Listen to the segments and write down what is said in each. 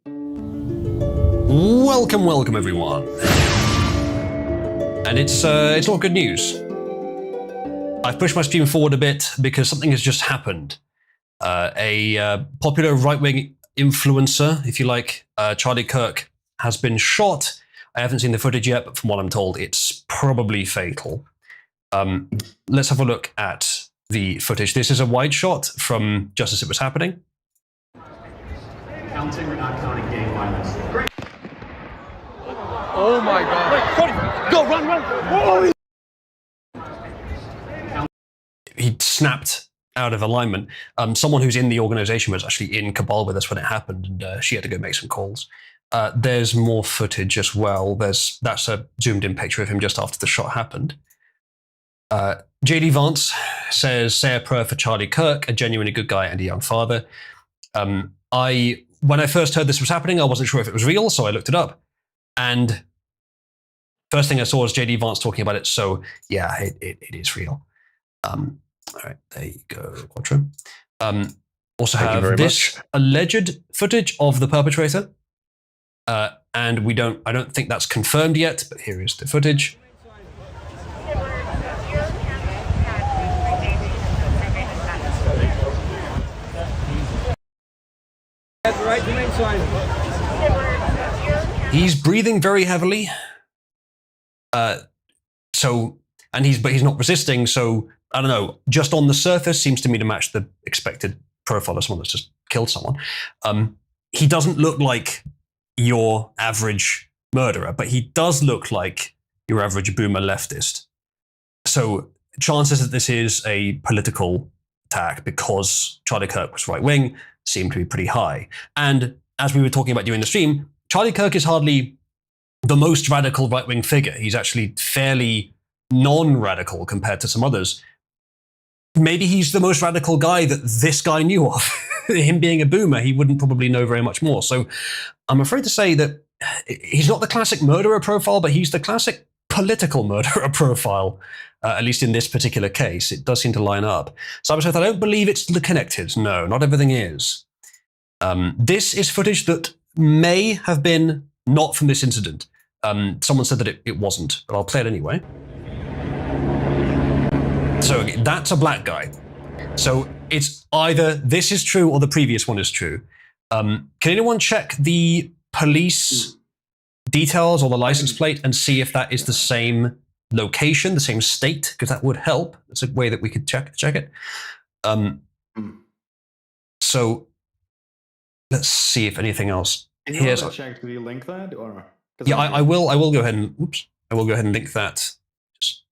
Welcome everyone. And it's not good news. I've pushed my stream forward a bit because something has just happened. A popular right-wing influencer, if you like, Charlie Kirk, has been shot. I haven't seen the footage yet, but from what I'm told, it's probably fatal. Let's have a look at the footage. This is a wide shot from just as it was happening. Counting or not counting gang violence? Great. Oh my God! Wait, Cody, go run! Oh! He snapped out of alignment. Someone who's in the organization was actually in Cabal with us when it happened, and she had to go make some calls. There's more footage as well. That's a zoomed-in picture of him just after the shot happened. JD Vance says, "Say a prayer for Charlie Kirk, a genuinely good guy and a young father." When I first heard this was happening, I wasn't sure if it was real, so I looked it up. And first thing I saw was JD Vance talking about it, so yeah, it is real. All right, there you go, Quattro. Also have this alleged footage of the perpetrator, and I don't think that's confirmed yet, but here is the footage. Right, the main sign. He's breathing very heavily. But he's not resisting, so I don't know, just on the surface seems to me to match the expected profile of someone that's just killed someone. He doesn't look like your average murderer, but he does look like your average boomer leftist. So chances that this is a political attack because Charlie Kirk was right-wing seem to be pretty high. And as we were talking about during the stream, Charlie Kirk is hardly the most radical right-wing figure. He's actually fairly non-radical compared to some others. Maybe he's the most radical guy that this guy knew of. Him being a boomer, he wouldn't probably know very much more. So I'm afraid to say that he's not the classic murderer profile, but he's the classic political murderer profile, at least in this particular case. It does seem to line up. So I don't believe it's connected. No, not everything is. This is footage that may have been not from this incident. Someone said that it wasn't, but I'll play it anyway. So that's a black guy. So it's either this is true or the previous one is true. Can anyone check the police details or the license plate and see if that is the same location, the same state? Because that would help. It's a way that we could check it. So let's see if anything else. Here's check. Do you link that or? Yeah, I will go ahead and I will go ahead and link that. Just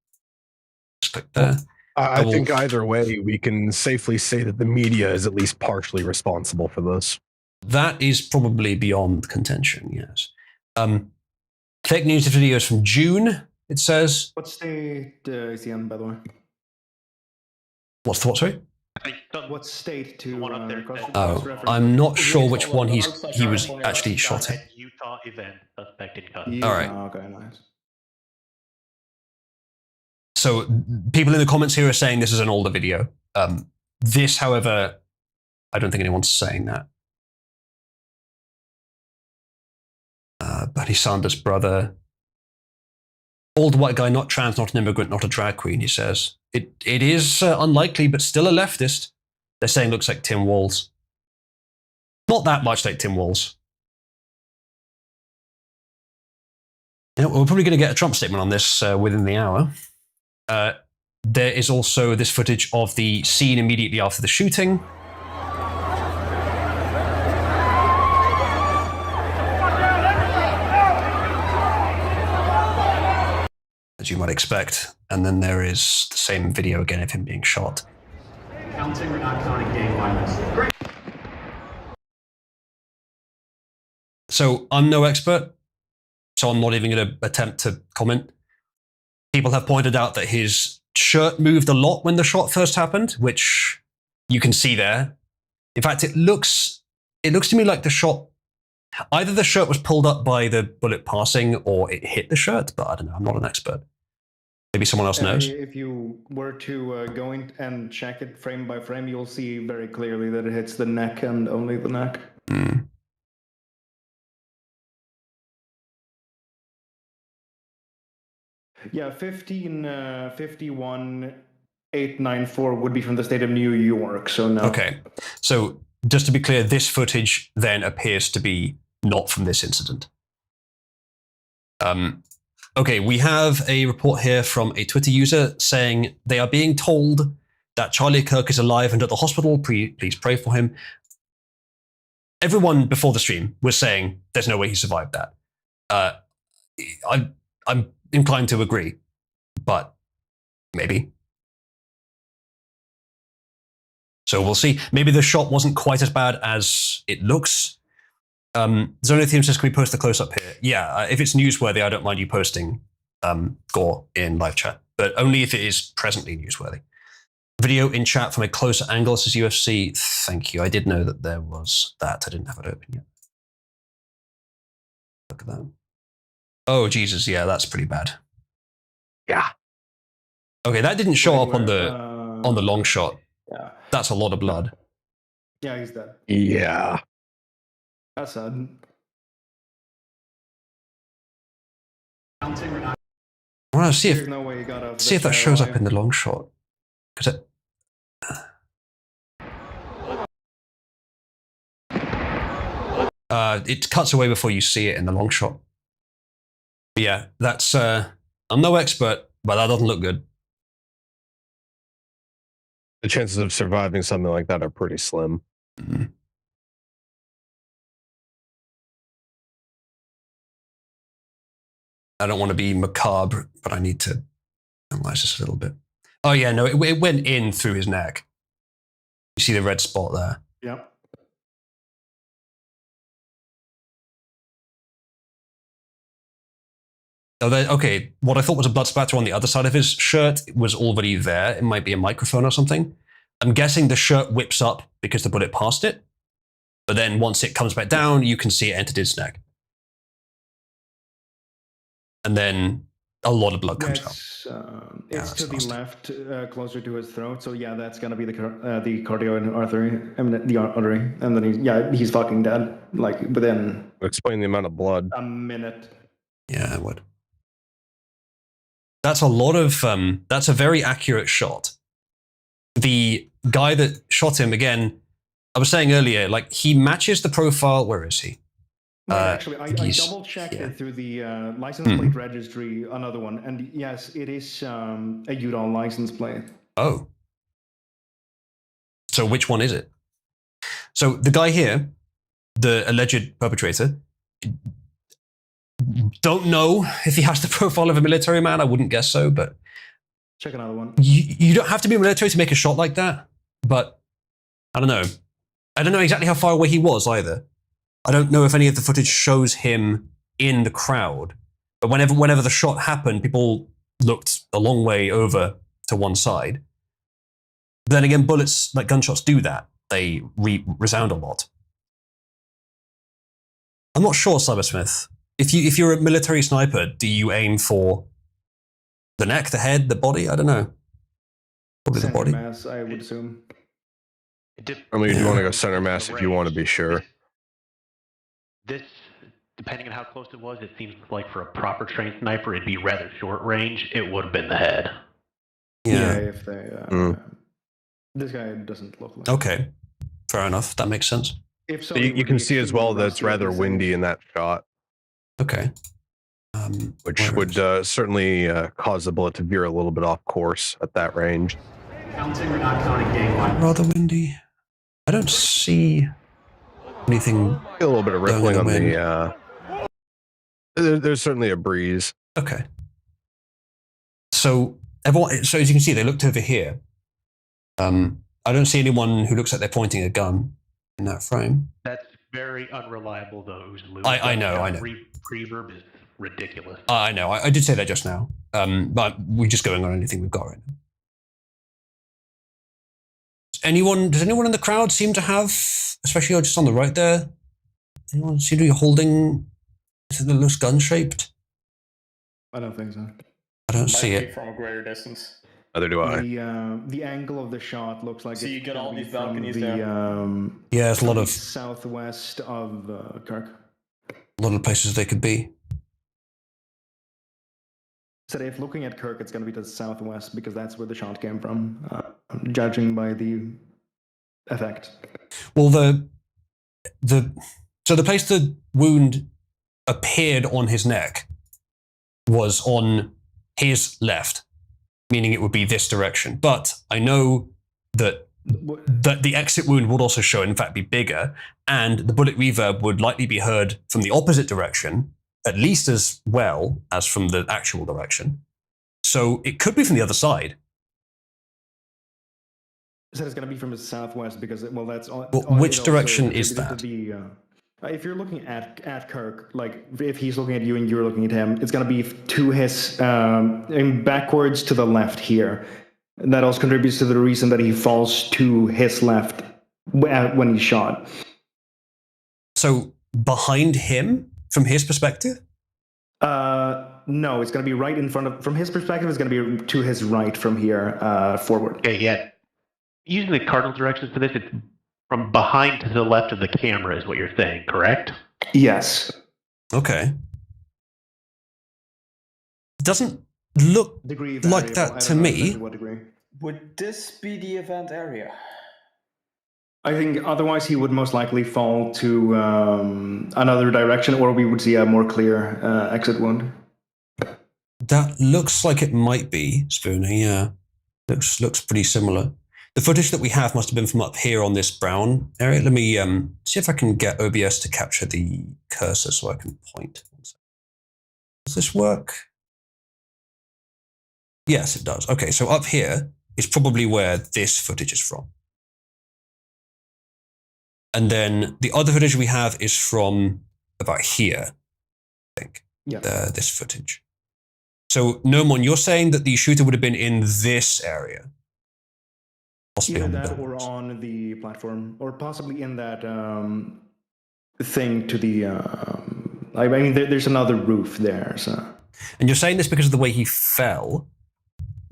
click there. I think either way, we can safely say that the media is at least partially responsible for this. That is probably beyond contention, yes. Fake news videos from June, it says. What state is he in, by the way? What's the what, sorry? What state to I'm not sure which one he was actually shot in. Utah event suspect in cut. All right. Okay, nice. So people in the comments here are saying this is an older video. This, however, I don't think anyone's saying that. Bernie Sanders' brother. Old white guy, not trans, not an immigrant, not a drag queen, he says. It is unlikely, but still a leftist. They're saying looks like Tim Walz. Not that much like Tim Walz. Yeah, we're probably going to get a Trump statement on this within the hour. There is also this footage of the scene immediately after the shooting. As you might expect. And then there is the same video again of him being shot. Counting or not counting gang violence? Great. So I'm no expert, so I'm not even going to attempt to comment. People have pointed out that his shirt moved a lot when the shot first happened, which you can see there. In fact, it looks to me like the shot, either the shirt was pulled up by the bullet passing or it hit the shirt, but I don't know, I'm not an expert. Maybe someone else knows. If you were to go in and check it frame by frame, you'll see very clearly that it hits the neck and only the neck. Yeah, 51894 would be from the state of New York, so no. Okay. So just to be clear, this footage then appears to be not from this incident. Okay, we have a report here from a Twitter user saying they are being told that Charlie Kirk is alive and at the hospital. Please pray for him. Everyone before the stream was saying there's no way he survived that. I'm inclined to agree, but maybe. So we'll see. Maybe the shot wasn't quite as bad as it looks. Zonothium says, can we post the close-up here? Yeah, if it's newsworthy, I don't mind you posting gore in live chat, but only if it is presently newsworthy. Video in chat from a closer angle, says UFC. Thank you. I did know that there was that. I didn't have it open yet. Look at that. Oh, Jesus. Yeah, that's pretty bad. Yeah. Okay, that didn't show up on the long shot. Yeah. That's a lot of blood. Yeah, he's dead. Yeah. That's sad. I want to see There's if no way he got out. see if that shows up in the long shot. Because it cuts away before you see it in the long shot. But yeah, that's I'm no expert, but that doesn't look good. The chances of surviving something like that are pretty slim. Mm-hmm. I don't want to be macabre, but I need to analyze this a little bit. Oh yeah, no, it went in through his neck. You see the red spot there? Yep. Oh, okay, what I thought was a blood splatter on the other side of his shirt was already there. It might be a microphone or something. I'm guessing the shirt whips up because the bullet passed it. But then once it comes back down, you can see it entered his neck. And then a lot of blood comes out. It's to the left, closer to his throat. So yeah, that's gonna be the cardio artery. I mean, the artery, and then he's fucking dead. Like within. Explain the amount of blood. A minute. Yeah, I would. That's a lot of. That's a very accurate shot. The guy that shot him, again, I was saying earlier, like he matches the profile. Where is he? No, actually, I double-checked it through the license plate registry, another one, and yes, it is a Utah license plate. Oh. So which one is it? So the guy here, the alleged perpetrator, don't know if he has the profile of a military man. I wouldn't guess so, but check another one. You don't have to be military to make a shot like that, but I don't know. I don't know exactly how far away he was either. I don't know if any of the footage shows him in the crowd, but whenever the shot happened, people looked a long way over to one side. Then again, bullets, like gunshots, do that. They resound a lot. I'm not sure, Cybersmith. If you're a military sniper, do you aim for the neck, the head, the body? I don't know. Probably the body. Mass, I would assume. I mean, you want to go center mass if you want to be sure. This, depending on how close it was, it seems like for a proper trained sniper, it'd be rather short range. It would have been the head. Yeah, if they. This guy doesn't look like. Okay, fair enough. That makes sense. If so, you can see as well that it's rather windy in that shot. Okay. Which would certainly cause the bullet to veer a little bit off course at that range. Counting, we're not counting gang line. Rather windy. I don't see anything. A little bit of rippling on the. There's certainly a breeze. Okay. So everyone. So as you can see, they looked over here. I don't see anyone who looks like they're pointing a gun in that frame. That's very unreliable, though. I know. Reverb is ridiculous. I know. I did say that just now. But we're just going on anything we've got right now. Does anyone in the crowd seem to have, especially just on the right there, anyone seem to be holding something that looks gun-shaped? I don't think so. I don't see it. From a greater distance. Neither do I. The angle of the shot looks like. So you get all these balconies there. Yeah, it's a lot of southwest of Kirk. A lot of places they could be. So if looking at Kirk, it's going to be to the southwest because that's where the shot came from, judging by the effect. Well, so the place the wound appeared on his neck was on his left, meaning it would be this direction. But I know that the exit wound would also show, in fact, be bigger, and the bullet reverb would likely be heard from the opposite direction, at least as well as from the actual direction. So it could be from the other side. So it's going to be from the southwest because, well, that's all. Well, which direction is that? If you're looking at Kirk, like if he's looking at you and you're looking at him, it's going to be to his backwards to the left here. That also contributes to the reason that he falls to his left when he's shot. So behind him, from his perspective? No, it's going to be right in front of. From his perspective, it's going to be to his right from here forward. Okay, yeah. Using the cardinal directions for this, it's from behind to the left of the camera is what you're saying, correct? Yes. Okay. Doesn't look Degree like that to me. Exactly what degree. Would this be the event area? I think otherwise he would most likely fall to another direction, or we would see a more clear exit wound. That looks like it might be, Spooner, yeah. Looks pretty similar. The footage that we have must have been from up here on this brown area. Let me see if I can get OBS to capture the cursor so I can point. Does this work? Yes, it does. Okay, so up here is probably where this footage is from. And then the other footage we have is from about here, I think. Yeah. This footage. So, Nomon, you're saying that the shooter would have been in this area? Possibly Either on the that or buildings. on the platform, or possibly in that thing to the. I mean, there's another roof there, so. And you're saying this because of the way he fell?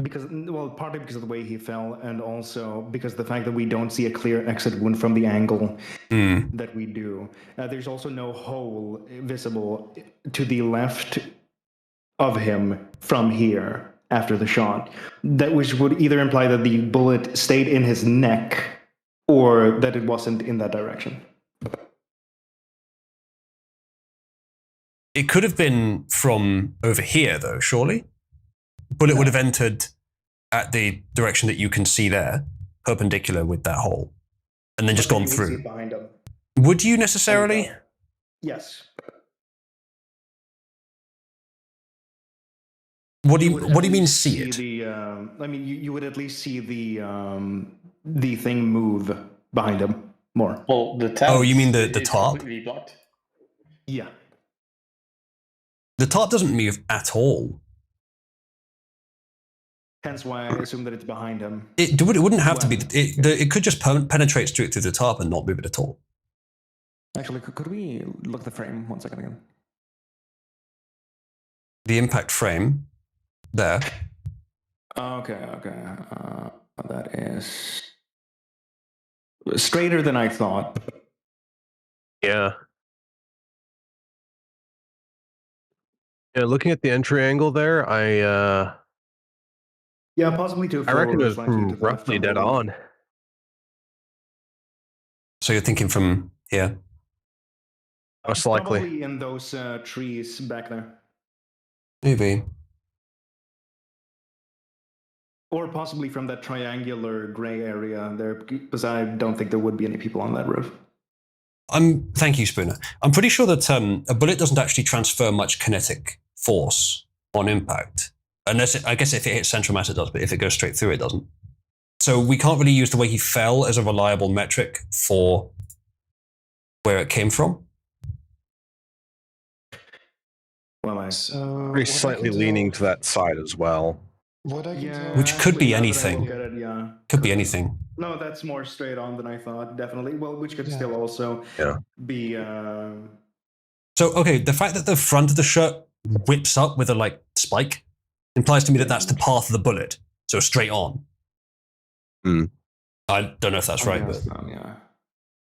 Because, well, partly because of the way he fell, and also because of the fact that we don't see a clear exit wound from the angle that we do. There's also no hole visible to the left of him from here after the shot, which would either imply that the bullet stayed in his neck or that it wasn't in that direction. It could have been from over here, though, surely? Bullet would have entered at the direction that you can see there, perpendicular with that hole, and then just gone through. Behind him. Would you necessarily? Yes. What do you mean see it? I mean, you would at least see the thing move behind him more. Well, the tent. Oh, you mean the is top? completely blocked. Yeah. The tarp doesn't move at all. Hence why I assume that it's behind him. It wouldn't have to be. It could just penetrate straight through the tarp and not move it at all. Actually, could we look at the frame 1 second again? The impact frame there. Okay. That is straighter than I thought. Yeah. Yeah, looking at the entry angle there, Yeah, possibly to. I reckon it was roughly dead on. So you're thinking from here? Most likely. Probably in those trees back there. Maybe. Or possibly from that triangular gray area there, because I don't think there would be any people on that roof. Thank you, Spooner. I'm pretty sure that a bullet doesn't actually transfer much kinetic force on impact. Unless, I guess if it hits central mass, it does, but if it goes straight through, it doesn't. So we can't really use the way he fell as a reliable metric for where it came from. Well, Pretty slightly leaning to that side as well. What I can tell. Which could be now that I anything. look at it, yeah. Could be anything. No, that's more straight on than I thought, definitely. Well, which could still also be... So, okay, the fact that the front of the shirt whips up with a, spike implies to me that that's the path of the bullet. So straight on. I don't know if that's right, but... yeah.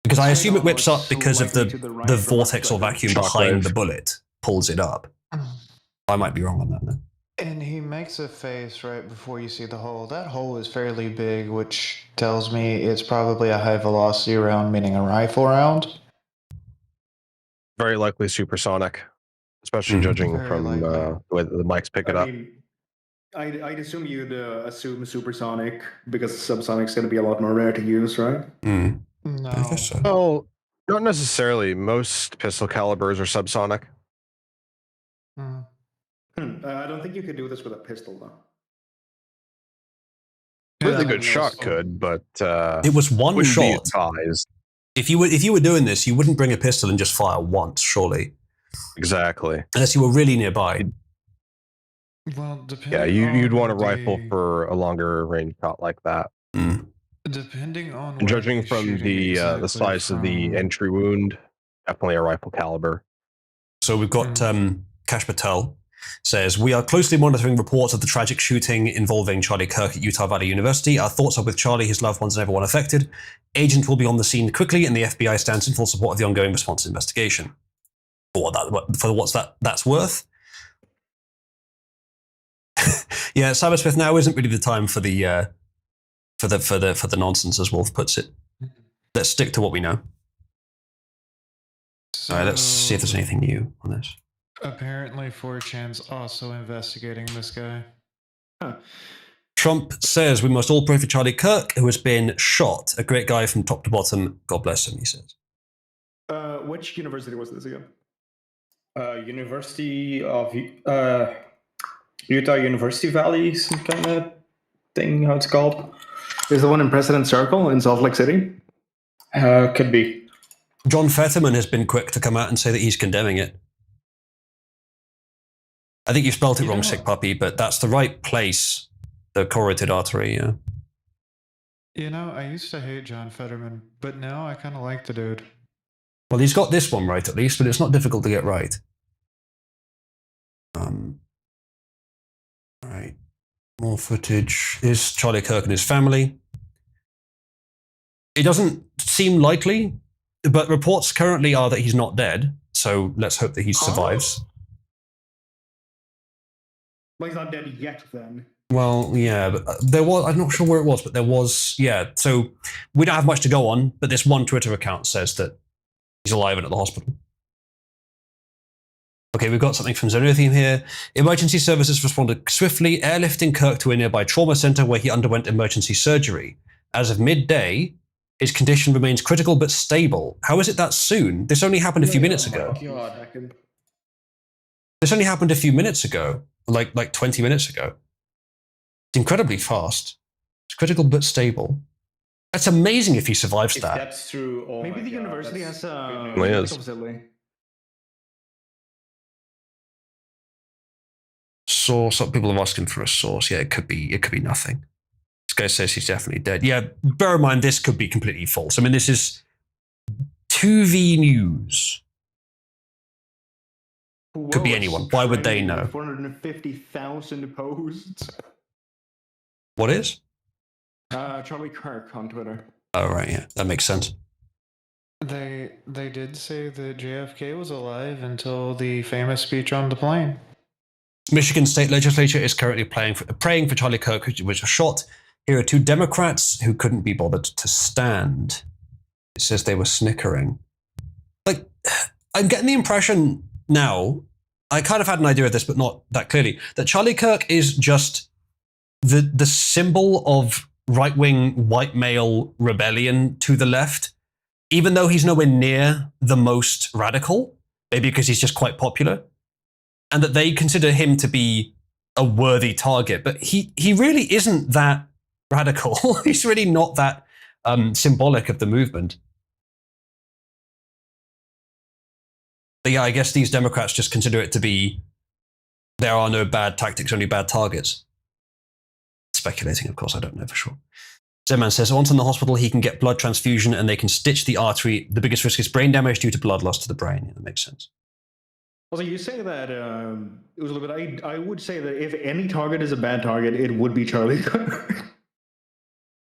Because I assume it whips up because of Slightly to the right the from vortex or outside. vacuum Shockwave. behind the bullet pulls it up. I might be wrong on that, though. And he makes a face right before you see the hole. That hole is fairly big, which tells me it's probably a high velocity round, meaning a rifle round. Very likely supersonic, especially Mhm. judging Very from likely. the way that the mics pick it I up. mean, I'd assume you'd assume supersonic because subsonic's going to be a lot more rare to use, right? Mm. No. I guess so. Well, not necessarily. Most pistol calibers are subsonic. Hmm. I don't think you could do this with a pistol, though. Really Yeah, good shot also- could, but It was one wouldn't be shot. advised. If you were doing this, you wouldn't bring a pistol and just fire once, surely, Exactly. unless you were really nearby. Well, Yeah, depending you'd on want a rifle the- for a longer range shot like that. Mm. Depending on And where judging he's from shooting the exactly size of the from. entry wound, definitely a rifle caliber. So we've got Kash Patel says, we are closely monitoring reports of the tragic shooting involving Charlie Kirk at Utah Valley University. Our thoughts are with Charlie, his loved ones, and everyone affected. Agent will be on the scene quickly, and the FBI stands in full support of the ongoing response investigation. For what's that's worth. Yeah, Cybersmith, now isn't really the time for the nonsense, as Wolf puts it. Let's stick to what we know. All right, let's see if there's anything new on this. Apparently, 4chan's also investigating this guy. Trump says we must all pray for Charlie Kirk, who has been shot. A great guy from top to bottom. God bless him, he says. Which university was this again? University of Utah University Valley, some kind of thing, how it's called. Is the one in President Circle in Salt Lake City? Could be. John Fetterman has been quick to come out and say that he's condemning it. I think you spelled it wrong, Sick Puppy, but that's the right place. The carotid artery, yeah. You know, I used to hate John Fetterman, but now I kind of like the dude. Well, he's got this one right at least, but it's not difficult to get right. All right. More footage. Is Charlie Kirk and his family. It doesn't seem likely, but reports currently are that he's not dead. So let's hope that he survives. Well, he's not dead yet, then. Well, yeah, but there was, I'm not sure where it was, but there was, yeah. So we don't have much to go on, but this one Twitter account says that he's alive and at the hospital. Okay, we've got something from Zenothium here. Emergency services responded swiftly, airlifting Kirk to a nearby trauma center where he underwent emergency surgery. As of midday, his condition remains critical but stable. How is it that soon? This only happened a few minutes ago. God. This only happened a few minutes ago, like 20 minutes ago. It's incredibly fast. It's critical but stable. That's amazing if he survives If that. that's true, oh Maybe my the God, university that's has a good news. Yes. medical facility. Source. Some people are asking for a source. Yeah, it could be nothing. This guy says he's definitely dead. Yeah, bear in mind this could be completely false. I mean, this is 2V News. Could be anyone. Why would they know? 450,000 posts. What is? Charlie Kirk on Twitter. Oh, right, yeah. That makes sense. They did say that JFK was alive until the famous speech on the plane. Michigan State Legislature is currently praying for Charlie Kirk, who was shot. Here are two Democrats who couldn't be bothered to stand. It says they were snickering. Like, I'm getting the impression now, I kind of had an idea of this, but not that clearly, that Charlie Kirk is just the symbol of right-wing white male rebellion to the left, even though he's nowhere near the most radical, maybe because he's just quite popular, and that they consider him to be a worthy target. But he really isn't that radical. He's really not that symbolic of the movement. But yeah, I guess these Democrats just consider it to be there are no bad tactics, only bad targets. Speculating, of course, I don't know for sure. Zenman says, once in the hospital, he can get blood transfusion and they can stitch the artery. The biggest risk is brain damage due to blood loss to the brain. Yeah, that makes sense. Also, you say that it was a little bit. I would say that if any target is a bad target, it would be Charlie Kirk.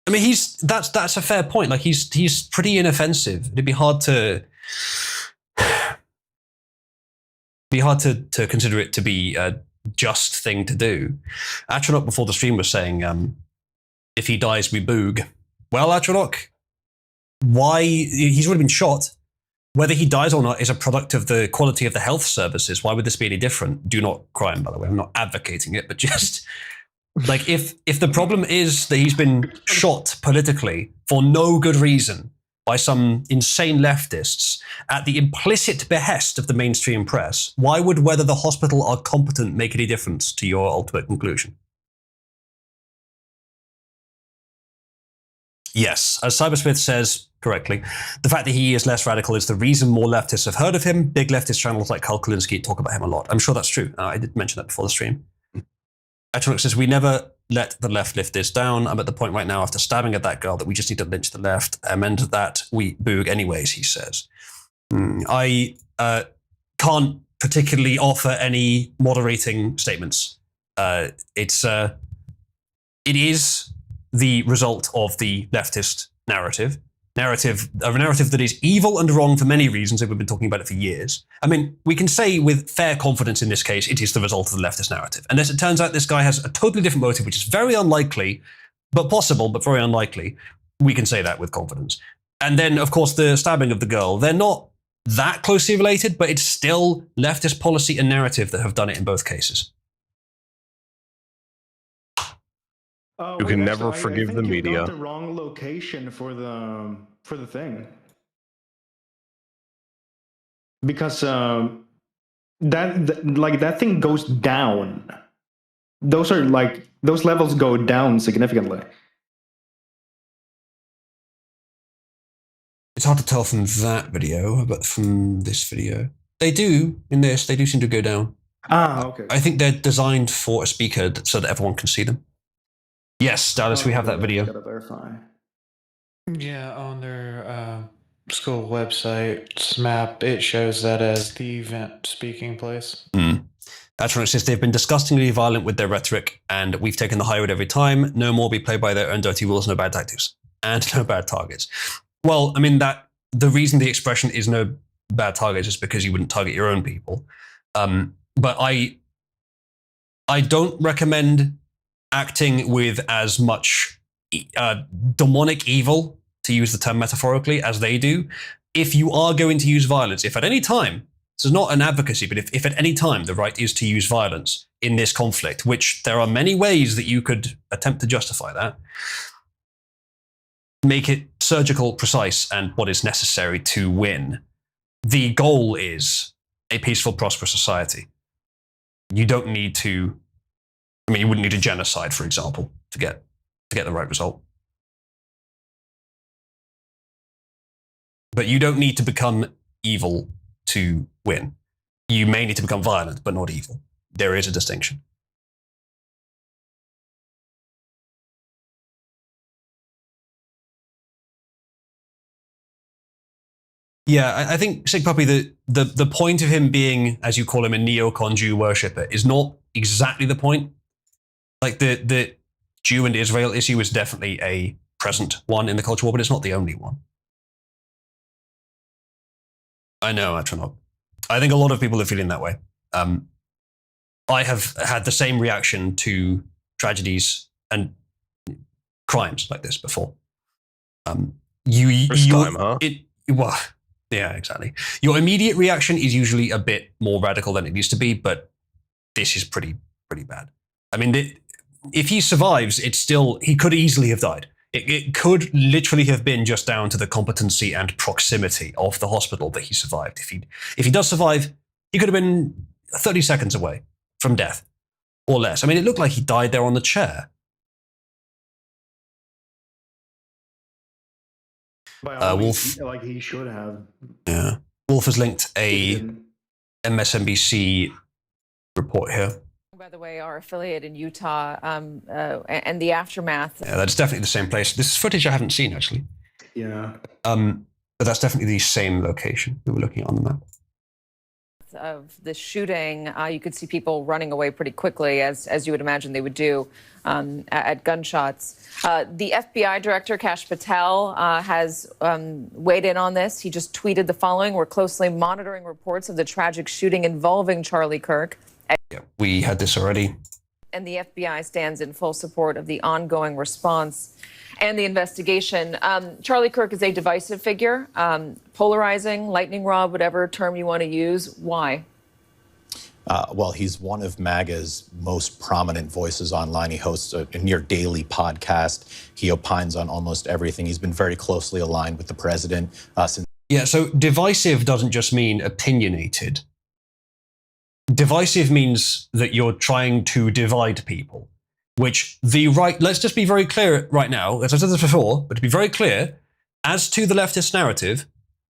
I mean, that's a fair point. Like he's pretty inoffensive. It'd be hard to consider it to be just thing to do. Atronach before the stream was saying, if he dies, we boog. Well, Atronach, why? He's already been shot. Whether he dies or not is a product of the quality of the health services. Why would this be any different? Do not crime, by the way. I'm not advocating it, but just like if the problem is that he's been shot politically for no good reason by some insane leftists at the implicit behest of the mainstream press, why would whether the hospital are competent make any difference to your ultimate conclusion? Yes, as Cybersmith says correctly, the fact that he is less radical is the reason more leftists have heard of him. Big leftist channels like Karl Kulinski talk about him a lot. I'm sure that's true. I did mention that before the stream. Atronach says, we never let the left lift this down. I'm at the point right now after stabbing at that girl that we just need to lynch the left. And that we boog anyways, he says. I can't particularly offer any moderating statements. It is the result of the leftist narrative that is evil and wrong for many reasons, and we've been talking about it for years. I mean, we can say with fair confidence in this case, it is the result of the leftist narrative. Unless it turns out this guy has a totally different motive, which is very unlikely, but possible, but very unlikely, we can say that with confidence. And then, of course, the stabbing of the girl, they're not that closely related, but it's still leftist policy and narrative that have done it in both cases. You can never forgive the media. You got the wrong location for the thing, because that thing goes down. Those levels go down significantly. It's hard to tell from that video, but from this video, they do seem to go down. Okay. I think they're designed for a speaker so that everyone can see them. Yes, Dallas, we have that video. Gotta verify. Yeah, on their school website's map, it shows that as the event speaking place. Atronach says they've been disgustingly violent with their rhetoric, and we've taken the high road every time. No more be played by their own dirty rules, no bad tactics, and no bad targets. Well, I mean, that the reason the expression is no bad targets is because you wouldn't target your own people. But I don't recommend acting with as much demonic evil, to use the term metaphorically, as they do. If you are going to use violence, if at any time, this is not an advocacy, but if at any time the right is to use violence in this conflict, which there are many ways that you could attempt to justify that, make it surgical, precise, and what is necessary to win. The goal is a peaceful, prosperous society. You don't need to, you wouldn't need a genocide, for example, to get the right result. But you don't need to become evil to win. You may need to become violent, but not evil. There is a distinction. Yeah, I think Sig Puppy, the point of him being, as you call him, a neocon Jew worshipper is not exactly the point. Like the Jew and Israel issue is definitely a present one in the culture war, but it's not the only one. I know, Atronach. I think a lot of people are feeling that way. I have had the same reaction to tragedies and crimes like this before. First time, huh? Well, yeah, exactly. Your immediate reaction is usually a bit more radical than it used to be, but this is pretty bad. I mean, if he survives, he could easily have died. It could literally have been just down to the competency and proximity of the hospital that he survived. If he does survive, he could have been 30 seconds away from death or less. I mean, it looked like he died there on the chair. Wolf, like he should have. Yeah, Wolf has linked a MSNBC report here. By the way, our affiliate in Utah and the aftermath. Yeah, that's definitely the same place. This is footage I haven't seen, actually. Yeah. But that's definitely the same location we were looking at on the map. Of the shooting, you could see people running away pretty quickly, as you would imagine they would do at gunshots. The FBI director, Kash Patel, has weighed in on this. He just tweeted the following: "We're closely monitoring reports of the tragic shooting involving Charlie Kirk." Yeah, We had this already. And the FBI stands in full support of the ongoing response and the investigation. Charlie Kirk is a divisive figure, polarizing, lightning rod, whatever term you want to use. Why? Well, he's one of MAGA's most prominent voices online. He hosts a near daily podcast. He opines on almost everything. He's been very closely aligned with the president since. Yeah, so divisive doesn't just mean opinionated. Divisive means that you're trying to divide people, which the right, let's just be very clear right now, as I said this before, but to be very clear, as to the leftist narrative,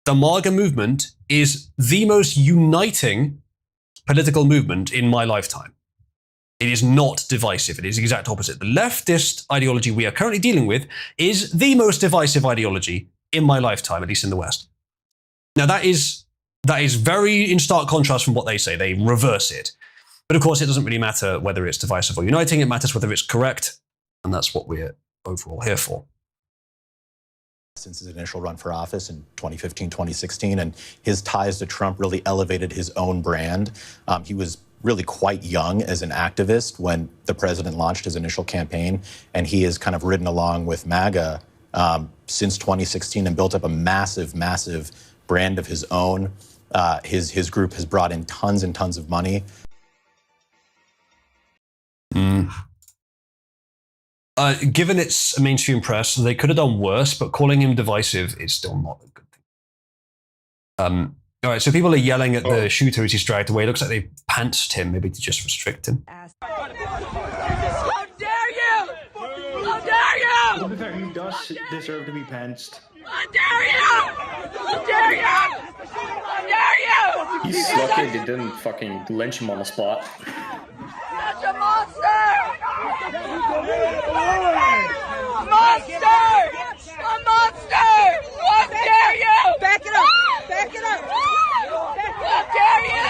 the MAGA movement is the most uniting political movement in my lifetime. It is not divisive. It is the exact opposite. The leftist ideology we are currently dealing with is the most divisive ideology in my lifetime, at least in the West. Now, that is very in stark contrast from what they say. They reverse it. But of course, it doesn't really matter whether it's divisive or uniting. It matters whether it's correct. And that's what we're overall here for. Since his initial run for office in 2015, 2016, and his ties to Trump really elevated his own brand. He was really quite young as an activist when the president launched his initial campaign, and he has kind of ridden along with MAGA since 2016 and built up a massive, massive brand of his own. His group has brought in tons and tons of money. Given its mainstream press, they could have done worse, but calling him divisive is still not a good thing. All right, so people are yelling at the shooter as he's dragged away. It looks like they pantsed him, maybe to just restrict him. How dare you! How dare you! To be fair, he does deserve to be pantsed. How dare you! How dare you! How dare you! He's lucky they didn't fucking lynch him on the spot. That's a monster! Monster! A monster! How dare you! Back it up! Back it up! How dare you!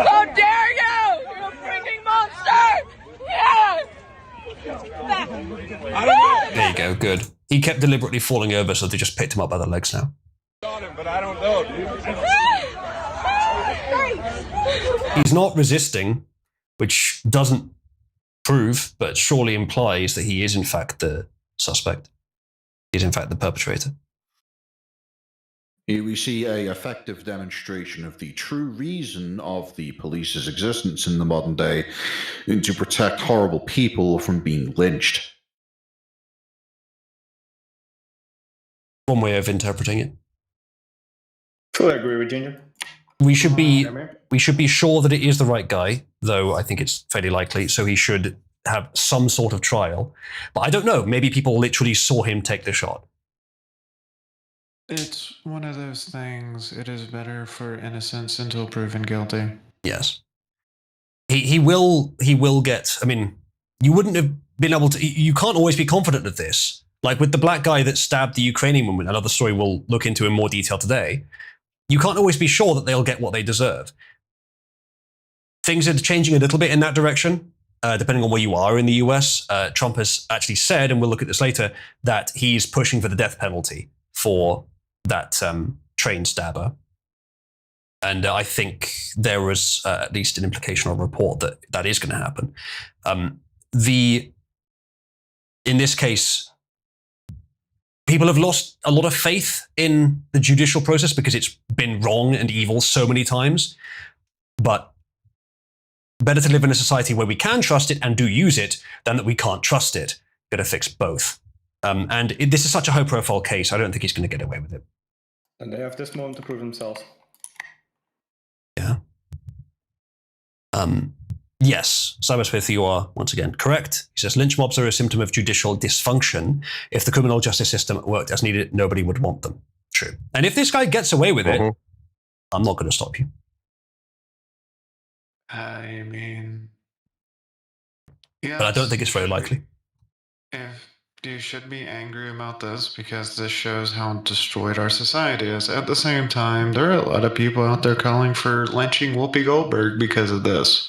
How dare you! You're a freaking monster! Yeah! There you go, good. He kept deliberately falling over, so they just picked him up by the legs now. But I don't know, dude. He's not resisting, which doesn't prove, but surely implies that he is in fact the suspect. He's in fact the perpetrator. Here we see an effective demonstration of the true reason of the police's existence in the modern day, and to protect horrible people from being lynched. One way of interpreting it. Fully agree with Ginger. We should be sure that it is the right guy, though I think it's fairly likely, so he should have some sort of trial. But I don't know, maybe people literally saw him take the shot. It's one of those things. It is better for innocence until proven guilty. Yes. He will get, I mean, you wouldn't have been able to, you can't always be confident of this. Like with the black guy that stabbed the Ukrainian woman, another story we'll look into in more detail today, you can't always be sure that they'll get what they deserve. Things are changing a little bit in that direction, depending on where you are in the US. Trump has actually said, and we'll look at this later, that he's pushing for the death penalty for that train stabber. And I think there was at least an implication or report that that is going to happen. In this case, people have lost a lot of faith in the judicial process because it's been wrong and evil so many times. But better to live in a society where we can trust it and do use it than that we can't trust it. Got to fix both. This is such a high-profile case. I don't think he's going to get away with it. And they have this moment to prove themselves. Yeah. Yes, Cybersmith, you are once again correct. He says lynch mobs are a symptom of judicial dysfunction. If the criminal justice system worked as needed, nobody would want them. True. And if this guy gets away with it, I'm not going to stop you. I mean, yes, but I don't think it's very likely. If you should be angry about this because this shows how destroyed our society is. At the same time, there are a lot of people out there calling for lynching Whoopi Goldberg because of this.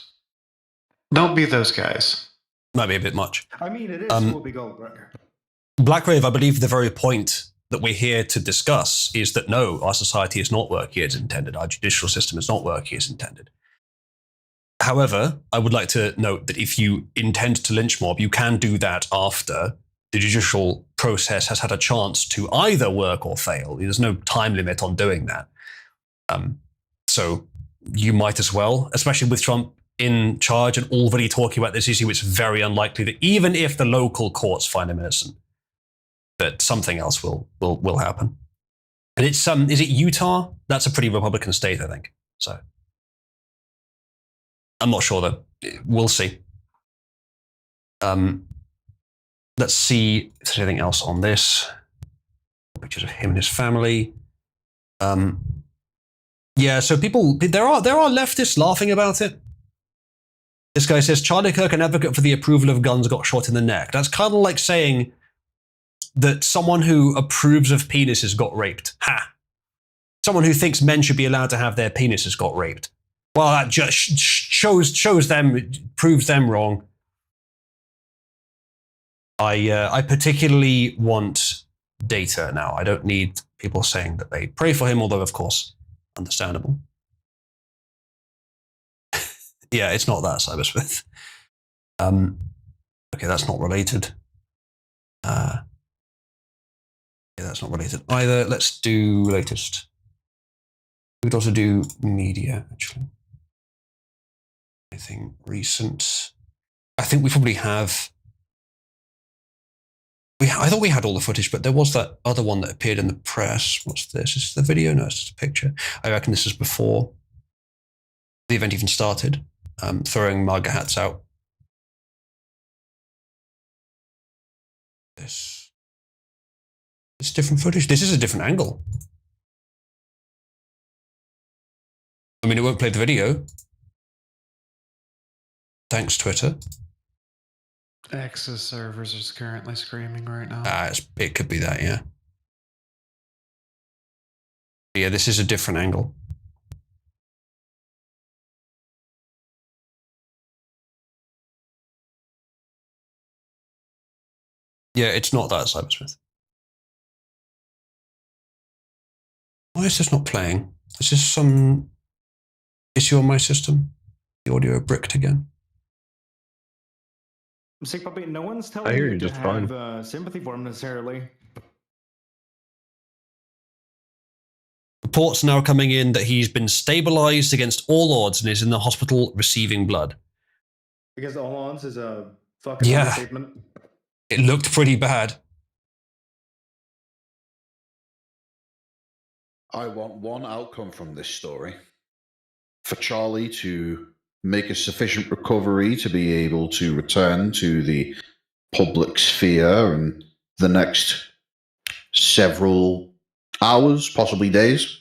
Don't be those guys. Might be a bit much. I mean, it is Whoopi Goldberg. Blackrave, I believe the very point that we're here to discuss is that no, our society is not working as intended. Our judicial system is not working as intended. However, I would like to note that if you intend to lynch mob, you can do that after the judicial process has had a chance to either work or fail. There's no time limit on doing that. So you might as well, especially with Trump in charge and already talking about this issue, it's very unlikely that even if the local courts find him innocent, that something else will happen. And it's is it Utah? That's a pretty Republican state, I think. So I'm not sure though. We'll see. Let's see if there's anything else on this. Pictures of him and his family. Yeah, so people, there are leftists laughing about it. This guy says, Charlie Kirk, an advocate for the approval of guns, got shot in the neck. That's kind of like saying that someone who approves of penises got raped. Ha! Someone who thinks men should be allowed to have their penises got raped. Well, that just shows them, proves them wrong. I particularly want data now. I don't need people saying that they pray for him, although, of course, understandable. Yeah, it's not that, Cybersmith. Okay, that's not related. Yeah, that's not related either. Let's do latest. We'd also do media, actually. Anything recent? I think we probably have. I thought we had all the footage, but there was that other one that appeared in the press. What's this? Is this the video? No, it's just a picture. I reckon this is before the event even started. Throwing MAGA hats out. It's different footage. This is a different angle. I mean, it won't play the video. Thanks, Twitter. X's servers is currently screaming right now. It could be that, yeah. Yeah, this is a different angle. Yeah, it's not that, Cybersmith. Why is this not playing? Is this some issue on my system? The audio bricked again. Sick Puppy, no one's I telling hear you you to just fine. have sympathy for him necessarily. Reports now coming in that he's been stabilized against all odds and is in the hospital receiving blood. Because all odds is a fucking Yeah. understatement. It looked pretty bad. I want one outcome from this story. For Charlie to make a sufficient recovery to be able to return to the public sphere in the next several hours, possibly days.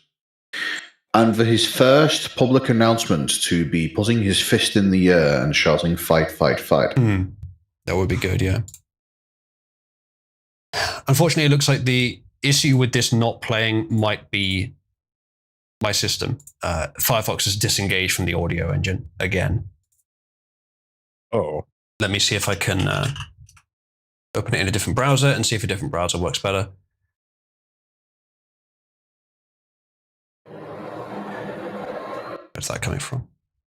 And for his first public announcement to be putting his fist in the air and shouting, fight, fight, fight. That would be good, yeah. Unfortunately, it looks like the issue with this not playing might be my system. Firefox is disengaged from the audio engine again. Oh. Let me see if I can open it in a different browser and see if a different browser works better. Where's that coming from?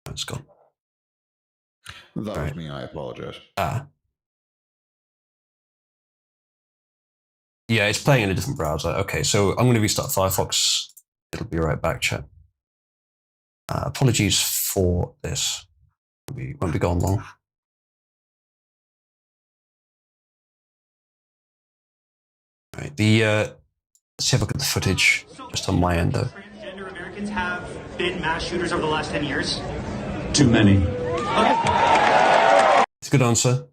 Oh, it's gone. That was me, I apologize. Yeah, it's playing in a different browser. Okay, so I'm going to restart Firefox. It'll be right back, chat. Apologies for this. We won't be gone long. All right, let's see if I get the footage just on my end, though. Transgender Americans have been mass shooters over the last 10 years? Too many. It's a good answer.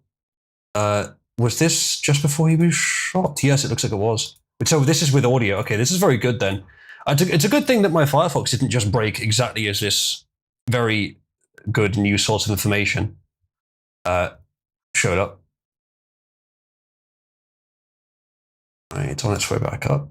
Was this just before he was shot? Yes, it looks like it was. So this is with audio. Okay, this is very good then. It's a good thing that my Firefox didn't just break exactly as this very good news source of information showed up. All right, it's on its way back up.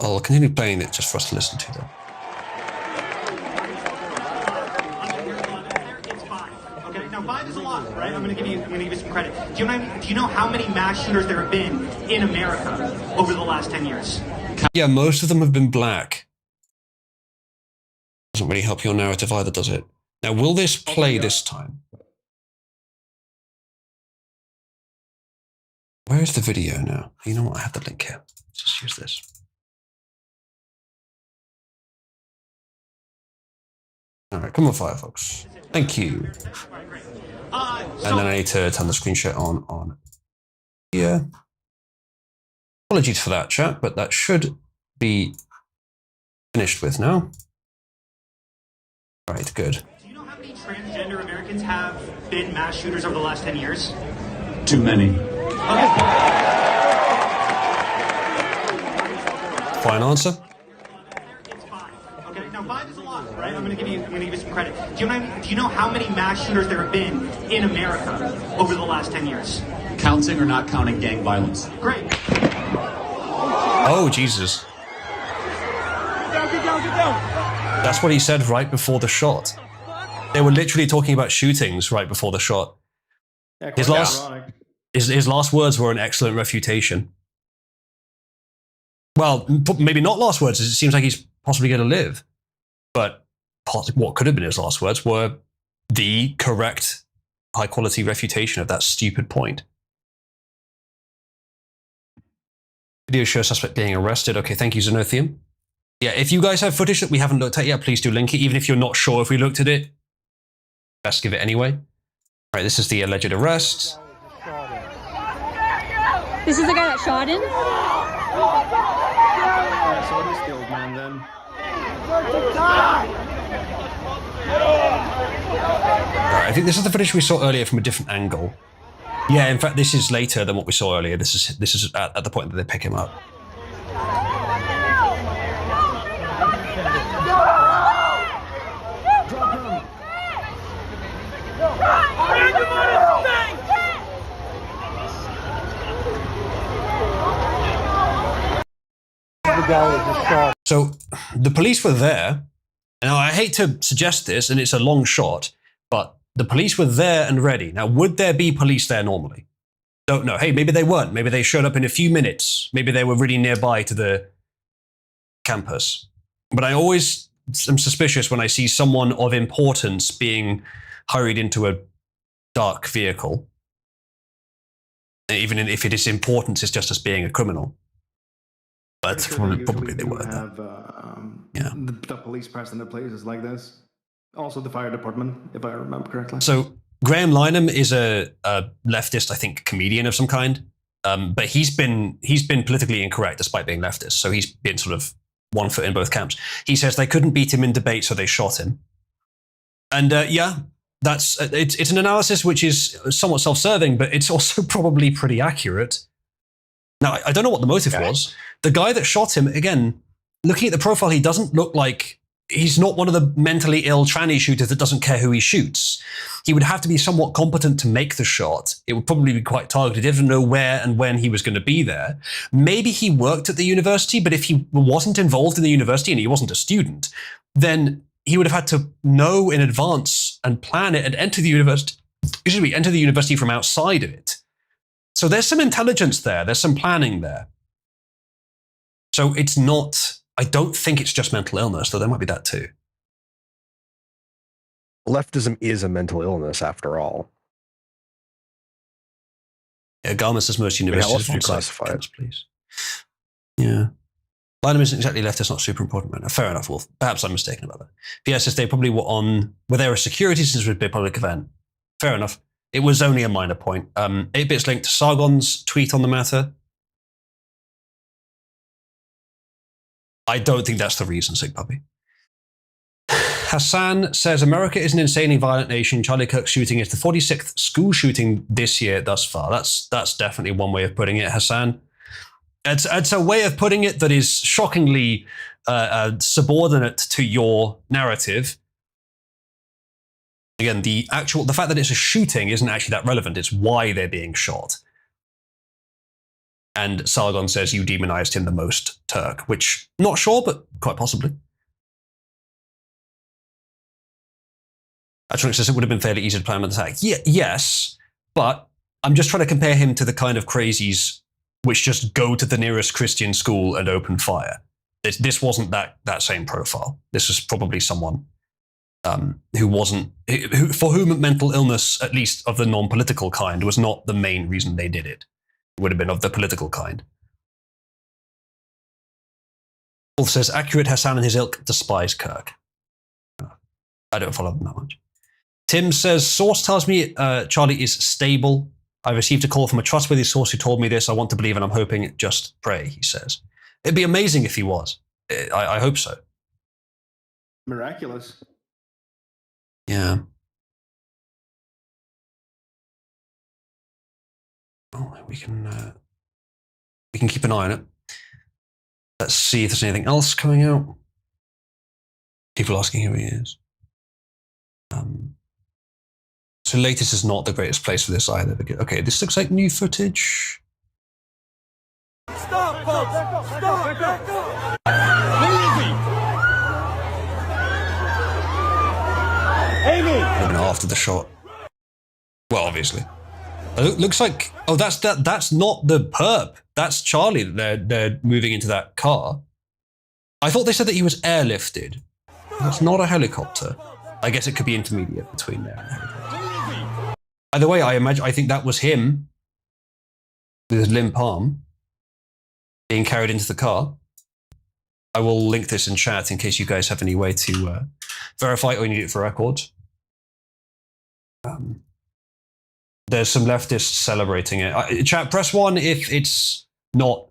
I'll continue playing it just for us to listen to, though. 5 is a lot, right? I'm going to give you some credit. Do you know how many mass shooters there have been in America over the last 10 years? Yeah, most of them have been black. Doesn't really help your narrative either, does it? Now, will this play this time? Where's the video now? You know what? I have the link here. Let's just use this. All right, come on, Firefox. Thank you. And then I need to turn the screen share on here. Apologies for that, chat, but that should be finished with now. All right, good. Do you know how many transgender Americans have been mass shooters over the last 10 years? Too many. Okay. Fine answer. It's 5. Okay, now 5 is a lot, right? I'm going to give you some credit. Do you know how many mass shooters there have been in America over the last 10 years? Counting or not counting gang violence? Great. Oh, Jesus. Get down. That's what he said right before the shot. They were literally talking about shootings right before the shot. Yeah, His last words were an excellent refutation. Well, maybe not last words, as it seems like he's possibly going to live. But what could have been his last words were the correct high-quality refutation of that stupid point. Video shows suspect being arrested. Okay, thank you, Xenothium. Yeah, if you guys have footage that we haven't looked at yet, please do link it. Even if you're not sure if we looked at it, best give it anyway. All right, this is the alleged arrest. This is the guy that shot him? So it is the old man then. All right, I think this is the footage we saw earlier from a different angle. Yeah, in fact, this is later than what we saw earlier. This is at the point that they pick him up. So the police were there. Now, I hate to suggest this, and it's a long shot, but the police were there and ready. Now, would there be police there normally? Don't know. Hey, maybe they weren't. Maybe they showed up in a few minutes. Maybe they were really nearby to the campus. But I always am suspicious when I see someone of importance being hurried into a dark vehicle. Even if it is importance, it's just as being a criminal. But probably they were. Yeah. The police present in places like this. Also the fire department, if I remember correctly. So Graham Lynham is a leftist, I think, comedian of some kind. But he's been politically incorrect despite being leftist. So he's been sort of one foot in both camps. He says they couldn't beat him in debate, so they shot him. And yeah, it's an analysis which is somewhat self-serving, but it's also probably pretty accurate. Now, I don't know what the motive was. The guy that shot him, again, looking at the profile, he doesn't look like, he's not one of the mentally ill tranny shooters that doesn't care who he shoots. He would have to be somewhat competent to make the shot. It would probably be quite targeted. He didn't know where and when he was going to be there. Maybe he worked at the university, but if he wasn't involved in the university and he wasn't a student, then he would have had to know in advance and plan it and enter the university from outside of it. So there's some intelligence there. There's some planning there. So it's not, I don't think it's just mental illness, though there might be that too. Leftism is a mental illness after all. Yeah, Garmin says most universities would classify it, please. Yeah. Lynham isn't exactly leftist, not super important right now. Fair enough, Wolf. Perhaps I'm mistaken about that. Pierre says they probably were there a security since it was a big public event. Fair enough. It was only a minor point. 8-Bit's linked to Sargon's tweet on the matter. I don't think that's the reason, Sig Puppy. Hassan says, America is an insanely violent nation. Charlie Kirk's shooting is the 46th school shooting this year thus far. That's definitely one way of putting it, Hassan. It's a way of putting it that is shockingly subordinate to your narrative. Again, the fact that it's a shooting isn't actually that relevant. It's why they're being shot. And Sargon says you demonized him the most, Turk, which, not sure, but quite possibly. Atronic says it would have been fairly easy to plan an attack. Yeah, yes, but I'm just trying to compare him to the kind of crazies which just go to the nearest Christian school and open fire. This wasn't that same profile. This was probably someone who wasn't, for whom mental illness, at least of the non-political kind, was not the main reason they did it. It would have been of the political kind. Wolf says, accurate Hassan and his ilk despise Kirk. I don't follow them that much. Tim says, source tells me Charlie is stable. I received a call from a trustworthy source who told me this. I want to believe and I'm hoping, just pray, he says. It'd be amazing if he was. I hope so. Miraculous. Yeah. Oh, we can keep an eye on it. Let's see if there's anything else coming out. People asking who he is. So latest is not the greatest place for this either. Okay, this looks like new footage. Stop, folks! Stop! Where is he? Amy! Even after the shot. Well, obviously. It looks like, oh, that's not the perp. That's Charlie that they're moving into that car. I thought they said that he was airlifted. That's not a helicopter. I guess it could be intermediate between there and a helicopter. Either way, I think that was him with his limp arm being carried into the car. I will link this in chat in case you guys have any way to verify or you need it for records. There's some leftists celebrating it. Chat, press 1 if it's not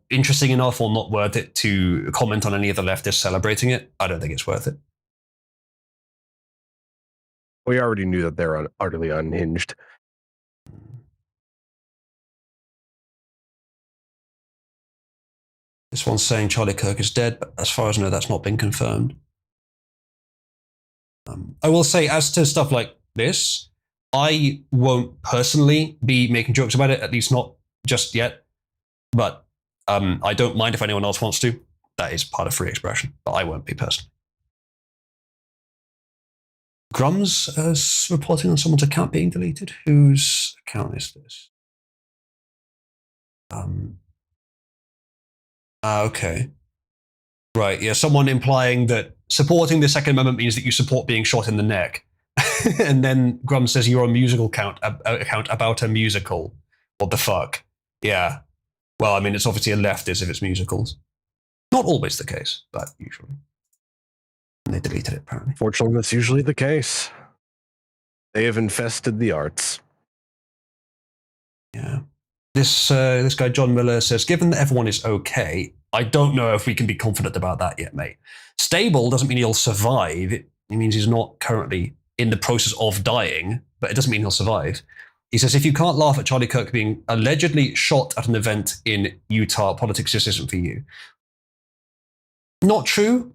interesting enough or not worth it to comment on any of the leftists celebrating it. I don't think it's worth it. We already knew that they're utterly unhinged. This one's saying Charlie Kirk is dead, but as far as I know, that's not been confirmed. I will say, as to stuff like this, I won't personally be making jokes about it, at least not just yet. But I don't mind if anyone else wants to. That is part of free expression, but I won't be personally. Grum's reporting on someone's account being deleted. Whose account is this? Okay. Right, yeah, someone implying that supporting the Second Amendment means that you support being shot in the neck. And then Grum says you're a musical account about a musical. What the fuck? Yeah. Well, I mean, it's obviously a leftist if it's musicals. Not always the case, but usually. And they deleted it, apparently. Fortunately, that's usually the case. They have infested the arts. Yeah. This guy, John Miller, says, given that everyone is okay, I don't know if we can be confident about that yet, mate. Stable doesn't mean he'll survive. It means he's not currently in the process of dying, but it doesn't mean he'll survive. He says, if you can't laugh at Charlie Kirk being allegedly shot at an event in Utah, politics just isn't for you. Not true.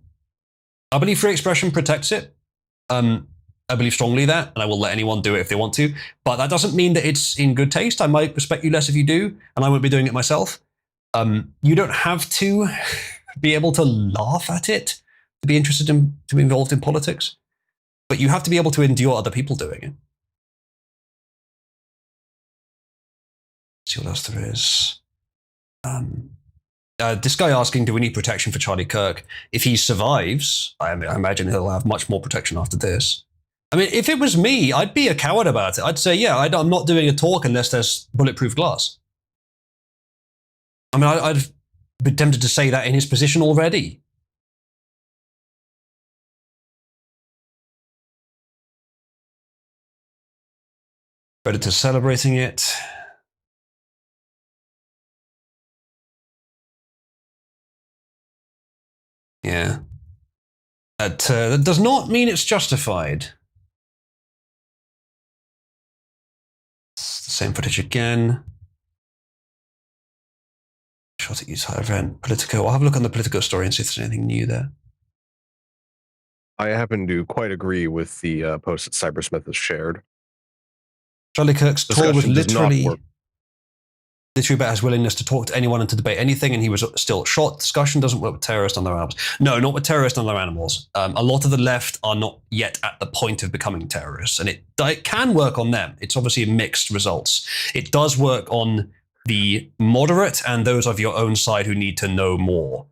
I believe free expression protects it. I believe strongly that, and I will let anyone do it if they want to. But that doesn't mean that it's in good taste. I might respect you less if you do, and I won't be doing it myself. You don't have to be able to laugh at it to be interested in, to be involved in politics. But you have to be able to endure other people doing it. Let's see what else there is. This guy asking, do we need protection for Charlie Kirk? If he survives, I imagine he'll have much more protection after this. I mean, if it was me, I'd be a coward about it. I'd say, yeah, I'm not doing a talk unless there's bulletproof glass. I mean, I'd be tempted to say that in his position already. Predator celebrating it. Yeah. That does not mean it's justified. It's the same footage again. Shot at Utah event. Politico. I'll have a look on the Politico story and see if there's anything new there. I happen to quite agree with the post that Cybersmith has shared. Charlie Kirk's tour was literally... Literally about his willingness to talk to anyone and to debate anything, and he was still shot. Discussion doesn't work with terrorists and their animals. No, not with terrorists and their animals. A lot of the left are not yet at the point of becoming terrorists, and it can work on them. It's obviously mixed results. It does work on the moderate and those of your own side who need to know more.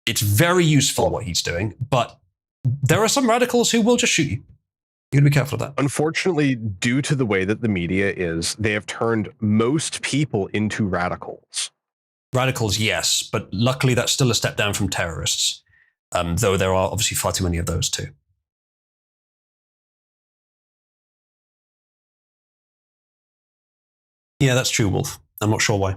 It's very useful what he's doing, but there are some radicals who will just shoot you. You gotta be careful of that. Unfortunately, due to the way that the media is, they have turned most people into radicals. Radicals, yes, but luckily that's still a step down from terrorists, though there are obviously far too many of those too. Yeah, that's true, Wolf. I'm not sure why.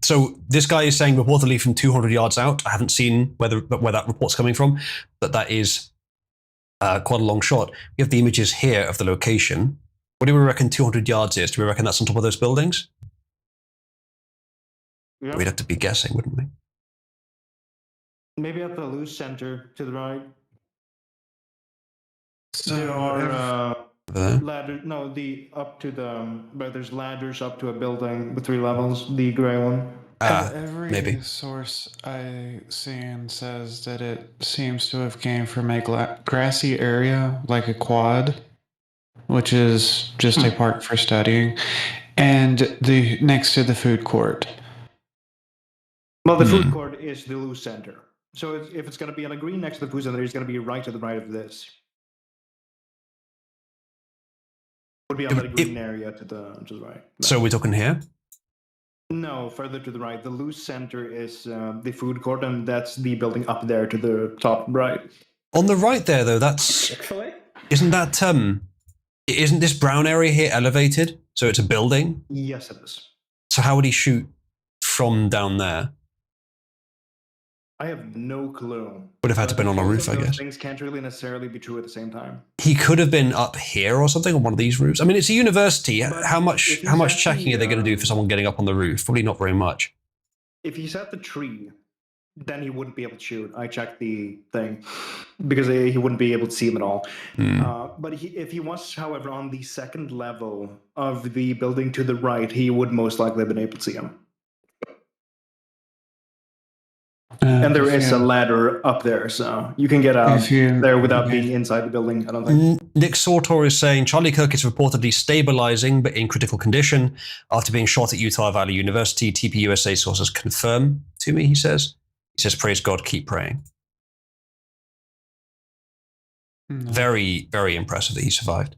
So this guy is saying reportedly from 200 yards out. I haven't seen where that report's coming from, but that is quite a long shot. We have the images here of the location. What do we reckon 200 yards is? Do we reckon that's on top of those buildings? Yeah. We'd have to be guessing, wouldn't we? Maybe at the loose center to the right. So there are there? ladders. No, but there's ladders up to a building with 3 levels. The gray one. Every maybe. source I seen says that it seems to have came from a grassy area, like a quad, which is just a park for studying, and the next to the food court. Well, the food court is the loose center. So if it's going to be on a green next to the food center, it's going to be right to the right of this. Would be on the green area to the right. So we're talking here? No, further to the right. The loose center is the food court, and that's the building up there to the top right. On the right there, though, isn't this brown area here elevated? So it's a building? Yes, it is. So how would he shoot from down there? I have no clue. Would have had to been on a roof, I guess. Things can't really necessarily be true at the same time. He could have been up here or something on one of these roofs. I mean, it's a university. How much checking are they going to do for someone getting up on the roof? Probably not very much. If he's at the tree, then he wouldn't be able to shoot. I checked the thing because he wouldn't be able to see him at all. But if he was, however, on the second level of the building to the right, he would most likely have been able to see him. And there is a ladder up there, so you can get out there without being inside the building, I don't think. Nick Sortor is saying Charlie Kirk is reportedly stabilizing but in critical condition after being shot at Utah Valley University. TPUSA sources confirm to me, he says. He says, praise God, keep praying. Very, very impressive that he survived.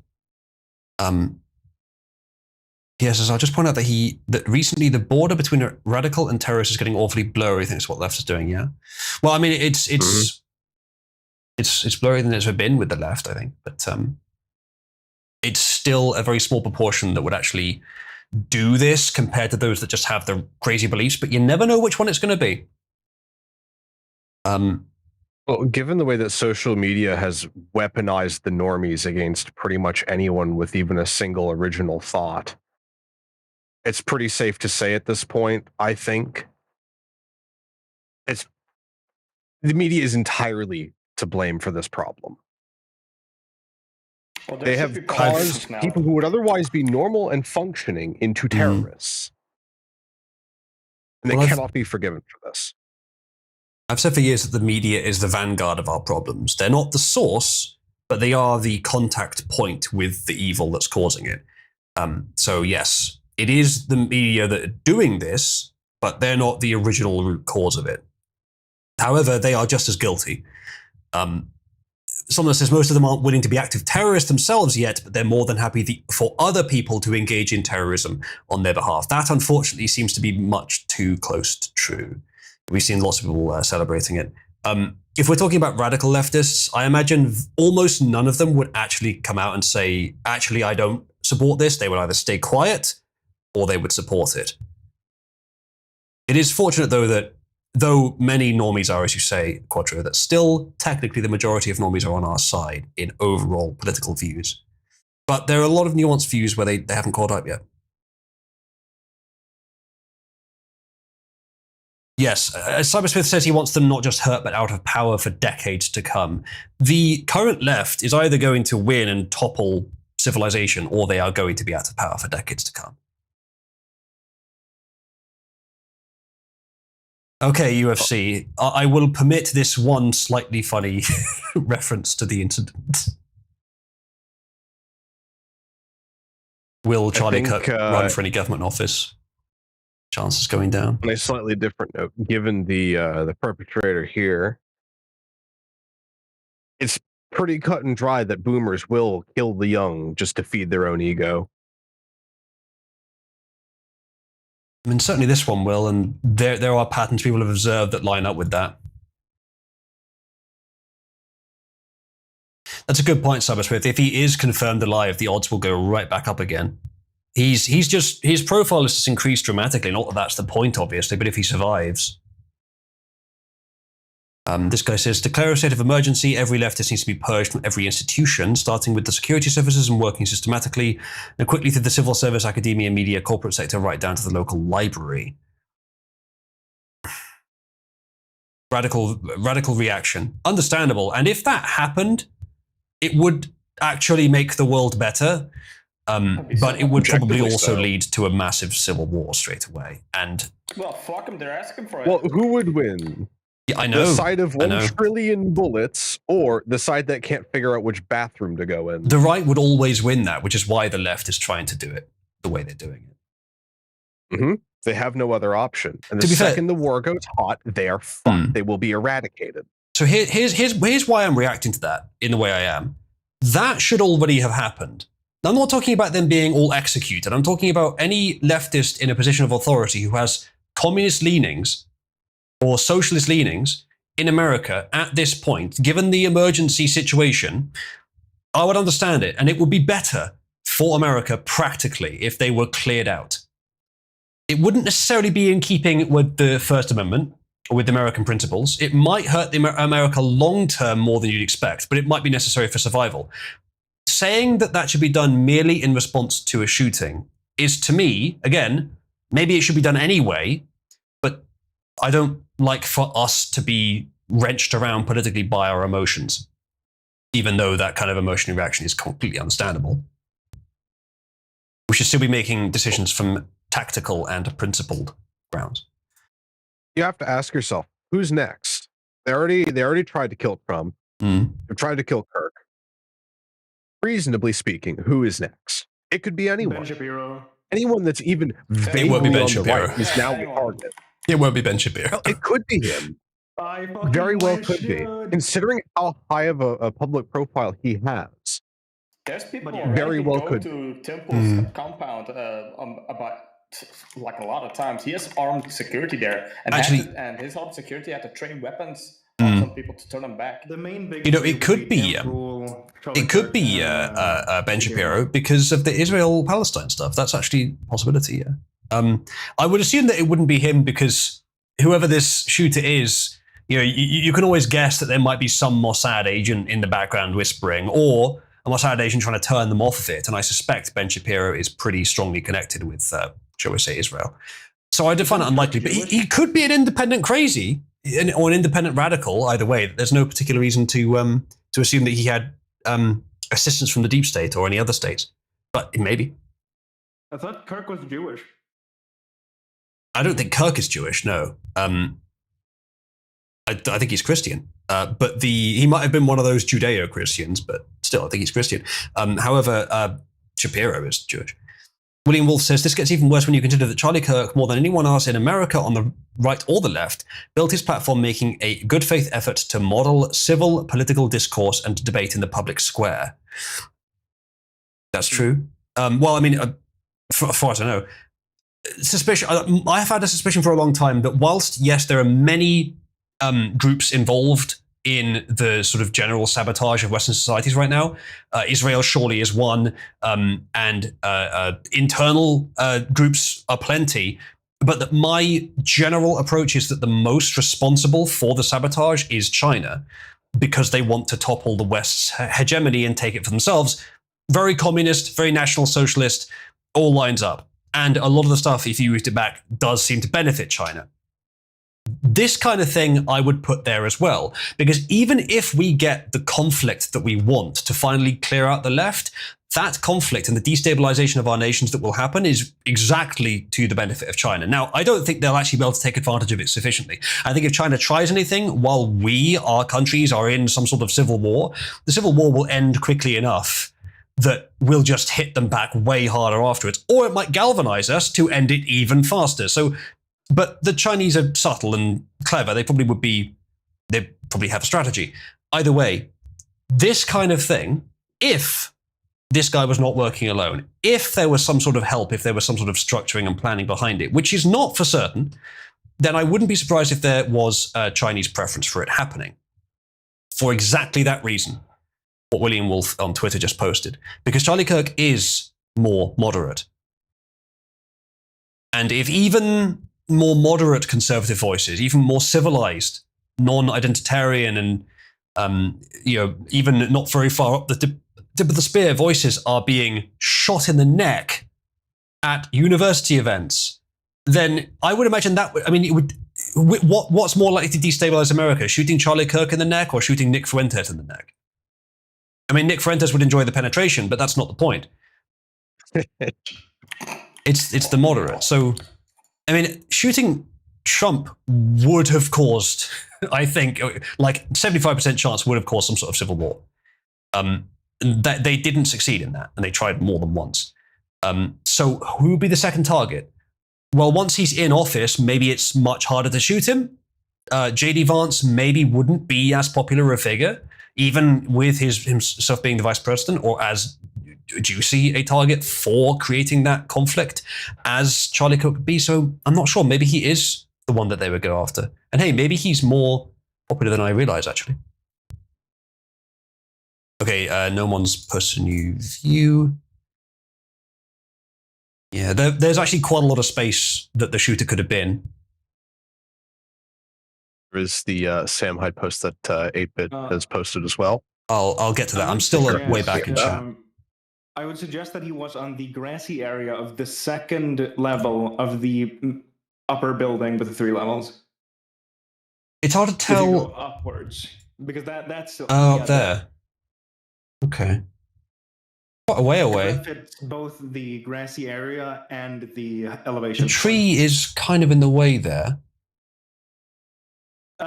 Yes, I'll just point out that recently the border between a radical and terrorist is getting awfully blurry. I think that's what left is doing. Yeah. Well, I mean, it's blurrier than it's ever been with the left, I think, but it's still a very small proportion that would actually do this compared to those that just have the crazy beliefs. But you never know which one it's going to be. Well, given the way that social media has weaponized the normies against pretty much anyone with even a single original thought, it's pretty safe to say at this point, I think, the media is entirely to blame for this problem. Well, they have caused people who would otherwise be normal and functioning into terrorists. And they cannot be forgiven for this. I've said for years that the media is the vanguard of our problems. They're not the source, but they are the contact point with the evil that's causing it. So yes, it is the media that are doing this, but they're not the original root cause of it. However, they are just as guilty. Someone says most of them aren't willing to be active terrorists themselves yet, but they're more than happy for other people to engage in terrorism on their behalf. That, unfortunately, seems to be much too close to true. We've seen lots of people celebrating it. If we're talking about radical leftists, I imagine almost none of them would actually come out and say, actually, I don't support this. They would either stay quiet or they would support it. It is fortunate, though, that though many normies are, as you say, Quattro, that still technically the majority of normies are on our side in overall political views. But there are a lot of nuanced views where they haven't caught up yet. Yes, Cybersmith says he wants them not just hurt, but out of power for decades to come. The current left is either going to win and topple civilization, or they are going to be out of power for decades to come. Okay, UFC. I will permit this one slightly funny reference to the incident. Will Charlie Kirk run for any government office? Chances going down. On a slightly different note, given the perpetrator here, it's pretty cut and dry that boomers will kill the young just to feed their own ego. I mean, certainly this one will, and there are patterns people have observed that line up with that. That's a good point, Cyberswift. If he is confirmed alive, the odds will go right back up again. His profile has just increased dramatically. Not that that's the point, obviously, but if he survives. This guy says, declare a state of emergency. Every leftist needs to be purged from every institution, starting with the security services and working systematically, and quickly through the civil service, academia, media, corporate sector, right down to the local library. Radical reaction. Understandable. And if that happened, it would actually make the world better, but it would probably also lead to a massive civil war straight away. And well, fuck them. They're asking for it. Well, who would win? Yeah, I know. The side of 1 trillion bullets, or the side that can't figure out which bathroom to go in? The right would always win that, which is why the left is trying to do it the way they're doing it. Mm-hmm. They have no other option. And the second the war goes hot, they are fucked. They will be eradicated. So here's why I'm reacting to that in the way I am. That should already have happened. Now, I'm not talking about them being all executed. I'm talking about any leftist in a position of authority who has communist leanings or socialist leanings in America at this point, given the emergency situation. I would understand it, and it would be better for America practically if they were cleared out. It wouldn't necessarily be in keeping with the First Amendment or with American principles. It might hurt America long term more than you'd expect, but it might be necessary for survival. Saying that should be done merely in response to a shooting is, to me, again, maybe it should be done anyway, but I don't like for us to be wrenched around politically by our emotions, even though that kind of emotional reaction is completely understandable. We should still be making decisions from tactical and principled grounds. You have to ask yourself, who's next? They already tried to kill Trump. They've tried to kill Kirk. Reasonably speaking, who is next? It could be anyone. Ben Shapiro. Anyone that's even vaguely on the right is now the target. It won't be Ben Shapiro. It could be him. Very well could be, considering how high of a public profile he has. There's people very well go could to Temple's compound about like a lot of times. He has armed security there, and actually, and his armed security had to train weapons on some people to turn them back. The main big it could be Ben Shapiro because of the Israel-Palestine stuff. That's actually a possibility. Yeah. I would assume that it wouldn't be him because whoever this shooter is, you can always guess that there might be some Mossad agent in the background whispering, or a Mossad agent trying to turn them off of it. And I suspect Ben Shapiro is pretty strongly connected with, shall we say, Israel. So I do find it unlikely, but he could be an independent crazy or an independent radical. Either way, there's no particular reason to assume that he had assistance from the deep state or any other states. But maybe. I thought Kirk was Jewish. I don't think Kirk is Jewish. No. I think he's Christian. But he might have been one of those Judeo-Christians, but still, I think he's Christian. However, Shapiro is Jewish. William Wolf says, this gets even worse when you consider that Charlie Kirk, more than anyone else in America on the right or the left, built his platform making a good faith effort to model civil political discourse and debate in the public square. That's true. Well, I mean, for far as I know, I have had a suspicion for a long time that whilst, yes, there are many groups involved in the sort of general sabotage of Western societies right now. Israel surely is one, and internal groups are plenty. But that my general approach is that the most responsible for the sabotage is China, because they want to topple the West's hegemony and take it for themselves. Very communist, very national socialist, all lines up. And a lot of the stuff, if you root it back, does seem to benefit China. This kind of thing I would put there as well, because even if we get the conflict that we want to finally clear out the left, that conflict and the destabilization of our nations that will happen is exactly to the benefit of China. Now, I don't think they'll actually be able to take advantage of it sufficiently. I think if China tries anything while our countries are in some sort of civil war, the civil war will end quickly enough that we'll just hit them back way harder afterwards. Or it might galvanize us to end it even faster. But the Chinese are subtle and clever. They probably have a strategy. Either way, this kind of thing, if this guy was not working alone, if there was some sort of help, if there was some sort of structuring and planning behind it, which is not for certain, then I wouldn't be surprised if there was a Chinese preference for it happening. For exactly that reason, what William Wolf on Twitter just posted. Because Charlie Kirk is more moderate. And if even more moderate conservative voices, even more civilized, non-identitarian and even not very far up the tip of the spear voices are being shot in the neck at university events, then I would imagine what's more likely to destabilize America, shooting Charlie Kirk in the neck or shooting Nick Fuentes in the neck? I mean, Nick Fuentes would enjoy the penetration, but that's not the point. It's the moderate. So, I mean, shooting Trump would have caused, I think, like 75% chance would have caused some sort of civil war. That they didn't succeed in that, and they tried more than once. So who would be the second target? Well, once he's in office, maybe it's much harder to shoot him. J.D. Vance maybe wouldn't be as popular a figure, even with himself being the vice president, or as juicy a target for creating that conflict as Charlie Kirk would be. So I'm not sure. Maybe he is the one that they would go after. And hey, maybe he's more popular than I realize, actually. Okay, no one's posted a new view. Yeah, there's actually quite a lot of space that the shooter could have been. There is the Sam Hyde post that 8-Bit has posted as well. I'll get to that. I'm still way back in chat. I would suggest that he was on the grassy area of the second level of the upper building with the 3 levels. It's hard to tell. If you go upwards, because that's up there. Okay. Quite a way away. That fits both the grassy area and the elevation. The tree is kind of in the way there.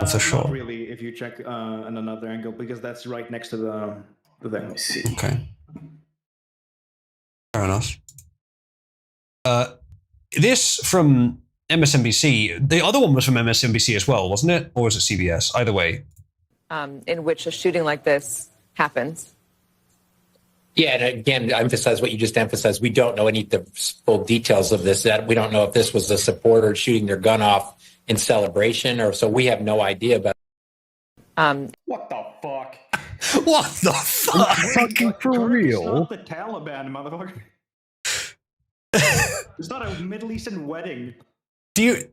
For sure. Not really, if you check on another angle, because that's right next to the thing. Let me see. Okay. Fair enough. This from MSNBC. The other one was from MSNBC as well, wasn't it? Or was it CBS? Either way. In which a shooting like this happens. Yeah, and again, to emphasize what you just emphasized, we don't know any of the full details of this. That we don't know if this was a supporter shooting their gun off in celebration, or so we have no idea about. What the fuck? What the fuck? Fucking for real? It's not the Taliban, motherfucker. It's not a Middle Eastern wedding.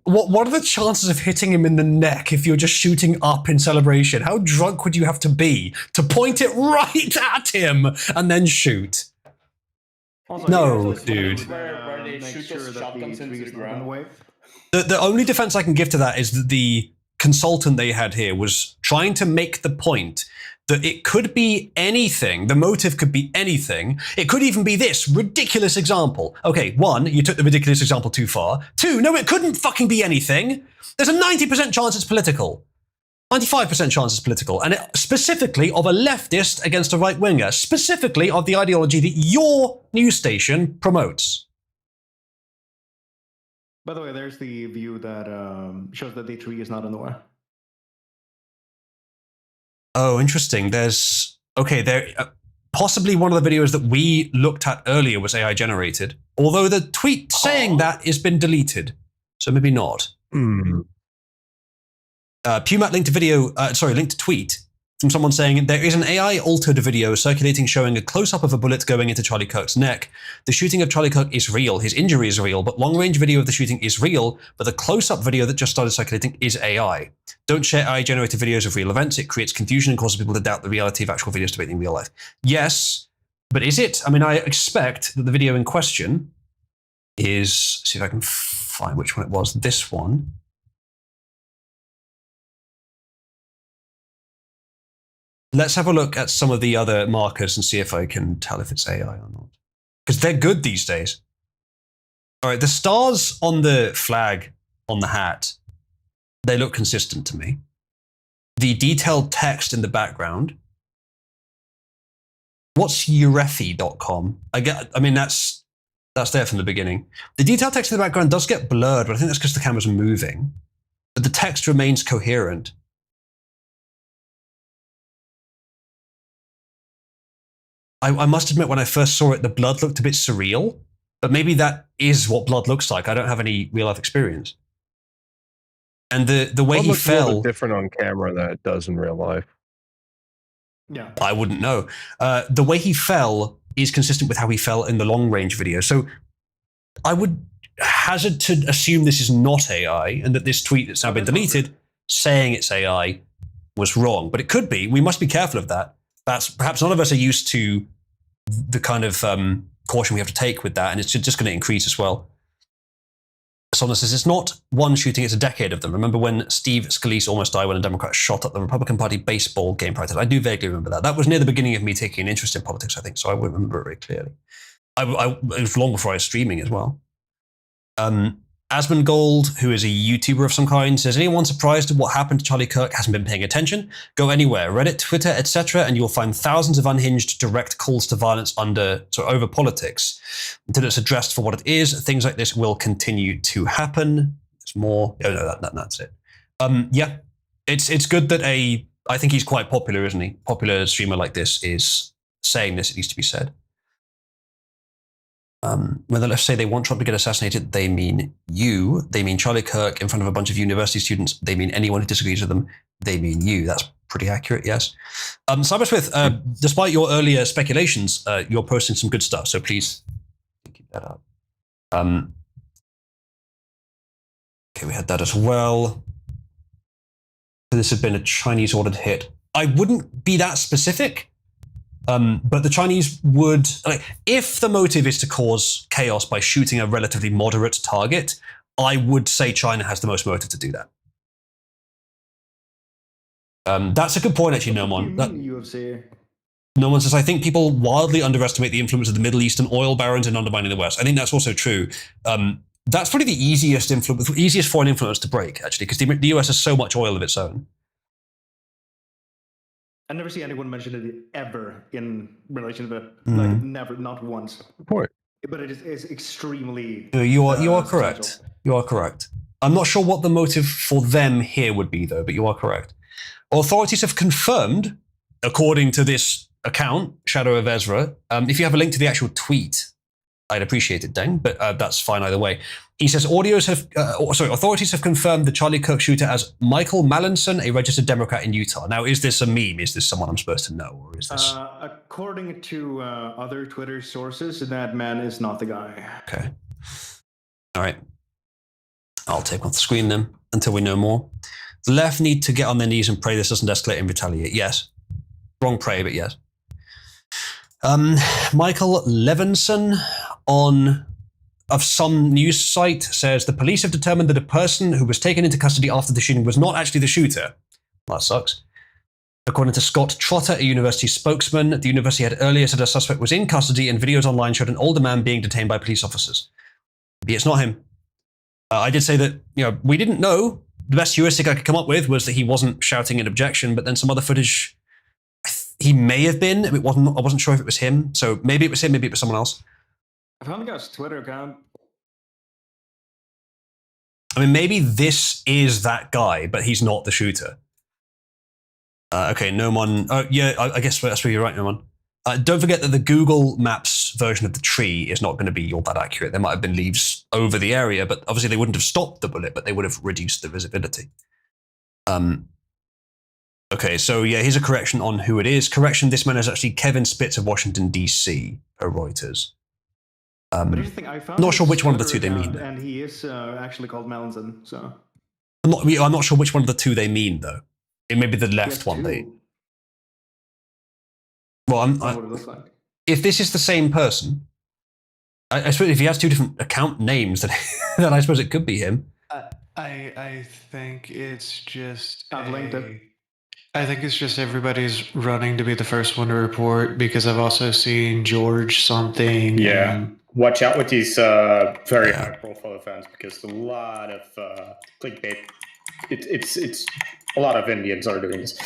What are the chances of hitting him in the neck if you're just shooting up in celebration? How drunk would you have to be to point it right at him and then shoot? Also, no, dude. Where they shoot those shotguns into the ground. The only defense I can give to that is that the consultant they had here was trying to make the point that it could be anything. The motive could be anything. It could even be this ridiculous example. Okay, 1, you took the ridiculous example too far. 2, no, it couldn't fucking be anything. There's a 90% chance it's political. 95% chance it's political. And specifically of a leftist against a right-winger. Specifically of the ideology that your news station promotes. By the way, there's the view that shows that the tree is not in the way. Oh, interesting. Possibly one of the videos that we looked at earlier was AI generated, although the tweet saying that has been deleted, so maybe not. Pumat linked a tweet from someone saying there is an AI altered video circulating showing a close-up of a bullet going into Charlie Kirk's neck. The shooting of Charlie Kirk is real, his injury is real, but long-range video of the shooting is real, but the close-up video that just started circulating is AI. Don't share AI-generated videos of real events. It creates confusion and causes people to doubt the reality of actual videos debating real life. Yes, but is it? I mean, I expect that the video in question is, see if I can find which one it was, this one. Let's have a look at some of the other markers and see if I can tell if it's AI or not. because they're good these days. All right, the stars on the flag on the hat, they look consistent to me. The detailed text in the background. What's urefi.com? I mean, that's there from the beginning. The detailed text in the background does get blurred, but I think that's because the camera's moving. But the text remains coherent. I must admit, when I first saw it, the blood looked a bit surreal, but maybe that is what blood looks like. I don't have any real life experience. And the way he fell, a little bit different on camera than it does in real life. Yeah, I wouldn't know. The way he fell is consistent with how he fell in the long range video. So I would hazard to assume this is not AI, and that this tweet that's now been deleted saying it's AI was wrong. But it could be. We must be careful of that. Perhaps none of us are used to the kind of caution we have to take with that, and it's just going to increase as well. Someone says it's not one shooting, it's a decade of them. Remember when Steve Scalise almost died when a Democrat shot at the Republican Party baseball game protest? I do vaguely remember that. That was near the beginning of me taking an interest in politics, I think, so I would remember it very clearly. It was long before I was streaming as well. Asmongold, who is a YouTuber of some kind, says, anyone surprised at what happened to Charlie Kirk hasn't been paying attention? Go anywhere, Reddit, Twitter, etc., and you'll find thousands of unhinged direct calls to violence over politics. Until it's addressed for what it is, things like this will continue to happen. There's more. Oh, no, that's it. Yeah, it's good that I think he's quite popular, isn't he? Popular streamer like this is saying this, it needs to be said. When the left say they want Trump to get assassinated, they mean you. They mean Charlie Kirk in front of a bunch of university students. They mean anyone who disagrees with them. They mean you. That's pretty accurate, yes. Cybersmith, despite your earlier speculations, you're posting some good stuff, so please keep that up. Okay, we had that as well. This had been a Chinese ordered hit. I wouldn't be that specific. But the Chinese would, if the motive is to cause chaos by shooting a relatively moderate target, I would say China has the most motive to do that. That's a good point, actually, Nomon. Nomon says, I think people wildly underestimate the influence of the Middle Eastern oil barons in undermining the West. I think that's also true. That's probably the easiest foreign influence to break, actually, because the US has so much oil of its own. I never see anyone mention it ever in relation to like never, not once. Point. But it is extremely. You are correct. You are correct. I'm not sure what the motive for them here would be, though. But you are correct. Authorities have confirmed, according to this account, Shadow of Ezra. If you have a link to the actual tweet, I'd appreciate it, Deng. But that's fine either way. He says authorities have confirmed the Charlie Kirk shooter as Michael Mallinson, a registered Democrat in Utah. Now, is this a meme? Is this someone I'm supposed to know, or is this? According to other Twitter sources, that man is not the guy. Okay. All right. I'll take off the screen then until we know more. The left need to get on their knees and pray this doesn't escalate and retaliate. Yes. Wrong pray, but yes. Michael Levinson of some news site says the police have determined that a person who was taken into custody after the shooting was not actually the shooter. That sucks. According to Scott Trotter, a university spokesman, the university had earlier said a suspect was in custody, and videos online showed an older man being detained by police officers. Maybe it's not him. I did say that, we didn't know. The best heuristic I could come up with was that he wasn't shouting an objection, but then some other footage, he may have been. I wasn't sure if it was him. So maybe it was him, maybe it was someone else. I found the guy's Twitter account. I mean, maybe this is that guy, but he's not the shooter. Okay, Nomon. Oh, yeah, I guess that's where you're right, Nomon. Don't forget that the Google Maps version of the tree is not going to be all that accurate. There might have been leaves over the area, but obviously they wouldn't have stopped the bullet, but they would have reduced the visibility. Okay, so yeah, here's a correction on who it is. Correction, this man is actually Kevin Spitz of Washington, D.C., per Reuters. But here's the thing, I found not sure which one of the two they Twitter mean. account, and he is actually called Mallinson, so. I'm not sure which one of the two they mean, though. It may be the left one. Well, if this is the same person, I suppose if he has two different account names, then I suppose it could be him. I think it's just I've linked it. I think it's just everybody's running to be the first one to report because I've also seen George something. Yeah. Watch out with these very high-profile events because a lot of clickbait. It's a lot of Indians are doing this.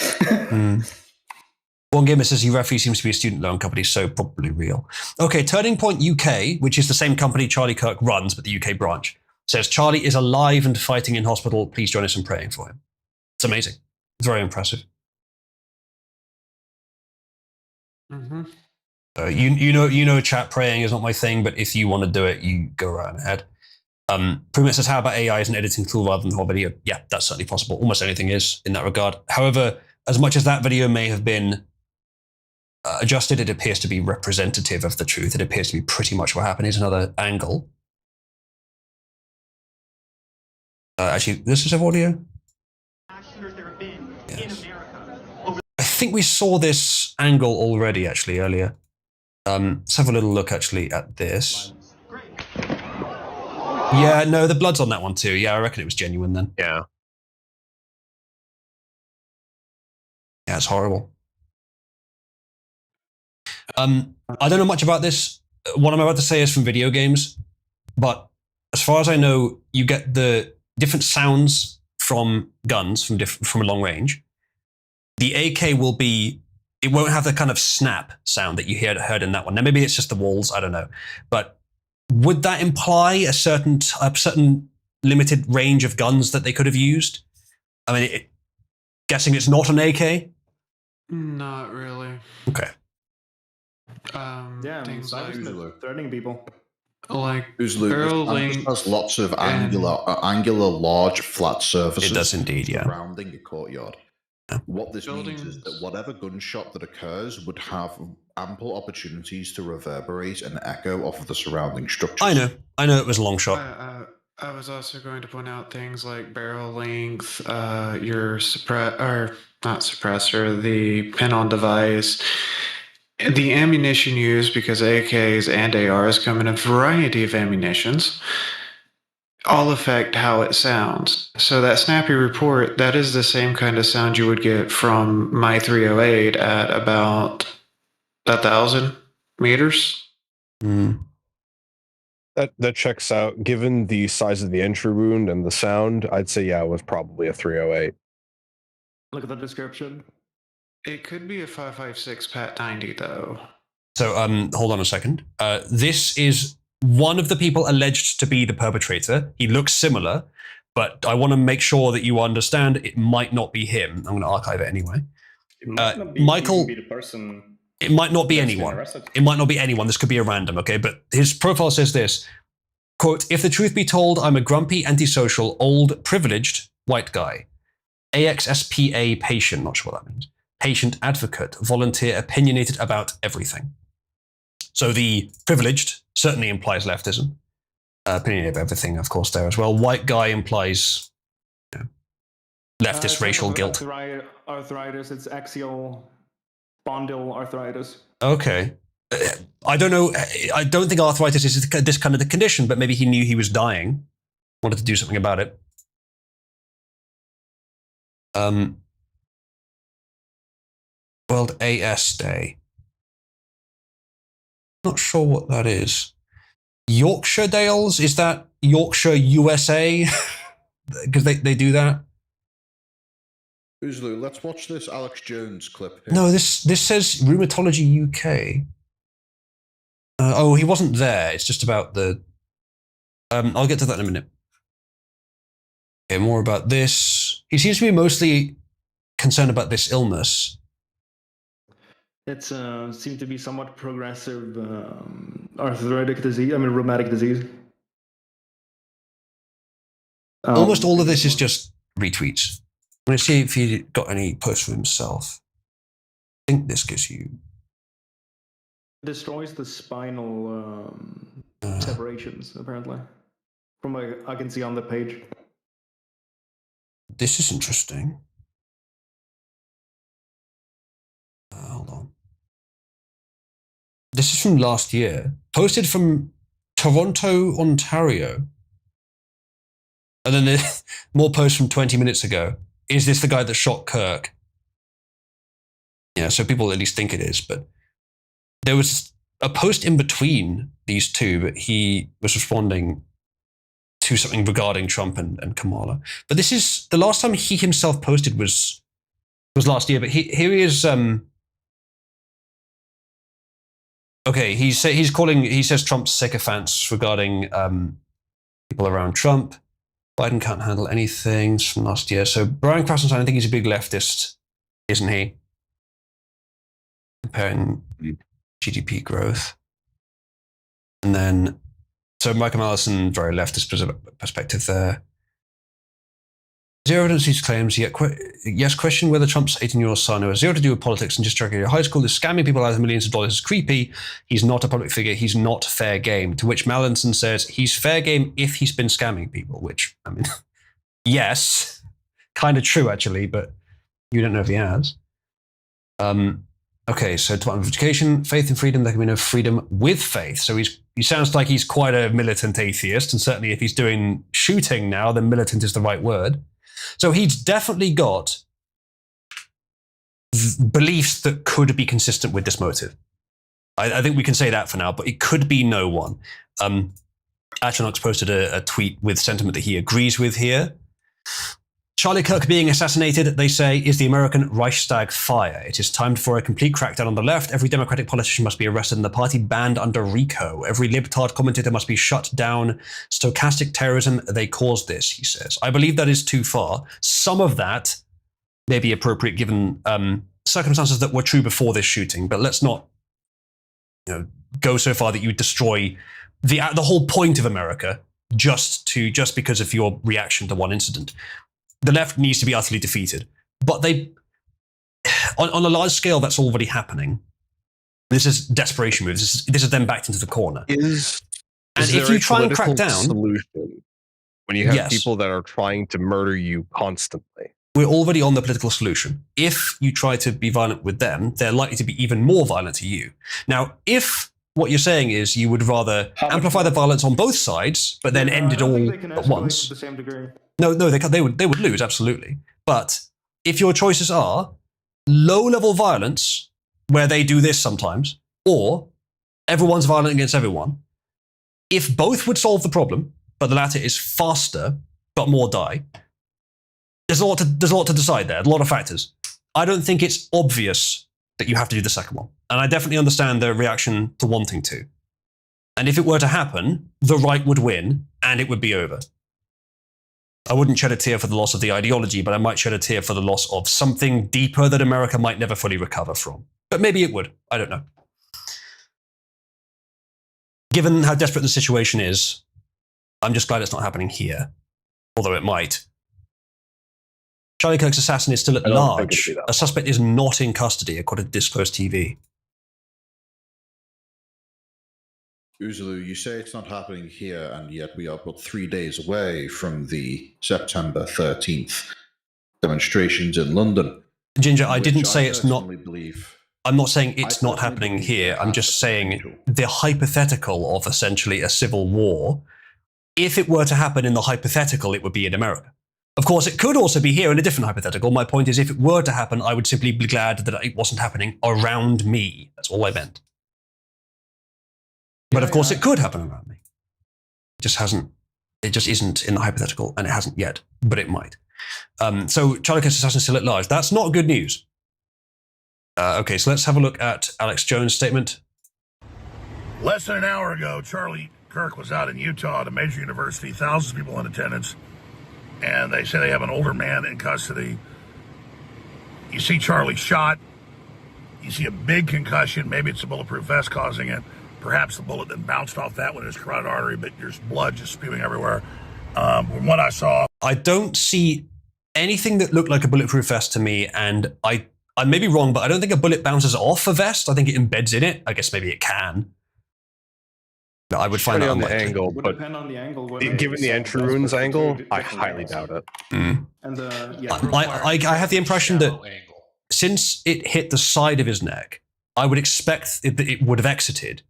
One gamer says Referee seems to be a student loan company, so probably real. Okay, Turning Point UK, which is the same company Charlie Kirk runs, but the UK branch, says Charlie is alive and fighting in hospital. Please join us in praying for him. It's amazing. It's very impressive. Mm-hmm. You know, chat praying is not my thing, but if you want to do it, you go right ahead. Primit says, how about AI as an editing tool rather than the whole video? Yeah, that's certainly possible. Almost anything is in that regard. However, as much as that video may have been adjusted, it appears to be representative of the truth. It appears to be pretty much what happened. Here's another angle. Actually, this is of audio. Yes. I think we saw this angle already, actually, earlier. Let's have a little look, actually, at this. Yeah, no, the blood's on that one, too. Yeah, I reckon it was genuine then. Yeah. Yeah, it's horrible. I don't know much about this. What I'm about to say is from video games, but as far as I know, you get the different sounds from guns from a long range. The AK will be, it won't have the kind of snap sound that you heard in that one. Now maybe it's just the walls, I don't know. But would that imply a certain limited range of guns that they could have used? I mean, guessing it's not an AK? Not really. Okay. Yeah, things like threatening people. Like Barrel length has lots of angular, large, flat surfaces. It does indeed, yeah. Surrounding a courtyard. What this means is that whatever gunshot that occurs would have ample opportunities to reverberate and echo off of the surrounding structures. I know it was a long shot. I was also going to point out things like barrel length, your not suppressor, the pin-on device, the ammunition used, because AKs and ARs come in a variety of ammunitions, all affect how it sounds. So that snappy report, that is the same kind of sound you would get from my 308 at about 1,000 meters. That checks out. Given the size of the entry wound and the sound, I'd say, yeah, it was probably a 308. Look at the description. It could be a 5.56 Pat 90, though. So, hold on a second. This is one of the people alleged to be the perpetrator. He looks similar, but I want to make sure that you understand it might not be him. I'm going to archive it anyway. It might not be, Michael, be the person. It might not be anyone. It might not be anyone. This could be a random, okay? But his profile says this, quote, if the truth be told, I'm a grumpy, antisocial, old, privileged white guy. AXSPA patient, not sure what that means. Patient advocate, volunteer, opinionated about everything. So the privileged certainly implies leftism. Opinionated about everything, of course, there as well. White guy implies leftist racial guilt. Arthritis, it's axial spondyl arthritis. Okay. I don't know. I don't think arthritis is this kind of the condition, but maybe he knew he was dying, wanted to do something about it. World AS Day. Not sure what that is. Yorkshire Dales? Is that Yorkshire USA? Because they do that. Oozlu, let's watch this Alex Jones clip here. No, this says Rheumatology UK. Oh, he wasn't there. It's just about the... I'll get to that in a minute. Okay, more about this. He seems to be mostly concerned about this illness. It seemed to be somewhat progressive arthritic disease, rheumatic disease. Almost all of this is just retweets. I'm going to see if he got any posts for himself. I think this gives you... Destroys the spinal separations, apparently. From what I can see on the page. This is interesting. Hold on. This is from last year. Posted from Toronto, Ontario. And then there's more posts from 20 minutes ago. Is this the guy that shot Kirk? So people at least think it is. But there was a post in between these two, but he was responding to something regarding Trump and Kamala. But this is the last time he himself posted was last year. But here he is. Okay, he says Trump's sycophants regarding people around Trump. Biden can't handle anything from last year. So Brian Krassenstein, I think he's a big leftist, isn't he? Comparing GDP growth. And then, so Michael Allison, very leftist perspective there. Zero evidence these claims, yet yes, question whether Trump's 18-year-old son, who has zero to do with politics and just graduated high school, is scamming people out of millions of dollars is creepy. He's not a public figure. He's not fair game. To which Mallinson says, he's fair game if he's been scamming people, which, I mean, yes, kind of true, actually, but you don't know if he has. Okay, so Department of Education, faith and freedom, there can be no freedom with faith. So he sounds like he's quite a militant atheist, and certainly if he's doing shooting now, then militant is the right word. So he's definitely got beliefs that could be consistent with this motive. I think we can say that for now, but it could be no one. Atronox posted a tweet with sentiment that he agrees with here. Charlie Kirk being assassinated, they say, is the American Reichstag fire. It is time for a complete crackdown on the left. Every Democratic politician must be arrested and the party banned under RICO. Every libtard commentator must be shut down. Stochastic terrorism, they caused this, he says. I believe that is too far. Some of that may be appropriate given circumstances that were true before this shooting, but let's not go so far that you destroy the whole point of America just because of your reaction to one incident. The left needs to be utterly defeated. But on a large scale, that's already happening. This is desperation moves. This is them backed into the corner. And if you try and crack down, solution when you have people that are trying to murder you constantly. We're already on the political solution. If you try to be violent with them, they're likely to be even more violent to you. Now, if what you're saying is you would rather amplify the violence on both sides, but then end it all at once. To the same degree. No, they would lose, absolutely. But if your choices are low-level violence, where they do this sometimes, or everyone's violent against everyone, if both would solve the problem, but the latter is faster, but more die, there's a lot to decide there, a lot of factors. I don't think it's obvious that you have to do the second one. And I definitely understand the reaction to wanting to. And if it were to happen, the right would win, and it would be over. I wouldn't shed a tear for the loss of the ideology, but I might shed a tear for the loss of something deeper that America might never fully recover from. But maybe it would. I don't know. Given how desperate the situation is, I'm just glad it's not happening here, although it might. Charlie Kirk's assassin is still at large. A suspect is not in custody, according to Disclosed TV. Uzulu, you say it's not happening here, and yet we are but 3 days away from the September 13th demonstrations in London. Ginger, I didn't say it's not. I'm not saying it's not happening here. I'm just saying the hypothetical of essentially a civil war. If it were to happen in the hypothetical, it would be in America. Of course, it could also be here in a different hypothetical. My point is, if it were to happen, I would simply be glad that it wasn't happening around me. That's all I meant. But of course, it could happen around me. It just hasn't. It just isn't in the hypothetical, and it hasn't yet, but it might. So Charlie Kirk's assassin is still at large. That's not good news. Okay, so let's have a look at Alex Jones' statement. Less than an hour ago, Charlie Kirk was out in Utah at a major university, thousands of people in attendance, and they say they have an older man in custody. You see Charlie shot. You see a big concussion. Maybe it's a bulletproof vest causing it. Perhaps the bullet then bounced off that one in his carotid artery, but there's blood just spewing everywhere. From what I saw, I don't see anything that looked like a bulletproof vest to me, and I may be wrong, but I don't think a bullet bounces off a vest. I think it embeds in it. I guess maybe it can. But I would find that on the unlikely. angle, but Depend on the angle. given the entry wounds angle, I highly doubt it. Mm. And I have the impression that since it hit the side of his neck, I would expect that it would have exited.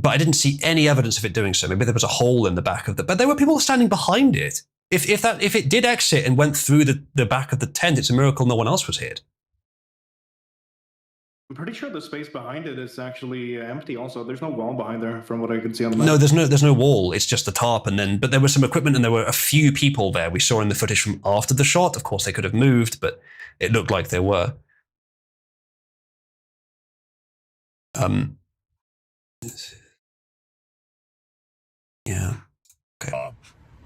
But I didn't see any evidence of it doing so. Maybe there was a hole in the back of but there were people standing behind it. If it did exit and went through the back of the tent, it's a miracle no one else was hit. I'm pretty sure the space behind it is actually empty. Also, there's no wall behind there, from what I could see on the map. No, there's no wall. It's just the tarp, but there was some equipment, and there were a few people there. We saw in the footage from after the shot. Of course, they could have moved, but it looked like there were. Yeah. Okay.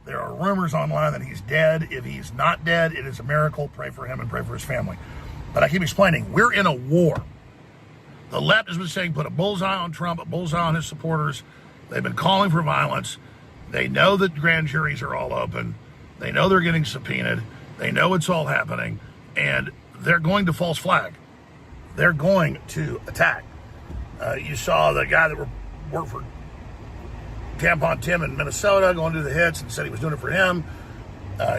There are rumors online that he's dead. If he's not dead, it is a miracle. Pray for him and pray for his family. But I keep explaining, we're in a war. The left has been saying put a bullseye on Trump, a bullseye on his supporters. They've been calling for violence. They know that grand juries are all open. They know they're getting subpoenaed. They know it's all happening. And they're going to false flag. They're going to attack. You saw the guy that worked for Tampon Tim in Minnesota going to the hits and said he was doing it for him.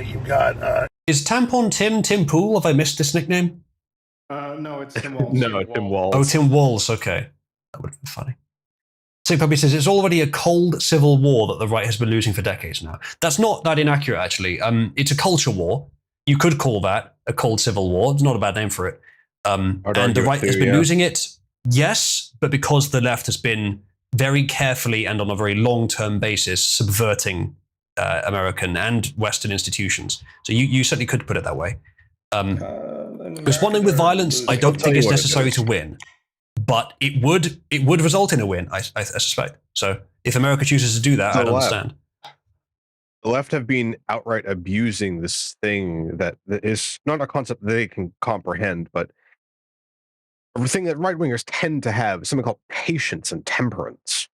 You've got... Is Tampon Tim Pool? Have I missed this nickname? No, it's Tim Walz. No, Tim Walz. Oh, Tim Walz. Okay. That would have been funny. Sig Puppy says, it's already a cold civil war that the right has been losing for decades now. That's not that inaccurate, actually. It's a culture war. You could call that a cold civil war. It's not a bad name for it. And the right has been losing it, yes, but because the left has been very carefully and on a very long-term basis subverting American and Western institutions. So you certainly could put it that way. Responding with violence, I don't think is necessary to win, but it would result in a win, I suspect. So if America chooses to do that, I'd understand. The left have been outright abusing this thing that is not a concept that they can comprehend, but a thing that right-wingers tend to have, something called patience and temperance.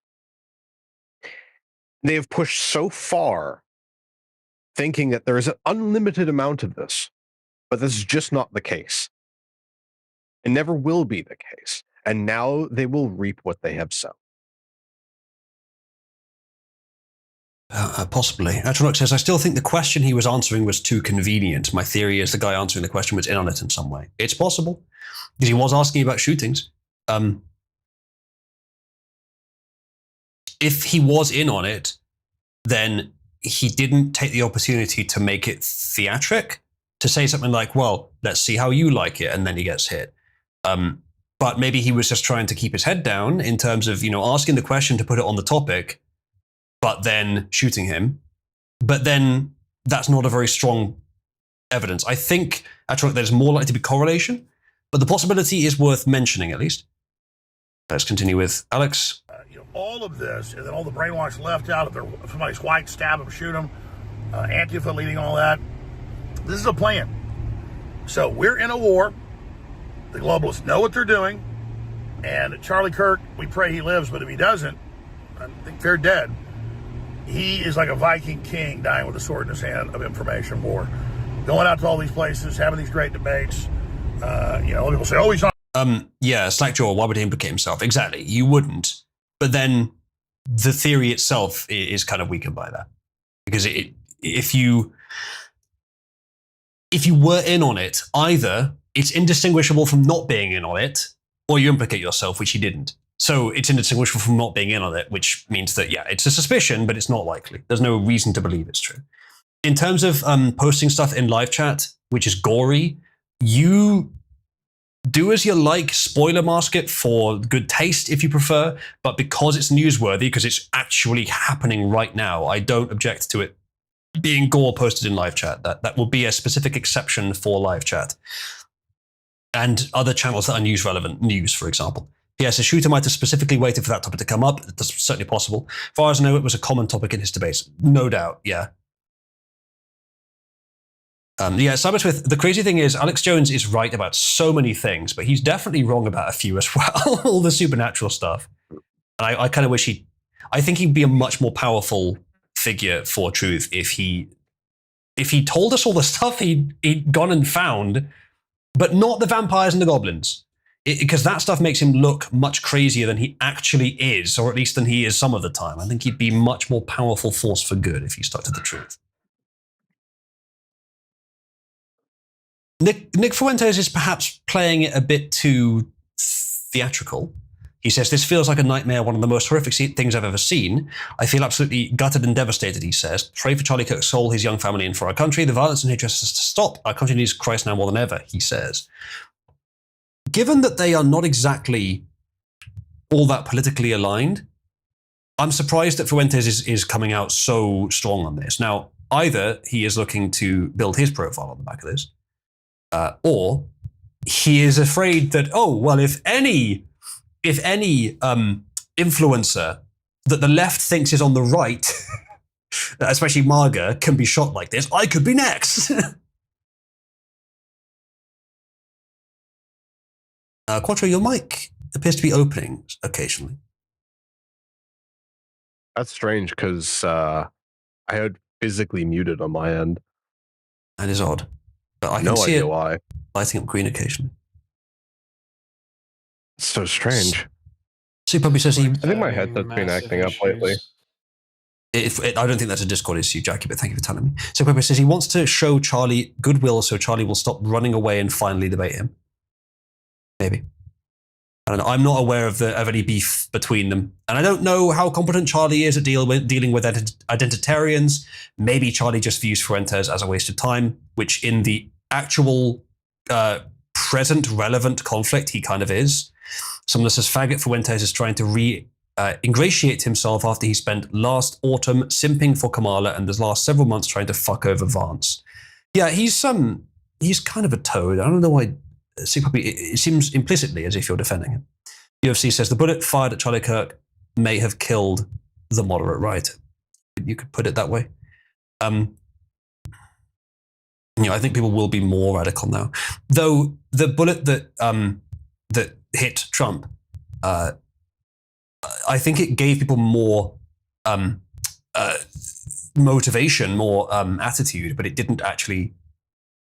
They have pushed so far thinking that there is an unlimited amount of this, but this is just not the case. It never will be the case. And now they will reap what they have sown. Possibly. Atronach says, I still think the question he was answering was too convenient. My theory is the guy answering the question was in on it in some way. It's possible, because he was asking about shootings. If he was in on it, then he didn't take the opportunity to make it theatric, to say something like, well, let's see how you like it, and then he gets hit. But maybe he was just trying to keep his head down in terms of, asking the question to put it on the topic, but then shooting him. But then that's not a very strong evidence. I think actually there's more likely to be correlation, but the possibility is worth mentioning at least. Let's continue with Alex. All of this, and then all the brainwashed left out, if somebody's white, stab them, shoot them, Antifa leading all that. This is a plan. So we're in a war. The globalists know what they're doing. And Charlie Kirk, we pray he lives, but if he doesn't, I think they're dead. He is like a Viking king dying with a sword in his hand of information war. Going out to all these places, having these great debates. People say, oh, he's on. Yeah, Slackjaw, why would he implicate himself? Exactly, you wouldn't. But then the theory itself is kind of weakened by that. Because if you were in on it, either it's indistinguishable from not being in on it, or you implicate yourself, which he didn't. So it's indistinguishable from not being in on it, which means that, yeah, it's a suspicion, but it's not likely. There's no reason to believe it's true. In terms of posting stuff in live chat, which is gory, you do as you like, spoiler mask it for good taste if you prefer, but because it's newsworthy, because it's actually happening right now, I don't object to it being gore posted in live chat. That will be a specific exception for live chat. And other channels that are news-relevant, news, for example. Yes, a shooter might have specifically waited for that topic to come up. That's certainly possible. As far as I know, it was a common topic in his debates. No doubt, yeah. Cybersmith, the crazy thing is Alex Jones is right about so many things, but he's definitely wrong about a few as well. All the supernatural stuff. And I kind of wish I think he'd be a much more powerful figure for truth if he told us all the stuff he'd gone and found, but not the vampires and the goblins. Because that stuff makes him look much crazier than he actually is, or at least than he is some of the time. I think he'd be much more powerful force for good if he stuck to the truth. Nick Fuentes is perhaps playing it a bit too theatrical. He says, this feels like a nightmare, one of the most horrific things I've ever seen. I feel absolutely gutted and devastated, he says. Pray for Charlie Kirk's soul, his young family, and for our country. The violence and hatred has to stop. Our country needs Christ now more than ever, he says. given that they are not exactly all that politically aligned, I'm surprised that Fuentes is coming out so strong on this. Now, either he is looking to build his profile on the back of this, or he is afraid that, oh, well, if any influencer that the left thinks is on the right, especially MAGA, can be shot like this, I could be next. Quattro, your mic appears to be opening occasionally. That's strange because I had physically muted on my end. That is odd. But I can No see idea it why. lighting up green occasionally. So strange. Super says he. I think my headset's been acting up lately. I don't think that's a Discord issue, Jackie, but thank you for telling me. So Pepe says he wants to show Charlie goodwill so Charlie will stop running away and finally debate him. Maybe. I don't know. I'm not aware of any beef between them. And I don't know how competent Charlie is at dealing with identitarians. Maybe Charlie just views Fuentes as a waste of time, which in the actual present relevant conflict, he kind of is. Someone says faggot Fuentes is trying to ingratiate himself after he spent last autumn simping for Kamala and the last several months trying to fuck over Vance. Yeah, he's kind of a toad. I don't know why. It seems implicitly as if you're defending him. UFC says the bullet fired at Charlie Kirk may have killed the moderate right. You could put it that way. I think people will be more radical now. Though the bullet that hit Trump, I think it gave people more motivation, more attitude, but it didn't actually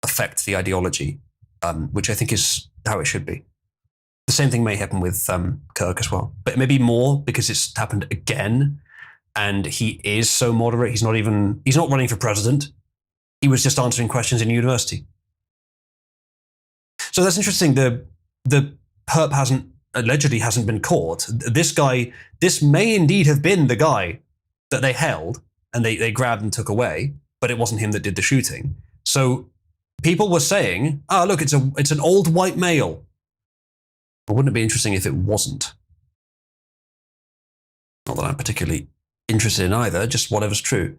affect the ideology, which I think is how it should be. The same thing may happen with Kirk as well, but maybe more because it's happened again, and he is so moderate. He's not running for president. He was just answering questions in university. So that's interesting. The perp allegedly hasn't been caught. This may indeed have been the guy that they held and they grabbed and took away, but it wasn't him that did the shooting. So people were saying, "Oh, look, it's an old white male." But wouldn't it be interesting if it wasn't? Not that I'm particularly interested in either, just whatever's true.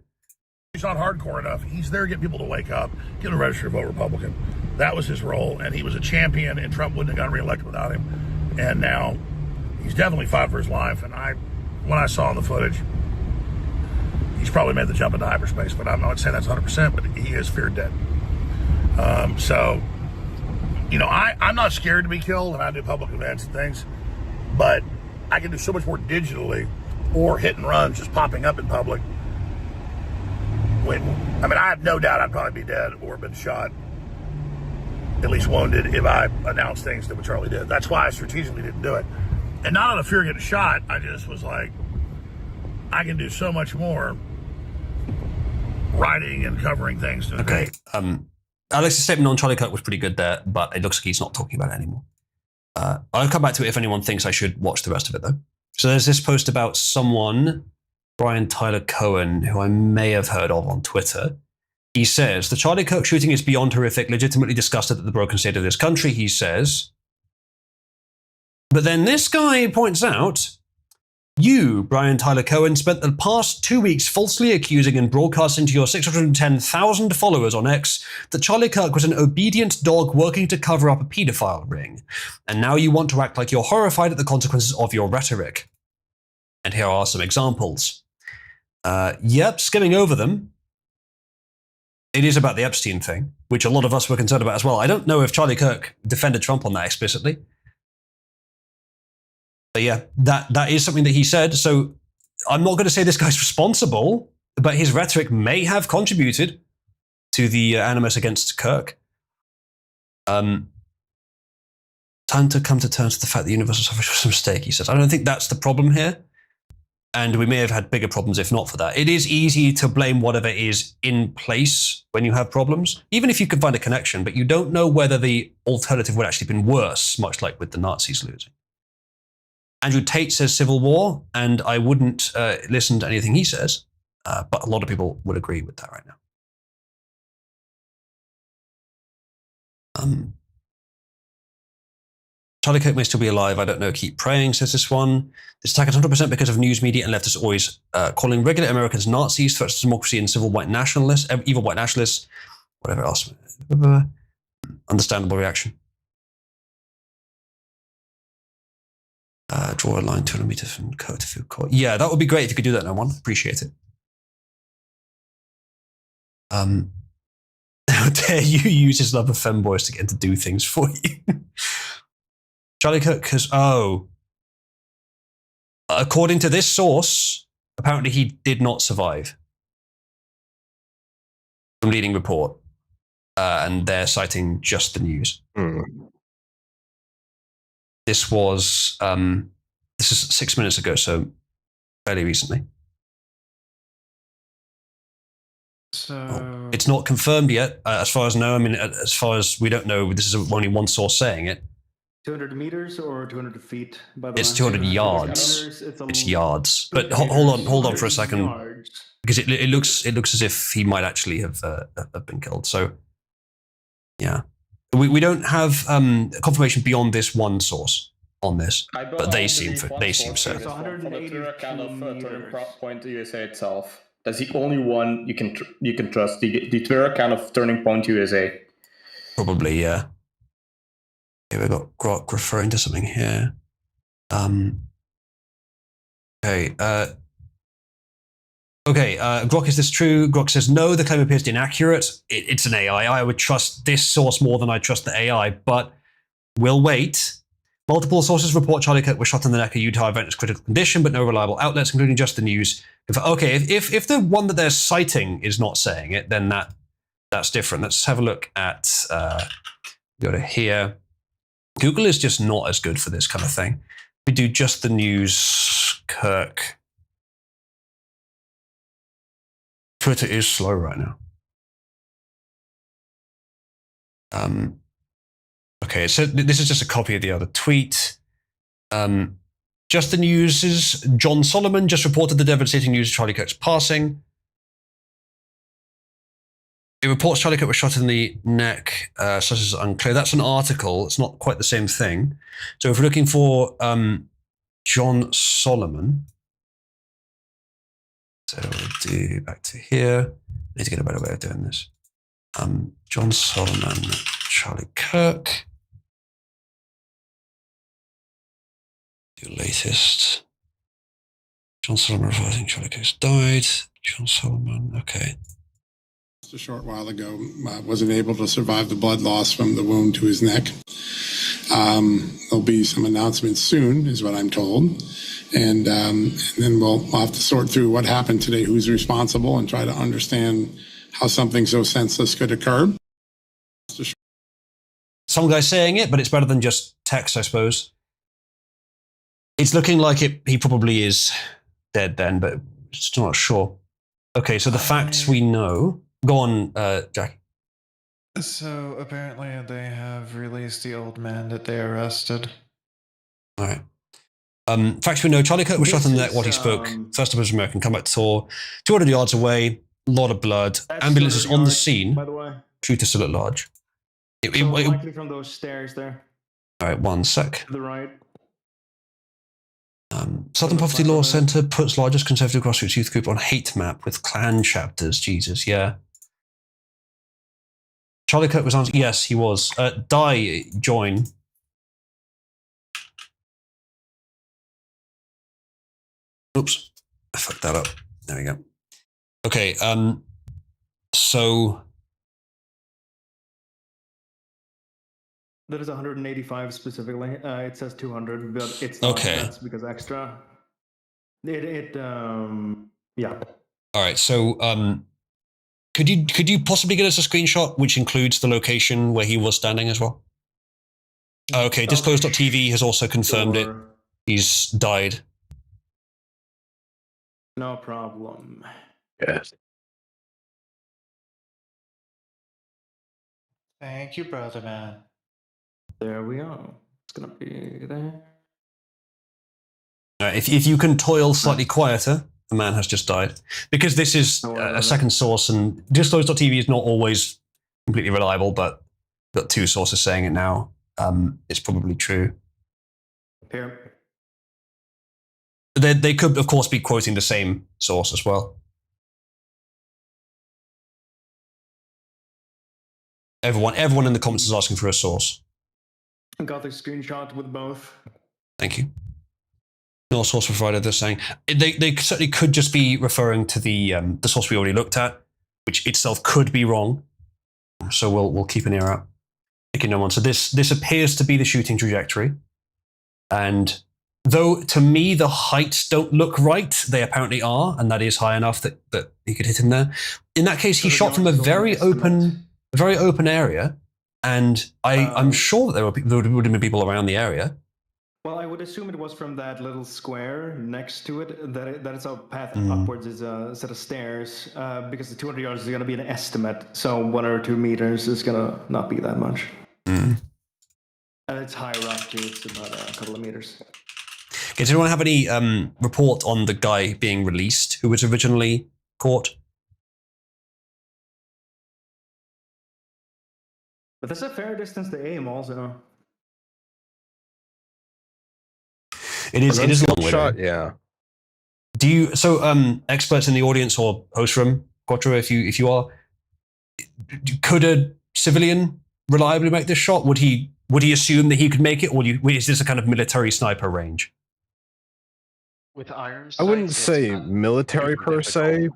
He's not hardcore enough. He's there to get people to wake up, get them registered to vote Republican. That was his role, and he was a champion, and Trump wouldn't have gotten reelected without him. And now he's definitely fought for his life, and when I saw the footage, he's probably made the jump into hyperspace, but I'm not saying that's 100%, but he is feared dead. I'm not scared to be killed, and I do public events and things, but I can do so much more digitally or hit and runs just popping up in public. I have no doubt I'd probably be dead or been shot, at least wounded, if I announced things that what Charlie did. That's why I strategically didn't do it. And not out of fear of getting shot, I just was like, I can do so much more writing and covering things. Okay. Alex's statement on Charlie Kirk was pretty good there, but it looks like he's not talking about it anymore. I'll come back to it if anyone thinks I should watch the rest of it, though. So there's this post about someone, Brian Tyler Cohen, who I may have heard of on Twitter. He says, the Charlie Kirk shooting is beyond horrific, legitimately disgusted at the broken state of this country, he says. But then this guy points out, you, Brian Tyler Cohen, spent the past 2 weeks falsely accusing and broadcasting to your 610,000 followers on X that Charlie Kirk was an obedient dog working to cover up a pedophile ring. And now you want to act like you're horrified at the consequences of your rhetoric. And here are some examples. Skimming over them. It is about the Epstein thing, which a lot of us were concerned about as well. I don't know if Charlie Kirk defended Trump on that explicitly. But yeah, that is something that he said. So I'm not going to say this guy's responsible, but his rhetoric may have contributed to the animus against Kirk. Time to come to terms with the fact that the universal suffrage was a mistake, he says. I don't think that's the problem here. And we may have had bigger problems if not for that. It is easy to blame whatever is in place when you have problems, even if you can find a connection, but you don't know whether the alternative would actually have been worse, much like with the Nazis losing. Andrew Tate says civil war, and I wouldn't listen to anything he says, but a lot of people would agree with that right now. Charlie Kirk may still be alive. I don't know. Keep praying, says this one. This attack is 100% because of news media and leftists always calling regular Americans Nazis, threats to democracy and civil white nationalists, evil white nationalists, whatever else. Understandable reaction. Draw a line 200 meters from Kirk to food court. Yeah, that would be great if you could do that, no one. Appreciate it. How dare you use his love of femboys to get him to do things for you? Charlie Kirk has, according to this source, apparently he did not survive. From leading report. And they're citing just the news. This was, this is 6 minutes ago, so fairly recently. So it's not confirmed yet, as far as I know. I mean, as far as we don't know, this is only one source saying it. 200 meters or 200 feet? By the It's way? 200 yards. It's yards. But hold on for a second, because it looks as if he might actually have been killed. So, yeah, we don't have confirmation beyond this one source on this, but they seem so. From the Twitter account of Turning Point USA itself. That's the only one you can trust. The Twitter account of Turning Point USA. Probably, yeah. Okay, we've got Grok referring to something here. Grok, is this true? Grok says, no, the claim appears inaccurate. It's an AI. I would trust this source more than I trust the AI, but we'll wait. Multiple sources report Charlie Kirk was shot in the neck at Utah event as critical condition, but no reliable outlets, including just the news. Okay, if the one that they're citing is not saying it, then that's different. Let's have a look at, go to here. Google is just not as good for this kind of thing. We do just the news, Kirk. Twitter is slow right now. Okay, so this is just a copy of the other tweet. Just the News's John Solomon just reported the devastating news of Charlie Kirk's passing. It reports Charlie Kirk was shot in the neck. Such as unclear. That's an article. It's not quite the same thing. So if we're looking for John Solomon, so we'll do back to here. I need to get a better way of doing this. John Solomon, Charlie Kirk. Do latest. John Solomon reporting Charlie Kirk's died. John Solomon, okay. A short while ago, wasn't able to survive the blood loss from the wound to his neck. There'll be some announcements soon, is what I'm told. And then we'll have to sort through what happened today, who's responsible, and try to understand how something so senseless could occur. Some guy's saying it, but it's better than just text, I suppose. It's looking like he probably is dead then, but still not sure. Okay, so the facts we know. Go on, Jack. So apparently they have released the old man that they arrested. All right. Facts we know, Charlie Kirk was shot in the neck while he spoke. First of his American comeback tour. 200 yards away, a lot of blood. Ambulance is on the scene. By the way. Shooter still at large. Likely from those stairs there. All right, one sec. To the right. Southern Poverty Law Center puts largest conservative grassroots youth group on hate map with Klan chapters. Jesus, yeah. Charlie Kirk was on. Yes, he was. Join. Oops, I fucked that up. There we go. Okay, so That is 185 specifically. It says 200, but it's not. Okay. That's because extra. Yeah. All right. So, could you possibly get us a screenshot which includes the location where he was standing as well? Okay. Disclosed.tv has also confirmed it. He's died. No problem. Yes. Thank you, brother man. There we go. It's gonna be there. If you can toil slightly quieter, the man has just died. Because this is a second source, and Disclosed.tv is not always completely reliable, but got two sources saying it now. It's probably true. Here. They could, of course, be quoting the same source as well. Everyone in the comments is asking for a source. I got the screenshot with both. Thank you. No source provider, they're saying. They certainly could just be referring to the source we already looked at, which itself could be wrong. So we'll keep an ear out. Thank you, no one. So this appears to be the shooting trajectory. And though to me the heights don't look right, they apparently are, and that is high enough that he could hit him there. In that case, he shot from a very open area, and I'm sure that there would have been people around the area. Well, I would assume it was from that little square next to it. That it's a path upwards is a set of stairs, because the 200 yards is going to be an estimate. So 1 or 2 meters is going to not be that much. And it's higher up too. It's about a couple of meters. Okay, does anyone have any report on the guy being released who was originally caught? But that's a fair distance to aim also. It is a long shot, yeah. Do you experts in the audience or host room, Quattro, if you are, could a civilian reliably make this shot? Would he assume that he could make it, or is this a kind of military sniper range? With iron sights, I wouldn't say military per se.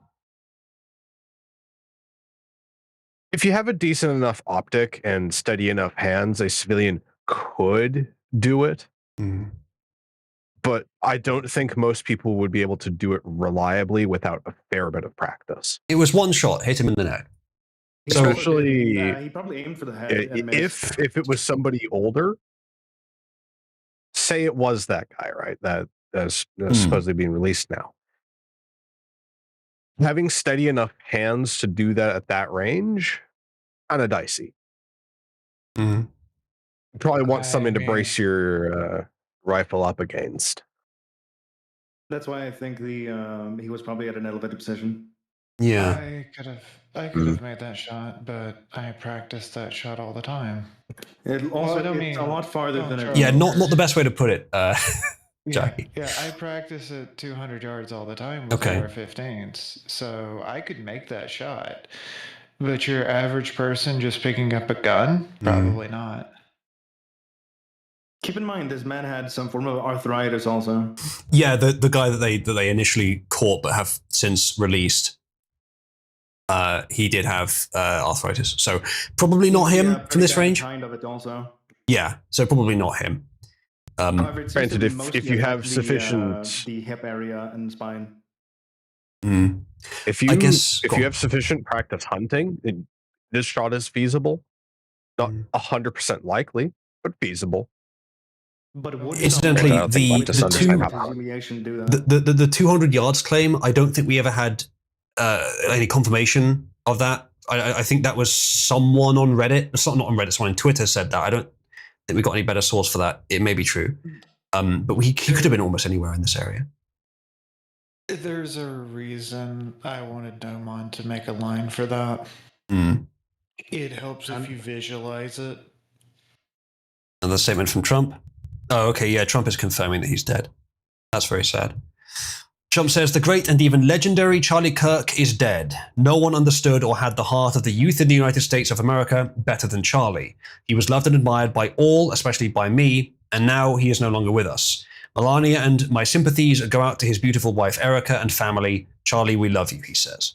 If you have a decent enough optic and steady enough hands, a civilian could do it. But I don't think most people would be able to do it reliably without a fair bit of practice. It was one shot, hit him in the neck. Especially he probably aimed for the head. If it was somebody older, say it was that guy, right? That's supposedly being released now. Having steady enough hands to do that at that range, kind of dicey. You probably want something to brace your rifle up against. That's why I think he was probably at an elevated position. Yeah. I could have made that shot, but I practiced that shot all the time. It also it's a lot farther than it. Yeah, not the best way to put it, Jackie. Yeah, I practice at 200 yards all the time with AR-15s, so I could make that shot. But your average person just picking up a gun, probably not. Keep in mind, this man had some form of arthritis also. Yeah, the guy that they initially caught but have since released, he did have arthritis. So probably not him from this range. Kind of it also. Yeah, so probably not him. Granted, if you have sufficient the hip area and spine. If you have sufficient practice hunting, this shot is feasible. Not 100% likely, but feasible. But incidentally, the 200 yards claim, I don't think we ever had any confirmation of that. I think that was someone on Reddit, not on Reddit, someone on Twitter said that. I don't think we got any better source for that. It may be true, but he could have been almost anywhere in this area. There's a reason I wanted Domon to make a line for that. It helps if you visualize it. Another statement from Trump. Oh, okay, yeah, Trump is confirming that he's dead. That's very sad. Trump says, the great and even legendary Charlie Kirk is dead. No one understood or had the heart of the youth in the United States of America better than Charlie. He was loved and admired by all, especially by me, and now he is no longer with us. Melania and my sympathies go out to his beautiful wife, Erica, and family. Charlie, we love you, he says.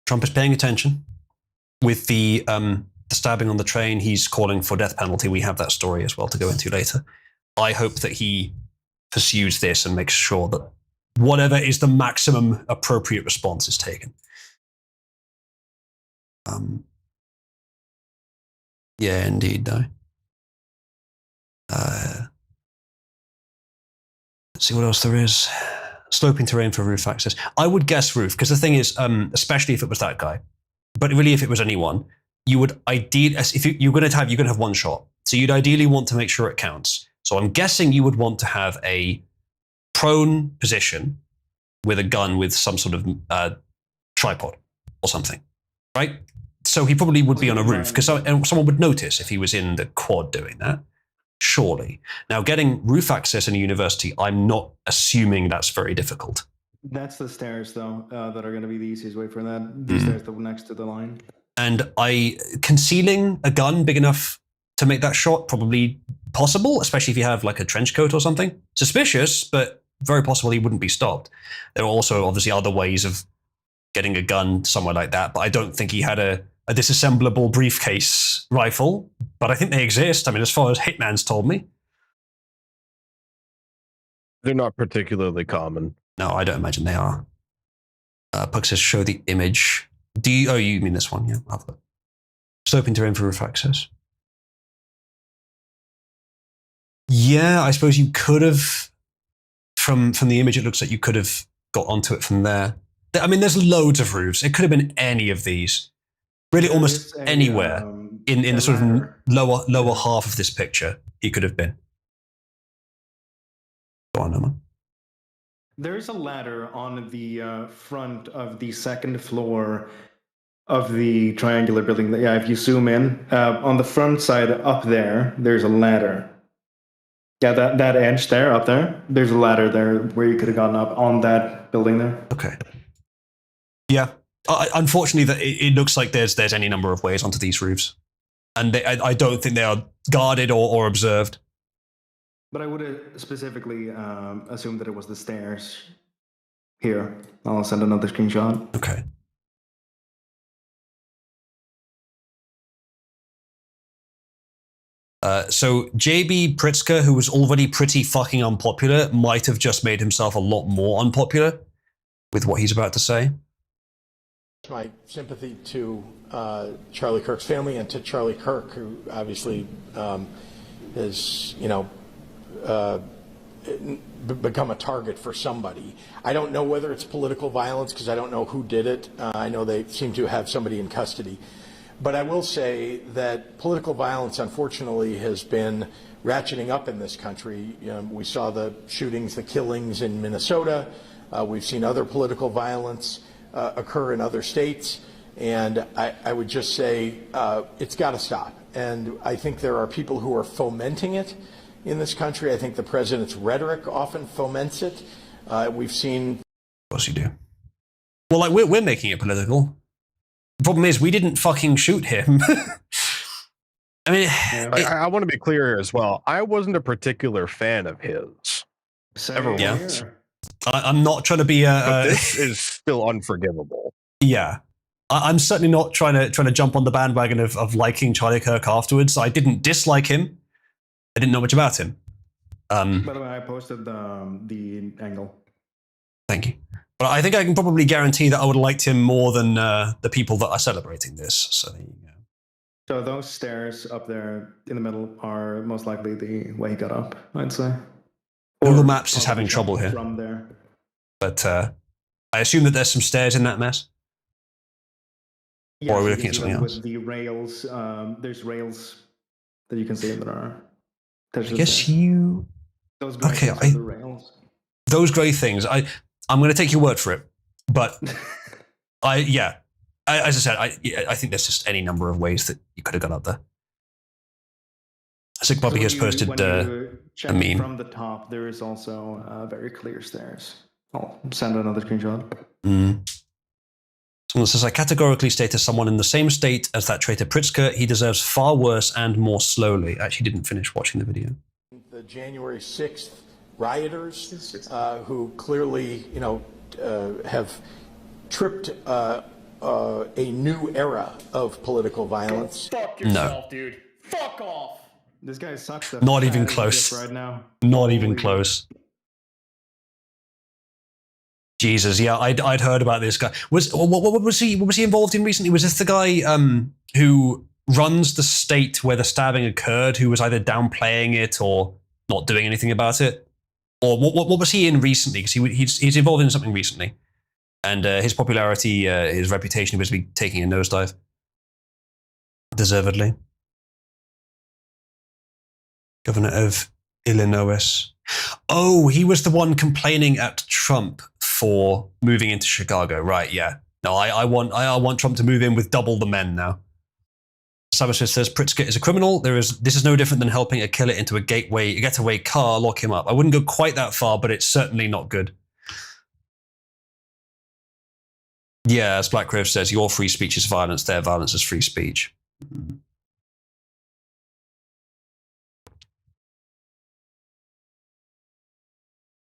Trump is paying attention. With the stabbing on the train, he's calling for death penalty. We have that story as well to go into later. I hope that he pursues this and makes sure that whatever is the maximum appropriate response is taken. Yeah, indeed, though. Let's see what else there is. Sloping terrain for roof access. I would guess roof, because the thing is, especially if it was that guy, but really if it was anyone, you would ideally, if you're going to have one shot, so you'd ideally want to make sure it counts. So I'm guessing you would want to have a prone position with a gun with some sort of tripod or something, right? So he probably would be on a roof because someone would notice if he was in the quad doing that. Surely. Now, getting roof access in a university, I'm not assuming that's very difficult. That's the stairs, though, that are going to be the easiest way for that. The stairs that were next to the line. And concealing a gun big enough to make that shot, probably possible, especially if you have like a trench coat or something. Suspicious, but very possible he wouldn't be stopped. There are also obviously other ways of getting a gun somewhere like that, but I don't think he had a disassemblable briefcase rifle, but I think they exist. I mean, as far as Hitman's told me. They're not particularly common. No, I don't imagine they are. Puck says, show the image. You mean this one? Yeah, I've got sloping terrain for roof access. Yeah, I suppose you could have, from the image, it looks like you could have got onto it from there. I mean, there's loads of roofs. It could have been any of these. Really, almost anywhere in the sort of lower half of this picture, he could have been. Go on, Norman. There is a ladder on the front of the second floor of the triangular building. Yeah, if you zoom in, on the front side up there, there's a ladder. Yeah, that edge there, up there, there's a ladder there where you could have gotten up on that building there. Okay. Yeah. Unfortunately, it looks like there's any number of ways onto these roofs. And I don't think they are guarded or observed. But I would have specifically assumed that it was the stairs here. I'll send another screenshot. Okay. So JB Pritzker, who was already pretty fucking unpopular, might have just made himself a lot more unpopular with what he's about to say. My sympathy to Charlie Kirk's family and to Charlie Kirk, who obviously has, become a target for somebody. I don't know whether it's political violence because I don't know who did it. I know they seem to have somebody in custody. But I will say that political violence, unfortunately, has been ratcheting up in this country. We saw the shootings, the killings in Minnesota. We've seen other political violence occur in other states. And I would just say it's got to stop. And I think there are people who are fomenting it in this country. I think the president's rhetoric often foments it. We've seen... Of course you do. Well, like, we're making it political. The problem is we didn't fucking shoot him. I mean... I want to be clear here as well. I wasn't a particular fan of his. Ever once. I'm not trying to be but this is still unforgivable. Yeah. I'm certainly not trying to jump on the bandwagon of liking Charlie Kirk afterwards. I didn't dislike him. I didn't know much about him. By the way, I posted the angle. Thank you. But I think I can probably guarantee that I would have liked him more than the people that are celebrating this. So there you go. So those stairs up there in the middle are most likely the way he got up, I'd say. Google Maps is having trouble here. From there. But I assume that there's some stairs in that mess. Yes, or are we looking at something else? With the rails, there's rails that you can see that are. I guess you. Those gray things are the rails. Those grey things. I'm going to take your word for it, but as I said, I think there's just any number of ways that you could have got up there. Sick Bobby has posted a meme. From the top, there is also very clear stairs. I'll send another screenshot. Someone says, I categorically state as someone in the same state as that traitor Pritzker, he deserves far worse and more slowly. I actually didn't finish watching the video. The January 6th rioters who clearly, have tripped a new era of political violence. Fuck yourself, dude. Fuck off. This guy sucks. Not even close. Right now. Not even close. Jesus, yeah, I'd heard about this guy. What was he involved in recently? Was this the guy who runs the state where the stabbing occurred, who was either downplaying it or not doing anything about it? Or what was he in recently? Because he's involved in something recently, and his popularity, his reputation was taking a nosedive. deservedly. Governor of Illinois. Oh, he was the one complaining at Trump for moving into Chicago. Right, yeah. No, I want Trump to move in with double the men now. Sabash says Pritzker is a criminal. This is no different than helping a killer into a getaway car, lock him up. I wouldn't go quite that far, but it's certainly not good. Yeah, as Black Grove says, your free speech is violence, their violence is free speech.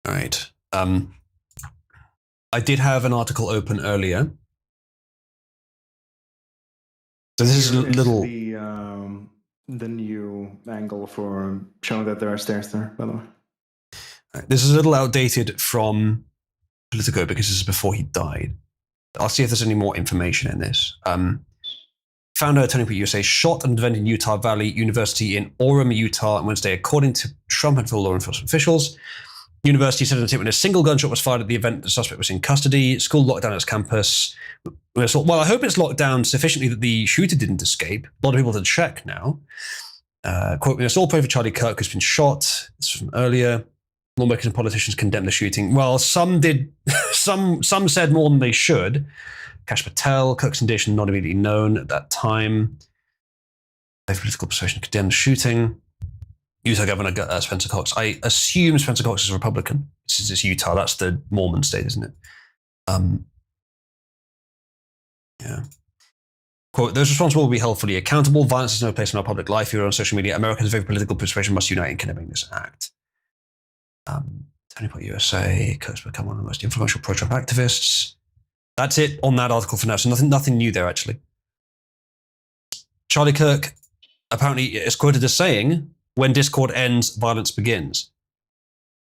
All right. I did have an article open earlier. So this is a little... the new angle for showing that there are stairs there, by the way. This is a little outdated from Politico because this is before he died. I'll see if there's any more information in this. Founder Turning Point USA shot an event in Utah Valley University in Orem, Utah on Wednesday, according to Trump and law enforcement officials. University said in a statement, a single gunshot was fired at the event. The suspect was in custody. School locked down its campus. Well, I hope it's locked down sufficiently that the shooter didn't escape. A lot of people to check now. Quote, we must all pray for Charlie Kirk, who's been shot. This was from earlier. Lawmakers and politicians condemned the shooting. Well, some did. Some said more than they should. Kash Patel, Kirk's condition not immediately known at that time. Political persuasion condemned the shooting. Utah Governor Spencer Cox. I assume Spencer Cox is a Republican. This is Utah. That's the Mormon state, isn't it? Yeah. Quote, those responsible will be held fully accountable. Violence has no place in our public life. Here on social media, Americans of every political persuasion must unite in condemning this act. Turning Point USA, Kirk's become one of the most influential pro-Trump activists. That's it on that article for now. So nothing new there, actually. Charlie Kirk apparently is quoted as saying, when discord ends, violence begins.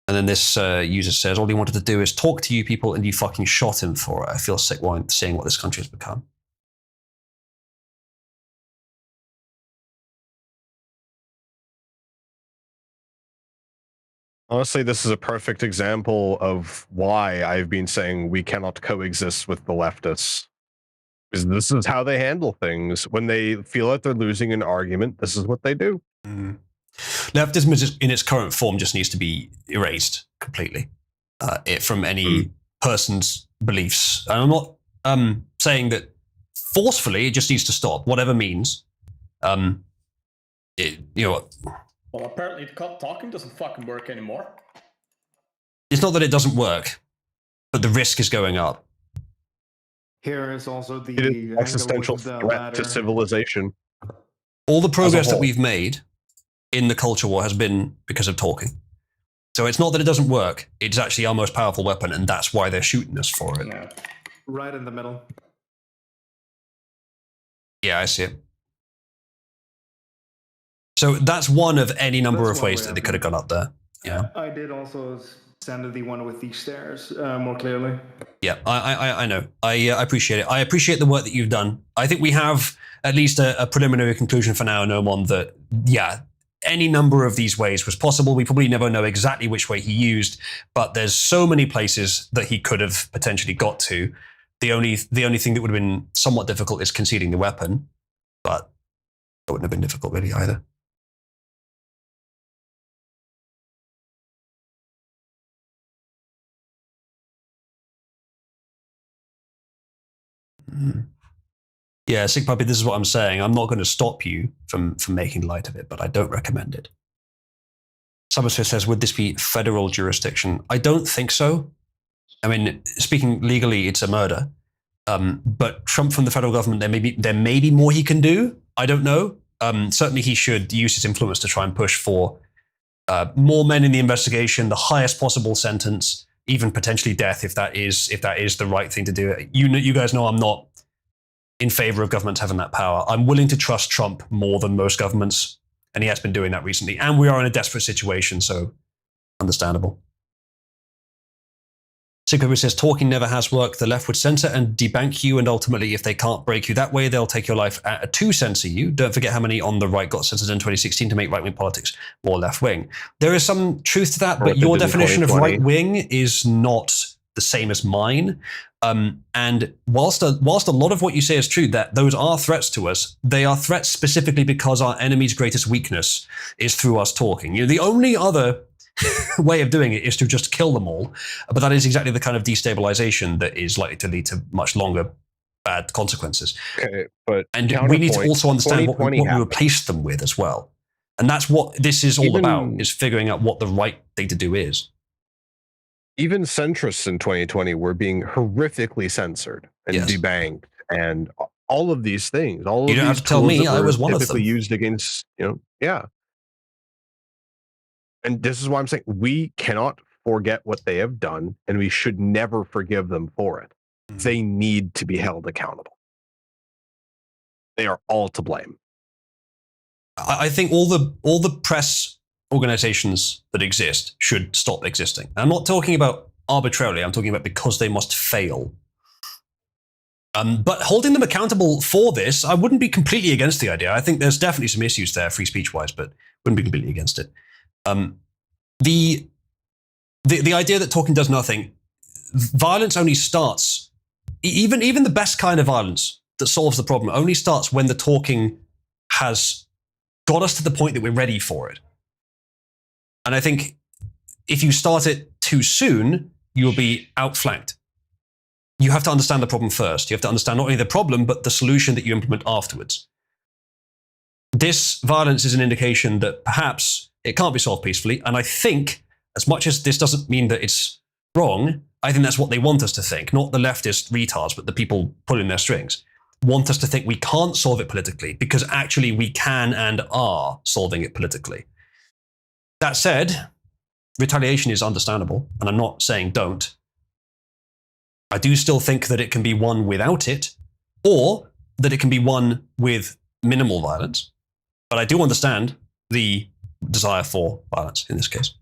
And then this user says, all he wanted to do is talk to you people and you fucking shot him for it. I feel sick seeing what this country has become. Honestly, this is a perfect example of why I've been saying we cannot coexist with the leftists. Because this is how they handle things. When they feel like they're losing an argument, this is what they do. Mm. Leftism in its current form just needs to be erased completely from any person's beliefs. And I'm not saying that forcefully, it just needs to stop, whatever means. Well, apparently talking doesn't fucking work anymore. It's not that it doesn't work, but the risk is going up. Here is also the it is an existential threat to civilization. All the progress that we've made in the culture war has been because of talking. So it's not that it doesn't work. It's actually our most powerful weapon, and that's why they're shooting us for it. Yeah. Right in the middle. Yeah, I see it. So that's one of any number of ways that they could have gone up there. Yeah. I did also send the one with these stairs more clearly. Yeah, I know. I appreciate it. I appreciate the work that you've done. I think we have at least a preliminary conclusion for now, Nomon, that, yeah, any number of these ways was possible. We probably never know exactly which way he used, but there's so many places that he could have potentially got to. The only thing that would have been somewhat difficult is conceding the weapon, but it wouldn't have been difficult really either. Yeah, Sick Puppy, this is what I'm saying. I'm not going to stop you from making light of it, but I don't recommend it. Summersmith says, would this be federal jurisdiction? I don't think so. I mean, speaking legally, it's a murder. But Trump from the federal government, there may be more he can do. I don't know. Certainly he should use his influence to try and push for more men in the investigation, the highest possible sentence, even potentially death if that is the right thing to do. You guys know I'm not in favor of governments having that power. I'm willing to trust Trump more than most governments, and he has been doing that recently. And we are in a desperate situation, so understandable. Sigrid says, talking never has worked. The left would censor and debank you, and ultimately, if they can't break you that way, they'll take your life to censor you. Don't forget how many on the right got censored in 2016 to make right-wing politics more left-wing. There is some truth to that, but your definition of right-wing is not the same as mine. And whilst a lot of what you say is true, that those are threats to us, they are threats specifically because our enemy's greatest weakness is through us talking. The only other way of doing it is to just kill them all, but that is exactly the kind of destabilization that is likely to lead to much longer bad consequences. Okay, but and we need to also understand what we replace them with as well. And that's what this is all about, is figuring out what the right thing to do is. Even centrists in 2020 were being horrifically censored and debanked, and all of these things. All you of don't these have to tell me I was one of them. Typically used against, And this is why I'm saying we cannot forget what they have done, and we should never forgive them for it. They need to be held accountable. They are all to blame. I think all the press organizations that exist should stop existing. I'm not talking about arbitrarily. I'm talking about because they must fail. But holding them accountable for this, I wouldn't be completely against the idea. I think there's definitely some issues there, free speech wise, but wouldn't be completely against it. The idea that talking does nothing, violence only starts. Even the best kind of violence that solves the problem only starts when the talking has got us to the point that we're ready for it. And I think if you start it too soon, you'll be outflanked. You have to understand the problem first. You have to understand not only the problem, but the solution that you implement afterwards. This violence is an indication that perhaps it can't be solved peacefully. And I think, as much as this doesn't mean that it's wrong, I think that's what they want us to think. Not the leftist retards, but the people pulling their strings. Want us to think we can't solve it politically, because actually we can and are solving it politically. That said, retaliation is understandable, and I'm not saying don't. I do still think that it can be won without it, or that it can be won with minimal violence. But I do understand the desire for violence in this case.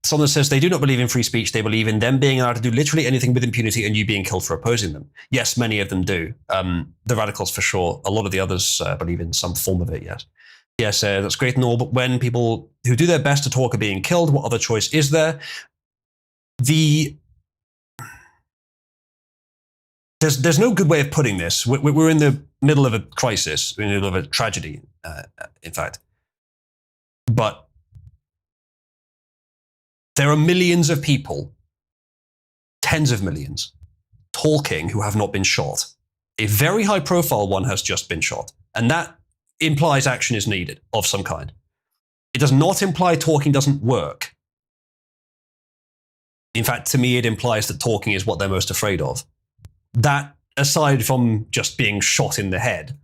Someone says they do not believe in free speech. They believe in them being allowed to do literally anything with impunity and you being killed for opposing them. Yes, many of them do. The radicals for sure. A lot of the others believe in some form of it, yes. Yes, that's great and all, but when people who do their best to talk are being killed, what other choice is there? There's no good way of putting this. We're in the middle of a crisis, we're in the middle of a tragedy, in fact. But there are millions of people, tens of millions, talking who have not been shot. A very high-profile one has just been shot. And that implies action is needed of some kind. It does not imply talking doesn't work. In fact, to me, it implies that talking is what they're most afraid of. That, aside from just being shot in the head,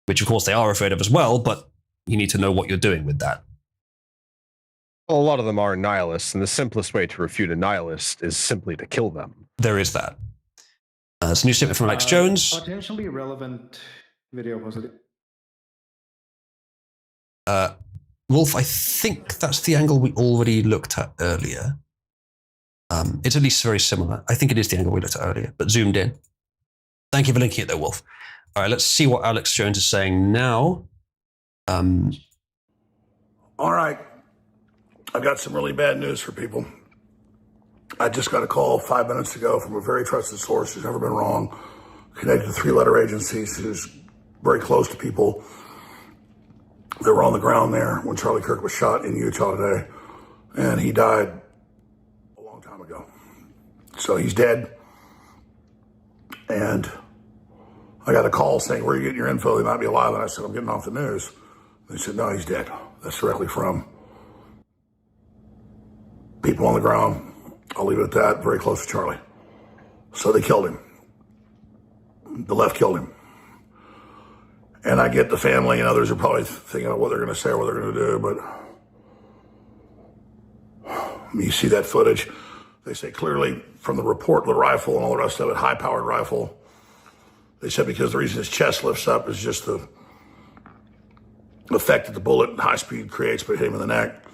which of course they are afraid of as well, but you need to know what you're doing with that. Well, a lot of them are nihilists, and the simplest way to refute a nihilist is simply to kill them. There is that. It's a new statement from Alex Jones. Potentially relevant video posted. Wolf, I think that's the angle we already looked at earlier. It's at least very similar. I think it is the angle we looked at earlier, but zoomed in. Thank you for linking it there, Wolf. All right, let's see what Alex Jones is saying now. All right. I've got some really bad news for people. I just got a call 5 minutes ago from a very trusted source who's never been wrong, connected to three-letter agencies, who's very close to people that were on the ground there when Charlie Kirk was shot in Utah today. And he died a long time ago. So he's dead. And I got a call saying, where are you getting your info? He might be alive. And I said, I'm getting off the news. They said, no, he's dead. That's directly from people on the ground. I'll leave it at that. Very close to Charlie. So they killed him. The left killed him. And I get the family and others are probably thinking about what they're going to say or what they're going to do. But you see that footage. They say clearly from the report, the rifle and all the rest of it, high-powered rifle. They said because the reason his chest lifts up is just the effect that the bullet high speed creates, but hit him in the neck.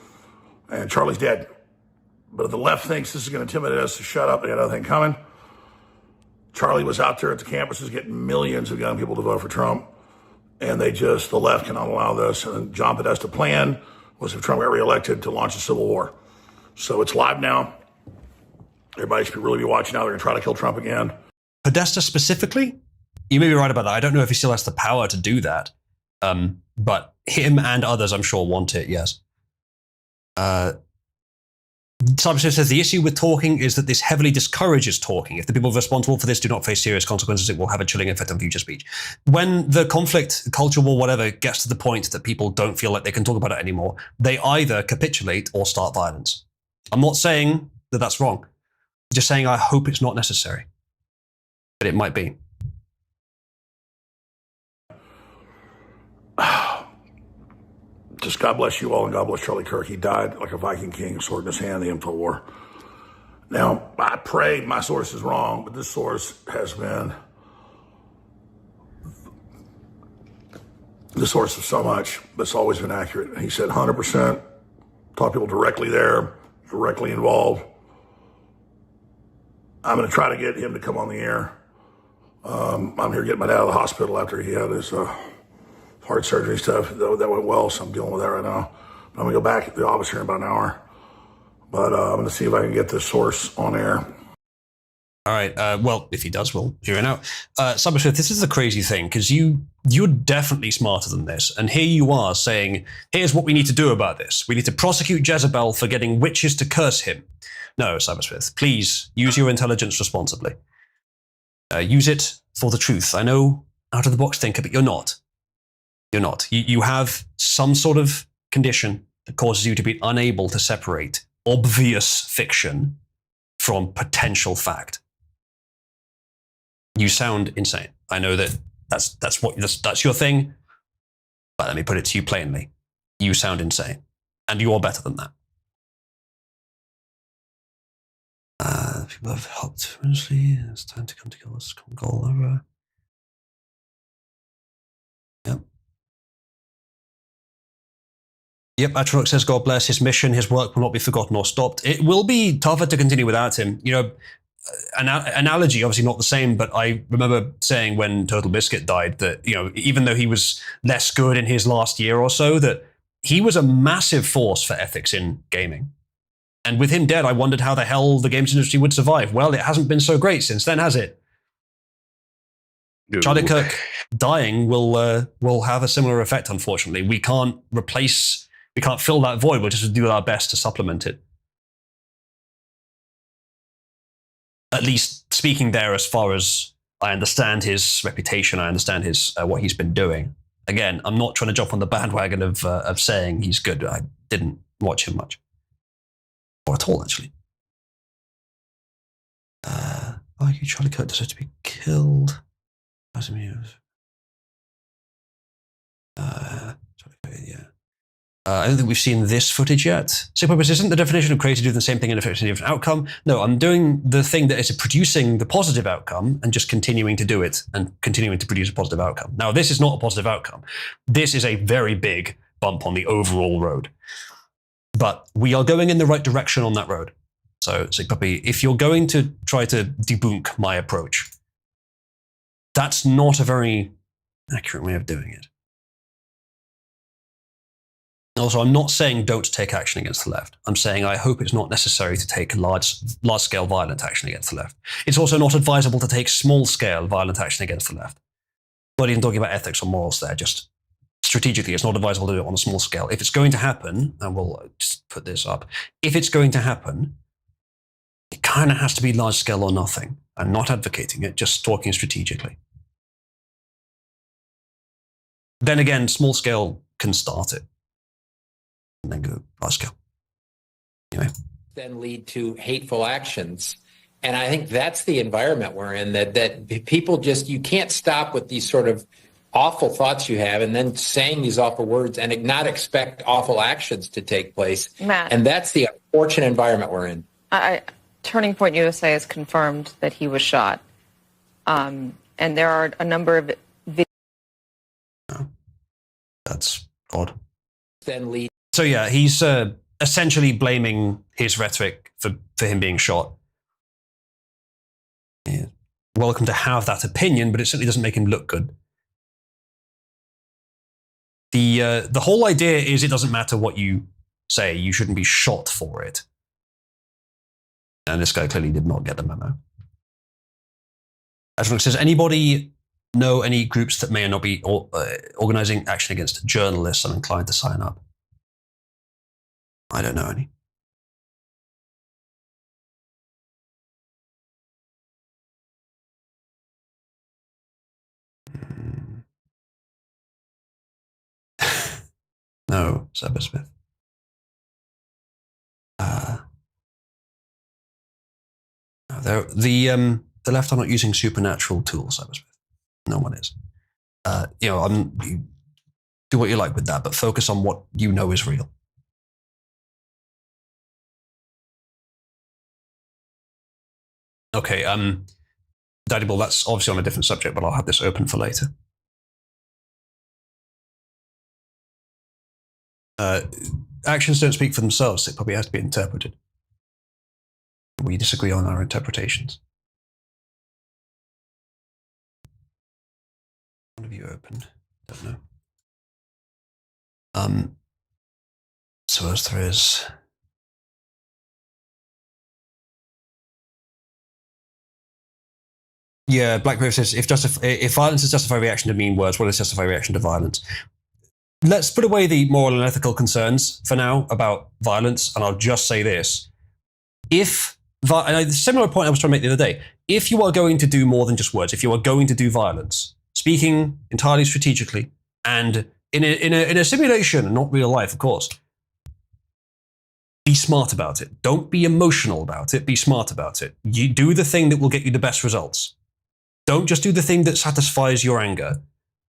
And Charlie's dead. But if the left thinks this is going to intimidate us to shut up, they got nothing coming. Charlie was out there at the campuses getting millions of young people to vote for Trump. And the left cannot allow this. And John Podesta's plan was if Trump got reelected to launch a civil war. So it's live now. Everybody should really be watching out. They're going to try to kill Trump again. Podesta specifically, you may be right about that. I don't know if he still has the power to do that. But him and others, I'm sure, want it, yes. Cyberspace says the issue with talking is that this heavily discourages talking. If the people responsible for this do not face serious consequences, it will have a chilling effect on future speech. When the conflict, culture war, whatever, gets to the point that people don't feel like they can talk about it anymore, they either capitulate or start violence. I'm not saying that that's wrong. I'm just saying I hope it's not necessary. But it might be. Just God bless you all and God bless Charlie Kirk. He died like a Viking king, sword in his hand, the info war. Now, I pray my source is wrong, but this source has been the source of so much that's always been accurate. He said 100%, talk to people directly there, directly involved. I'm going to try to get him to come on the air. I'm here getting my dad out of the hospital after he had his heart surgery stuff. That went well, so I'm dealing with that right now. But I'm going to go back to the office here in about an hour. But I'm going to see if I can get this source on air. All right. Well, if he does, we'll hear it out. Cybersmith, this is the crazy thing, because you're definitely smarter than this. And here you are saying, here's what we need to do about this. We need to prosecute Jezebel for getting witches to curse him. No, Cybersmith, please use your intelligence responsibly. Use it for the truth. I know, out-of-the-box thinker, but you're not. You're not. You have some sort of condition that causes you to be unable to separate obvious fiction from potential fact. You sound insane. I know that that's your thing, but let me put it to you plainly. You sound insane, and you're better than that. People have helped tremendously. It's time to come together. Let's come goal over. Yep. Yep, Atrok says, God bless his mission. His work will not be forgotten or stopped. It will be tougher to continue without him. You know, analogy, obviously not the same, but I remember saying when Total Biscuit died that, you know, even though he was less good in his last year or so, that he was a massive force for ethics in gaming. And with him dead, I wondered how the hell the games industry would survive. Well, it hasn't been so great since then, has it? Charlie Kirk dying will have a similar effect, unfortunately. We can't fill that void. We'll just do our best to supplement it. At least speaking there, as far as I understand his reputation, I understand his what he's been doing. Again, I'm not trying to jump on the bandwagon of saying he's good. I didn't watch him much. Or at all, actually. Charlie Kirk deserves to be killed. I don't think we've seen this footage yet. So, purpose isn't the definition of crazy doing the same thing and affecting a different outcome. No, I'm doing the thing that is producing the positive outcome and just continuing to do it and continuing to produce a positive outcome. Now, this is not a positive outcome. This is a very big bump on the overall road. But we are going in the right direction on that road. So, Puppy, if you're going to try to debunk my approach, that's not a very accurate way of doing it. Also, I'm not saying don't take action against the left. I'm saying I hope it's not necessary to take large-scale violent action against the left. It's also not advisable to take small-scale violent action against the left. Not even talking about ethics or morals there, just strategically, it's not advisable to do it on a small scale. If it's going to happen, and we'll just put this up, if it's going to happen, it kind of has to be large-scale or nothing. I'm not advocating it, just talking strategically. Then again, small-scale can start it. And then go large scale. Anyway. Then lead to hateful actions. And I think that's the environment we're in, that people just, you can't stop with these sort of awful thoughts you have and then saying these awful words and not expect awful actions to take place. Matt. And that's the unfortunate environment we're in. Turning Point USA has confirmed that he was shot. And there are a number of videos. That's odd. Then lead. So yeah, he's essentially blaming his rhetoric for him being shot. Yeah. Welcome to have that opinion, but it certainly doesn't make him look good. The whole idea is it doesn't matter what you say, you shouldn't be shot for it. And this guy clearly did not get the memo. Astronaut says, anybody know any groups that may or not be organizing action against journalists? I'm inclined to sign up. I don't know any. No, Cybersmith. No, the left are not using supernatural tools, Cybersmith. No one is. You do what you like with that, but focus on what you know is real. Okay, Daddy Ball, that's obviously on a different subject, but I'll have this open for later. Actions don't speak for themselves. It probably has to be interpreted. We disagree on our interpretations. What have you opened? Don't know. So as there is. Yeah, Black River says, if violence is justified reaction to mean words, what is justified reaction to violence? Let's put away the moral and ethical concerns for now about violence, and I'll just say this. And a similar point I was trying to make the other day, if you are going to do more than just words, if you are going to do violence, speaking entirely strategically, and in a simulation, not real life, of course, be smart about it. Don't be emotional about it. Be smart about it. You do the thing that will get you the best results. Don't just do the thing that satisfies your anger.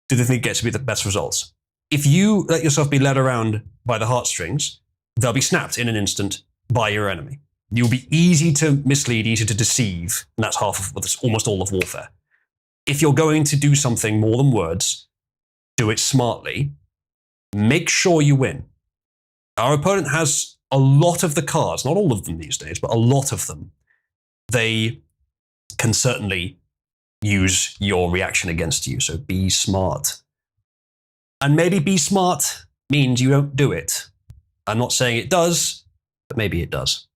Do the thing that gets you the best results. If you let yourself be led around by the heartstrings, they'll be snapped in an instant by your enemy. You'll be easy to mislead, easy to deceive, and that's almost all of warfare. If you're going to do something more than words, do it smartly. Make sure you win. Our opponent has a lot of the cards, not all of them these days, but a lot of them. They can certainly use your reaction against you, so be smart. And maybe be smart means you don't do it. I'm not saying it does, but maybe it does.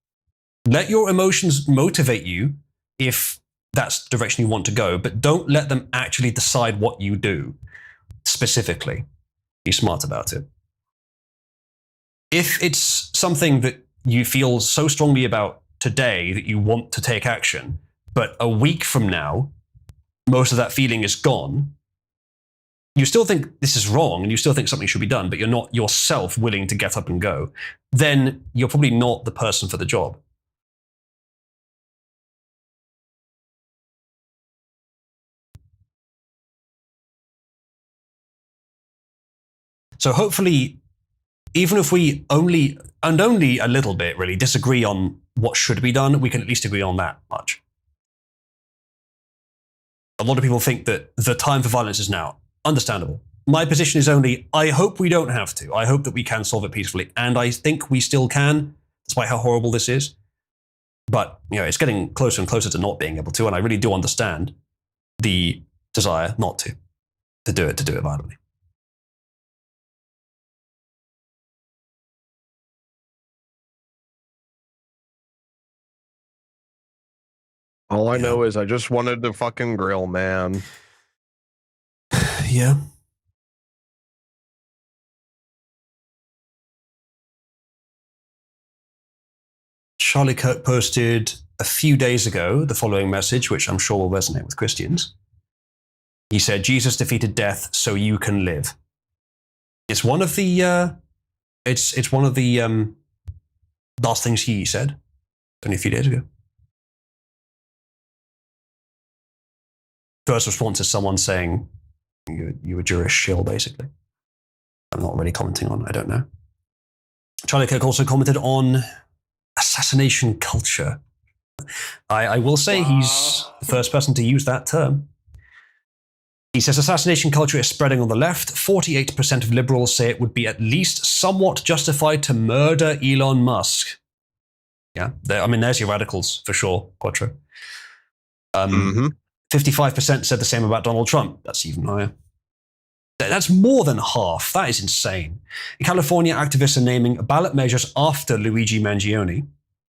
Let your emotions motivate you if that's the direction you want to go, but don't let them actually decide what you do specifically. Be smart about it. If it's something that you feel so strongly about today that you want to take action, but a week from now, most of that feeling is gone, you still think this is wrong and you still think something should be done, but you're not yourself willing to get up and go, then you're probably not the person for the job. So hopefully, even if we only a little bit really disagree on what should be done, we can at least agree on that much. A lot of people think that the time for violence is now. Understandable. My position is only, I hope we don't have to. I hope that we can solve it peacefully. And I think we still can, despite how horrible this is. But, it's getting closer and closer to not being able to. And I really do understand the desire not to do it violently. All I know is I just wanted to fucking grill, man. Yeah. Charlie Kirk posted a few days ago the following message, which I'm sure will resonate with Christians. He said, "Jesus defeated death so you can live." It's one of the it's one of the last things he said only a few days ago. First response is someone saying, you a Jewish shill, basically. I'm not really commenting on, I don't know. Charlie Kirk also commented on assassination culture. I will say he's the first person to use that term. He says assassination culture is spreading on the left. 48% of liberals say it would be at least somewhat justified to murder Elon Musk. Yeah, there's your radicals for sure, Quattro. 55% said the same about Donald Trump. That's even higher. That's more than half. That is insane. In California, activists are naming ballot measures after Luigi Mangione.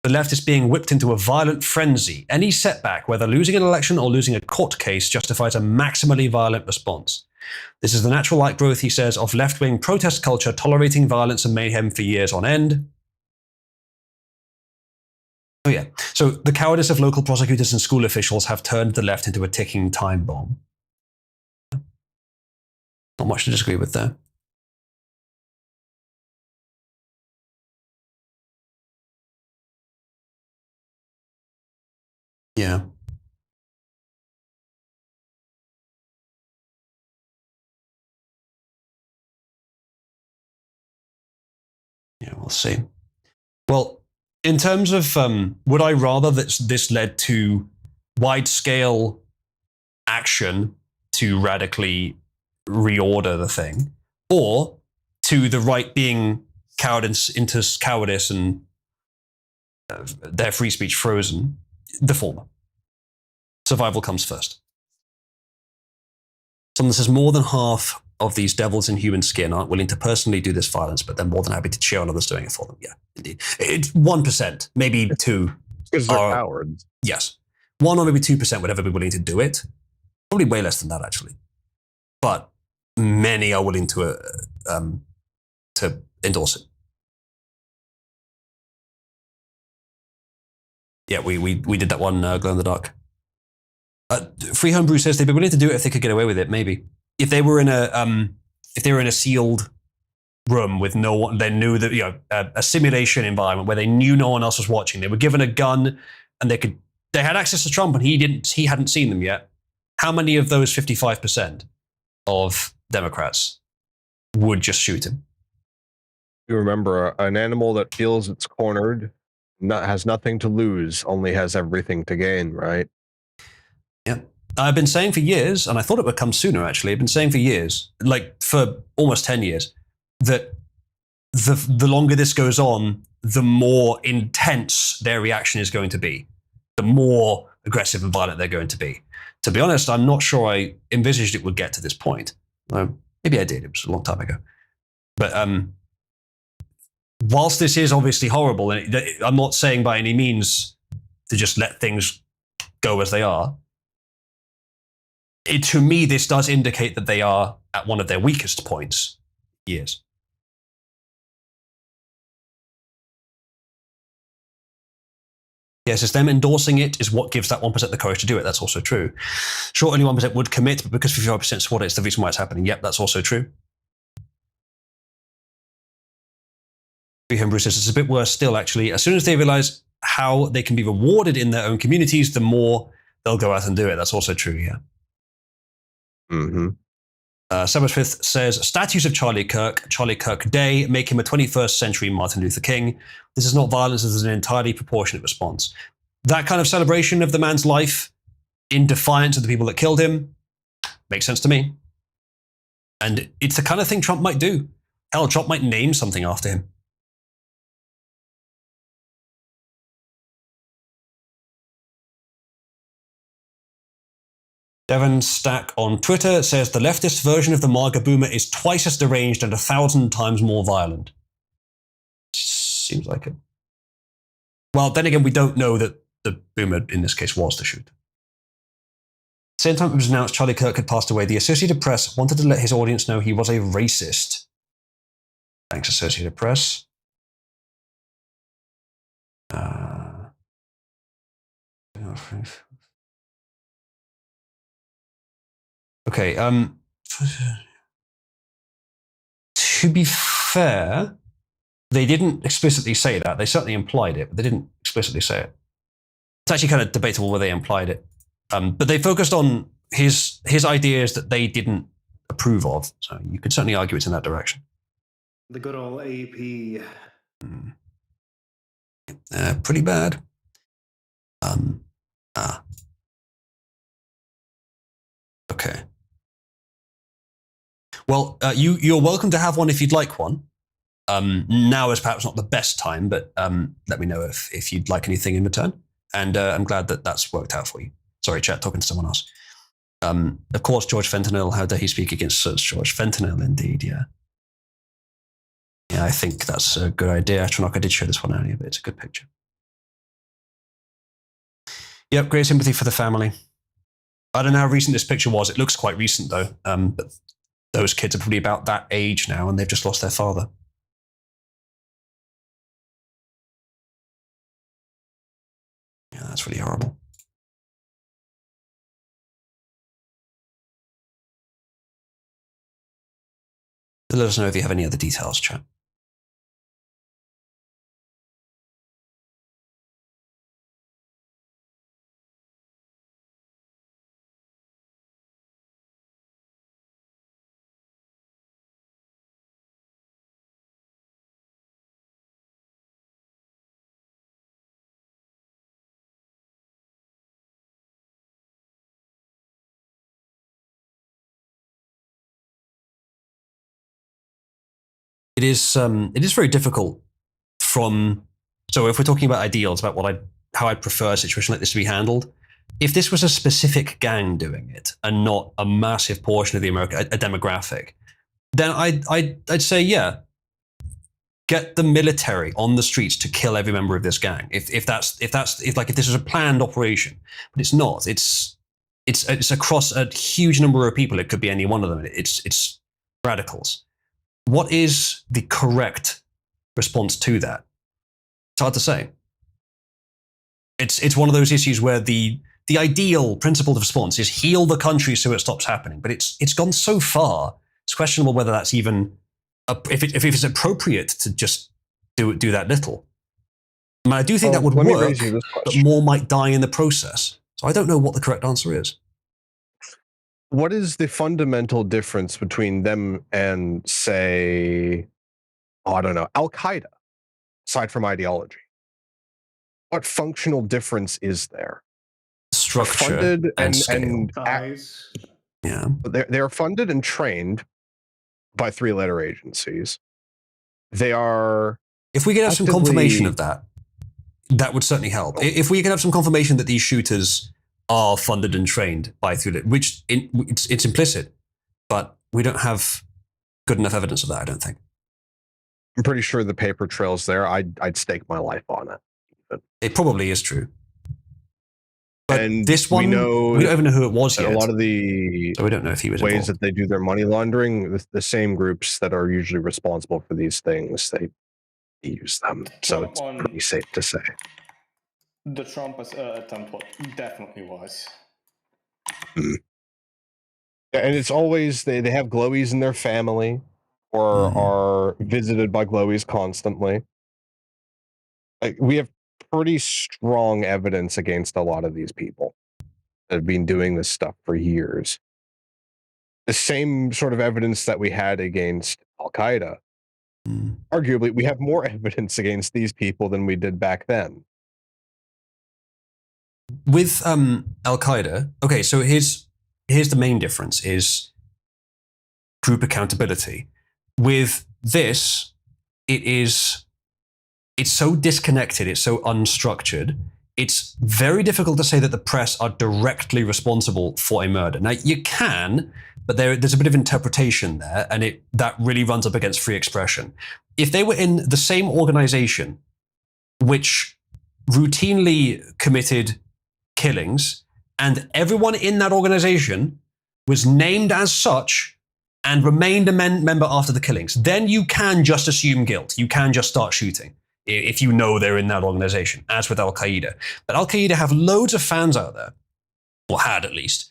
The left is being whipped into a violent frenzy. Any setback, whether losing an election or losing a court case, justifies a maximally violent response. This is the natural outgrowth, he says, of left-wing protest culture tolerating violence and mayhem for years on end. Oh yeah. So the cowardice of local prosecutors and school officials have turned the left into a ticking time bomb. Not much to disagree with there. Yeah. Yeah, we'll see. Well, in terms of, would I rather that this led to wide-scale action to radically reorder the thing, or to the right being cowed into cowardice and their free speech frozen? The former. Survival comes first. Someone says more than half of these devils in human skin aren't willing to personally do this violence, but they're more than happy to cheer on others doing it for them. Yeah, indeed. It's 1%, maybe 2%. Because they're cowards. Yes. 1 or maybe 2% would ever be willing to do it. Probably way less than that, actually. But many are willing to endorse it. Yeah, we did that one, Glow in the Dark. Free Homebrew says they'd be willing to do it if they could get away with it, maybe. If they were in a sealed room with no one, they knew that, a simulation environment where they knew no one else was watching. They were given a gun and they had access to Trump and he hadn't seen them yet. How many of those 55% of Democrats would just shoot him? You remember, an animal that feels it's cornered has nothing to lose, only has everything to gain, right? Yeah. I've been saying for years, and I thought it would come sooner actually, I've been saying for years, like for almost 10 years, that the longer this goes on, the more intense their reaction is going to be. The more aggressive and violent they're going to be. To be honest, I'm not sure I envisaged it would get to this point. Maybe I did, it was a long time ago. But whilst this is obviously horrible, and I'm not saying by any means to just let things go as they are, to me, this does indicate that they are at one of their weakest points. Yes. Yes, it's them endorsing it is what gives that 1% the courage to do it. That's also true. Sure, only 1% would commit, but because 55% support it, it's the reason why it's happening. Yep, that's also true. Homebrew says it's a bit worse still, actually. As soon as they realize how they can be rewarded in their own communities, the more they'll go out and do it. That's also true, yeah. Mm-hmm. Sabbath says, statues of Charlie Kirk Day, make him a 21st century Martin Luther King. This is not violence, this is an entirely proportionate response. That kind of celebration of the man's life in defiance of the people that killed him makes sense to me. And it's the kind of thing Trump might do. Hell, Trump might name something after him. Devon Stack on Twitter says the leftist version of the MAGA boomer is twice as deranged and 1,000 times more violent. Seems like it. Well, then again, we don't know that the boomer in this case was the shooter. Same time it was announced Charlie Kirk had passed away, the Associated Press wanted to let his audience know he was a racist. Thanks, Associated Press. Okay, to be fair, they didn't explicitly say that. They certainly implied it, but they didn't explicitly say it. It's actually kind of debatable whether they implied it. But they focused on his ideas that they didn't approve of. So you could certainly argue it's in that direction. The good old AP. Pretty bad. Okay. Well, you're welcome to have one if you'd like one. Now is perhaps not the best time, but let me know if you'd like anything in return. And I'm glad that that's worked out for you. Sorry, chat, talking to someone else. Of course, George Fentanyl, how dare he speak against Sir George Fentanyl, indeed, yeah. Yeah, I think that's a good idea. Atronach, I did show this one earlier, but it's a good picture. Yep, great sympathy for the family. I don't know how recent this picture was. It looks quite recent, though. But those kids are probably about that age now, and they've just lost their father. Yeah, that's really horrible. Let us know if you have any other details, chat. It is very difficult from, so if we're talking about ideals, about how I prefer a situation like this to be handled, if this was a specific gang doing it and not a massive portion of the a demographic, then I'd say, yeah, get the military on the streets to kill every member of this gang. If this is a planned operation, but it's not. It's across a huge number of people. It could be any one of them. It's radicals. What is the correct response to that? It's hard to say. It's one of those issues where the ideal principled response is heal the country so it stops happening. But it's gone so far. It's questionable whether that's even if it's appropriate to just do that little. I mean, I do think that would work, but more might die in the process. So I don't know what the correct answer is. What is the fundamental difference between them and, say, I don't know, Al-Qaeda, aside from ideology? What functional difference is there? Structure funded and scale. Yeah. They're funded and trained by three-letter agencies. They are... If we could have some confirmation of that, that would certainly help. If we could have some confirmation that these shooters are funded and trained by which it's implicit, but we don't have good enough evidence of that, I don't think. I'm pretty sure the paper trail's there. I'd stake my life on it. But it probably is true. But and this one, we don't even know who it was yet. A lot of the so we don't know if he was ways involved. that they do their money laundering, the same groups that are usually responsible for these things, they use them. So it's pretty safe to say. The Trump attempt definitely was. Mm. And it's always they have glowies in their family or are visited by glowies constantly. Like, we have pretty strong evidence against a lot of these people that have been doing this stuff for years. The same sort of evidence that we had against Al-Qaeda. Arguably, we have more evidence against these people than we did back then. With Al-Qaeda, okay, so here's the main difference is group accountability. With this, it's so disconnected, it's so unstructured, it's very difficult to say that the press are directly responsible for a murder. Now, you can, but there's a bit of interpretation there, and that really runs up against free expression. If they were in the same organization which routinely committed killings, and everyone in that organization was named as such and remained a member after the killings, then you can just assume guilt. You can just start shooting if you know they're in that organization, as with Al-Qaeda. But Al-Qaeda have loads of fans out there, or had at least,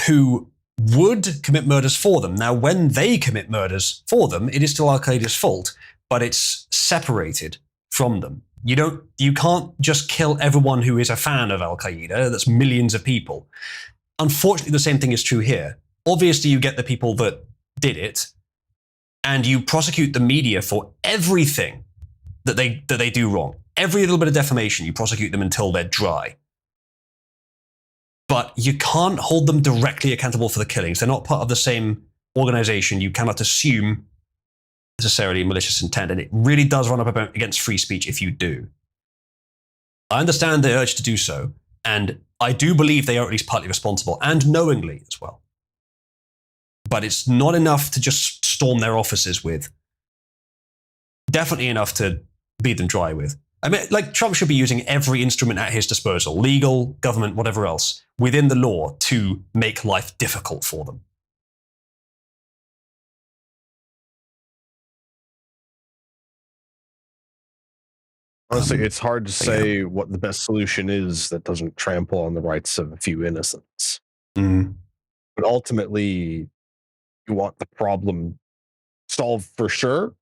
who would commit murders for them. Now, when they commit murders for them, it is still Al-Qaeda's fault, but it's separated from them. You can't just kill everyone who is a fan of Al-Qaeda. That's millions of people. Unfortunately, the same thing is true here. Obviously, you get the people that did it, and you prosecute the media for everything that they do wrong. Every little bit of defamation, you prosecute them until they're dry. But you can't hold them directly accountable for the killings. They're not part of the same organization. You cannot assume necessarily malicious intent, and it really does run up against free speech if you do. I understand the urge to do so, and I do believe they are at least partly responsible, and knowingly as well. But it's not enough to just storm their offices with. Definitely enough to beat them dry with. I mean, like, Trump should be using every instrument at his disposal, legal, government, whatever else, within the law to make life difficult for them. Honestly, it's hard to say what the best solution is that doesn't trample on the rights of a few innocents. Mm. But ultimately, you want the problem solved for sure,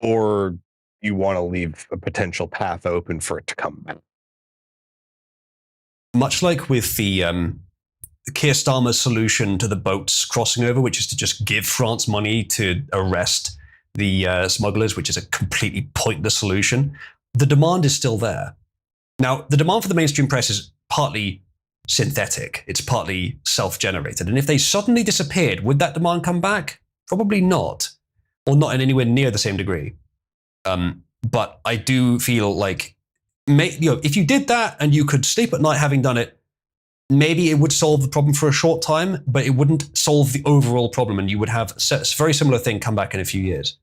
or you want to leave a potential path open for it to come back. Much like with the Keir Starmer's solution to the boats crossing over, which is to just give France money to arrest the smugglers, which is a completely pointless solution, the demand is still there. Now, the demand for the mainstream press is partly synthetic. It's partly self-generated. And if they suddenly disappeared, would that demand come back? Probably not, or not in anywhere near the same degree. But I do feel like, if you did that and you could sleep at night having done it, maybe it would solve the problem for a short time, but it wouldn't solve the overall problem, and you would have a very similar thing come back in a few years.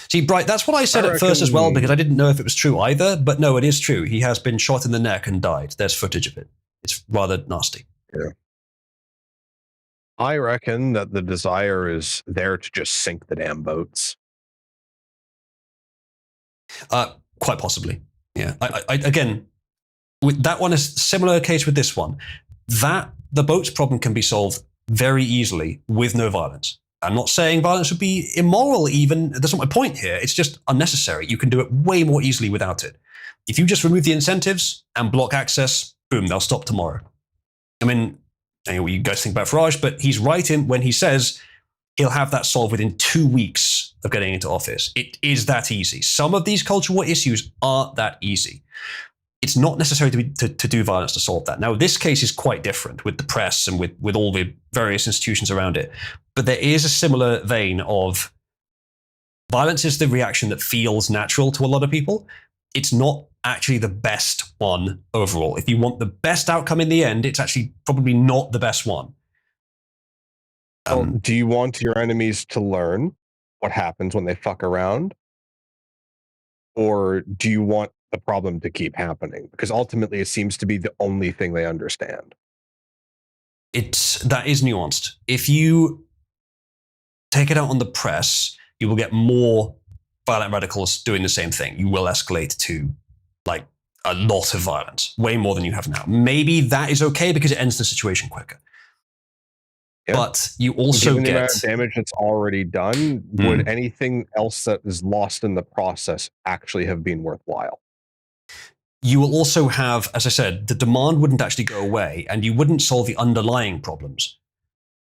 See, Bright, that's what I said at first as well, because I didn't know if it was true either, but no, it is true. He has been shot in the neck and died. There's footage of it. It's rather nasty. Yeah. I reckon that the desire is there to just sink the damn boats. Quite possibly. Yeah. Again, with that one is a similar case with this one. That the boats problem can be solved very easily with no violence. I'm not saying violence would be immoral even. That's not my point here. It's just unnecessary. You can do it way more easily without it. If you just remove the incentives and block access, boom, they'll stop tomorrow. I mean, I know what you guys think about Farage, but he's right in when he says he'll have that solved within 2 weeks of getting into office. It is that easy. Some of these cultural issues aren't that easy. It's not necessary to do violence to solve that. Now, this case is quite different with the press and with all the various institutions around it. But there is a similar vein of violence is the reaction that feels natural to a lot of people. It's not actually the best one overall. If you want the best outcome in the end, it's actually probably not the best one. Do you want your enemies to learn what happens when they fuck around? Or do you want the problem to keep happening? Because ultimately it seems to be the only thing they understand. That is nuanced. If you take it out on the press, you will get more violent radicals doing the same thing. You will escalate to like a lot of violence, way more than you have now. Maybe that is okay because it ends the situation quicker. Yeah. But you also Given get the amount of damage that's already done, would anything else that is lost in the process actually have been worthwhile? You will also have, as I said, the demand wouldn't actually go away, and you wouldn't solve the underlying problems.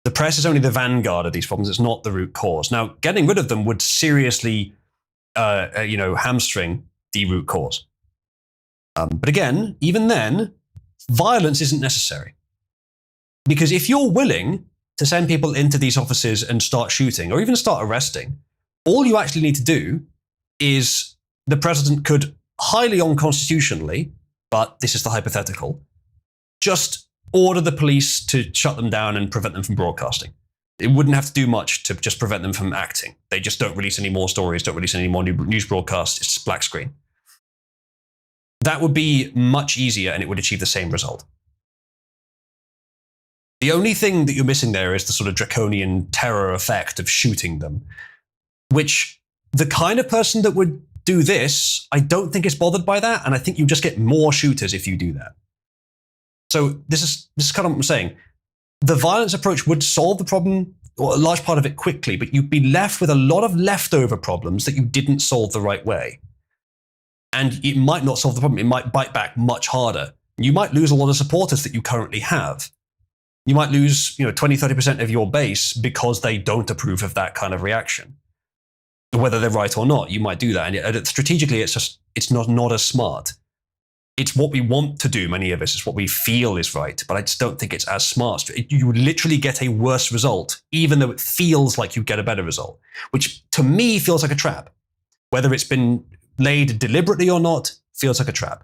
The press is only the vanguard of these problems. It's not the root cause. Now, getting rid of them would seriously, hamstring the root cause. But again, even then, violence isn't necessary. Because if you're willing to send people into these offices and start shooting, or even start arresting, all you actually need to do is the president could highly unconstitutionally, but this is the hypothetical, just order the police to shut them down and prevent them from broadcasting. It wouldn't have to do much to just prevent them from acting. They just don't release any more stories, don't release any more news broadcasts, it's just black screen. That would be much easier and it would achieve the same result. The only thing that you're missing there is the sort of draconian terror effect of shooting them, which the kind of person that would do this, I don't think is bothered by that, and I think you just get more shooters if you do that. So this is kind of what I'm saying. The violence approach would solve the problem, or a large part of it quickly, but you'd be left with a lot of leftover problems that you didn't solve the right way. And it might not solve the problem. It might bite back much harder. You might lose a lot of supporters that you currently have. You might lose, 20, 30% of your base because they don't approve of that kind of reaction. Whether they're right or not, you might do that. And strategically, it's not as smart. It's what we want to do, many of us. It's what we feel is right, but I just don't think it's as smart. You would literally get a worse result, even though it feels like you get a better result, which to me feels like a trap. Whether it's been laid deliberately or not, feels like a trap.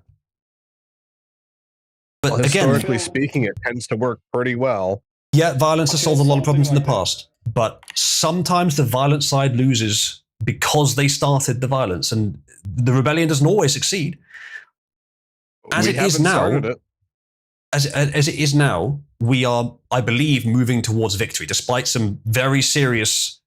But Well, historically speaking, it tends to work pretty well. Yeah, violence has solved a lot of problems in the past, but sometimes the violent side loses because they started the violence, and the rebellion doesn't always succeed. As it is now, as it is now, we are, I believe, moving towards victory, despite some very serious,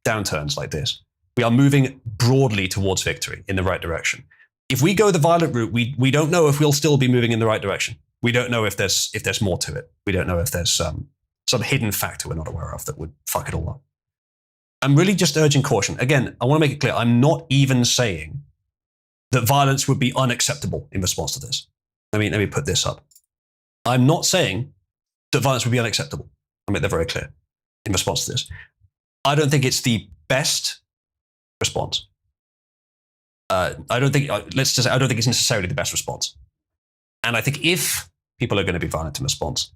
downturns like this. We are moving broadly towards victory in the right direction. If we go the violent route, we don't know if we'll still be moving in the right direction. We don't know if there's more to it. We don't know if there's some hidden factor we're not aware of that would fuck it all up. I'm really just urging caution. Again, I want to make it clear, I'm not even saying that violence would be unacceptable in response to this. Let me put this up. I'm not saying that violence would be unacceptable. I'll make that very clear in response to this. I don't think it's the best response. I don't think it's necessarily the best response. And I think if people are going to be violent in response,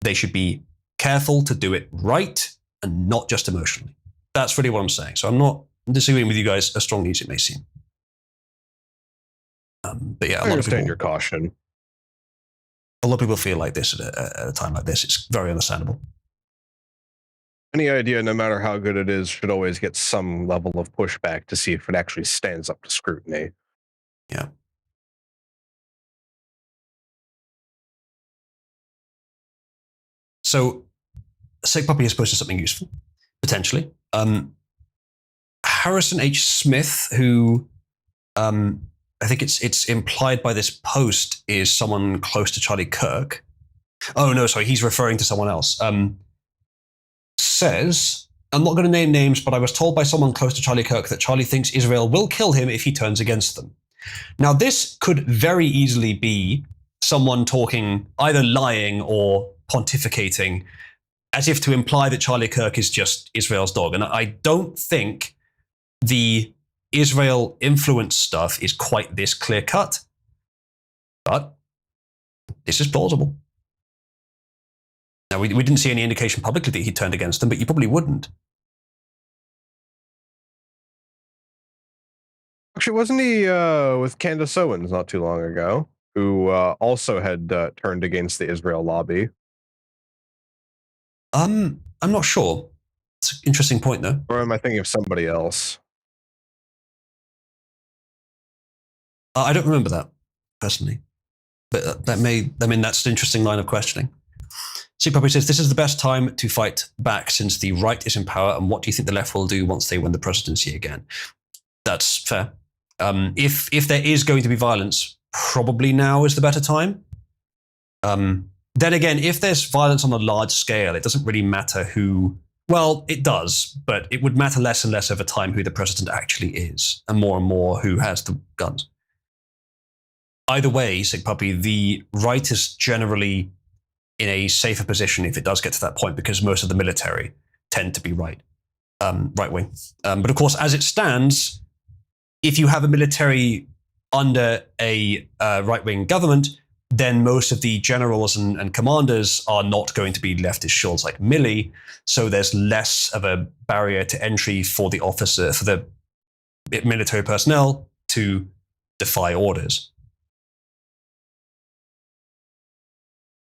they should be careful to do it right and not just emotionally. That's really what I'm saying. So I'm not disagreeing with you guys as strongly as it may seem. But yeah, I understand your caution. A lot of people feel like this at a time like this. It's very understandable. Any idea, no matter how good it is, should always get some level of pushback to see if it actually stands up to scrutiny. Yeah. So, Sick Puppy has posted something useful, potentially. Harrison H. Smith, who I think it's implied by this post is someone close to Charlie Kirk. Oh, no, sorry, he's referring to someone else. Says, I'm not going to name names, but I was told by someone close to Charlie Kirk that Charlie thinks Israel will kill him if he turns against them. Now, this could very easily be someone talking, either lying or pontificating, as if to imply that Charlie Kirk is just Israel's dog. And I don't think the Israel influence stuff is quite this clear cut. But this is plausible. Now, we didn't see any indication publicly that he turned against them, but you probably wouldn't. Actually, wasn't he with Candace Owens not too long ago, who also had turned against the Israel lobby? I'm not sure. It's an interesting point, though. Or am I thinking of somebody else? I don't remember that, personally. But that's an interesting line of questioning. C probably says, this is the best time to fight back since the right is in power, and what do you think the left will do once they win the presidency again? That's fair. If there is going to be violence, probably now is the better time. Then again, if there's violence on a large scale, it doesn't really matter who... Well, it does, but it would matter less and less over time who the president actually is, and more who has the guns. Either way, Sick Puppy, the right is generally in a safer position if it does get to that point, because most of the military tend to be right wing. But of course, as it stands, if you have a military under a right-wing government, then most of the generals and commanders are not going to be leftist shills like Milley, so there's less of a barrier to entry for the officer, for the military personnel to defy orders.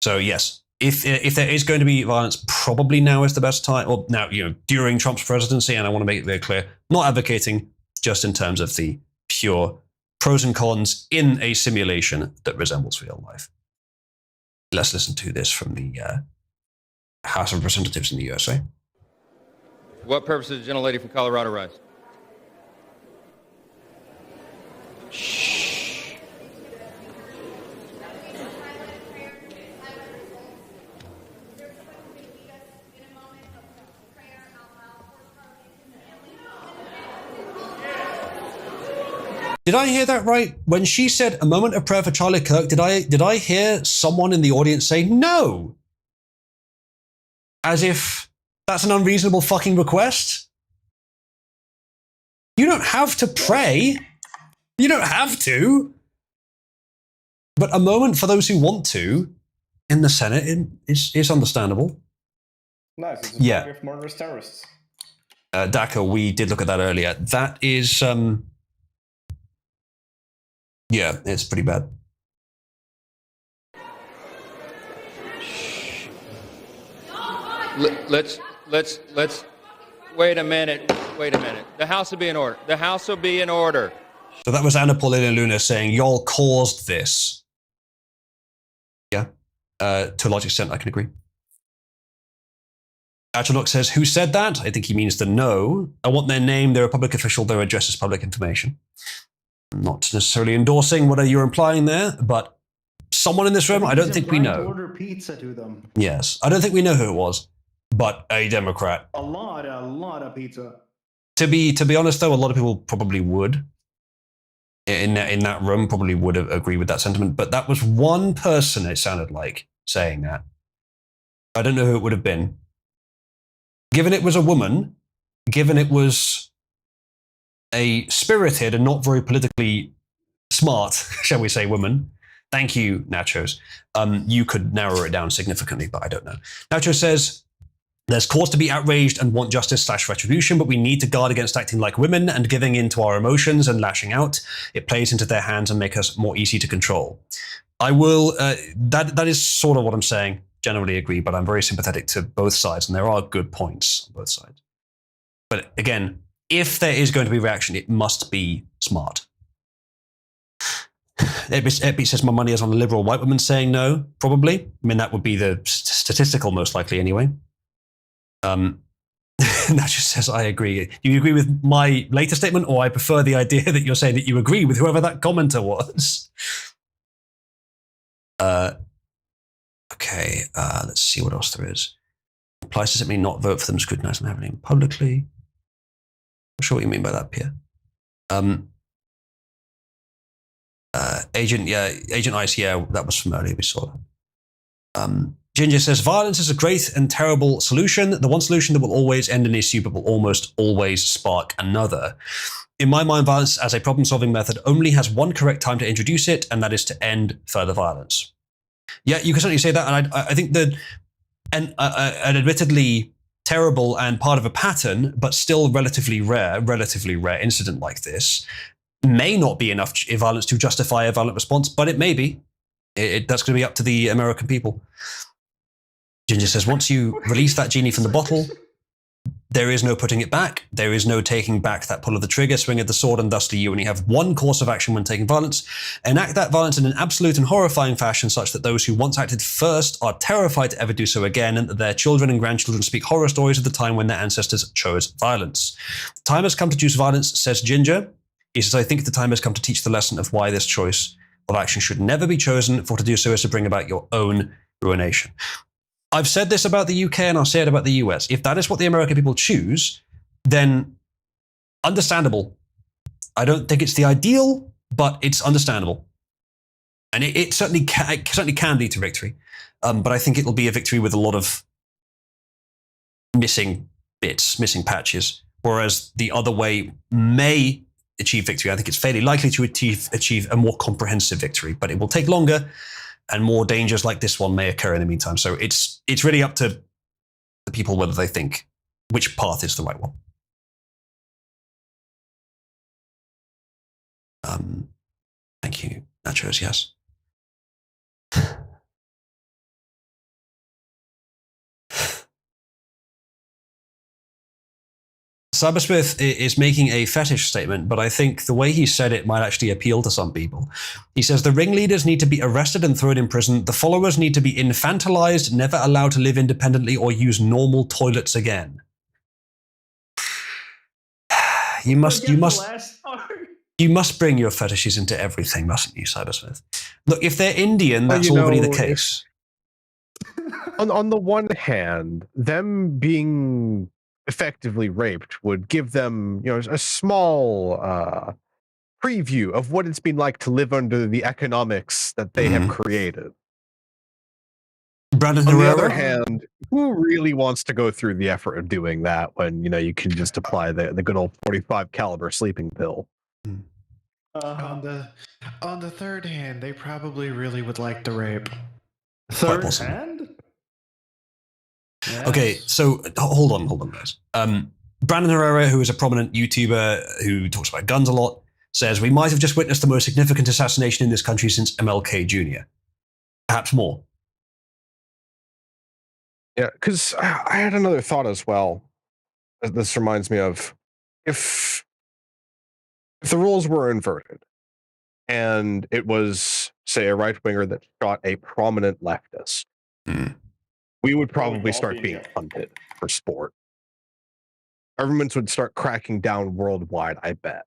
So yes, if there is going to be violence, probably now is the best time, or now, during Trump's presidency, and I want to make it very clear, not advocating, just in terms of the pure pros and cons in a simulation that resembles real life. Let's listen to this from the House of Representatives in the USA. For what purpose did the gentlelady from Colorado rise? Shh. Did I hear that right? When she said a moment of prayer for Charlie Kirk, did I hear someone in the audience say no? As if that's an unreasonable fucking request? You don't have to pray. You don't have to. But a moment for those who want to in the Senate is understandable. Nice. It's a yeah. of murderous terrorists. Daka, we did look at that earlier. That is... yeah, it's pretty bad. let's wait a minute. The House will be in order. The House will be in order. So that was Anna Paulina Luna saying, y'all caused this. Yeah, to a large extent, I can agree. Atrilok says, who said that? I think he means the no. I want their name, they're a public official, their address is public information. I'm not necessarily endorsing what you're implying there, but someone in this room, I don't think we know. Order pizza to them. Yes, I don't think we know who it was, but a Democrat. A lot of pizza. To be honest, though, a lot of people probably would. In that room, probably would have agreed with that sentiment. But that was one person, it sounded like, saying that. I don't know who it would have been. Given it was a woman, given it was a spirited and not very politically smart, shall we say, woman, thank you, Nachos, you could narrow it down significantly, but I don't know. Nacho says, there's cause to be outraged and want justice/retribution, but we need to guard against acting like women and giving in to our emotions and lashing out. It plays into their hands and make us more easy to control. I will, that is sort of what I'm saying. Generally agree, but I'm very sympathetic to both sides, and there are good points on both sides. But again, if there is going to be reaction, it must be smart. Epi says my money is on a liberal white woman saying no, probably. I mean, that would be the statistical most likely anyway. Nacho says, I agree. Do you agree with my later statement, or I prefer the idea that you're saying that you agree with whoever that commenter was? Okay, let's see what else there is. Applies to simply not vote for them, scrutinize them heavily and publicly. Not sure what you mean by that, Pierre. Agent Ice, yeah, that was from earlier, we saw that. Ginger says, violence is a great and terrible solution. The one solution that will always end an issue, but will almost always spark another. In my mind, violence as a problem-solving method only has one correct time to introduce it, and that is to end further violence. Yeah, you can certainly say that, and I think that an admittedly terrible and part of a pattern, but still relatively rare incident like this may not be enough violence to justify a violent response, but it may be. That's going to be up to the American people. Ginger says, once you release that genie from the bottle, there is no putting it back. There is no taking back that pull of the trigger, swing of the sword, and thusly you only have one course of action when taking violence. Enact that violence in an absolute and horrifying fashion such that those who once acted first are terrified to ever do so again, and that their children and grandchildren speak horror stories of the time when their ancestors chose violence. The time has come to choose violence, says Ginger. He says, I think the time has come to teach the lesson of why this choice of action should never be chosen, for to do so is to bring about your own ruination. I've said this about the UK and I'll say it about the US. If that is what the American people choose, then understandable. I don't think it's the ideal, but it's understandable. And it certainly can lead to victory. But I think it'll be a victory with a lot of missing bits, missing patches. Whereas the other way may achieve victory. I think it's fairly likely to achieve a more comprehensive victory, but it will take longer. And more dangers like this one may occur in the meantime. So it's really up to the people whether they think which path is the right one. Thank you, Nachos, yes. Cybersmith is making a fetish statement, but I think the way he said it might actually appeal to some people. He says the ringleaders need to be arrested and thrown in prison. The followers need to be infantilized, never allowed to live independently or use normal toilets again. You must bring your fetishes into everything, mustn't you, Cybersmith? Look, if they're Indian, that's already the case. On the one hand, them being effectively raped would give them, a small preview of what it's been like to live under the economics that they have created. Brandon On the Herrera? other hand, who really wants to go through the effort of doing that when you can just apply the good old 45 caliber sleeping pill? On the third hand, they probably really would like the rape. Third hand? Yes. Okay, so hold on, guys. Brandon Herrera, who is a prominent YouTuber who talks about guns a lot, says we might have just witnessed the most significant assassination in this country since MLK Jr. Perhaps more. Yeah, because I had another thought as well. This reminds me of if the roles were inverted and it was, say, a right winger that shot a prominent leftist, we would probably start being hunted for sport. Governments would start cracking down worldwide, I bet.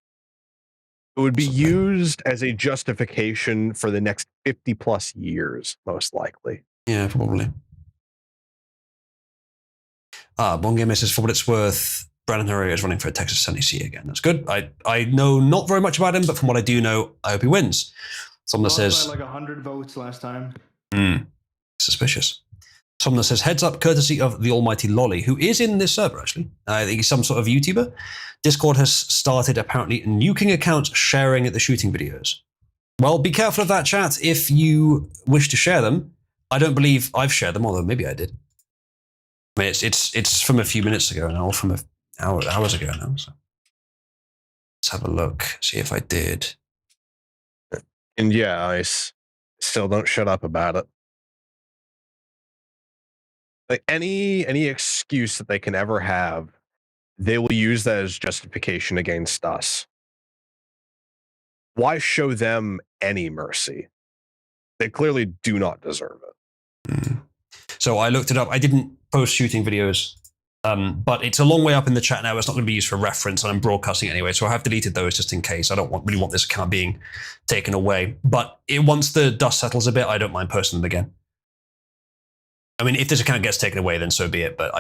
It would be used as a justification for the next 50 plus years, most likely. Yeah, probably. One game says, for what it's worth, Brandon Herrera is running for a Texas Senate seat again. That's good. I know not very much about him, but from what I do know, I hope he wins. Someone that says... like 100 votes last time. Suspicious. Someone that says, heads up, courtesy of the almighty Lolly, who is in this server, actually. I think he's some sort of YouTuber. Discord has started, apparently, nuking accounts sharing the shooting videos. Well, be careful of that, chat. If you wish to share them, I don't believe I've shared them, although maybe I did. I mean, it's from a few minutes ago now, or from hours ago now. So let's have a look, see if I did. And yeah, I still don't shut up about it. Like any excuse that they can ever have, they will use that as justification against us. Why show them any mercy? They clearly do not deserve it. So I looked it up. I didn't post shooting videos, but it's a long way up in the chat now. It's not going to be used for reference, and I'm broadcasting it anyway. So I have deleted those just in case. I don't really want this account being taken away. But once the dust settles a bit, I don't mind posting them again. I mean, if this account gets taken away, then so be it. But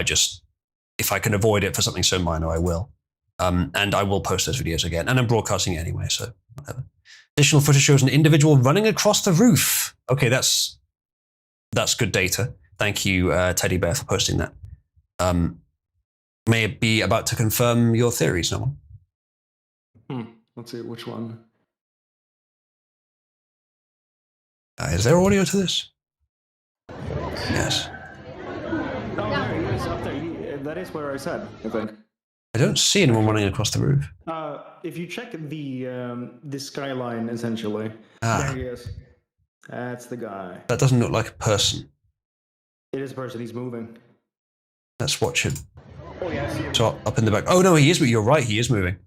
if I can avoid it for something so minor, I will. And I will post those videos again. And I'm broadcasting it anyway, so whatever. Additional footage shows an individual running across the roof. Okay, that's good data. Thank you, Teddy Bear, for posting that. May it be about to confirm your theories, no one? Let's see, which one? Is there audio to this? Yes. Oh, there he is up there. That is where I said, I think. I don't see anyone running across the roof. If you check the skyline, essentially, there he is. That's the guy. That doesn't look like a person. It is a person. He's moving. Let's watch him. Oh yeah, I see him. So up in the back. Oh no, he is. You're right. He is moving.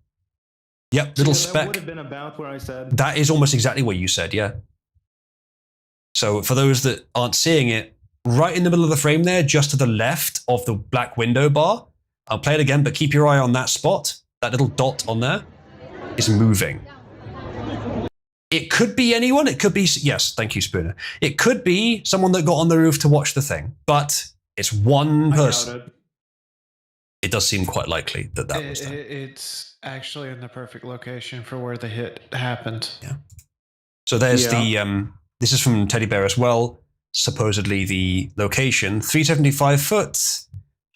Yep, little speck. That would have been about where I said. That is almost exactly what you said. Yeah. So for those that aren't seeing it, right in the middle of the frame there, just to the left of the black window bar. I'll play it again, but keep your eye on that spot. That little dot on there is moving. It could be anyone. It could be, yes, thank you, Spooner. It could be someone that got on the roof to watch the thing, but it's one person. It does seem quite likely that was them. It's actually in the perfect location for where the hit happened. Yeah. So there's this is from Teddy Bear as well. Supposedly the location, 375 foot.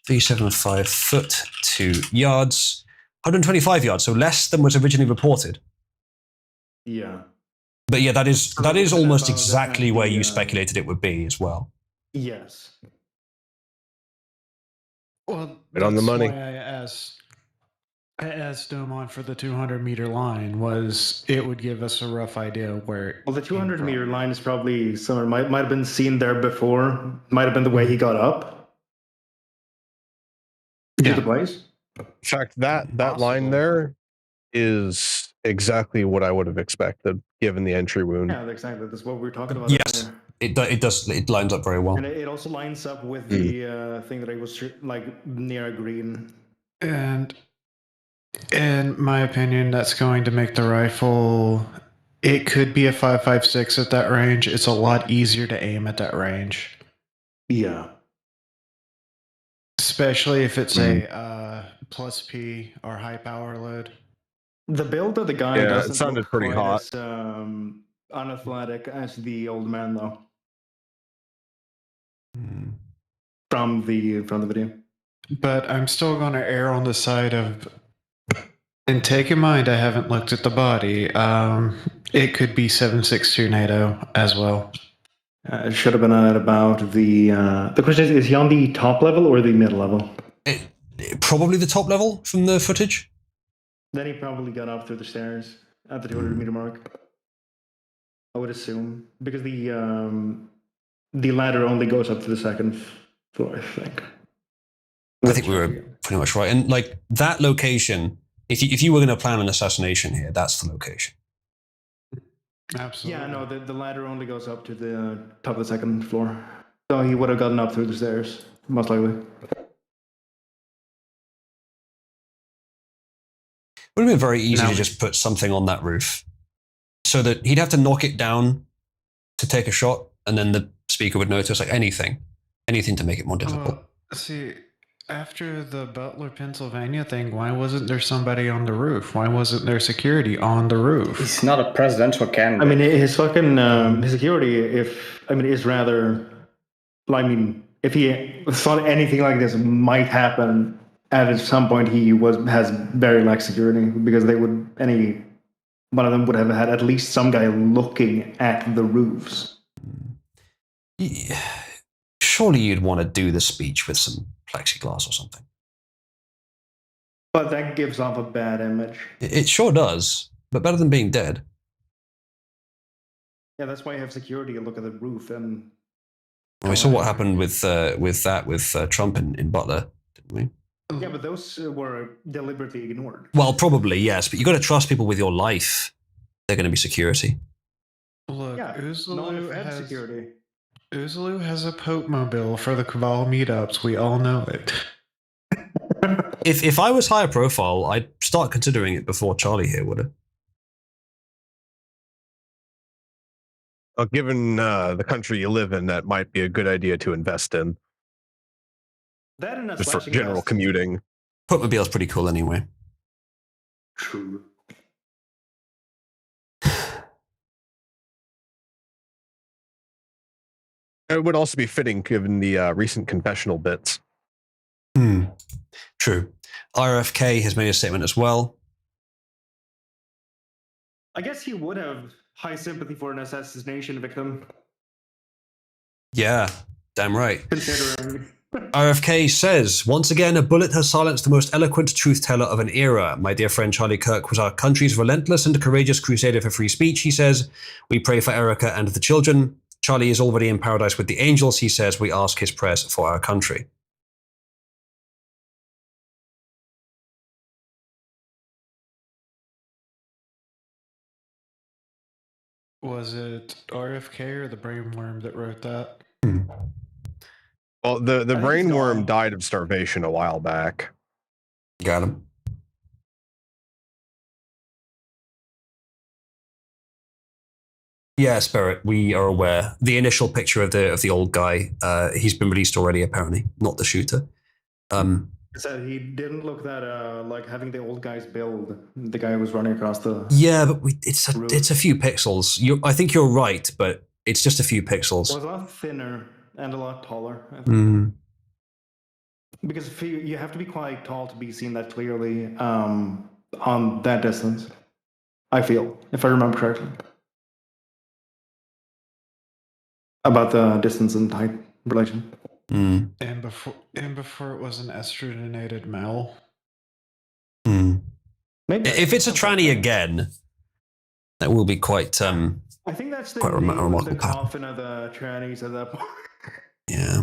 375 foot, 2 yards, 125 yards, so less than was originally reported. Yeah. But yeah, that is almost exactly where you speculated it would be as well. Yes. Well, right on the money. Why I asked him on for the 200-meter line was it would give us a rough idea where. Well, the 200-meter line is probably somewhere might have been seen there before. Might have been the way he got up. Yeah. The place. In fact, that line there is exactly what I would have expected given the entry wound. Yeah, exactly. That's what we're talking about. Yes, it does. It lines up very well. And it also lines up with the thing that I was like near a green. And in my opinion, that's going to make the rifle. It could be a 5.56 at that range. It's a lot easier to aim at that range. Yeah. Especially if it's a plus P or high power load. The build of the guy doesn't it sounded look pretty quite hot. as unathletic as the old man, though. From the video. But I'm still going to err on the side of. And take in mind, I haven't looked at the body. It could be 7.62 NATO as well. It should have been at about the question is he on the top level or the middle level? Probably the top level from the footage. Then he probably got up through the stairs at the 200-meter mark. I would assume, because the ladder only goes up to the second So I think. I think we were pretty much right. And like that location, if you were going to plan an assassination here, that's the location. Absolutely. Yeah, no, the ladder only goes up to the top of the second floor. So he would have gotten up through the stairs, most likely. Would have been very easy to just put something on that roof so that he'd have to knock it down to take a shot, and then the speaker would notice, like anything to make it more difficult. See, after the Butler, Pennsylvania thing, why wasn't there somebody on the roof? Why wasn't there security on the roof? He's not a presidential candidate. I mean, his fucking his security, is rather. I mean, if he thought anything like this might happen, at some point he has very lax security because any one of them would have had at least some guy looking at the roofs. Yeah. Surely you'd want to do the speech with some plexiglass or something. But that gives off a bad image. It sure does, but better than being dead. Yeah, that's why you have security look at the roof. And we saw what happened with Trump in Butler, didn't we? Yeah, but those were deliberately ignored. Well, probably, yes, but you've got to trust people with your life. They're going to be security. Look, yeah, Uzulu has security. Uzulu has a Pope mobile for the Cabal meetups. We all know it. If I was higher profile, I'd start considering it before Charlie here would have. Well, given the country you live in, that might be a good idea to invest in. That and just for general commuting. Footmobile's pretty cool anyway. True. It would also be fitting given the recent confessional bits. True. RFK has made a statement as well. I guess he would have high sympathy for an assassination victim. Yeah, damn right. Considering. RFK says, once again, a bullet has silenced the most eloquent truth teller of an era. My dear friend Charlie Kirk was our country's relentless and courageous crusader for free speech, he says. We pray for Erica and the children. Charlie is already in paradise with the angels, he says. We ask his prayers for our country. Was it RFK or the brainworm that wrote that? Well, the brainworm died of starvation a while back. Got him. Yeah, Spirit, we are aware. The initial picture of the old guy, he's been released already, apparently, not the shooter. So he didn't look that like having the old guy's build. The guy was running across the. Yeah, but it's a few pixels. I think you're right, but it's just a few pixels. It was a lot thinner and a lot taller. I think. Because you have to be quite tall to be seen that clearly on that distance. I feel, if I remember correctly, about the distance and height relation. And before it was an estrogenated male. Maybe if it's a tranny again, that will be quite. I think that's the remarkable coffin of the trannies at that point. Yeah.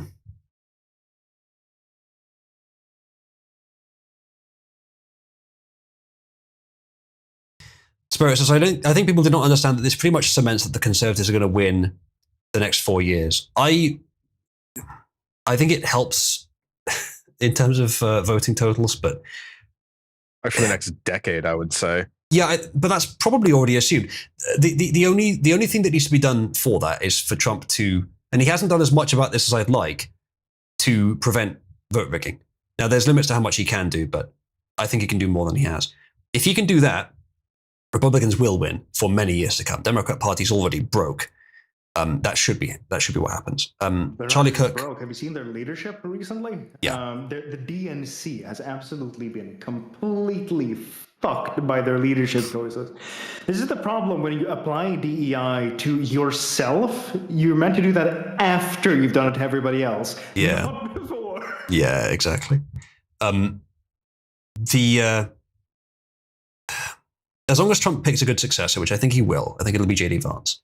Spirit says, I think people do not understand that this pretty much cements that the Conservatives are going to win the next 4 years. I think it helps in terms of voting totals, but actually the next decade, I would say. Yeah, but that's probably already assumed. The only thing that needs to be done for that is for Trump to, and he hasn't done as much about this as I'd like, to prevent vote rigging. Now, there's limits to how much he can do, but I think he can do more than he has. If he can do that, Republicans will win for many years to come. Democrat Party's already broke. That should be what happens. Charlie Kirk. Broke. Have you seen their leadership recently? Yeah. The DNC has absolutely been completely fucked by their leadership choices. This is the problem when you apply DEI to yourself. You're meant to do that after you've done it to everybody else. Yeah. Not before. Yeah, exactly. As long as Trump picks a good successor, which I think he will, I think it'll be J.D. Vance.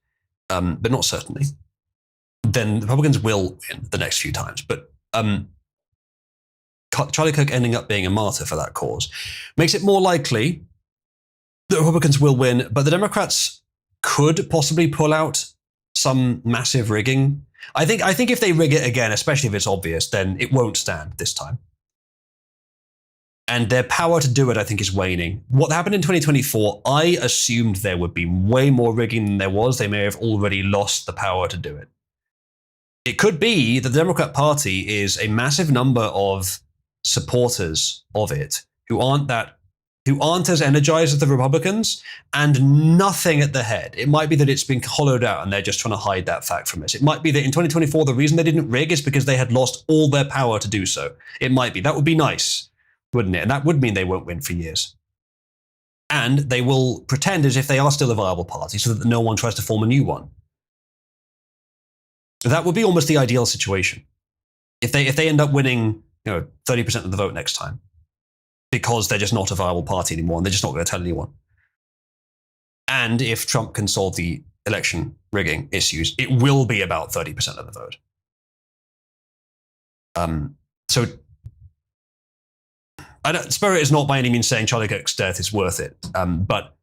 But not certainly, then the Republicans will win the next few times. But Charlie Kirk ending up being a martyr for that cause makes it more likely the Republicans will win, but the Democrats could possibly pull out some massive rigging. I think if they rig it again, especially if it's obvious, then it won't stand this time. And their power to do it, I think, is waning. What happened in 2024, I assumed there would be way more rigging than there was. They may have already lost the power to do it. It could be that the Democrat Party is a massive number of supporters of it who aren't as energized as the Republicans, and nothing at the head. It might be that it's been hollowed out and they're just trying to hide that fact from us. It might be that in 2024, the reason they didn't rig is because they had lost all their power to do so. It might be. That would be nice, wouldn't it? And that would mean they won't win for years. And they will pretend as if they are still a viable party so that no one tries to form a new one. That would be almost the ideal situation. If they end up winning, 30% of the vote next time, because they're just not a viable party anymore and they're just not going to tell anyone. And if Trump can solve the election rigging issues, it will be about 30% of the vote. So Spirit is not by any means saying Charlie Kirk's death is worth it, but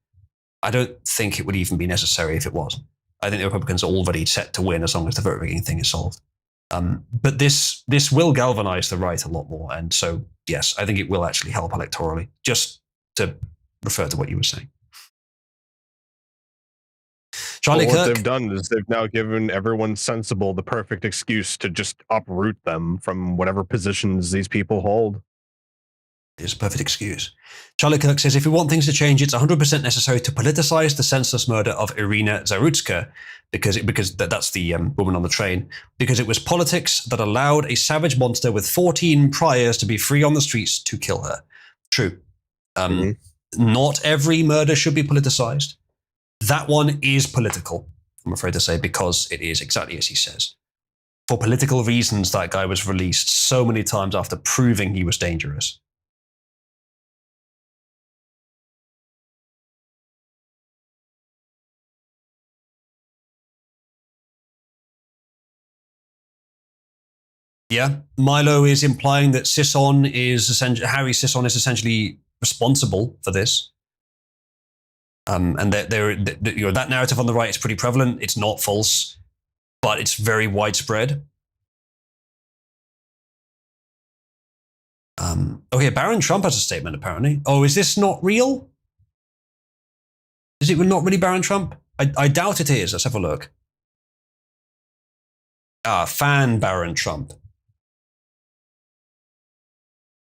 I don't think it would even be necessary if it was. I think the Republicans are already set to win as long as the vote rigging thing is solved. But this will galvanize the right a lot more. And so, yes, I think it will actually help electorally, just to refer to what you were saying. Charlie Kirk, what they've done is they've now given everyone sensible the perfect excuse to just uproot them from whatever positions these people hold. It's a perfect excuse. Charlie Kirk says, if we want things to change, it's 100% necessary to politicize the senseless murder of Irina Zarutska, because that's the woman on the train, because it was politics that allowed a savage monster with 14 priors to be free on the streets to kill her. True. Not every murder should be politicized. That one is political, I'm afraid to say, because it is exactly as he says. For political reasons, that guy was released so many times after proving he was dangerous. Yeah, Milo is implying that Harry Sisson is essentially responsible for this. And that narrative on the right is pretty prevalent. It's not false, but it's very widespread. Okay, Baron Trump has a statement, apparently. Oh, is this not real? Is it not really Baron Trump? I doubt it is. Let's have a look. Fan Baron Trump.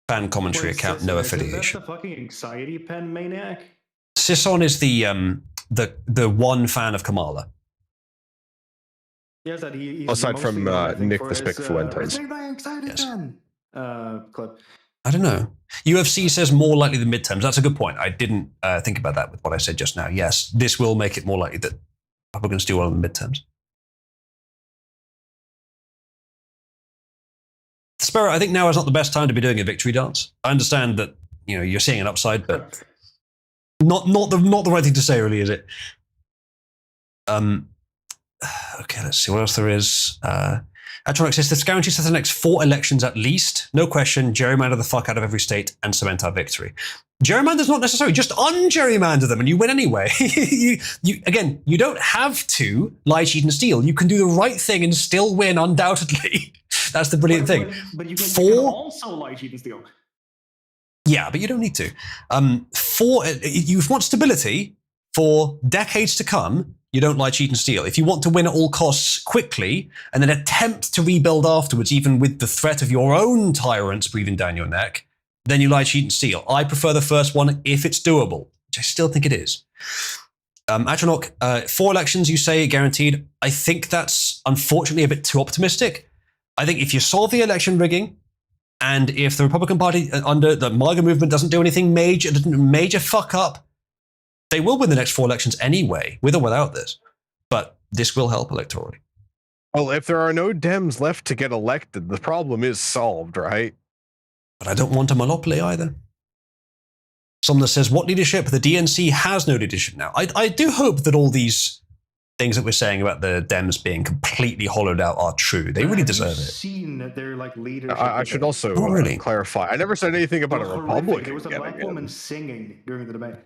Fan commentary account, no affiliation. Is that the fucking anxiety pen maniac? Sisson is the one fan of Kamala. Yes, that he's aside from Nick the Spick Fuentes. Clip. I don't know. UFC says more likely than midterms. That's a good point. I didn't think about that with what I said just now. Yes, this will make it more likely that Republicans do well in the midterms. Spirit, I think now is not the best time to be doing a victory dance. I understand that you're seeing an upside, but not the right thing to say, really, is it? Okay, let's see what else there is. Atronic says this guarantees us the next 4 elections at least. No question, gerrymander the fuck out of every state and cement our victory. Gerrymander's not necessary. Just un-gerrymander them and you win anyway. You don't have to lie, cheat, and steal. You can do the right thing and still win, undoubtedly. That's the brilliant thing. But you can also lie, cheat, and steal. Yeah, but you don't need to. You want stability for decades to come. You don't lie, cheat, and steal. If you want to win at all costs quickly and then attempt to rebuild afterwards, even with the threat of your own tyrants breathing down your neck, then you lie, cheat, and steal. I prefer the first one if it's doable, which I still think it is. Atronach, 4 elections, you say, guaranteed. I think that's unfortunately a bit too optimistic. I think if you solve the election rigging, and if the Republican Party under the MAGA movement doesn't do anything major fuck up, they will win the next 4 elections anyway, with or without this. But this will help electorally. Well, if there are no Dems left to get elected, the problem is solved, right? But I don't want a monopoly either. Someone says, what leadership? The DNC has no leadership now. I do hope that all these things that we're saying about the Dems being completely hollowed out are true. They really deserve it. Seen their like leadership. I should also Not really. clarify. I never said anything about a Horrific. Republican. There was a getting black in. woman singing during the debate.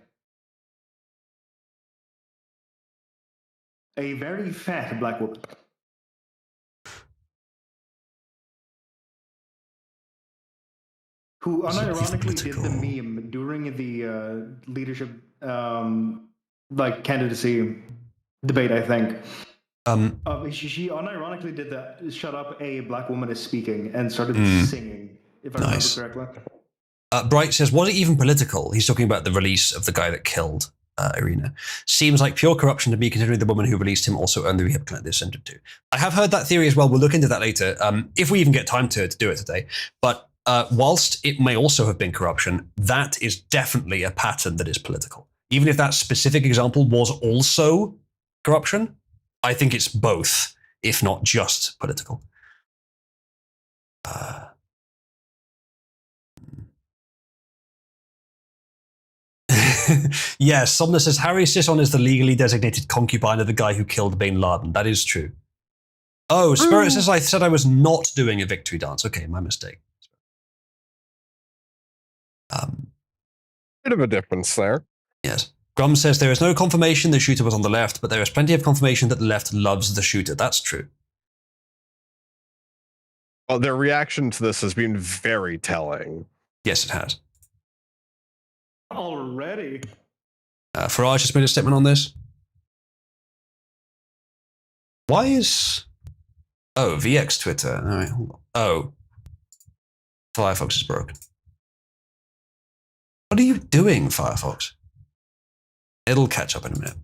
A very fat black woman. Who unironically did the meme during the leadership like candidacy debate, I think. She unironically did that. Shut up, a black woman is speaking, and started singing. If I remember correctly. Bright says, was it even political? He's talking about the release of the guy that killed Irina. Seems like pure corruption to me, considering the woman who released him also earned the rehab clinic they sent him to. I have heard that theory as well. We'll look into that later, if we even get time to do it today. But whilst it may also have been corruption, that is definitely a pattern that is political. Even if that specific example was also corruption, I think it's both, if not just political. Yes, Somner says, Harry Sisson is the legally designated concubine of the guy who killed Bin Laden. That is true. Oh, Spirit says, I said I was not doing a victory dance. Okay, my mistake. Bit of a difference there. Yes. Grum says, there is no confirmation the shooter was on the left, but there is plenty of confirmation that the left loves the shooter. That's true. Well, their reaction to this has been very telling. Yes, it has. Already. Farage has made a statement on this. Why is... Oh, VX Twitter. All right, hold on. Oh. Firefox is broken. What are you doing, Firefox? It'll catch up in a minute.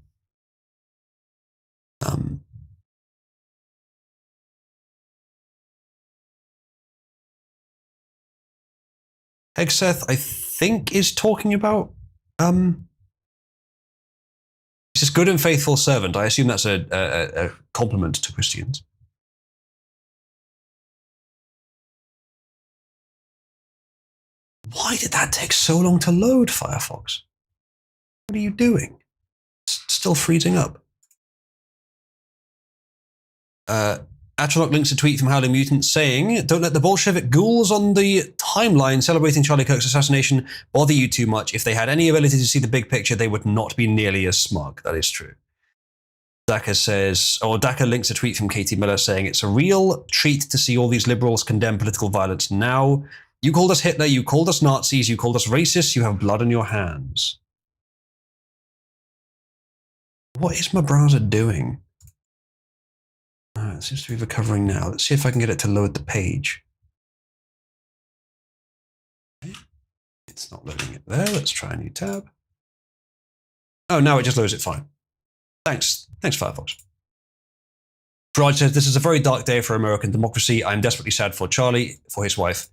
Hegseth, I think, is talking about he's this good and faithful servant. I assume that's a compliment to Christians. Why did that take so long to load, Firefox? What are you doing? It's still freezing up. Atronach links a tweet from Howling Mutant saying, don't let the Bolshevik ghouls on the timeline celebrating Charlie Kirk's assassination bother you too much. If they had any ability to see the big picture, they would not be nearly as smug. That is true. Daka links a tweet from Katie Miller saying, it's a real treat to see all these liberals condemn political violence now. You called us Hitler, you called us Nazis, you called us racists, you have blood on your hands. What is my browser doing? It seems to be recovering now. Let's see if I can get it to load the page. Okay. It's not loading it there. Let's try a new tab. Oh, now it just loads it fine. Thanks, Firefox. Farage says, this is a very dark day for American democracy. I'm desperately sad for Charlie, for his wife,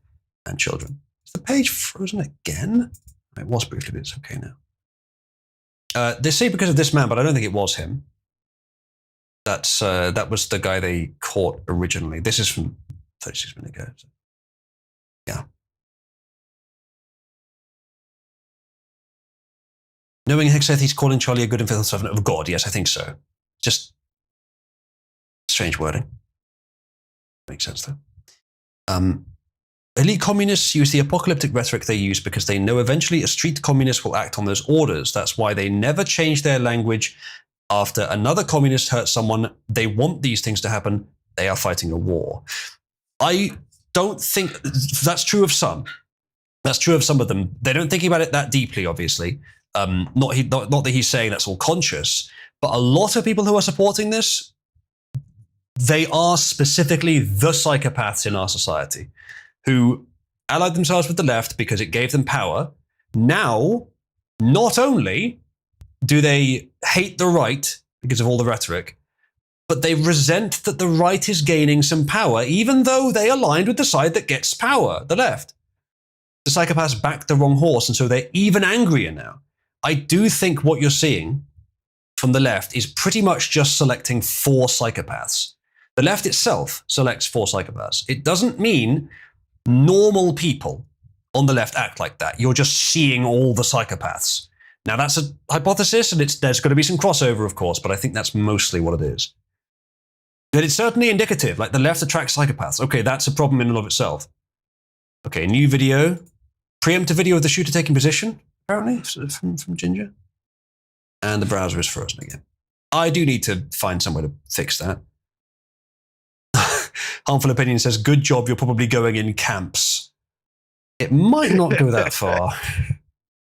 and children. Is the page frozen again? It was briefly, but it's okay now. They say because of this man, but I don't think it was him. That was the guy they caught originally. This is from 36 minutes ago. So. Yeah. Knowing Hexeth, he's calling Charlie a good and faithful servant of God. Yes, I think so. Just strange wording. Makes sense, though. Elite communists use the apocalyptic rhetoric they use because they know eventually a street communist will act on those orders. That's why they never change their language. After another communist hurts someone, they want these things to happen. They are fighting a war. I don't think that's true of some. That's true of some of them. They don't think about it that deeply, obviously. Not that he's saying that's all conscious, but a lot of people who are supporting this, they are specifically the psychopaths in our society who allied themselves with the left because it gave them power. Now, not only do they hate the right because of all the rhetoric, but they resent that the right is gaining some power, even though they aligned with the side that gets power, the left. The psychopaths backed the wrong horse, and so they're even angrier now. I do think what you're seeing from the left is pretty much just selecting 4 psychopaths. The left itself selects 4 psychopaths. It doesn't mean normal people on the left act like that. You're just seeing all the psychopaths. Now, that's a hypothesis, and there's going to be some crossover, of course, but I think that's mostly what it is. But it's certainly indicative. Like, the left attracts psychopaths. Okay, that's a problem in and of itself. Okay, new video. Preemptive video of the shooter taking position, apparently, from Ginger. And the browser is frozen again. I do need to find some way to fix that. Harmful Opinion says, good job, you're probably going in camps. It might not go that far.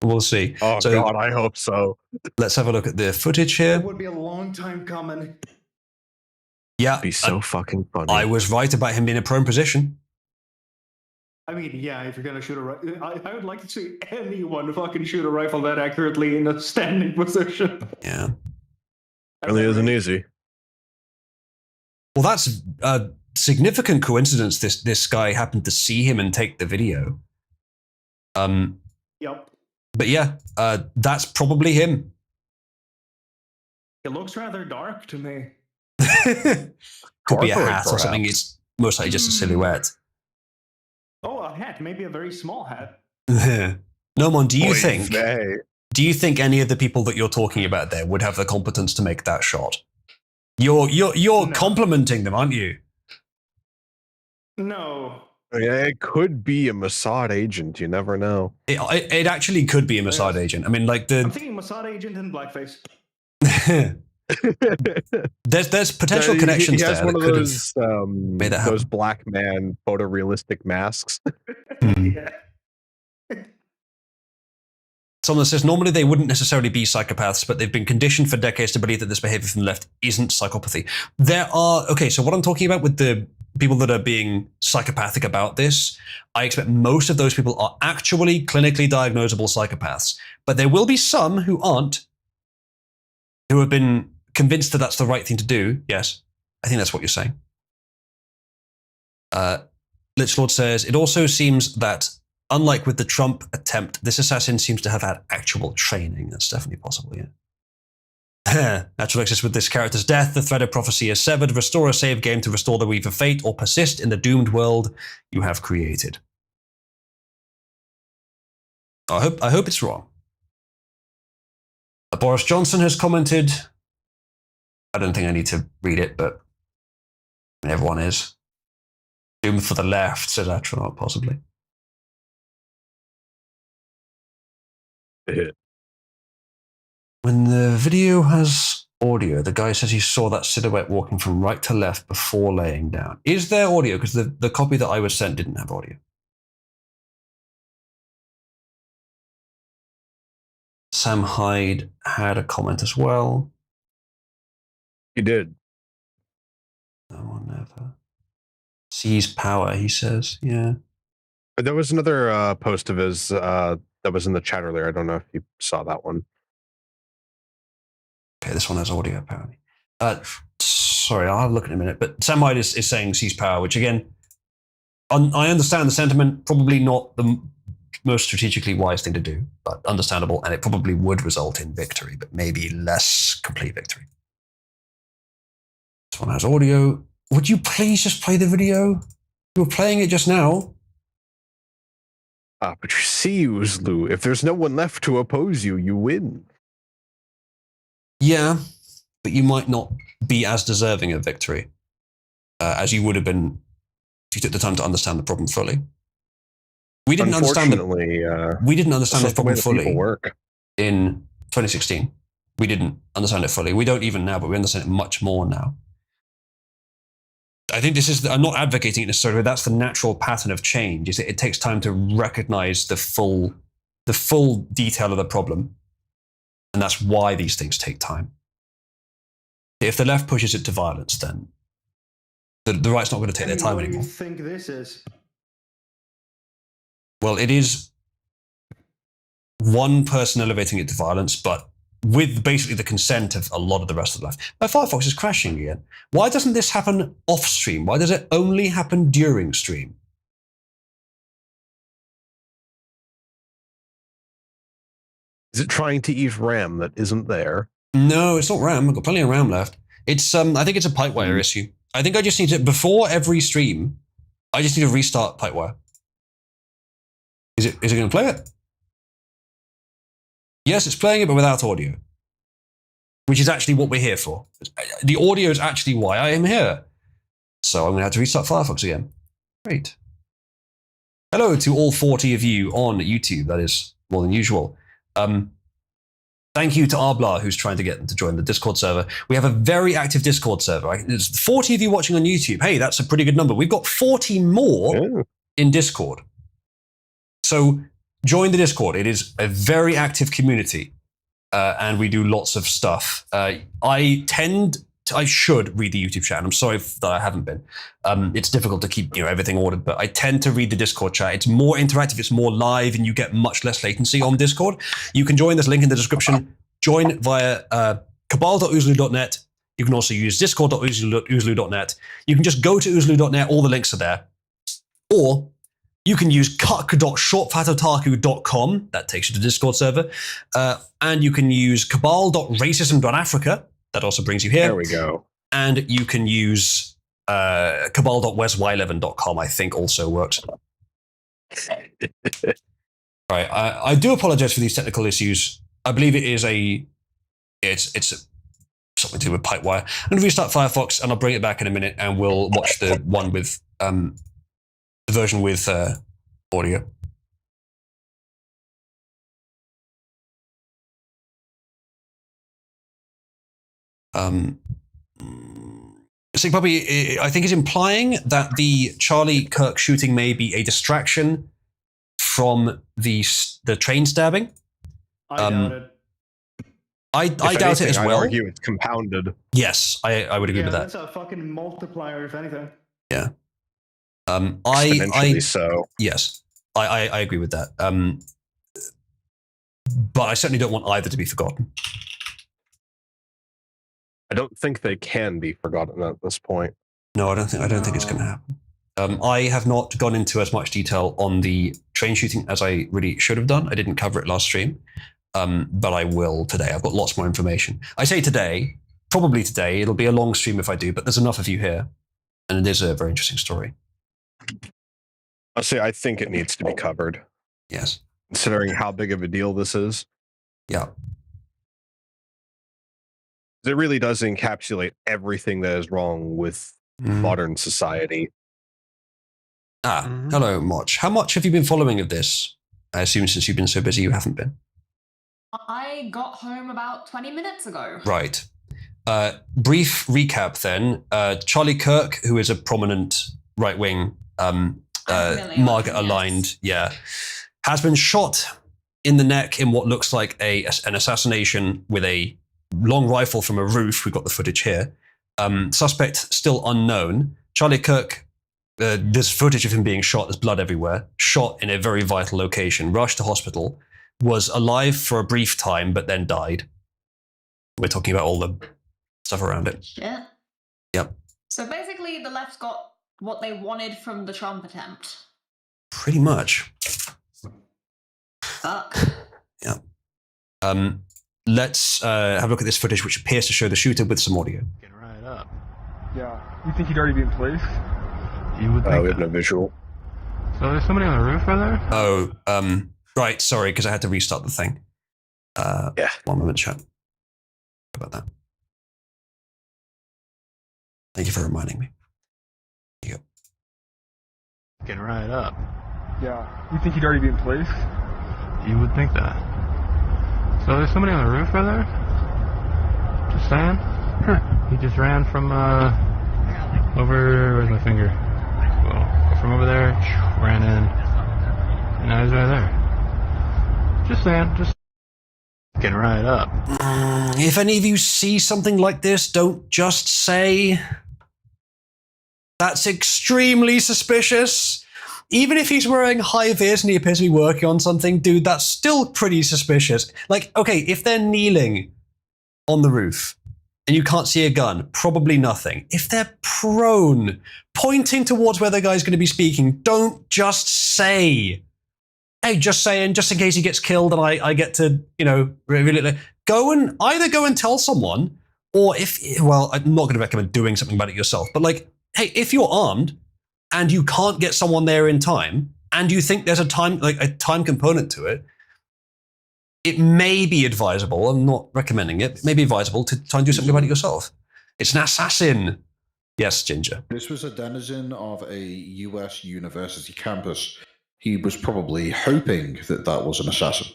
We'll see. Oh, so, God, I hope so. Let's have a look at the footage here. It would be a long time coming. Yeah. It'd be so fucking funny. I was right about him being in a prone position. I mean, yeah, if you're going to shoot a rifle, I would like to see anyone fucking shoot a rifle that accurately in a standing position. Yeah. Really isn't easy. Well, that's a significant coincidence. This guy happened to see him and take the video. Yep. But yeah, that's probably him. It looks rather dark to me. Could be a hat or something. It's most likely just a silhouette. Oh, a hat. Maybe a very small hat. Nomon, do you think any of the people that you're talking about there would have the competence to make that shot? You're complimenting them, aren't you? No. Yeah, it could be a Mossad agent. You never know. It actually could be a Mossad agent. I mean, like I'm thinking Mossad agent in blackface. There's potential connections there. He has one of those black man photorealistic masks. Yeah. Someone says, normally they wouldn't necessarily be psychopaths, but they've been conditioned for decades to believe that this behavior from the left isn't psychopathy. So what I'm talking about with the people that are being psychopathic about this, I expect most of those people are actually clinically diagnosable psychopaths. But there will be some who aren't, who have been convinced that that's the right thing to do. Yes, I think that's what you're saying. Lichlord says, it also seems that, unlike with the Trump attempt, this assassin seems to have had actual training. That's definitely possible, yeah. Natural Exodus, with this character's death, the thread of prophecy is severed. Restore a save game to restore the weave of fate, or persist in the doomed world you have created. I hope it's wrong. Boris Johnson has commented. I don't think I need to read it, but everyone is. Doomed for the left, says Astronaut, possibly. When the video has audio, the guy says he saw that silhouette walking from right to left before laying down. Is there audio? Because the copy that I was sent didn't have audio. Sam Hyde had a comment as well. He did. No one ever sees power, he says. Yeah. There was another post of his that was in the chat earlier. I don't know if you saw that one. Okay, this one has audio, apparently. Sorry, I'll have a look in a minute. But Sam Hyde is saying seize power, which again, I understand the sentiment, probably not the most strategically wise thing to do, but understandable, and it probably would result in victory, but maybe less complete victory. This one has audio. Would you please just play the video? You were playing it just now. But you see, Uzlu, if there's no one left to oppose you, you win. Yeah, but you might not be as deserving of victory as you would have been if you took the time to understand the problem fully. We didn't understand the problem fully in 2016. We didn't understand it fully. We don't even now, but we understand it much more now. I think I'm not advocating it necessarily, but that's the natural pattern of change, is that it takes time to recognize the full detail of the problem. And that's why these things take time. If the left pushes it to violence, then the right's not going to take their time anymore. What do you think this is? Well, it is one person elevating it to violence, but with basically the consent of a lot of the rest of the left. My Firefox is crashing again. Why doesn't this happen off stream? Why does it only happen during stream? Is it trying to eat RAM that isn't there? No, it's not RAM. I've got plenty of RAM left. It's I think it's a Pipewire issue. I think I just need to, before every stream, I just need to restart Pipewire. Is it going to play it? Yes, it's playing it, but without audio. Which is actually what we're here for. The audio is actually why I am here. So I'm going to have to restart Firefox again. Great. Hello to all 40 of you on YouTube. That is more than usual. Thank you to Arbla, who's trying to get them to join the Discord server. We have a very active Discord server. There's 40 of you watching on YouTube. Hey, that's a pretty good number. We've got 40 more in Discord. So join the Discord. It is a very active community, and we do lots of stuff. I should read the YouTube chat, and I'm sorry that I haven't been. It's difficult to keep everything ordered, but I tend to read the Discord chat. It's more interactive, it's more live, and you get much less latency on Discord. You can join. There's a link in the description. Join via cabal.oozloo.net. You can also use discord.oozloo.net. You can just go to oozloo.net. All the links are there. Or you can use kuk.shortfatotaku.com. That takes you to the Discord server. And you can use cabal.racism.africa. That also brings you here. There we go. And you can use cabal.wesy11.com, I think also works. Right, I do apologize for these technical issues. I believe it is it's something to do with Pipewire. I'm going to restart Firefox, and I'll bring it back in a minute, and we'll watch the one with the version with audio. Sig Puppy, I think, is implying that the Charlie Kirk shooting may be a distraction from the train stabbing. I doubt it. I doubt it as well. I'd argue it's compounded. Yes, I would agree with that. That's a fucking multiplier, if anything. Yeah. Exponentially so. Yes, I agree with that. But I certainly don't want either to be forgotten. I don't think they can be forgotten at this point. No, I don't think it's going to happen. I have not gone into as much detail on the train shooting as I really should have done. I didn't cover it last stream, but I will today. I've got lots more information. I say today, probably today. It'll be a long stream if I do, but there's enough of you here, and it is a very interesting story. I think it needs to be covered. Yes. Considering how big of a deal this is. Yeah. It really does encapsulate everything that is wrong with modern society. Hello, Moch. How much have you been following of this? I assume since you've been so busy, you haven't been. I got home about 20 minutes ago. Right. Brief recap then. Charlie Kirk, who is a prominent right-wing, MAGA-aligned, has been shot in the neck in what looks like an assassination with a long rifle from a roof. We've got the footage here. Suspect still unknown. Charlie Kirk, there's footage of him being shot. There's blood everywhere. Shot in a very vital location. Rushed to hospital. Was alive for a brief time, but then died. We're talking about all the stuff around it. Shit. Yep. So basically, the left's got what they wanted from the Trump attempt. Pretty much. Fuck. Yeah. Let's have a look at this footage, which appears to show the shooter with some audio. Get right up. Yeah. You think he'd already be in place? You would think we have no visual. So there's somebody on the roof right there? Oh, right. Sorry, because I had to restart the thing. Yeah. 1 moment, chat. How about that? Thank you for reminding me. There you go. Get right up. Yeah. You think he'd already be in place? You would think that. So there's somebody on the roof right there? Just saying? He just ran from, over, where's my finger? Well, from over there, ran in, and now he's right there. Just saying, just getting right up. If any of you see something like this, don't just say. That's extremely suspicious. Even if he's wearing high vis and he appears to be working on something, dude, that's still pretty suspicious. Like, okay, if they're kneeling on the roof and you can't see a gun, probably nothing. If they're prone, pointing towards where the guy's going to be speaking, don't just say, hey, just saying, just in case he gets killed and I get to, go and tell someone, or I'm not going to recommend doing something about it yourself, but like, hey, if you're armed, and you can't get someone there in time, and you think there's a time component to it, it may be advisable, I'm not recommending it, it may be advisable to try and do something about it yourself. It's an assassin. Yes, Ginger. This was a denizen of a US university campus. He was probably hoping that that was an assassin.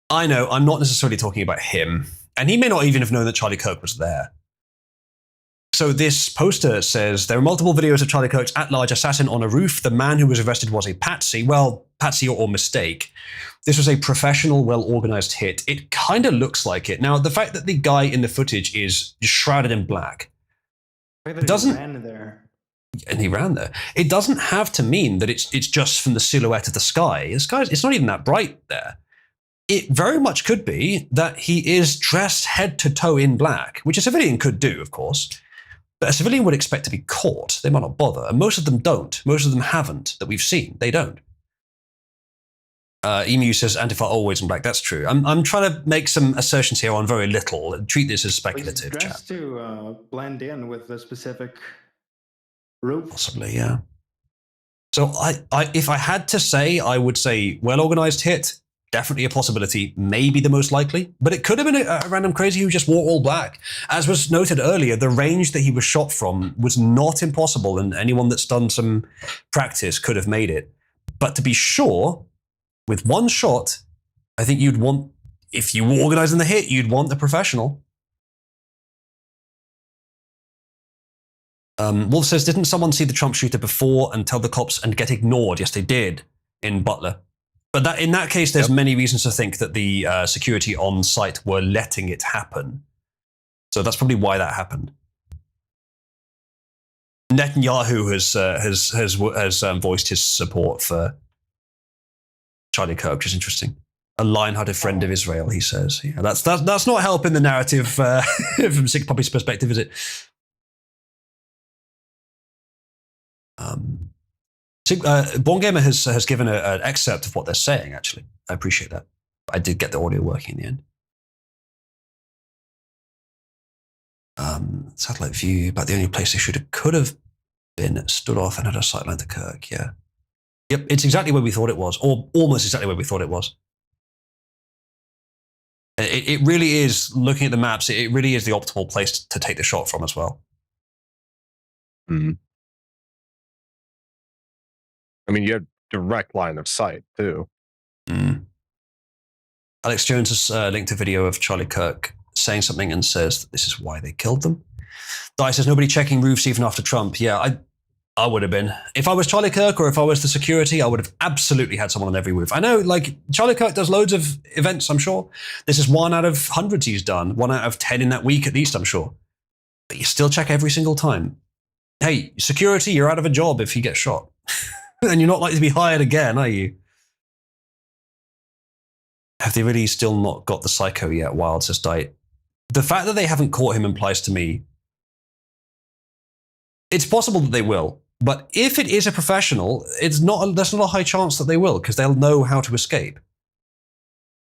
I know, I'm not necessarily talking about him. And he may not even have known that Charlie Kirk was there. So this poster says, there are multiple videos of Charlie Kirk's at-large assassin on a roof. The man who was arrested was a patsy. Well, patsy or mistake. This was a professional, well-organized hit. It kind of looks like it. Now, the fact that the guy in the footage is shrouded in black doesn't... And he ran there. It doesn't have to mean that it's just from the silhouette of the sky. The sky, it's not even that bright there. It very much could be that he is dressed head to toe in black, which a civilian could do, of course. But a civilian would expect to be caught. They might not bother. And most of them don't. Most of them haven't that we've seen. They don't. Emu says Antifa always in black. That's true. I'm trying to make some assertions here on very little and treat this as speculative. He's dressed to blend in with the specific roof. Possibly, yeah. So if I had to say, I would say well-organized hit, definitely a possibility, maybe the most likely, but it could have been a random crazy who just wore all black. As was noted earlier, the range that he was shot from was not impossible, and anyone that's done some practice could have made it. But to be sure, with one shot, I think you'd want, if you were organizing the hit, you'd want the professional. Wolf says, didn't someone see the Trump shooter before and tell the cops and get ignored? Yes, they did in Butler. But in that case, there's many reasons to think that the security on site were letting it happen. So that's probably why that happened. Netanyahu has voiced his support for Charlie Kirk, which is interesting. A lion-hearted friend of Israel, he says. Yeah, that's not helping the narrative from Sick Puppy's perspective, is it? Born Gamer has given an excerpt of what they're saying, actually. I appreciate that. I did get the audio working in the end. Satellite view, about the only place they could have been stood off and had a sightline to Kirk, yeah. Yep, it's exactly where we thought it was, or almost exactly where we thought it was. It really is, looking at the maps, it really is the optimal place to take the shot from as well. Mm. I mean, you have direct line of sight, too. Mm. Alex Jones has linked a video of Charlie Kirk saying something and says that this is why they killed them. Di says, nobody checking roofs even after Trump. Yeah, I would have been. If I was Charlie Kirk or if I was the security, I would have absolutely had someone on every roof. I know, like, Charlie Kirk does loads of events, I'm sure. This is one out of hundreds he's done. 1 out of 10 in that week at least, I'm sure. But you still check every single time. Hey, security, you're out of a job if you get shot. And you're not likely to be hired again, are you? Have they really still not got the psycho yet? Wild says Diet. The fact that they haven't caught him implies to me it's possible that they will. But if it is a professional, there's not a high chance that they will, because they'll know how to escape.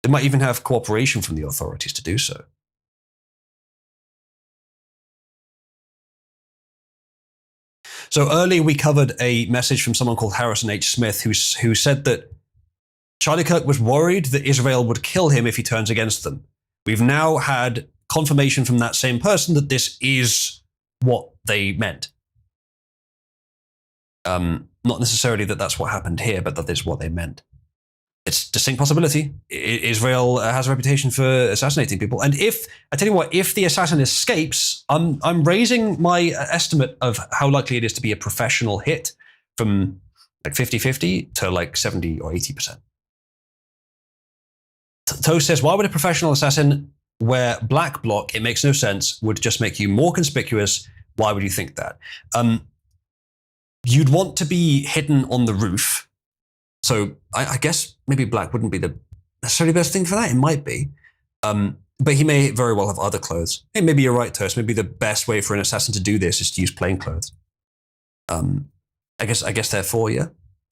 They might even have cooperation from the authorities to do so. So earlier we covered a message from someone called Harrison H. Smith who said that Charlie Kirk was worried that Israel would kill him if he turns against them. We've now had confirmation from that same person that this is what they meant. Not necessarily that that's what happened here, but that is what they meant. It's a distinct possibility. Israel has a reputation for assassinating people. And if the assassin escapes, I'm raising my estimate of how likely it is to be a professional hit from like 50-50 to like 70 or 80%. Toast says, why would a professional assassin wear black bloc? It makes no sense. Would just make you more conspicuous. Why would you think that? You'd want to be hidden on the roof. So I guess maybe black wouldn't be the necessarily best thing for that. It might be. But he may very well have other clothes. Hey, maybe you're right, Toast. Maybe the best way for an assassin to do this is to use plain clothes. I guess therefore, yeah.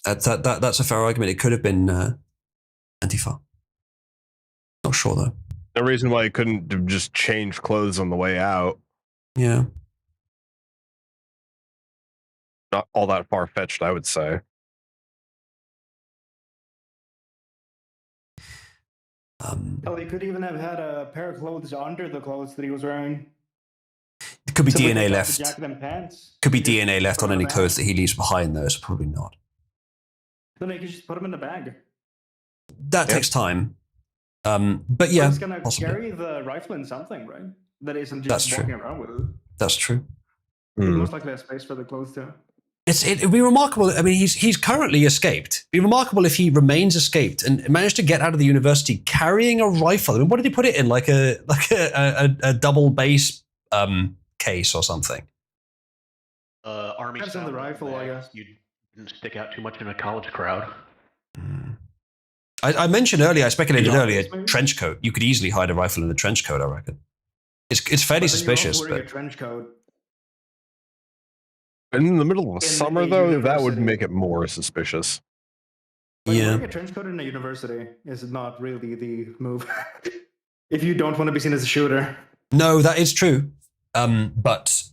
That's a fair argument. It could have been Antifa. Not sure, though. No reason why he couldn't have just changed clothes on the way out. Yeah. Not all that far-fetched, I would say. Well, he could even have had a pair of clothes under the clothes that he was wearing. It could be Simply DNA take off left. the jacket and pants. Could be You just DNA left put on them in any the clothes bag. that he leaves behind, though. So probably not. Then you could just put them in the bag. That takes time. But yeah, He's gonna possibly. carry the rifle in something, right? That isn't That's just true. walking around with it. That's true. He most likely has space for the clothes too. It'd be remarkable. I mean, he's currently escaped. It'd be remarkable if he remains escaped and managed to get out of the university carrying a rifle. I mean, what did he put it in? Like a double base case or something? Army Depends on the rifle, I guess. You didn't stick out too much in a college crowd. I mentioned earlier, I speculated earlier, maybe? trench coat. You could easily hide a rifle in a trench coat, I reckon. It's fairly But then you're also suspicious, wearing but a trench coat. In the middle of the In summer, a though, that would university. make it more suspicious. Like, yeah. wearing a trench coat in a university is not really the move. If you don't want to be seen as a shooter. No, that is true. But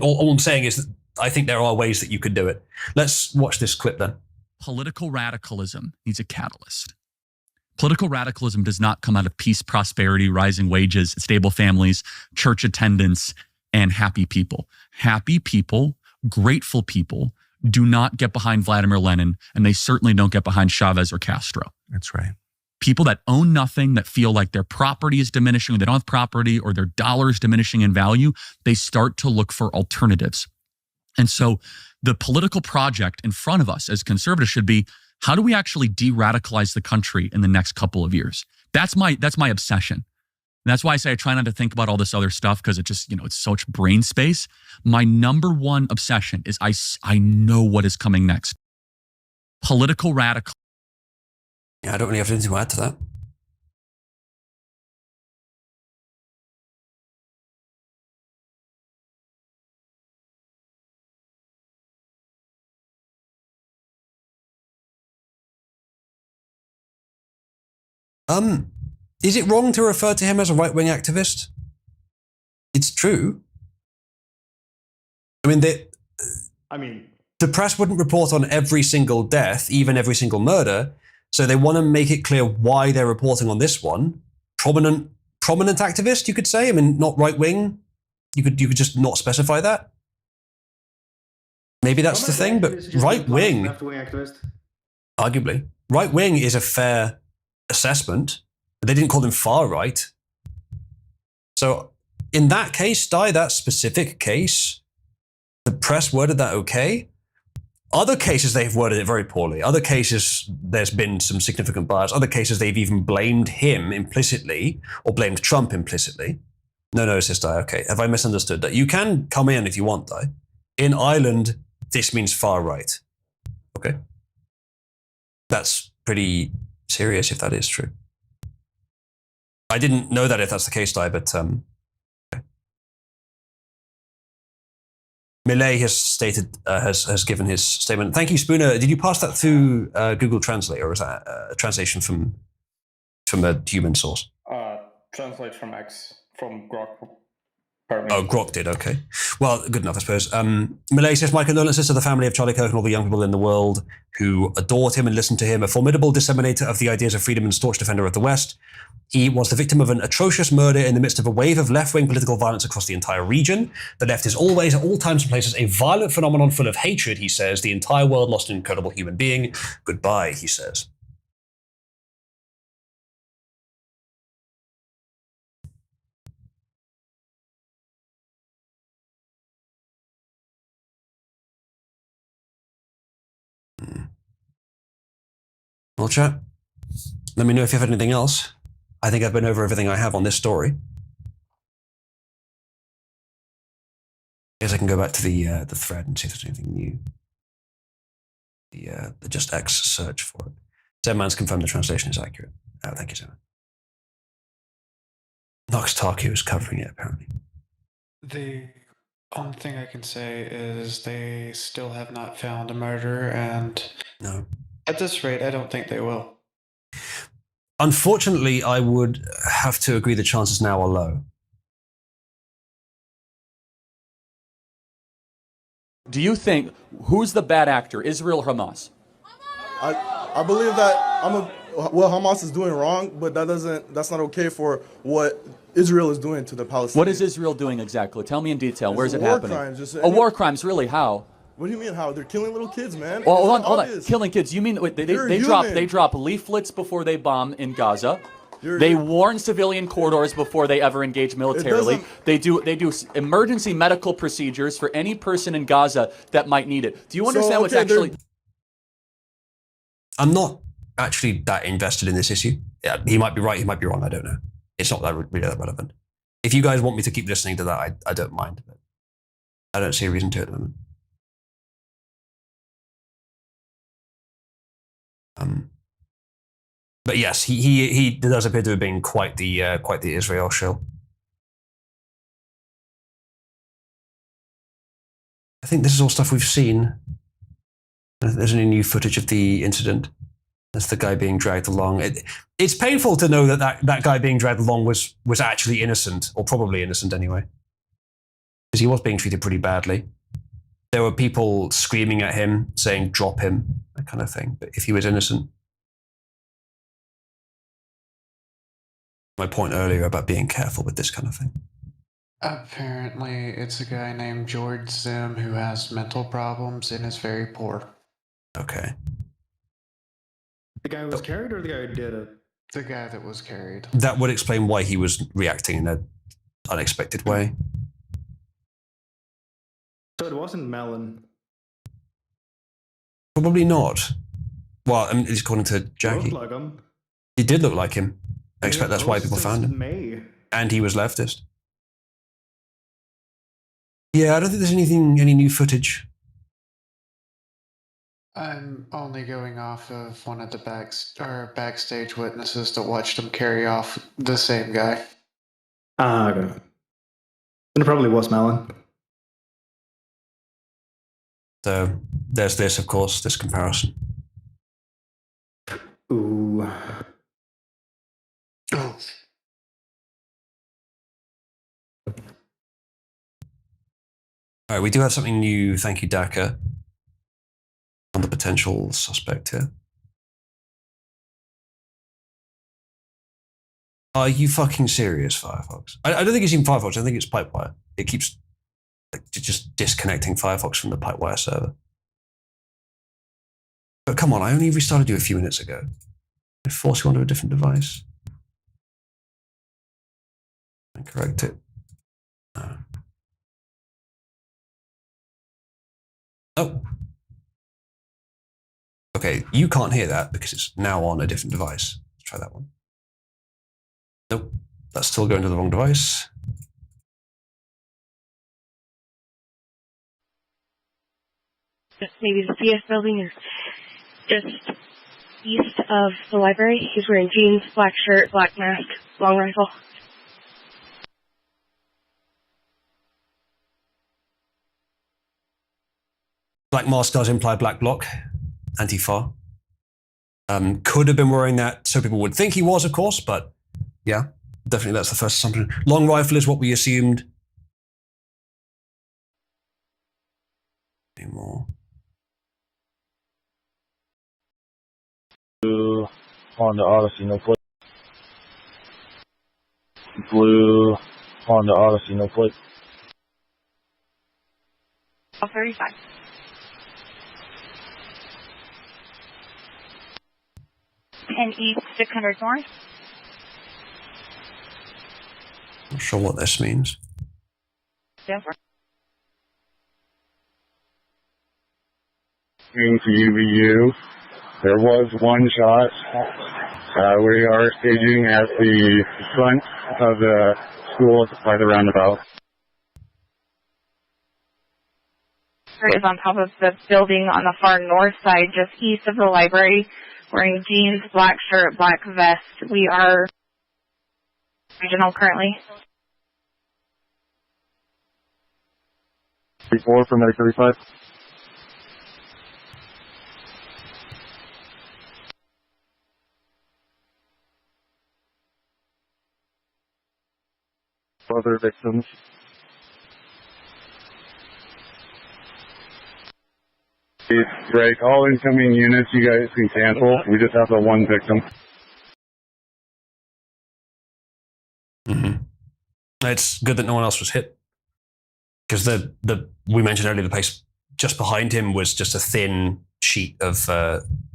all I'm saying is that I think there are ways that you could do it. Let's watch this clip then. Political radicalism needs a catalyst. Political radicalism does not come out of peace, prosperity, rising wages, stable families, church attendance, and happy people. Happy people, grateful people do not get behind Vladimir Lenin, and they certainly don't get behind Chavez or Castro. That's right. People that own nothing, that feel like their property is diminishing, or they don't have property, or their dollar is diminishing in value, they start to look for alternatives. And so the political project in front of us as conservatives should be, how do we actually de-radicalize the country in the next couple of years? That's my obsession. And that's why I say I try not to think about all this other stuff, because it just, it's such brain space. My number one obsession is I know what is coming next. Political radical. Yeah, I don't really have anything to add to that. Is it wrong to refer to him as a right-wing activist? It's true. I mean, the press wouldn't report on every single death, even every single murder, so they want to make it clear why they're reporting on this one. Prominent activist, you could say. I mean, not right-wing. You could just not specify that. Maybe that's the thing, but right-wing, arguably, right-wing is a fair assessment. But they didn't call him far right. So in that case, that specific case, the press worded that okay. Other cases, they've worded it very poorly. Other cases, there's been some significant bias. Other cases, they've even blamed him implicitly or blamed Trump implicitly. No, it says Di. Okay, have I misunderstood that? You can come in if you want, Di. In Ireland, this means far right. Okay. That's pretty serious if that is true. I didn't know that if that's the case, Di, but okay. Millet has stated, has given his statement. Thank you, Spooner. Did you pass that through Google Translate, or is that a translation from a human source? Translate from X, from Grok. Oh, Grok did, okay. Well, good enough, I suppose. Millet says, my condolences to the family of Charlie Kirk and all the young people in the world who adored him and listened to him, a formidable disseminator of the ideas of freedom and staunch defender of the West. He was the victim of an atrocious murder in the midst of a wave of left-wing political violence across the entire region. The left is always, at all times and places, a violent phenomenon full of hatred, he says. The entire world lost an incredible human being. Goodbye, he says. Well, chat, let me know if you have anything else. I think I've been over everything I have on this story. I guess I can go back to the thread and see if there's anything new. The Just X search for it. Zedman's confirmed the translation is accurate. Oh, thank you, Zedman. Nox Taku is covering it, apparently. The only thing I can say is they still have not found a murderer, and no. At this rate, I don't think they will. Unfortunately, I would have to agree the chances now are low. Do you think, who's the bad actor, Israel or Hamas? I believe that what Hamas is doing wrong, but that's not okay for what Israel is doing to the Palestinians. What is Israel doing exactly? Tell me in detail. Where is it war happening? Crimes, war crimes, really? How? What do you mean how? They're killing little kids, man. Well, hold on. Killing kids. You mean they drop leaflets before they bomb in Gaza? They warn civilian corridors before they ever engage militarily. They do emergency medical procedures for any person in Gaza that might need it. Do you understand what's actually? I'm not actually that invested in this issue. Yeah, he might be right. He might be wrong. I don't know. It's not really that relevant. If you guys want me to keep listening to that, I don't mind. But I don't see a reason to at the moment. But yes, he does appear to have been quite the Israel shill. I think this is all stuff we've seen. There's any new footage of the incident. That's the guy being dragged along. It's painful to know that guy being dragged along was actually innocent, or probably innocent anyway, because he was being treated pretty badly. There were people screaming at him, saying "drop him," that kind of thing. But if he was innocent. My point earlier about being careful with this kind of thing. Apparently, it's a guy named George Zim who has mental problems and is very poor. Okay. The guy who was carried or the guy who did it? The guy that was carried. That would explain why he was reacting in an unexpected way. So it wasn't Melon. Probably not. Well, at least according to Jackie. Looked like him. He did look like him. I expect that's why people found him. May. And he was leftist. Yeah, I don't think there's any new footage. I'm only going off of one of the backstage witnesses that watched him carry off the same guy. Okay. And it probably was Melon. So there's this, of course, this comparison. Ooh. All right, we do have something new. Thank you, Daka, on the potential suspect here. Are you fucking serious, Firefox? I don't think it's even Firefox. I think it's Pipewire. It keeps just disconnecting Firefox from the Pipewire server. But come on, I only restarted you a few minutes ago. I force you onto a different device. And correct it. No. Oh. Okay, you can't hear that because it's now on a different device. Let's try that one. Nope, that's still going to the wrong device. Maybe the CS building is just east of the library. He's wearing jeans, black shirt, black mask, long rifle. Black mask does imply black bloc, Antifa. Could have been wearing that so people would think he was, of course, but yeah, definitely that's the first assumption. Long rifle is what we assumed. Any more? Blue Honda Odyssey, no plate. Blue Honda Odyssey, no plate. 35. And east 600 north. Not sure what this means. Denver. To UVU, there was one shot. We are staging at the front of the school by the roundabout. Is on top of the building on the far north side, just east of the library, wearing jeans, black shirt, black vest. We are regional currently. 34 for Medic 35. Other victims. Break all incoming units. You guys can cancel. We just have the one victim. Mm-hmm. It's good that no one else was hit, because we mentioned earlier the place just behind him was just a thin sheet of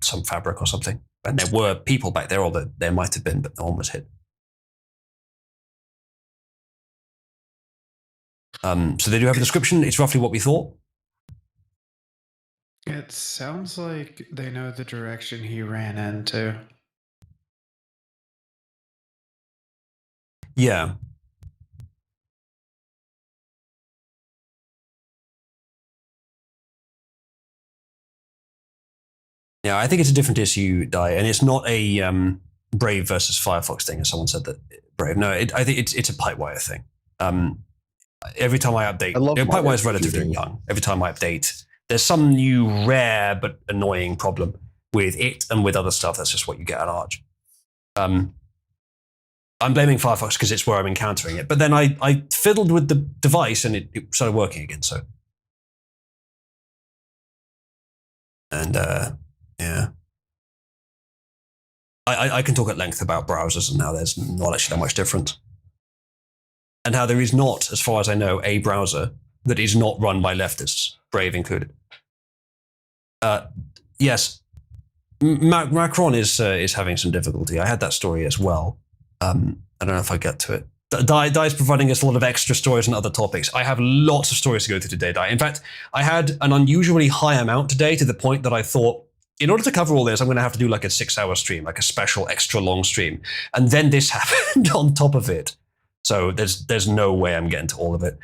some fabric or something, and there were people back there, or there might have been, but no one was hit. So they do have a description. It's roughly what we thought. It sounds like they know the direction he ran into. Yeah. Yeah, I think it's a different issue, Di, and it's not a Brave versus Firefox thing, as someone said that Brave. No, I think it's a Pipewire thing. Every time I update, Pipewire is relatively young. Every time I update, there's some new rare but annoying problem with it and with other stuff. That's just what you get at Arch. I'm blaming Firefox because it's where I'm encountering it. But then I fiddled with the device and it started working again. So, and yeah, I can talk at length about browsers and how there's not actually that much difference, and how there is not, as far as I know, a browser that is not run by leftists, Brave included. Yes, Macron is having some difficulty. I had that story as well. I don't know if I get to it. Di is providing us a lot of extra stories on other topics. I have lots of stories to go through today, Di. In fact, I had an unusually high amount today, to the point that I thought, in order to cover all this, I'm going to have to do like a 6-hour stream, like a special extra long stream. And then this happened on top of it. So there's no way I'm getting to all of it.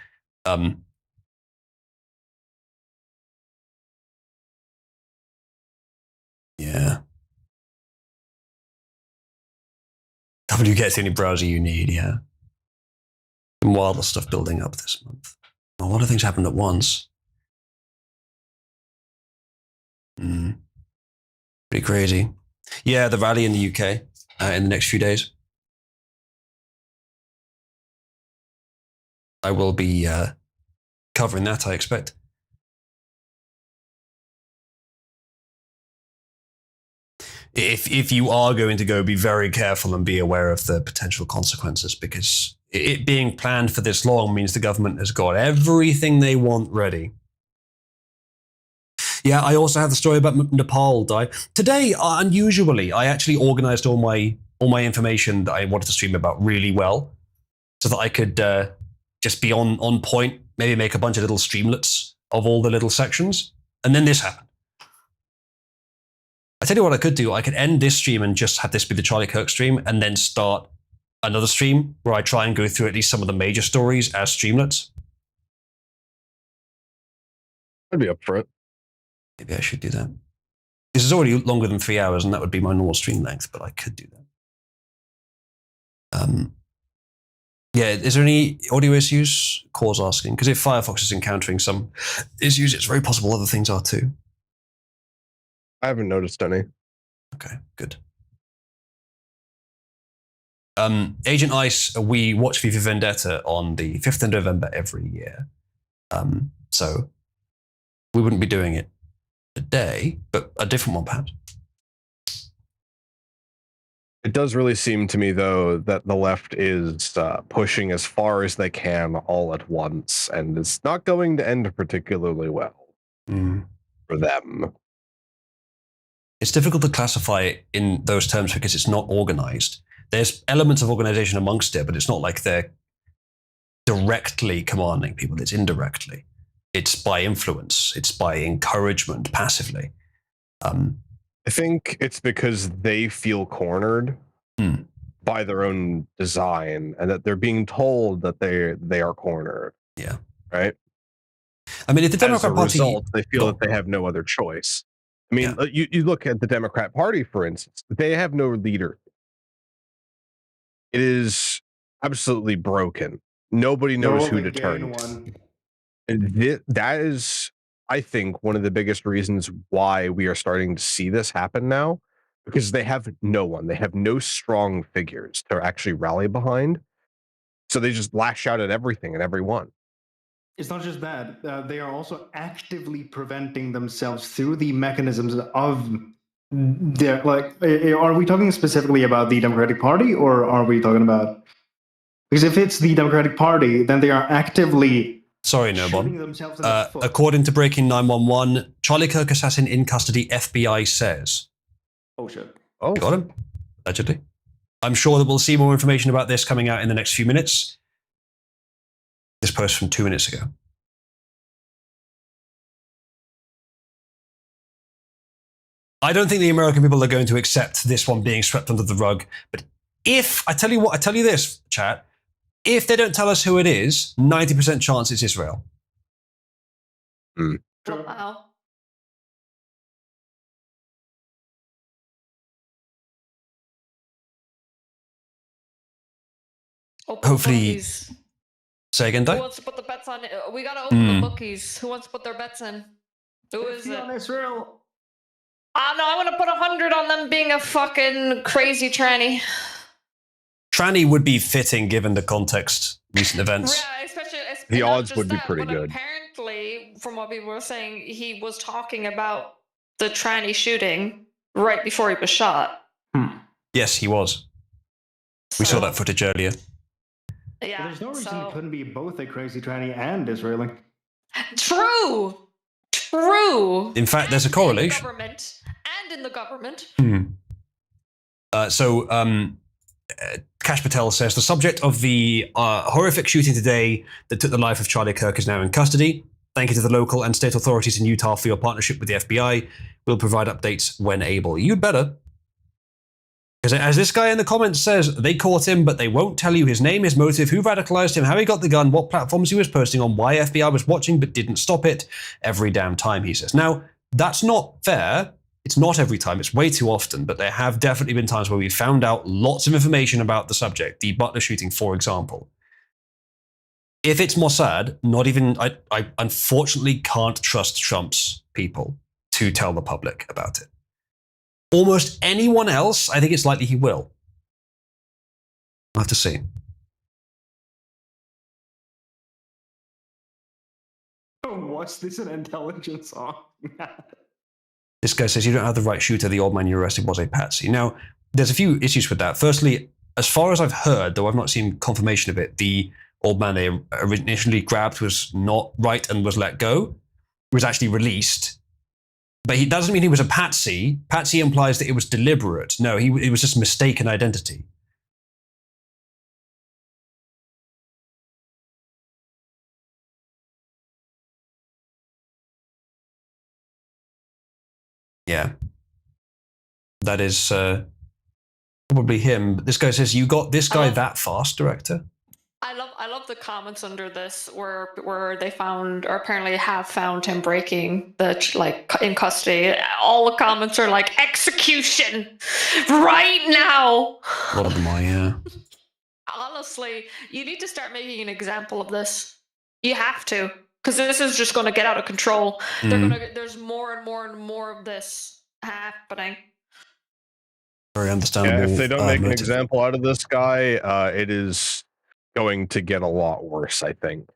Yeah. W gets any browser you need, yeah. Some wild stuff building up this month. A lot of things happened at once. Pretty crazy. Yeah, the rally in the UK in the next few days. I will be covering that, I expect. If you are going to go, be very careful and be aware of the potential consequences, because it being planned for this long means the government has got everything they want ready. Yeah, I also have the story about Nepal, Di. Today, unusually, I actually organized all my information that I wanted to stream about really well, so that I could just be on point, maybe make a bunch of little streamlets of all the little sections. And then this happened. I tell you what I could do. I could end this stream and just have this be the Charlie Kirk stream, and then start another stream where I try and go through at least some of the major stories as streamlets. I'd be up for it. Maybe I should do that. This is already longer than 3 hours, and that would be my normal stream length, but I could do that. Yeah, is there any audio issues? Core's asking, because if Firefox is encountering some issues, it's very possible other things are too. I haven't noticed any. Okay, good. Agent Ice, we watch V for Vendetta on the 5th of November every year. So we wouldn't be doing it today, but a different one perhaps. It does really seem to me, though, that the left is pushing as far as they can all at once, and it's not going to end particularly well for them. It's difficult to classify it in those terms because it's not organized. There's elements of organization amongst it, but it's not like they're directly commanding people. It's indirectly. It's by influence. It's by encouragement, passively. I think it's because they feel cornered by their own design, and that they're being told that they are cornered. Yeah. Right? I mean, if the Democrat Party... As a result, they feel that they have no other choice. I mean, you look at the Democrat Party, for instance, they have no leader. It is absolutely broken. Nobody knows who to turn to. And that is, I think, one of the biggest reasons why we are starting to see this happen now, because they have no one. They have no strong figures to actually rally behind. So they just lash out at everything and everyone. It's not just that. They are also actively preventing themselves through the mechanisms of their, like, are we talking specifically about the Democratic Party, or are we talking about, because if it's the Democratic Party, then they are actively Sorry, shooting Nobon. themselves in the foot. According to Breaking 911, Charlie Kirk assassin in custody, FBI says. Oh, shit. Oh. Got him, allegedly. I'm sure that we'll see more information about this coming out in the next few minutes. This post from 2 minutes ago. I don't think the American people are going to accept this one being swept under the rug. But if, I tell you this, chat, if they don't tell us who it is, 90% chance it's Israel. Wow. Hopefully, say again, Who Di? wants to put the bets on it? We gotta open the bookies. Who wants to put their bets in? Who is it? On Israel. No, I want to put 100 on them being a fucking crazy tranny. Tranny would be fitting given the context, recent events. Yeah, especially The not odds just would be that, pretty but good. Apparently, from what people were saying, he was talking about the tranny shooting right before he was shot. Yes, he was. We saw that footage earlier. Yeah. There's no reason it couldn't be both a crazy tranny and Israeli. True. True. In fact, there's a correlation. In the government. Kash Patel says the subject of the horrific shooting today that took the life of Charlie Kirk is now in custody. Thank you to the local and state authorities in Utah for your partnership with the FBI. We'll provide updates when able. You'd better. Because as this guy in the comments says, they caught him, but they won't tell you his name, his motive, who radicalized him, how he got the gun, what platforms he was posting on, why FBI was watching but didn't stop it every damn time, he says. Now, that's not fair. It's not every time. It's way too often, but there have definitely been times where we found out lots of information about the subject, the Butler shooting, for example. If it's Mossad, not even, I unfortunately can't trust Trump's people to tell the public about it. Almost anyone else, I think it's likely he will. I'll have to see. What's this an intelligence on? This guy says you don't have the right shooter. The old man you arrested was a patsy. Now, there's a few issues with that. Firstly, as far as I've heard, though I've not seen confirmation of it, the old man they initially grabbed was not right and was let go. He was actually released. But he doesn't mean he was a patsy. Patsy implies that it was deliberate. No, it was just mistaken identity. Yeah. That is probably him. But this guy says, you got this guy that fast, director? I love the comments under this where they found, or apparently have found him breaking in custody. All the comments are like, execution right now. A lot of them are, yeah. Honestly, you need to start making an example of this. You have to, because this is just going to get out of control. There's more and more and more of this happening. Very understandable. Yeah, if they don't make an motive. example out of this guy, it is going to get a lot worse, I think.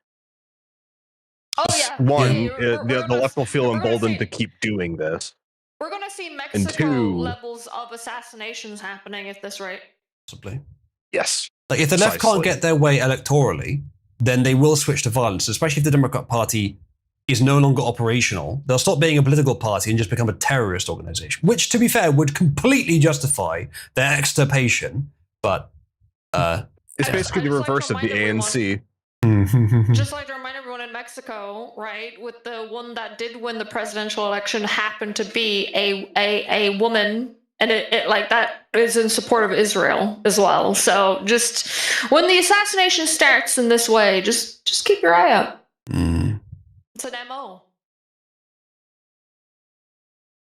Oh yeah. One, the left will feel emboldened to keep doing this. We're going to see Mexico And two, levels of assassinations happening at this rate. Possibly. Yes. Like if the left can't get their way electorally, then they will switch to violence, especially if the Democrat Party is no longer operational. They'll stop being a political party and just become a terrorist organization, which, to be fair, would completely justify their extirpation. But it's basically the reverse of the ANC. Just like to remind everyone, in Mexico, right, with the one that did win the presidential election happened to be a woman, and it like that is in support of Israel as well. So just when the assassination starts in this way, just keep your eye out. It's an MO.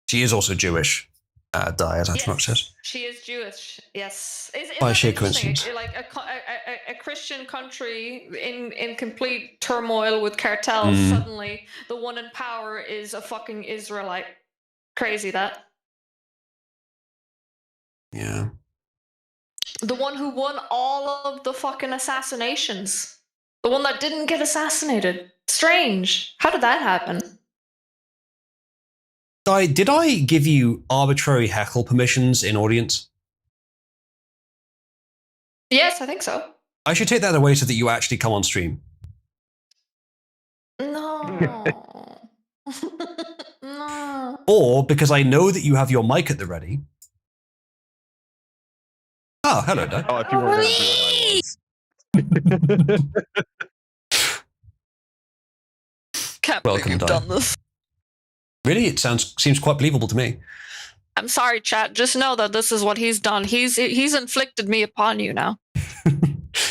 She is also Jewish, Di, as Antonok says. She is Jewish, yes. By sheer coincidence. Like a Christian country in complete turmoil with cartels, suddenly the one in power is a fucking Israelite. Crazy that. Yeah. The one who won all of the fucking assassinations. The one that didn't get assassinated. Strange. How did that happen? Did I give you arbitrary heckle permissions in audience? Yes, I think so. I should take that away so that you actually come on stream. No. No. Or because I know that you have your mic at the ready. Oh, hello, Di. Oh, if you weren't going to do what I was. Can't Welcome, believe you've Di. done this. Really? It seems quite believable to me. I'm sorry, chat. Just know that this is what he's done. He's inflicted me upon you now.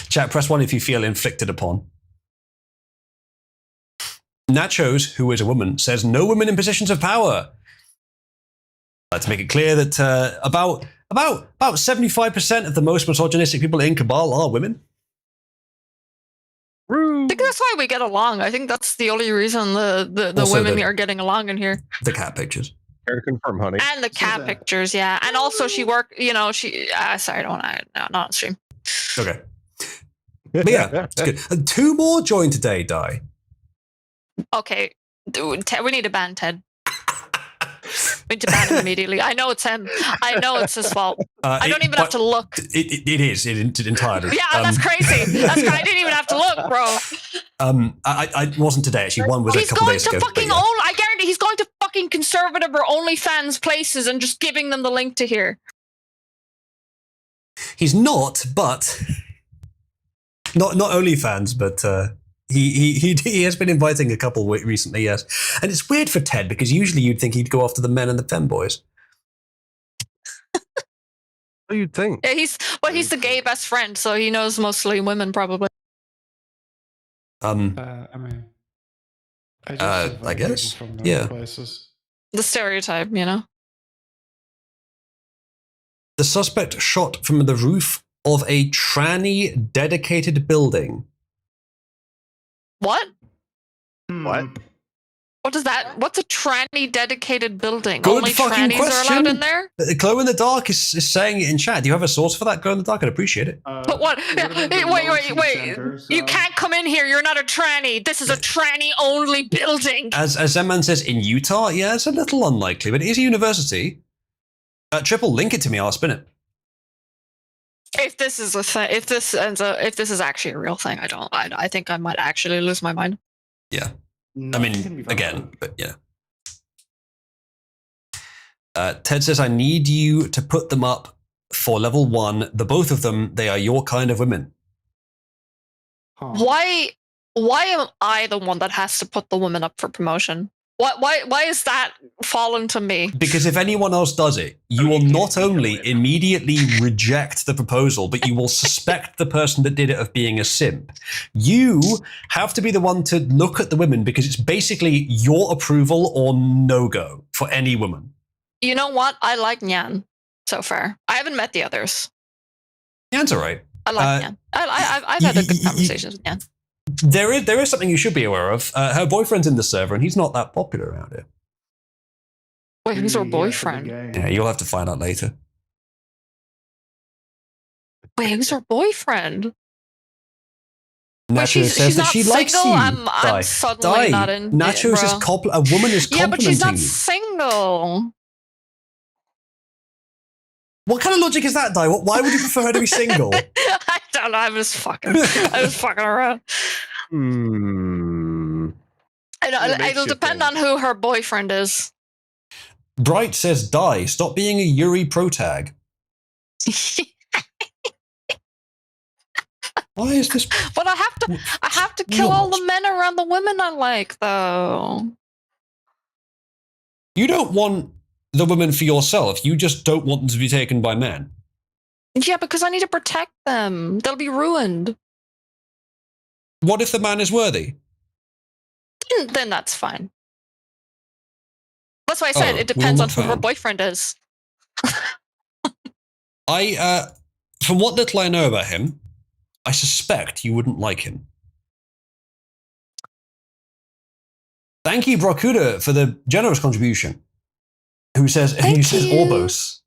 Chat, press 1 if you feel inflicted upon. Nachos, who is a woman, says no women in positions of power. I'd like to make it clear that about 75% of the most misogynistic people in Cabal are women. I think that's why we get along. I think that's the only reason the women are getting along in here. The cat pictures. Can confirm, honey. And the cat pictures, yeah. And also she worked, sorry, I don't want to, no, not on stream. Okay. But yeah, it's good. And 2 more joined today, Di. Okay, dude, we need to ban Ted. We need to ban him immediately. I know it's him. I know it's his fault. I don't even have to look. It is entirely. Yeah, that's crazy. That's crazy. I didn't even have to look, bro. I wasn't today, actually. One was a couple days ago. I guarantee he's going to fucking conservative or OnlyFans places and just giving them the link to here. He's not, but not OnlyFans, but he has been inviting a couple recently, yes. And it's weird for Ted because usually you'd think he'd go after the men and the femboys. What do you think? Yeah, he's the gay best friend, so he knows mostly women, probably. I mean, I guess, from those yeah. places. The stereotype, you know. The suspect shot from the roof of a tranny dedicated building. What? What? What is that? What's a tranny dedicated building? Good Only fucking trannies question. are allowed in there? Glow in the Dark is saying it in chat. Do you have a source for that, Glow in the Dark? I'd appreciate it. But what? Wait. You can't come in here. You're not a tranny. This is a tranny-only building. As Zenman says, in Utah? Yeah, it's a little unlikely, but it is a university. Triple, link it to me. I'll spin it. If this is a thing, if this is actually a real thing, I think I might actually lose my mind. Yeah. I mean, again, but yeah. Ted says, I need you to put them up for level 1. The both of them, they are your kind of women. Why am I the one that has to put the woman up for promotion? Why is that fallen to me? Because if anyone else does it, you will not only immediately reject the proposal, but you will suspect the person that did it of being a simp. You have to be the one to look at the women because it's basically your approval or no-go for any woman. You know what? I like Nyan so far. I haven't met the others. Nyan's all right. I like Nyan. I've had a good conversations with Nyan. There is something you should be aware of. Her boyfriend's in the server, and he's not that popular around here. Wait, who's her boyfriend? Yeah, you'll have to find out later. Wait, who's her boyfriend? Nacho says that she likes you. I'm suddenly not in. Nacho says a woman is complimenting you. Yeah, but she's not single. What kind of logic is that, Di? Why would you prefer her to be single? I don't know. I was fucking around. It'll depend on who her boyfriend is. Bright says, Di, stop being a Yuri protag. Why is this? But I have to kill all the men around the women I like, though. You don't want the women for yourself. You just don't want them to be taken by men. Yeah, because I need to protect them. They'll be ruined. What if the man is worthy? Then that's fine. That's why I said it depends on who her boyfriend is. From what little I know about him, I suspect you wouldn't like him. Thank you, Brakuda, for the generous contribution. Who says Orbos?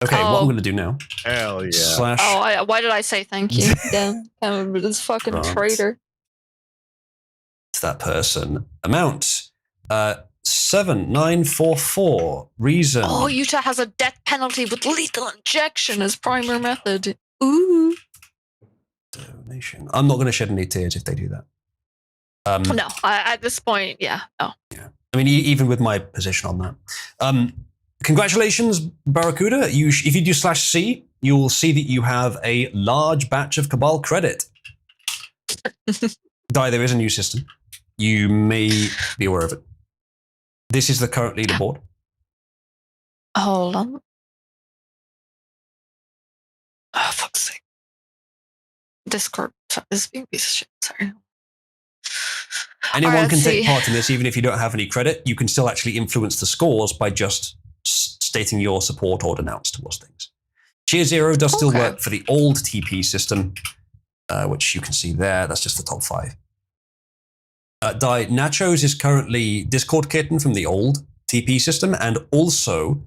Okay, what I'm going to do now? Hell yeah! Why did I say thank you? Yeah, this fucking traitor. to that person. Amount 7944. Reason. Oh, Utah has a death penalty with lethal injection as primary method. Ooh. Donation. I'm not going to shed any tears if they do that. No, at this point, yeah, no. Yeah. I mean, even with my position on that. Congratulations, Barracuda. If you do /C, you will see that you have a large batch of Cabal credit. There is a new system. You may be aware of it. This is the current leaderboard. Hold on. Oh, fuck's sake. Discord is being a piece of shit. Sorry. Anyone can take part in this, even if you don't have any credit. You can still actually influence the scores by just stating your support or denounce towards things. Tier 0 does still work for the old TP system, which you can see there. That's just the top 5. Nachos is currently Discord Kitten from the old TP system, and also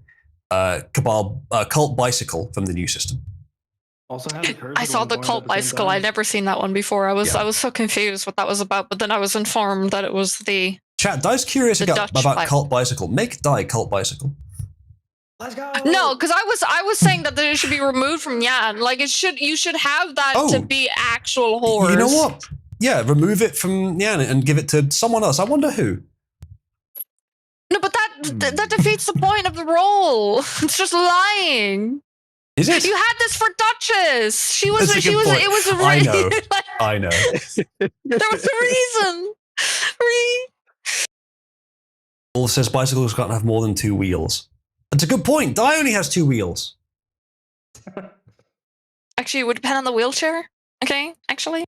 Cabal Cult Bicycle from the new system. Also, I saw the Cult Bicycle. I'd never seen that one before. I was so confused what that was about, but then I was informed that it was the chat. Die's curious about Cult Bicycle. Make Die Cult Bicycle. Let's go. No, because I was saying that it should be removed from Yan. Like you should have that to be actual horse. You know what? Yeah, remove it from Yan and give it to someone else. I wonder who. No, but that defeats the point of the role. It's just lying. Is it? You had this for Duchess. She was. It was a I know. I know. There was a reason. Paul says bicycles can't have more than 2 wheels. That's a good point. Die only has 2 wheels. Actually, it would depend on the wheelchair. Okay, actually.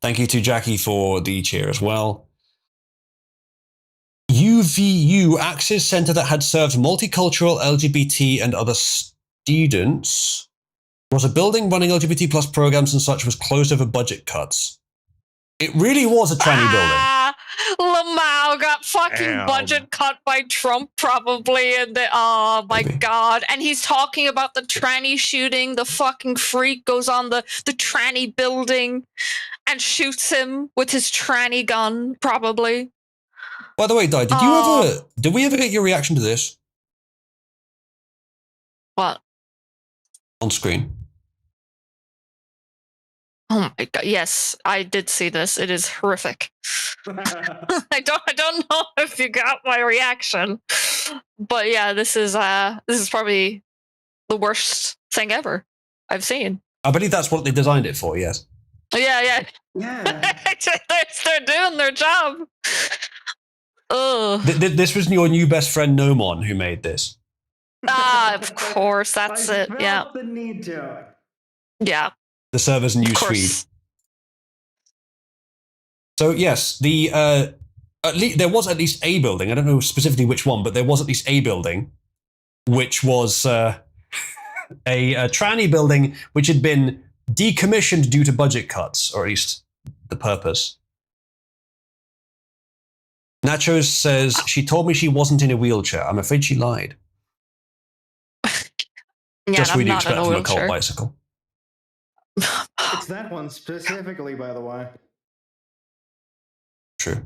Thank you to Jackie for the cheer as well. UVU Axis Center that had served multicultural LGBT and other students was a building running LGBT plus programs and such was closed over budget cuts. It really was a tranny building. Lamau got fucking budget cut by Trump probably, and oh my god! And he's talking about the tranny shooting. The fucking freak goes on the tranny building and shoots him with his tranny gun, probably. By the way, Di, did we ever get your reaction to this? What? On screen. Oh my god! Yes, I did see this. It is horrific. I don't know if you got my reaction, but yeah, this is probably the worst thing ever I've seen. I believe that's what they designed it for. Yes. Yeah. They're doing their job. Ugh. This was your new best friend Nomon who made this. Of course, that's it. Yeah. The need to. Yeah. The server's new Swede. So yes, there was at least a building. I don't know specifically which one, but there was at least a building, which was a tranny building, which had been decommissioned due to budget cuts, or at least the purpose. Nachos says, she told me she wasn't in a wheelchair. I'm afraid she lied. Just what you'd expect from a cult bicycle. It's that one specifically, by the way. True.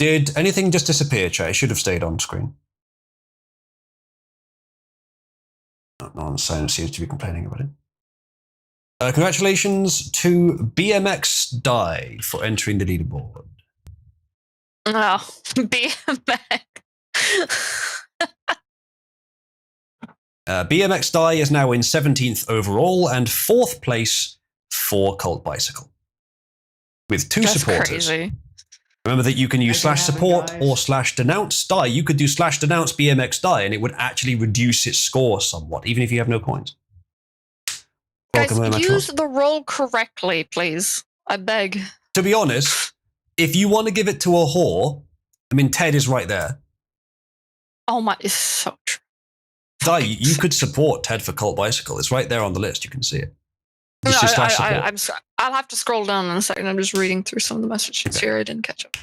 Did anything just disappear, chat? It should have stayed on screen. No one seems to be complaining about it. Congratulations to BMX Die for entering the leaderboard. Oh, BMX. BMX Die is now in 17th overall and 4th place for Cult Bicycle. With 2 supporters. Crazy. Remember that you can use /support or /denounce Die. You could do /denounce BMX Die and it would actually reduce its score somewhat, even if you have no coins. Guys, use the roll correctly, please. I beg. To be honest, if you want to give it to a whore, I mean, Ted is right there. Oh my, it's so true. Die, you could support Ted for Cult Bicycle. It's right there on the list. You can see it. No, I'll have to scroll down in a second. I'm just reading through some of the messages here. I didn't catch up.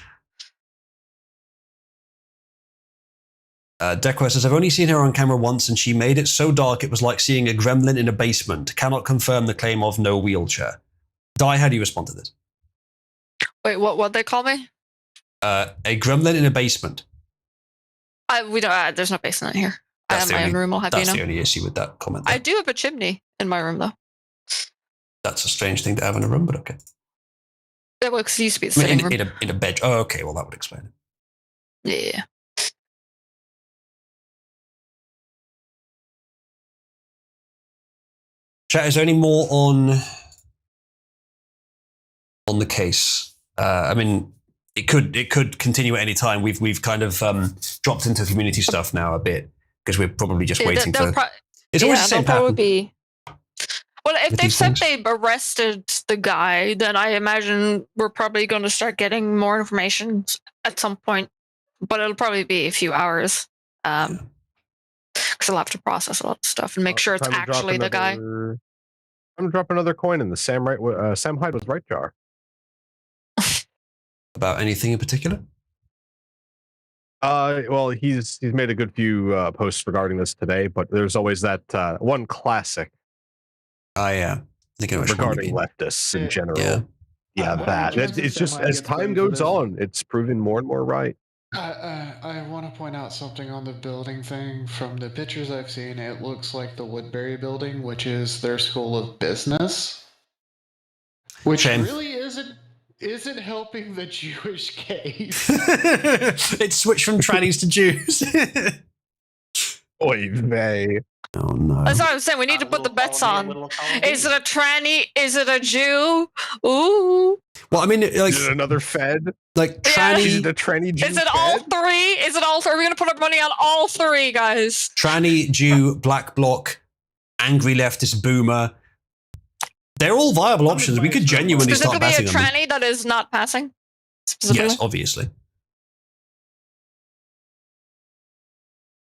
Decro says, I've only seen her on camera once and she made it so dark it was like seeing a gremlin in a basement. Cannot confirm the claim of no wheelchair. Di, how do you respond to this? Wait, what they call me? A gremlin in a basement. We don't. There's no basement here. I have my own room. I'll have you know. That's the only issue with that comment. I do have a chimney in my room, though. That's a strange thing to have in a room, but okay. It used to be the sitting room. In a bed. Oh, okay. Well, that would explain it. Yeah. Chat, is there any more on the case? I mean, it could continue at any time. We've kind of dropped into community stuff now a bit because we're probably just waiting for. It's always the same pattern. Well, if they've said they've arrested the guy, then I imagine we're probably going to start getting more information at some point. But it'll probably be a few hours. Because I'll have to process a lot of stuff and make sure it's actually the guy. I'm going to drop another coin in the Sam Hyde was right jar. About anything in particular? Well, he's made a good few posts regarding this today, but there's always that one classic. Yeah. Regarding leftists in general. Yeah, that. It's just as time goes on, it's proven more and more right. I want to point out something on the building thing. From the pictures I've seen, it looks like the Woodbury building, which is their school of business, which really isn't helping the Jewish case. It switched from trannies to Jews. Oy vey. Oh no. That's what I'm saying. We need to put the bets on. Is it a tranny? Is it a Jew? Ooh. Well, I mean, like, is it another Fed? Like tranny? Is it a tranny Jew? Is it all three? Is it all three? We're gonna put our money on all three, guys. Tranny, Jew, black bloc, angry leftist boomer. They're all viable options. We could genuinely start passing them. Specifically a tranny that is not passing? Yes, obviously.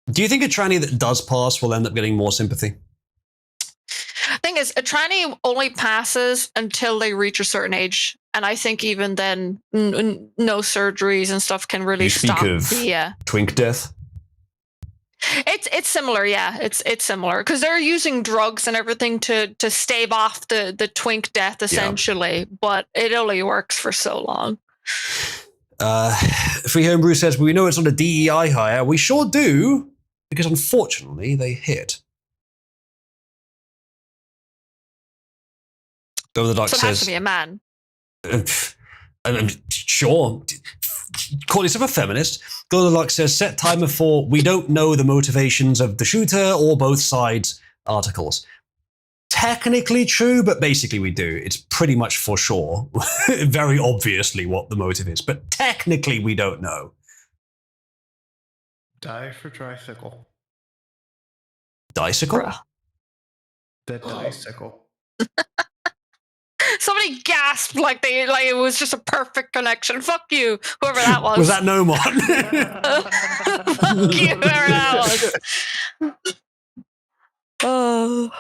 Do you think a tranny that does pass will end up getting more sympathy? Thing is, a tranny only passes until they reach a certain age. And I think even then, no surgeries and stuff can really stop. You speak of twink death? It's similar, yeah. It's similar because they're using drugs and everything to stave off the twink death essentially, but it only works for so long. Free Homebrew says, we know it's not a DEI hire. We sure do, because unfortunately they hit. Go the Duck so it says, has to be a man. Sure. Call yourself a feminist. Go the Luck says, set timer for we don't know the motivations of the shooter or both sides articles. Technically true, but basically we do. It's pretty much for sure. Very obviously what the motive is, but technically we don't know. Die for tricycle. Dicycle? The dicycle. Somebody gasped like it was just a perfect connection. Fuck you, whoever that was. Was that Nomon? Fuck you, whoever that was. Oh.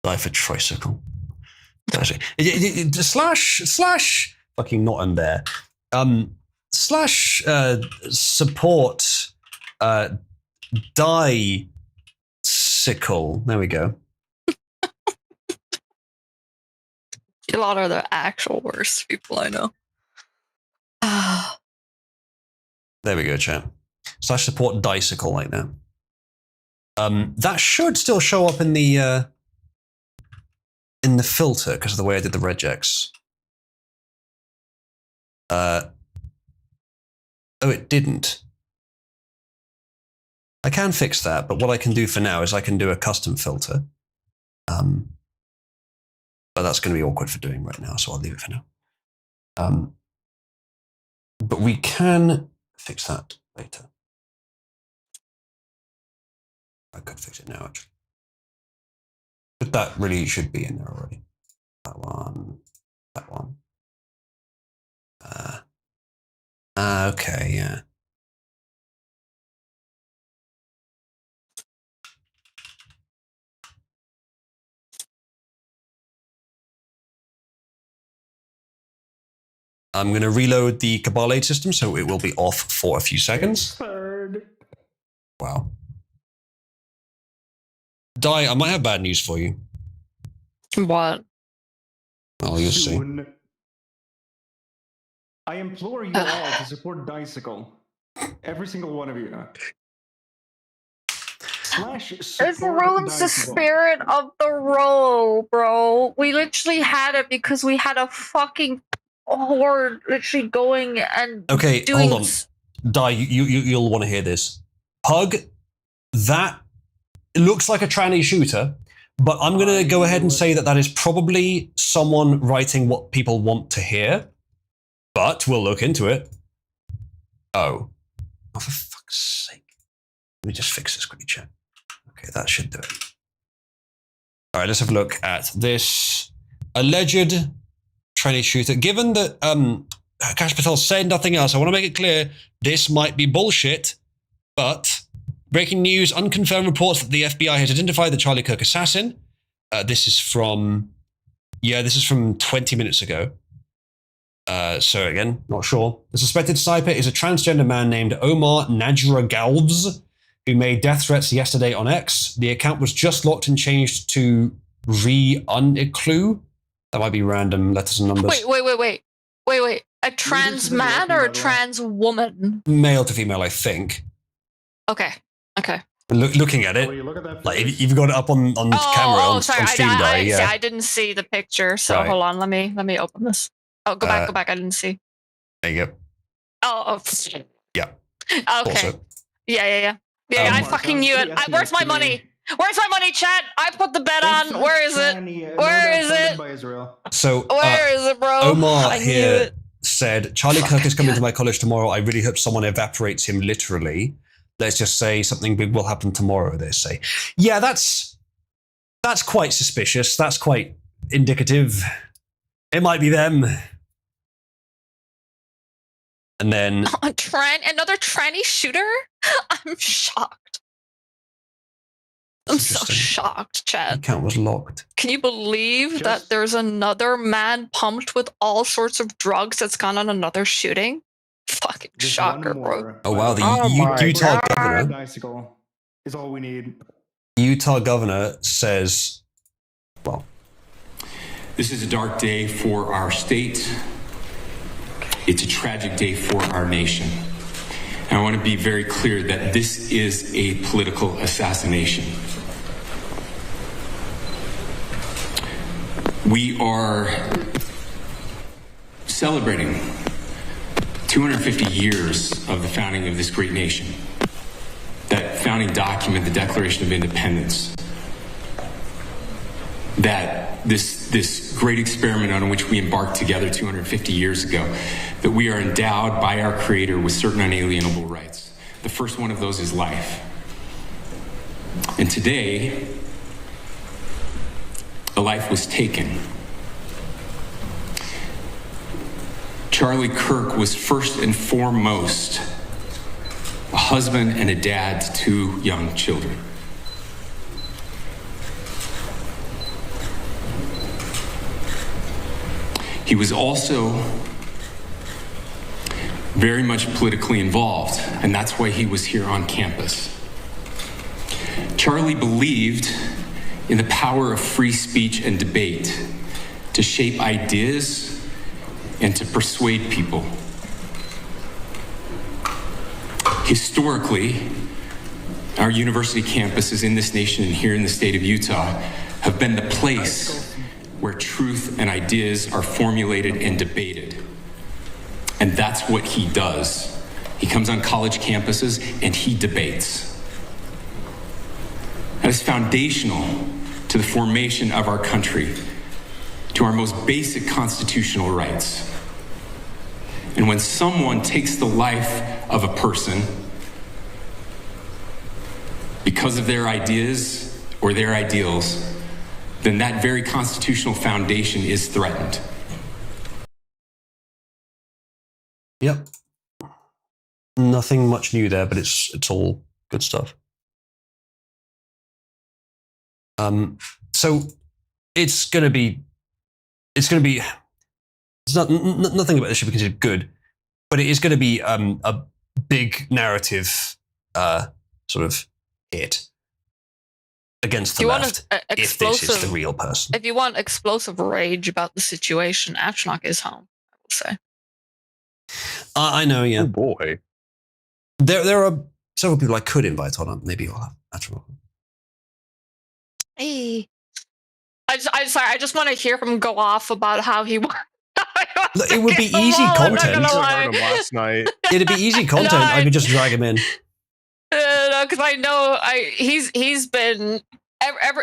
Die for tricycle. Slash fucking not in there. Slash support dicycle. There we go. A lot of the actual worst people I know. There we go, chat. Slash support dicycle like that. That should still show up in the filter because of the way I did the regex. Oh, it didn't. I can fix that, but what I can do for now is I can do a custom filter. But that's going to be awkward for doing right now, so I'll leave it for now. But we can fix that later. I could fix it now, actually. But that really should be in there already. That one. That one. Okay, yeah. I'm going to reload the Cabal aid system, so it will be off for a few seconds. Wow. Di, I might have bad news for you. What? Oh, you'll see. I implore you all to support Dicycle. Every single one of you. It ruins the spirit of the role, bro. We literally had it because we had a fucking horde literally going and Okay, doing. hold on. Di, you'll want to hear this. Pug, that looks like a tranny shooter, but I'm going to go ahead and say that is probably someone writing what people want to hear, but we'll look into it. Oh, for fuck's sake. Let me just fix this quickly, chat. Okay, that should do it. All right, let's have a look at this alleged tranny shooter. Given that Kash Patel said nothing else, I want to make it clear this might be bullshit, but breaking news, unconfirmed reports that the FBI has identified the Charlie Kirk assassin. This is from 20 minutes ago. So again, not sure. The suspected sniper is a transgender man named Omar Najra Galvez, who made death threats yesterday on X. The account was just locked and changed to Re-Uniclu. That might be random letters and numbers. Wait. A trans man or a trans woman? Male to female, I think. Okay. Looking at it, like you've got it up on camera on sorry. stream. I didn't see the picture, so Right. hold on. Let me open this. Oh, go back. I didn't see. There you go. Oh. Yeah. Okay. Also. Yeah. I fucking knew it. Where's my money? Where's my money, chat? I put the bet on. Where is it? Where is it? So where is it, bro? Omar I knew here it. said, Charlie Kirk is coming to my college tomorrow. I really hope someone evaporates him literally. Let's just say something big will happen tomorrow, they say. Yeah, that's quite suspicious. That's quite indicative. It might be them. And then Another tranny shooter? I'm shocked. I'm so shocked, Chad. Account was locked. Can you believe that there's another man pumped with all sorts of drugs that's gone on another shooting? Fucking shocker, bro. Oh wow, the Utah governor. Bicycle is all we need. Utah governor says, well, this is a dark day for our state. It's a tragic day for our nation. And I want to be very clear that this is a political assassination. We are celebrating 250 years of the founding of this great nation. That founding document, the Declaration of Independence, that this great experiment on which we embarked together 250 years ago, that we are endowed by our Creator with certain unalienable rights. The first one of those is life. And today, a life was taken. Charlie Kirk was first and foremost a husband and a dad to two young children. He was also very much politically involved, and that's why he was here on campus. Charlie believed in the power of free speech and debate to shape ideas and to persuade people. Historically, our university campuses in this nation and here in the state of Utah have been the place where truth and ideas are formulated and debated. And that's what he does. He comes on college campuses and he debates. That is foundational to the formation of our country, to our most basic constitutional rights. And when someone takes the life of a person because of their ideas or their ideals, then that very constitutional foundation is threatened. Yep. Nothing much new there, but it's all good stuff. So it's nothing about this should be considered good, but it is going to be a big narrative sort of hit. against the left if this is the real person. If you want explosive rage about the situation, Ashnok is home, I will say. I know, yeah. Oh boy. There are several people I could invite on. Maybe you'll have Ashnok. Hey. I just want to hear him go off about how he It would be easy content. I heard him last night. It'd be easy content. I could just drag him in. No, because I know he's been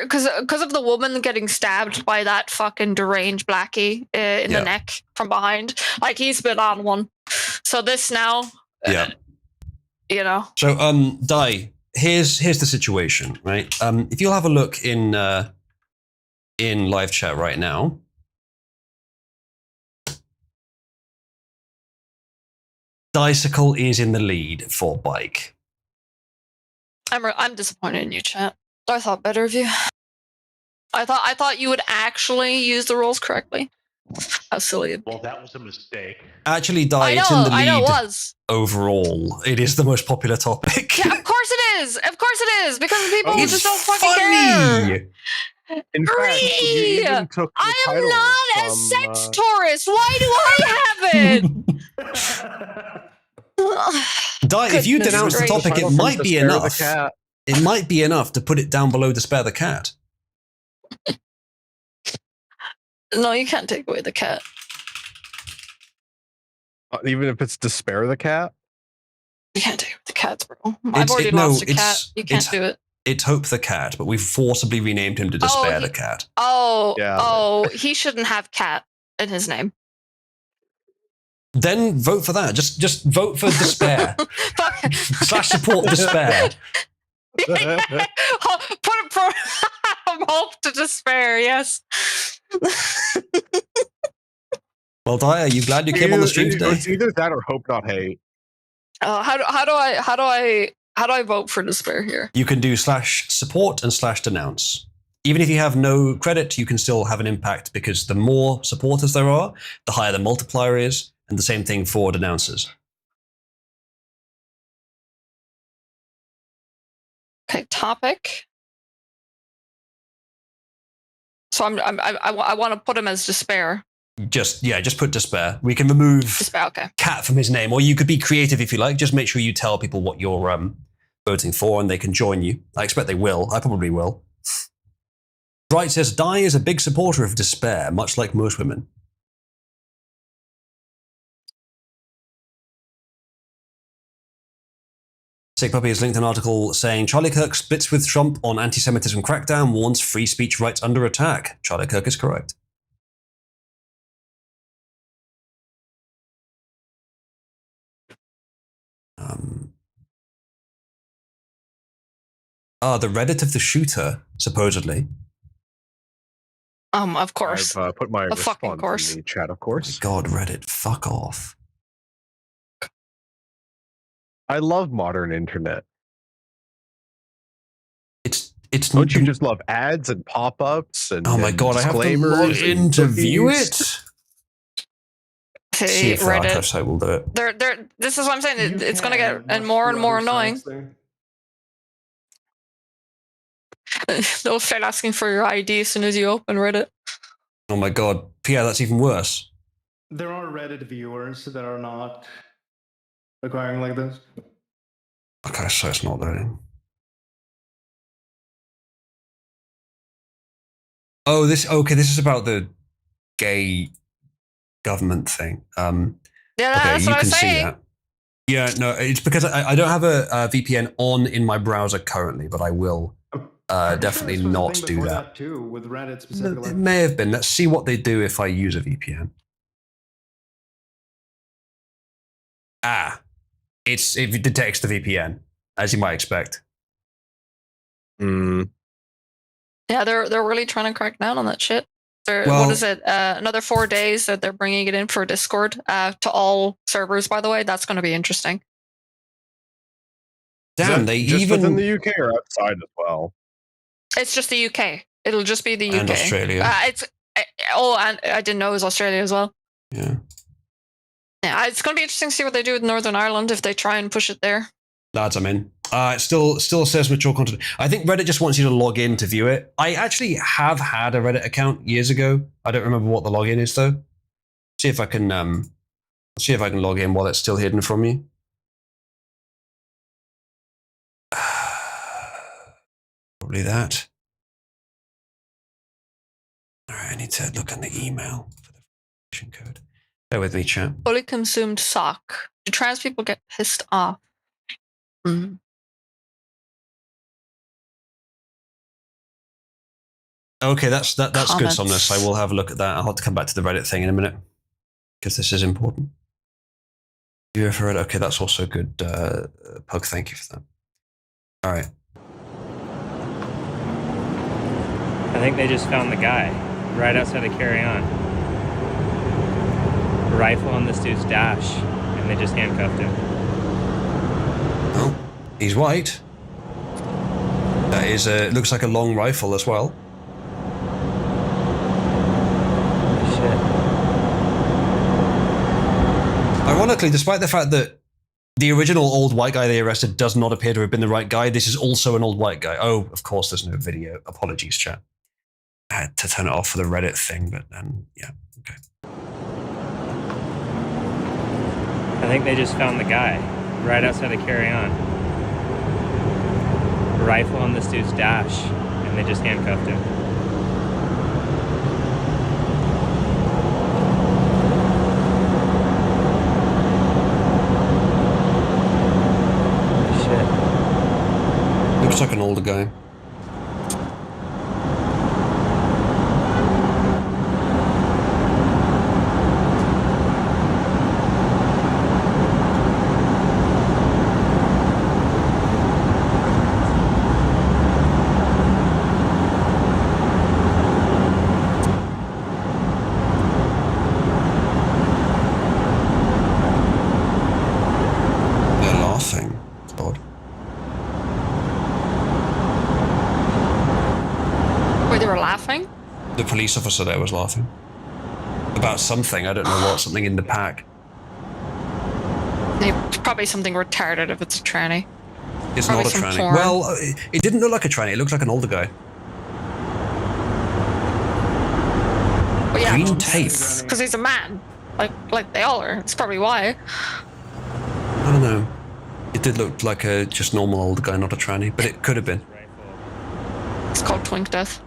because of the woman getting stabbed by that fucking deranged blackie in the neck from behind. Like, he's been on one. So this now, you know. So Dai, here's the situation, right? If you'll have a look in live chat right now. Dicycle is in the lead for bike. I'm disappointed in you, chat. I thought better of you. I thought you would actually use the rules correctly. How silly. Well, that was a mistake. Actually, Dai, it's in the lead. I know it was. Overall, it is the most popular topic. Yeah, of course it is. Of course it is. Because people just don't fucking care. In fact, you even took the I am not a sex tourist. Why do I have it? Dai, if you denounce the topic, it might be enough. It might be enough to put it down below Despair the Cat. No, you can't take away the cat. Even if it's Despair the Cat? You can't take away the cats, bro. I've already lost a cat. You can't do it. It's Hope the Cat, but we've forcibly renamed him to Despair the Cat. Oh, he shouldn't have cat in his name. Then vote for that. Just vote for Despair. /support Despair. Put hope to Despair, yes. Well, Dai, are you glad you came on the stream today? It's either that or Hope Not Hate. How do I vote for Despair here? You can do /support and /denounce. Even if you have no credit, you can still have an impact because the more supporters there are, the higher the multiplier is, and the same thing for denouncers. Okay, topic. So I want to put him as Despair. Just put Despair. We can remove Despair, Cat from his name, or you could be creative if you like. Just make sure you tell people what you're voting for, and they can join you. I expect they will. I probably will. Bright says, Dai is a big supporter of Despair, much like most women. Sick Puppy has linked an article saying Charlie Kirk splits with Trump on anti-Semitism crackdown, warns free speech rights under attack. Charlie Kirk is correct. The Reddit of the shooter, supposedly. Of course. I've put my fucking response course. in the chat, of course. God, Reddit, fuck off. I love modern internet. It's Don't you just love ads and pop-ups and oh my god, I have to log in to view it. See if the archive site will do it. This is what I'm saying. It's going to get more and more annoying. They'll start asking for your ID as soon as you open Reddit. Oh my god, Pierre, that's even worse. There are Reddit viewers that are not acquiring like this. Okay, so it's not there. Oh, this is about the gay government thing. Yeah, that's what I was saying. Yeah, no, it's because I don't have a VPN on in my browser currently, but I will definitely not do that. Too, with Reddit specifically. It may have been. Let's see what they do if I use a VPN. It detects the VPN, as you might expect. Yeah, they're really trying to crack down on that shit. What is it? Another 4 days that they're bringing it in for Discord to all servers. By the way, that's going to be interesting. Damn, they just even within the UK or outside as well. It's just the UK. It'll just be the UK and Australia. And I didn't know it was Australia as well. Yeah. Yeah, it's going to be interesting to see what they do with Northern Ireland if they try and push it there. Lads, I'm in. It still says mature content. I think Reddit just wants you to log in to view it. I actually have had a Reddit account years ago. I don't remember what the login is though. See if I can log in while it's still hidden from you. Probably that. All right, I need to look on the email for the verification code. Bear with me, chat. Fully consumed sock. Do trans people get pissed off? Mm. Okay, that's good, Comments. Somnus. I will have a look at that. I'll have to come back to the Reddit thing in a minute because this is important. You for it? Okay, that's also good. Pug, thank you for that. All right. I think they just found the guy right outside of Carry On. Rifle on this dude's dash, and they just handcuffed him. Oh, he's white. That is looks like a long rifle as well. Ironically, despite the fact that the original old white guy they arrested does not appear to have been the right guy, this is also an old white guy. Oh, of course, there's no video. Apologies, chat. I had to turn it off for the Reddit thing, but then, yeah, okay. I think they just found the guy right outside of Carry On. Rifle on this dude's dash, and they just handcuffed him. Looks like an older guy. They're laughing. It's odd. Wait, they were laughing? The police officer there was laughing. About something, I don't know what, something in the pack. It's probably something retarded if it's a tranny. It's Probably not a some tranny. porn. Well, it didn't look like a tranny, it looked like an older guy. But yeah, Green tape. because he's a man, like they all are. It's probably why. I don't know. It did look like a just normal older guy, not a tranny, but it could have been. It's called twink death.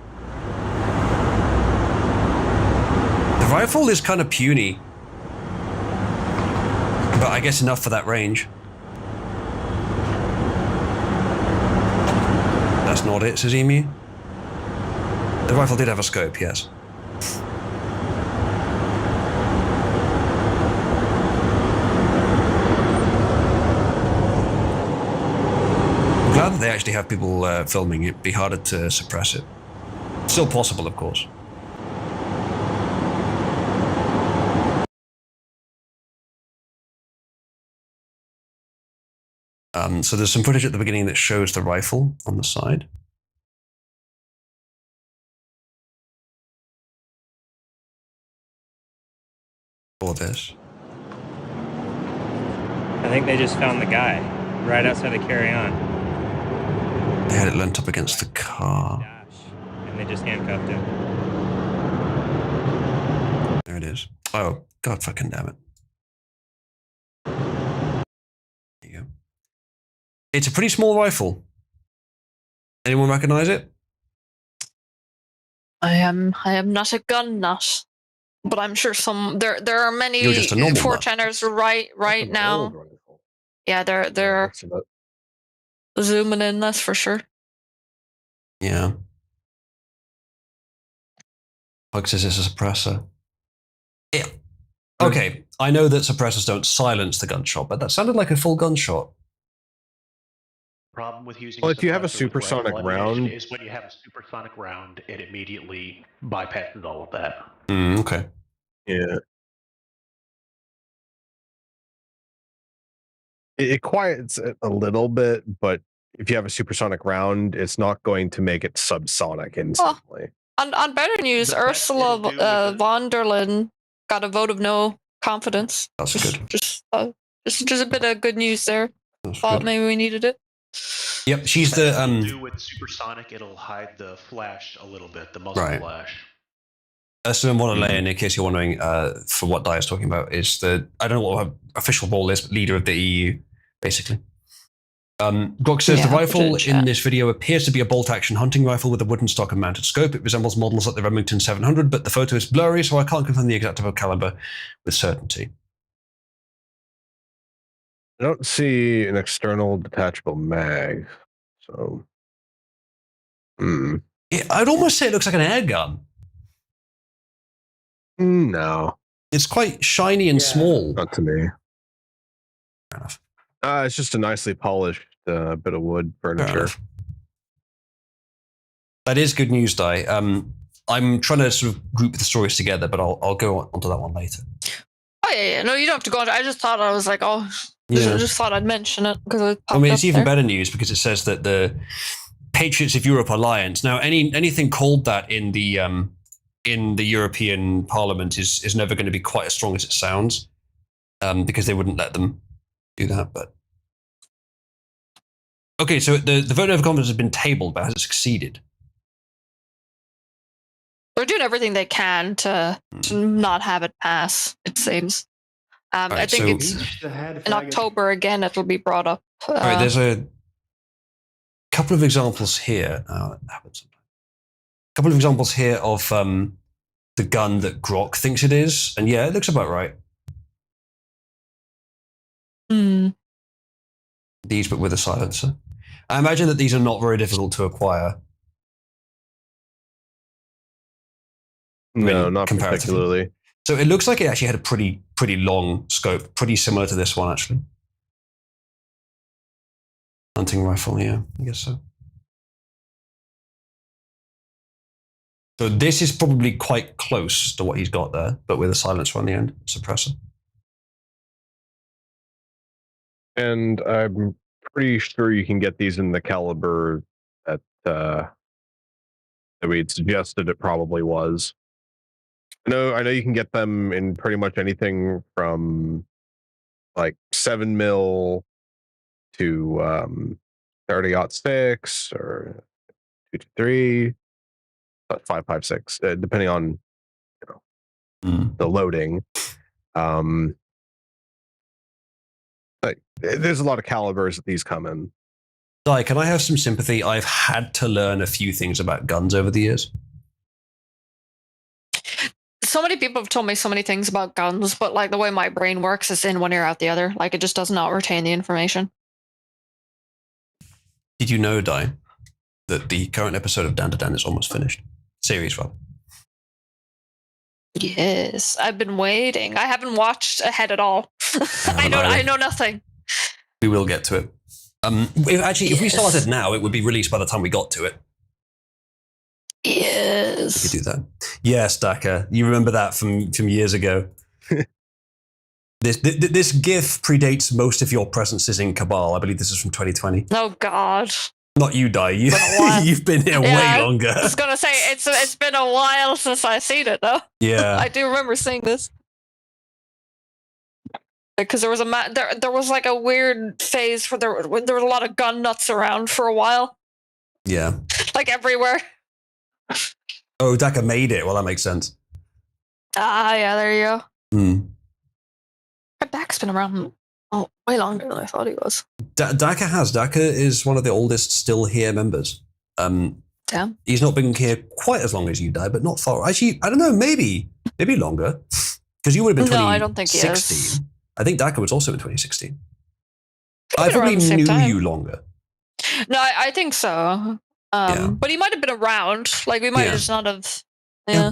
The rifle is kind of puny, but I guess enough for that range. That's not it, says Emu. The rifle did have a scope, yes. I'm glad that they actually have people filming it. It'd be harder to suppress it. Still possible, of course. So there's some footage at the beginning that shows the rifle on the side. Or this. I think they just found the guy right outside of Carry On. They had it leant up against the car. And they just handcuffed him. There it is. Oh, God fucking damn it. There you go. It's a pretty small rifle. Anyone recognize it? I am not a gun nut, but I'm sure there are many You're just a normal nut. 410ers right now. Yeah, they're zooming in, that's for sure. Yeah. Pug says it's a suppressor. Yeah. Okay, I know that suppressors don't silence the gunshot, but that sounded like a full gunshot. Problem with using Well, if you have a suppressor with supersonic rifle ammunition round- is when you have a supersonic round, it immediately bypasses all of that. Okay. Yeah. It quiets it a little bit, but if you have a supersonic round, it's not going to make it subsonic instantly. On better news, Ursula von der Leyen got a vote of no confidence. That's good. Just a bit of good news there. That's Thought good. maybe we needed it. Yep, she's the do with supersonic. It'll hide the flash a little bit, the muzzle Right. flash. So I want to lay in case you're wondering for what Dai is talking about is the I don't know what her official role is, but leader of the EU, basically. Grok says the rifle in this video appears to be a bolt-action hunting rifle with a wooden stock and mounted scope. It resembles models like the Remington 700, but the photo is blurry, so I can't confirm the exact caliber with certainty. I don't see an external detachable mag, so. I'd almost say it looks like an air gun. No. It's quite shiny and small. Not to me. Fair enough. It's just a nicely polished bit of wood furniture. That is good news, Dai. I'm trying to sort of group the stories together, but I'll go onto that one later. Oh yeah. No, you don't have to go on. I just thought I was like, I just thought I'd mention it because it popped I mean, up it's even there. better news because it says that the Patriots of Europe Alliance. Now, anything called that in the European Parliament is never going to be quite as strong as it sounds, because they wouldn't let them do that. But okay, so the vote of confidence has been tabled, but has it succeeded? They're doing everything they can to not have it pass. It seems. I think it's in October again. It'll be brought up. All right, there's a couple of examples here. That happens sometimes. A couple of examples here of the gun that Grok thinks it is, and yeah, it looks about right. These, but with a silencer. I imagine that these are not very difficult to acquire. No, not particularly. So it looks like it actually had a pretty long scope, pretty similar to this one, actually. Hunting rifle, yeah, I guess so. So this is probably quite close to what he's got there, but with a silencer on the end, suppressor. And I'm pretty sure you can get these in the caliber that we had suggested it probably was. I know you can get them in pretty much anything from like 7mm to 30-06 or 223, 5.56, depending on the loading. Like, there's a lot of calibers that these come in. Dai, can I have some sympathy? I've had to learn a few things about guns over the years. So many people have told me so many things about guns, but like the way my brain works is in one ear out the other. Like it just does not retain the information. Did you know, Dai, that the current episode of Dan to Dan is almost finished? Series, rather. Yes, I've been waiting. I haven't watched ahead at all. I know nothing. We will get to it. If we started now, it would be released by the time we got to it. Yes. We could do that. Yes, Daka. You remember that from years ago. This GIF predates most of your presences in Cabal. I believe this is from 2020. Oh God. Not you, Dai. You've been here way longer. I was gonna say it's been a while since I've seen it though. Yeah. I do remember seeing this. Because there was there was like a weird phase where there was a lot of gun nuts around for a while. Yeah. Like everywhere. Oh, Daka made it. Well, that makes sense. Ah, yeah, there you go. Hmm. Dak's been around way longer than I thought he was. Daka has. Daka is one of the oldest still here members. Damn. He's not been here quite as long as you, Dai, but not far. Actually, I don't know, maybe longer. Because you would have been 2016. No, I don't think he is. I think Daka was also in 2016. I probably knew you longer. No, I think so. But he might have been around. Like we might just not have. Yeah.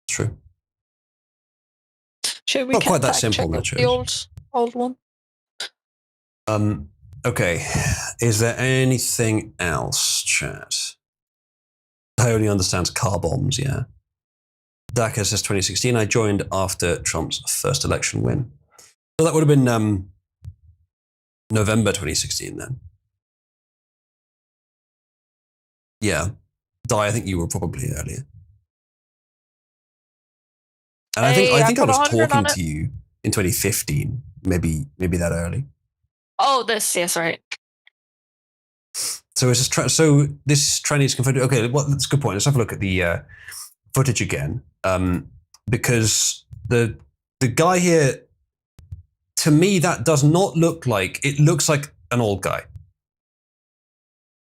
True. Should we not quite that simple, the old one? Okay. Is there anything else, chat? I only understands car bombs, yeah. Daka says 2016. I joined after Trump's first election win. So that would have been November 2016 then. Yeah. Dai, I think you were probably earlier. And I think I was talking to you in 2015, maybe that early. Oh, yes, right. So it's just so this tranny is confronted. Okay, well, that's a good point. Let's have a look at the footage again, because the guy here, to me, that does not look like. It looks like an old guy.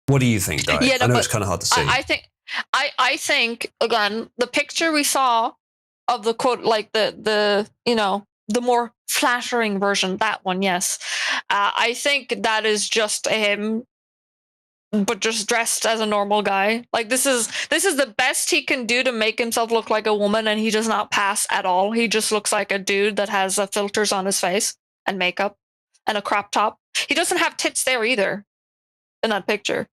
What do you think, Guy? Yeah, no, I know but it's kind of hard to see. I think again, the picture we saw of the quote, like the the more flattering version, that one, yes. I think that is just him, but just dressed as a normal guy. Like this is the best he can do to make himself look like a woman, and he does not pass at all. He just looks like a dude that has filters on his face and makeup and a crop top. He doesn't have tits there either in that picture.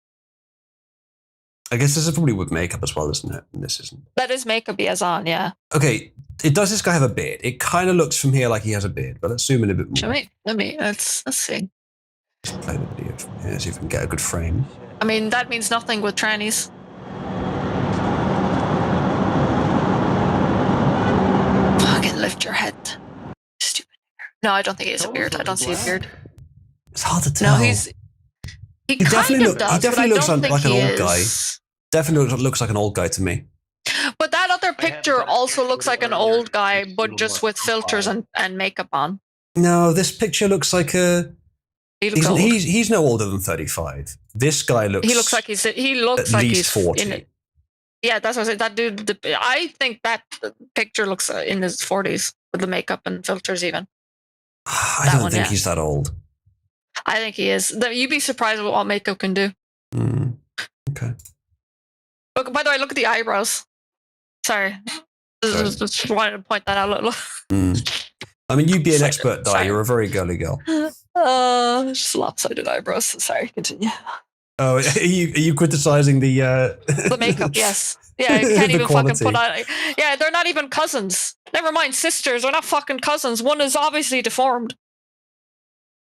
I guess this is probably with makeup as well, isn't it? And this isn't. That is makeup he has on, yeah. Okay, does this guy have a beard? It kind of looks from here like he has a beard, but let's zoom in a bit more. Let's see. Let's play the video from here, see if we can get a good frame. I mean, that means nothing with trannies. Fucking lift your head. Stupid. No, I don't think he has a beard. I don't see a beard. It's hard to tell. No, he definitely looks like an old guy. Definitely looks like an old guy to me. But that other picture also looks like an old guy, but just with filters and makeup on. No, this picture looks like a. He's no older than 35. This guy looks. He looks like he's at least 40. Yeah, that's what I said. That dude. I think that picture looks in his 40s with the makeup and filters. Even. I don't think he's that old. I think he is. You'd be surprised with what makeup can do. Okay. Look. By the way, look at the eyebrows. Sorry. Just wanted to point that out. I mean, you'd be an expert, Di. You're a very girly girl. Just lopsided eyebrows. Sorry, continue. Oh, are you criticizing the makeup? Yes. Yeah, you can't even quality. fucking put on. Yeah, they're not even cousins. Never mind sisters. They're not fucking cousins. One is obviously deformed.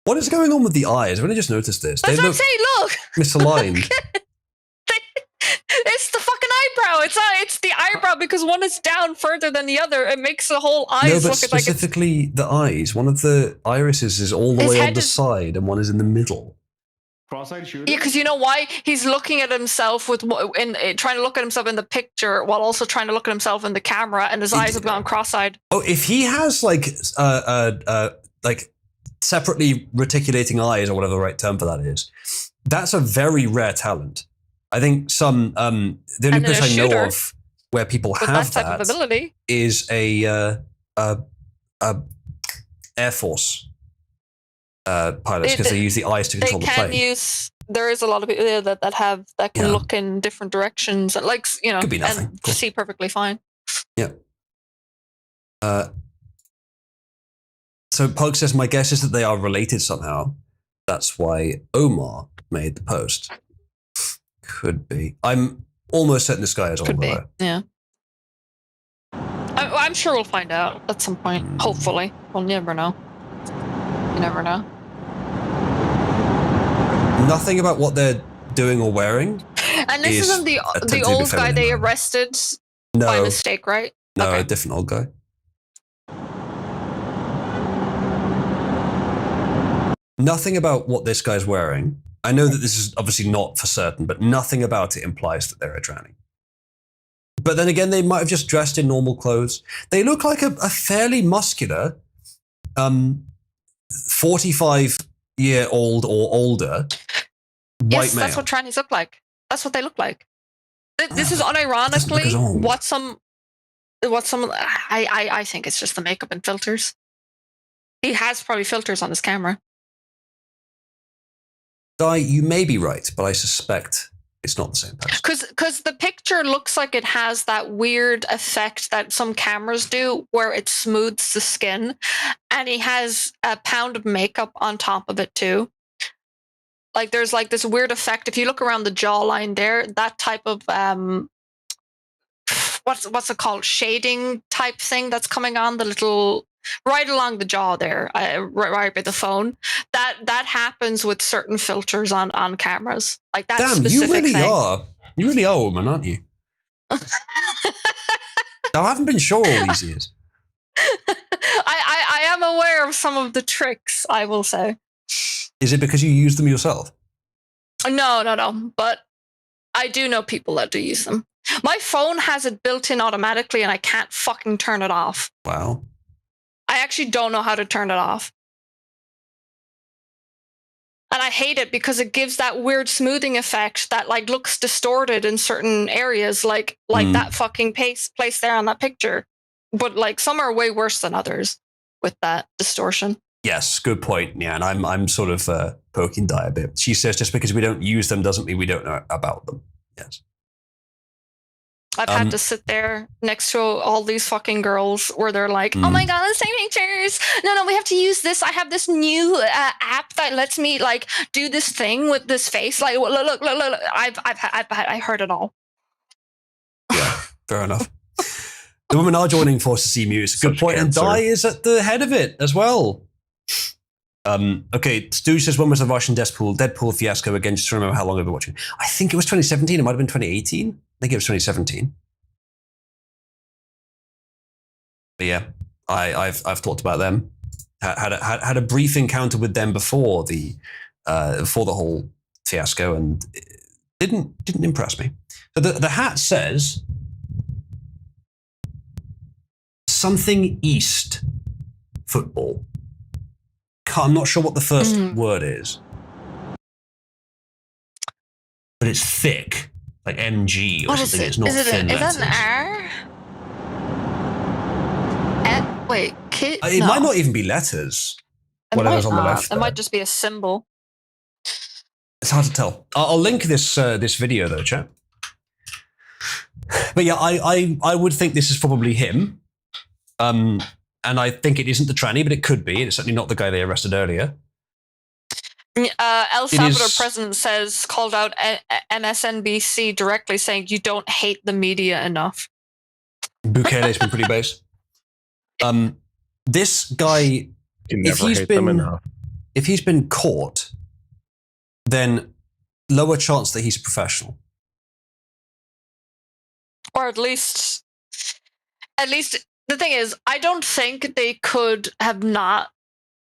What is going on with the eyes? I've only just noticed this. That's what I'm saying. Look. Misaligned. It's the fucking eyebrow. It's the eyebrow because one is down further than the other. It makes the whole eyes No, but look like specifically the eyes. One of the irises is all the way on the side, and one is in the middle. Cross-eyed shooter? Yeah, because you know why? He's looking at himself trying to look at himself in the picture while also trying to look at himself in the camera, and his eyes have gone cross-eyed. Oh, if he has like separately reticulating eyes, or whatever the right term for that is, that's a very rare talent. I think the only place I know of where people have that type of ability is a Air Force pilots, because they use the eyes to control the plane. There is a lot of people there that can look in different directions, and could be nothing. And see perfectly fine. Yeah. So Pug says, my guess is that they are related somehow. That's why Omar made the post. Could be. I'm almost certain this guy is older. Though. Yeah. I'm sure we'll find out at some point. Hopefully. We'll never know. You never know. Nothing about what they're doing or wearing. And this isn't the old guy they arrested by mistake, right? No, a different old guy. Nothing about what this guy's wearing. I know that this is obviously not for certain, but nothing about it implies that they're a tranny. But then again, they might have just dressed in normal clothes. They look like a fairly muscular 45-year-old or older white yes, male. That's what trannies look like. That's what they look like. This is unironically what some. I think it's just the makeup and filters. He has probably filters on his camera. Di, you may be right, but I suspect it's not the same person. Because the picture looks like it has that weird effect that some cameras do where it smooths the skin, and he has a pound of makeup on top of it too. Like there's like this weird effect. If you look around the jawline there, that type of what's it called? Shading type thing that's coming on the little right along the jaw there, right by the phone. That happens with certain filters on cameras. Like that specific thing. You really are a woman, aren't you? I haven't been sure all these years. I am aware of some of the tricks, I will say. Is it because you use them yourself? No. But I do know people that do use them. My phone has it built in automatically, and I can't fucking turn it off. Wow. I actually don't know how to turn it off. And I hate it because it gives that weird smoothing effect that like looks distorted in certain areas, like that fucking place there on that picture. But like some are way worse than others with that distortion. Yes, good point. Yeah, and I'm sort of poking Di a bit. She says just because we don't use them doesn't mean we don't know about them. Yes. I've had to sit there next to all these fucking girls where they're like, oh my God, let's take pictures. No, we have to use this. I have this new app that lets me like do this thing with this face. Like, look. I heard it all. Yeah, fair enough. The women are joining Forces CMU. Good point. And Di is at the head of it as well. Okay, Stu says, when was the Russian Deadpool fiasco again? Just to remember how long I've been watching. I think it was 2017. It might have been 2018. I think it was 2017. But yeah, I've talked about them. Had a brief encounter with them before the whole fiasco, and it didn't impress me. So the hat says something East football. I'm not sure what the first word is, but it's thick, like MG or something. It's not thin. Is that an R? Wait, kid? It might not even be letters. Whatever's on the left. It might just be a symbol. It's hard to tell. I'll link this video though, chat. But yeah, I would think this is probably him. And I think it isn't the tranny, but it could be. It's certainly not the guy they arrested earlier. El Salvador president called out MSNBC directly saying, you don't hate the media enough. Bukele's been pretty base. This guy, if he's been caught, then lower chance that he's a professional. Or at least the thing is, I don't think they could have not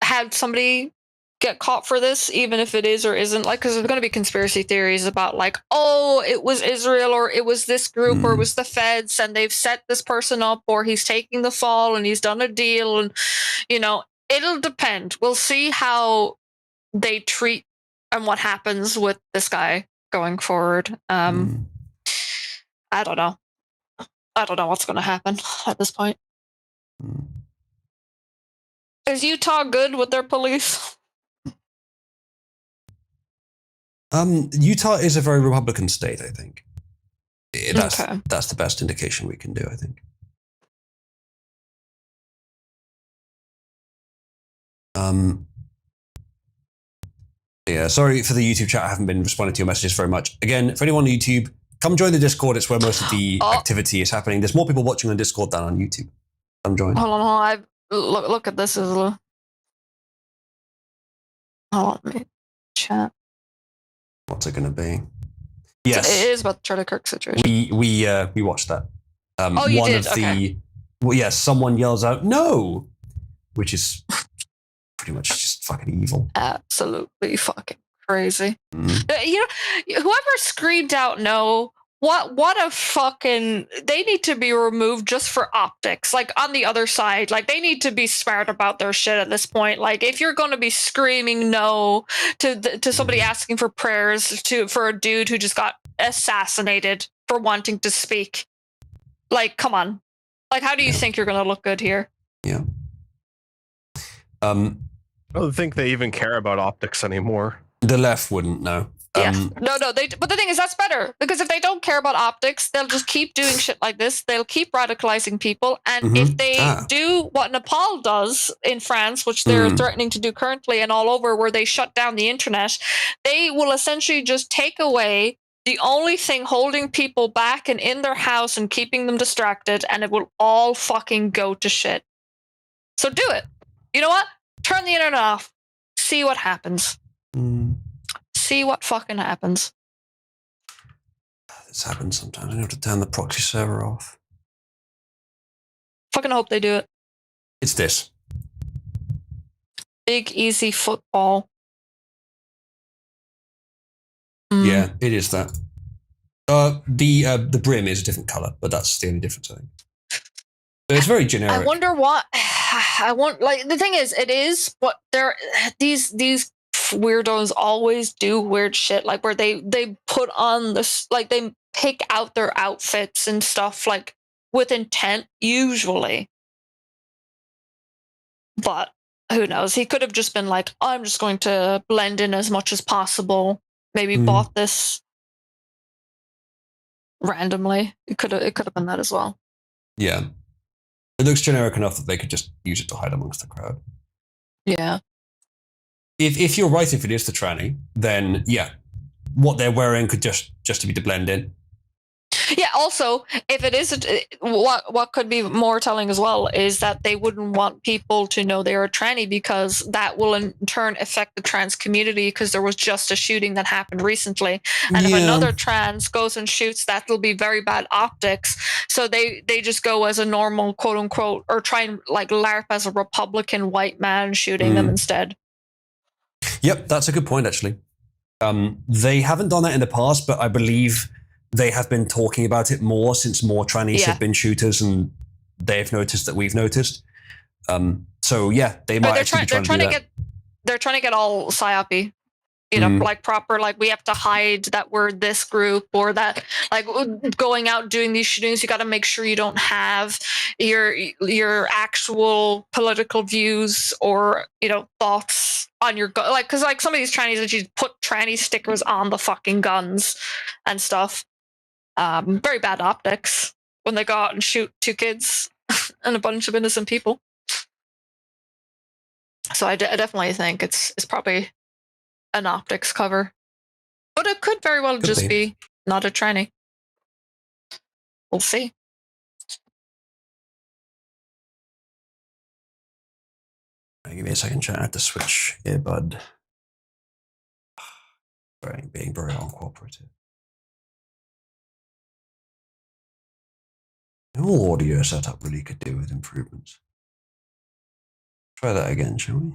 had somebody get caught for this, even if it is or isn't. Like, because there's going to be conspiracy theories about, like, oh, it was Israel, or it was this group, or it was the feds, and they've set this person up, or he's taking the fall, and he's done a deal, and, you know, it'll depend. We'll see how they treat and what happens with this guy going forward. I don't know. I don't know what's going to happen at this point. Is Utah good with their police? Utah is a very Republican state, I think. That's the best indication we can do, I think. Yeah, sorry for the YouTube chat. I haven't been responding to your messages very much. Again, for anyone on YouTube, come join the Discord. It's where most of the activity is happening. There's more people watching on Discord than on YouTube. Come join. Hold on. Look at this. Hold on, let me chat. What's it going to be? Yes, it is about the Charlie Kirk situation. We watched that. You did? Okay. Someone yells out "No," which is pretty much just fucking evil. Absolutely fucking crazy. You know, whoever screamed out "No," what a fucking, they need to be removed just for optics. Like, on the other side, like, they need to be smart about their shit at this point. Like, if you're going to be screaming no to somebody asking for prayers for a dude who just got assassinated for wanting to speak, like, come on. Like, how do you think you're going to look good here? Yeah. I don't think they even care about optics anymore. The left wouldn't know. Yeah. No. But the thing is, that's better, because if they don't care about optics, they'll just keep doing shit like this. They'll keep radicalizing people. And if they do what Nepal does in France, which they're threatening to do currently and all over, where they shut down the internet, they will essentially just take away the only thing holding people back and in their house and keeping them distracted, and it will all fucking go to shit. So do it. You know what? Turn the internet off. See what happens. See what fucking happens. This happens sometimes. I have to turn the proxy server off. Fucking hope they do it. It's this. Big, easy football. Yeah, it is that. The brim is a different color, but that's the only difference, I think. But it's very generic. I wonder what the thing is, it is, but these weirdos always do weird shit, like where they put on this, like they pick out their outfits and stuff, like with intent usually. But who knows? He could have just been like, I'm just going to blend in as much as possible. Maybe bought this randomly. It could have been that as well. Yeah. It looks generic enough that they could just use it to hide amongst the crowd. Yeah. If you're right, if it is the tranny, then yeah, what they're wearing could just to be to blend in. Yeah. Also, if it is, what could be more telling as well is that they wouldn't want people to know they're a tranny, because that will in turn affect the trans community. Because there was just a shooting that happened recently, and if another trans goes and shoots, that will be very bad optics. So they just go as a normal quote unquote, or try and like LARP as a Republican white man shooting them instead. Yep, that's a good point actually. They haven't done that in the past, but I believe they have been talking about it more since more trannies have been shooters, and they've noticed that we've noticed. So yeah, they might actually be trying to do that. They're trying to get all psyopy, like proper, like we have to hide that we're this group, or that like going out doing these shootings, you got to make sure you don't have your actual political views or thoughts on your gun, like because like some of these trannies actually put tranny stickers on the fucking guns and stuff. Very bad optics when they go out and shoot 2 kids and a bunch of innocent people. So I definitely think it's probably an optics cover, but it could very well just be not a tranny. We'll see. Give me a second, chat. I have to switch earbud. Being very uncooperative. All audio setup really could do with improvements. Try that again, shall we?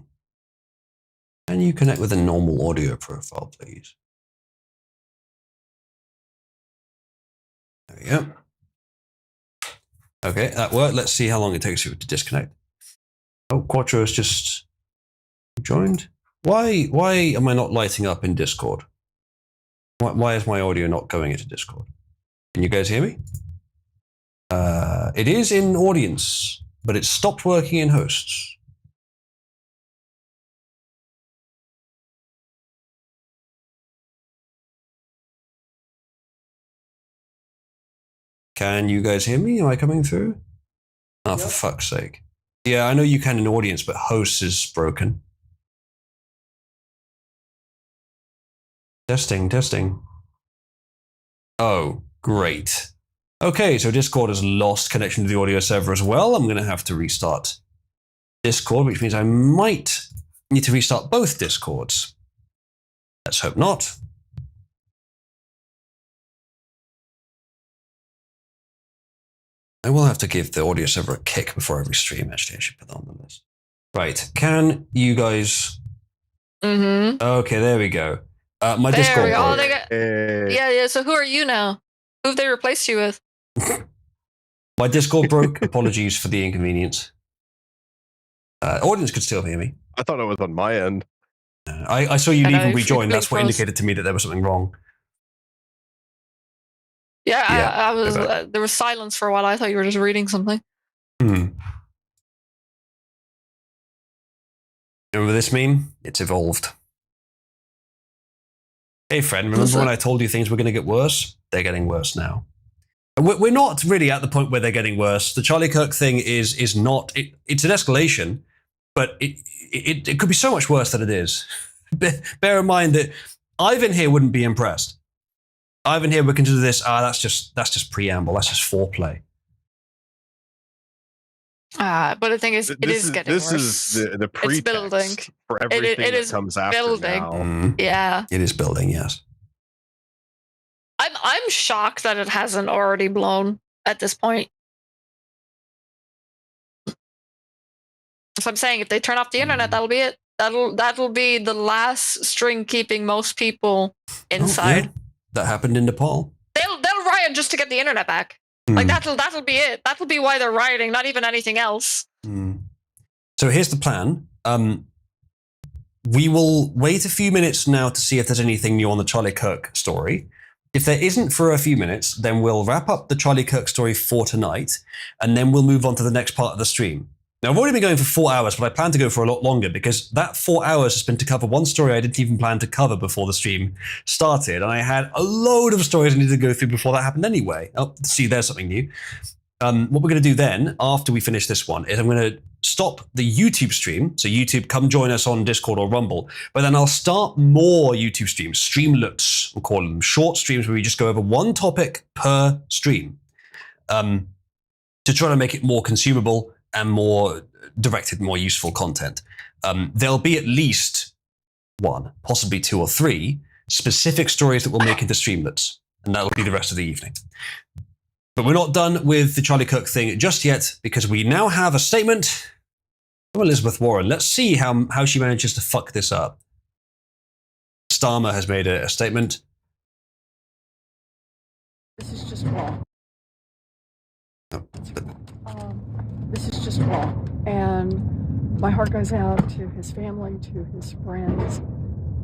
Can you connect with a normal audio profile, please? There we go. Okay, that worked. Let's see how long it takes you to disconnect. Oh, Quattro's just joined. Why am I not lighting up in Discord? Why is my audio not going into Discord? Can you guys hear me? It is in audience, but it stopped working in hosts. Can you guys hear me? Am I coming through? Oh, for fuck's sake. Yeah, I know you can in audience, but hosts is broken. Testing. Oh, great. Okay, so Discord has lost connection to the audio server as well. I'm going to have to restart Discord, which means I might need to restart both Discords. Let's hope not. I will have to give the audio server a kick before every stream. Actually, I should put that on the list. Right, can you guys... Okay, there we go. My Discord broke. Yeah, so who are you now? Who have they replaced you with? My Discord broke. Apologies for the inconvenience. Audience could still hear me. I thought it was on my end. I saw you leave and rejoin. That's what indicated to me that there was something wrong. Yeah, I was. There was silence for a while. I thought you were just reading something. Remember this meme? It's evolved. Hey, friend, remember when I told you things were going to get worse? They're getting worse now. We're not really at the point where they're getting worse. The Charlie Kirk thing is not... It's an escalation, but it could be so much worse than it is. Bear in mind that Ivan here wouldn't be impressed. Ivan here would consider this, that's just preamble, that's just foreplay. But the thing is, it is getting worse. This is the pretext it's building. For everything that comes after building. now. Yeah. It is building, yes. I'm shocked that it hasn't already blown at this point. So I'm saying if they turn off the internet, that'll be it. That'll be the last string keeping most people inside. Oh, yeah. That happened in Nepal. They'll riot just to get the internet back. Like that'll be it. That'll be why they're rioting, not even anything else. So here's the plan. We will wait a few minutes now to see if there's anything new on the Charlie Kirk story. If there isn't for a few minutes, then we'll wrap up the Charlie Kirk story for tonight, and then we'll move on to the next part of the stream. Now, I've already been going for 4 hours, but I plan to go for a lot longer because that 4 hours has been to cover one story I didn't even plan to cover before the stream started. And I had a load of stories I needed to go through before that happened anyway. Oh, see, there's something new. What we're going to do then, after we finish this one, is I'm going to stop the YouTube stream. So YouTube, come join us on Discord or Rumble. But then I'll start more YouTube streams, streamlets, we'll call them, short streams where we just go over one topic per stream to try to make it more consumable and more directed, more useful content. There'll be at least one, possibly 2 or 3 specific stories that we'll make into streamlets. And that'll be the rest of the evening. But we're not done with the Charlie Kirk thing just yet, because we now have a statement from Elizabeth Warren. Let's see how she manages to fuck this up. Starmer has made a statement. This is just wrong. This is just wrong. And my heart goes out to his family, to his friends.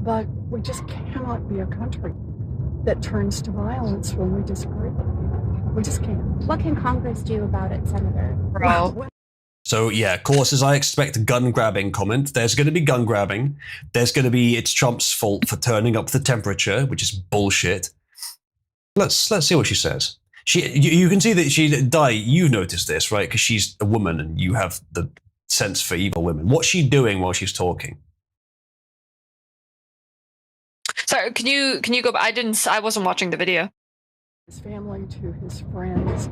But we just cannot be a country that turns to violence when we disagree. We just can't. What can Congress do about it, Senator? So yeah, of course, as I expect, gun grabbing comment. There's going to be gun grabbing. There's going to be it's Trump's fault for turning up the temperature, which is bullshit. Let's see what she says. You can see that Di, you've noticed this, right? Because she's a woman and you have the sense for evil women. What's she doing while she's talking? Sorry, can you go back? I wasn't watching the video. His family, to his friends.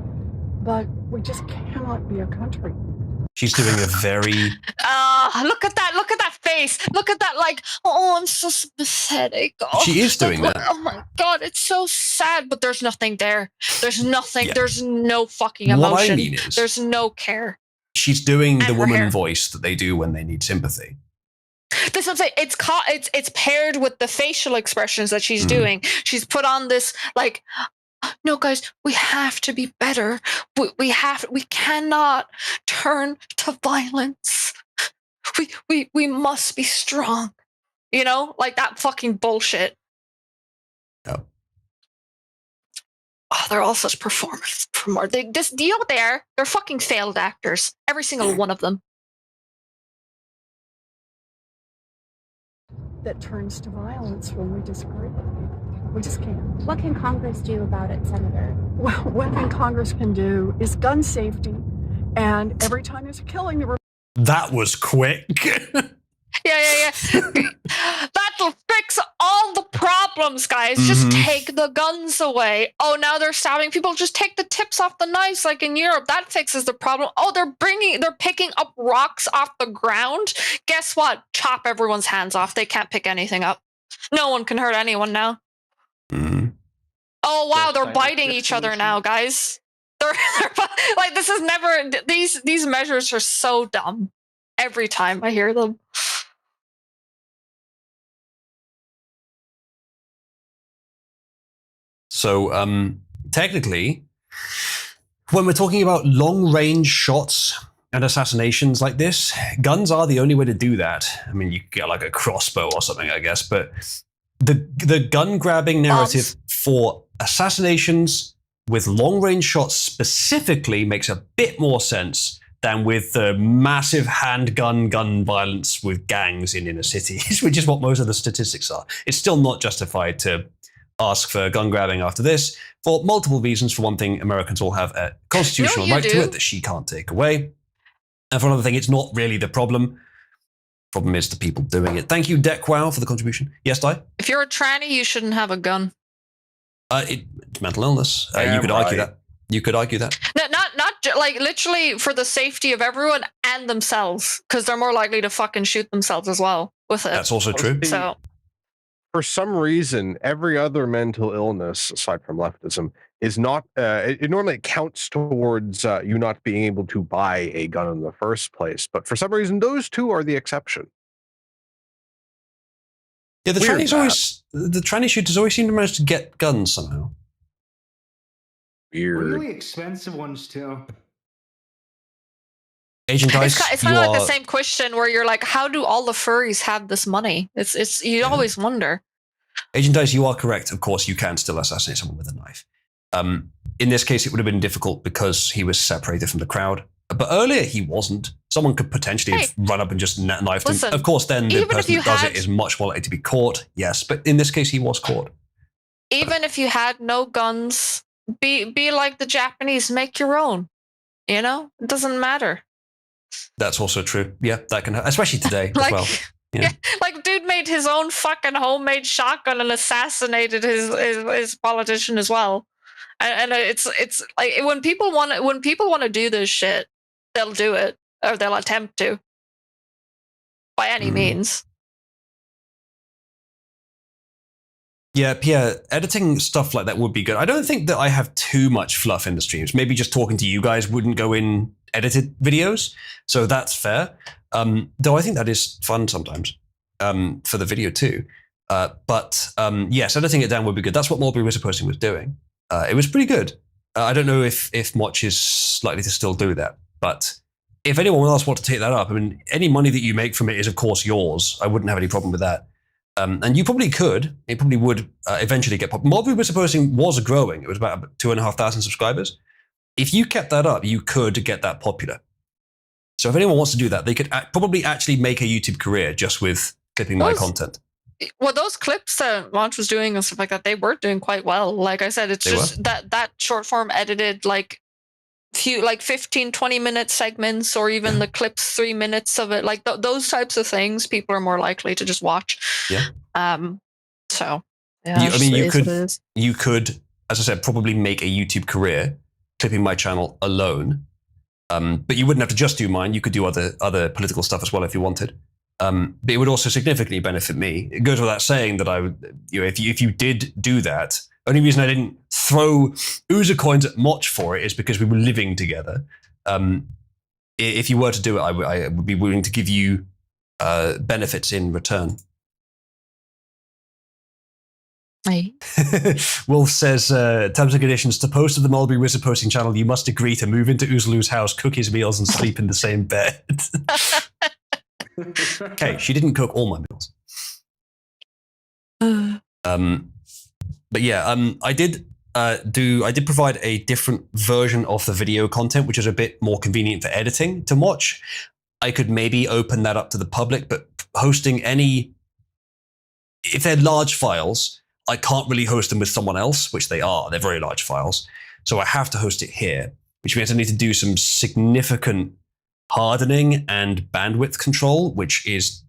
But we just cannot be a country. She's doing a very... Look at that face. Look at that, like, oh, I'm so pathetic. Oh, she is doing that. Oh my God, it's so sad, but there's nothing there. There's nothing. Yeah. There's no fucking emotion. What I mean is, there's no care. She's doing the woman voice that they do when they need sympathy. This is what I'm saying. It's paired with the facial expressions that she's doing. She's put on this, like... No, guys, we have to be better. We cannot turn to violence. We must be strong. You know, like that fucking bullshit. Yep. Oh, they're all such performers. This deal there, they're fucking failed actors. Every single one of them. That turns to violence when we disagree. We just can't. What can Congress do about it, Senator? Well, one thing Congress can do is gun safety. And every time there's a killing, that was quick. Yeah. That'll fix all the problems, guys. Just take the guns away. Oh, now they're stabbing people. Just take the tips off the knives, like in Europe. That fixes the problem. Oh, they're picking up rocks off the ground. Guess what? Chop everyone's hands off. They can't pick anything up. No one can hurt anyone now. Oh wow, they're biting each other now, guys. They're like, this is never. These measures are so dumb. Every time I hear them. So, technically, when we're talking about long-range shots and assassinations like this, guns are the only way to do that. I mean, you could get like a crossbow or something, I guess, but the gun-grabbing narrative for assassinations with long-range shots specifically makes a bit more sense than with the massive handgun gun violence with gangs in inner cities, which is what most of the statistics are. It's still not justified to ask for gun grabbing after this for multiple reasons. For one thing, Americans all have a constitutional right to it that she can't take away. And for another thing, it's not really the problem. Problem is the people doing it. Thank you, DeckWow, for the contribution. Yes, Di? If you're a tranny, you shouldn't have a gun. It's mental illness. You could argue that. You could argue that. No, not like literally for the safety of everyone and themselves, because they're more likely to fucking shoot themselves as well with it. That's also true. So, for some reason, every other mental illness, aside from leftism, is not. It normally counts towards you not being able to buy a gun in the first place. But for some reason, those two are the exception. Yeah, the Weird tranny shooters always seem to manage to get guns somehow. Weird. Really expensive ones too. Agent Dice, It's kind of like the same question where you're like, how do all the furries have this money? It's you always wonder. Agent Dice, you are correct. Of course, you can still assassinate someone with a knife. In this case, it would have been difficult because he was separated from the crowd. But earlier, he wasn't. Someone could potentially have run up and just knifed him. Of course, then the person that does it is much more likely to be caught. Yes, but in this case, he was caught. Even if you had no guns, be like the Japanese, make your own. You know, it doesn't matter. That's also true. Yeah, that can happen, especially today as well. Yeah. Like dude made his own fucking homemade shotgun and assassinated his politician as well. And it's like when people want to do this shit, they'll do it or they'll attempt to by any means. Yeah, editing stuff like that would be good. I don't think that I have too much fluff in the streams. Maybe just talking to you guys wouldn't go in edited videos, so that's fair. Though I think that is fun sometimes for the video too. But yes, editing it down would be good. That's what Mulberry Wizard Posting was doing. It was pretty good. I don't know if Motch is likely to still do that, but if anyone else wants to take that up, I mean, any money that you make from it is of course yours. I wouldn't have any problem with that. And you probably could. It probably would eventually get popular. Mulberry Wizard Posting was growing. It was about 2,500 subscribers. If you kept that up, you could get that popular. So if anyone wants to do that, they could probably actually make a YouTube career just with clipping my content. Well, those clips that Launch was doing and stuff like that, they were doing quite well. Like I said, it's just that short form edited like 15, 20 minute segments or even the clips 3 minutes of it. Like those types of things, people are more likely to just watch. Yeah. So yeah, you could, as I said, probably make a YouTube career clipping my channel alone. But you wouldn't have to just do mine. You could do other political stuff as well if you wanted. But it would also significantly benefit me. It goes without saying that I would, if you did do that, only reason I didn't throw Oozer coins at Motch for it is because we were living together. If you were to do it, I would be willing to give you benefits in return. Wolf says, terms and conditions, to post to the Mulberry Wizard Posting channel, you must agree to move into Oozaloo's house, cook his meals, and sleep in the same bed. Okay, she didn't cook all my meals. But yeah, I did provide a different version of the video content, which is a bit more convenient for editing to watch. I could maybe open that up to the public, but hosting if they're large files, I can't really host them with someone else, which they are. They're very large files. So I have to host it here, which means I need to do some significant hardening and bandwidth control, which is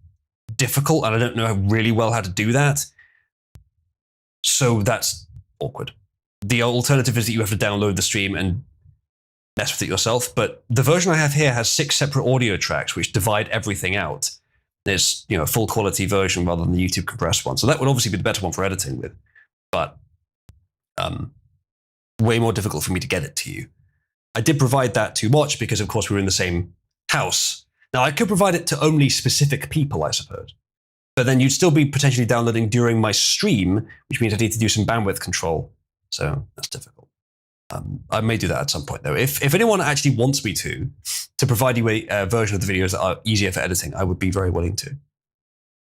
difficult, and I don't know really well how to do that. So that's awkward. The alternative is that you have to download the stream and mess with it yourself, but the version I have here has 6 separate audio tracks which divide everything out. There's a full quality version rather than the YouTube compressed one. So that would obviously be the better one for editing with, but way more difficult for me to get it to you. I did provide that to watch because of course we were in the same house. Now I could provide it to only specific people, I suppose, but then you'd still be potentially downloading during my stream, which means I need to do some bandwidth control. So that's difficult. I may do that at some point though. If anyone actually wants me to provide you a version of the videos that are easier for editing, I would be very willing to.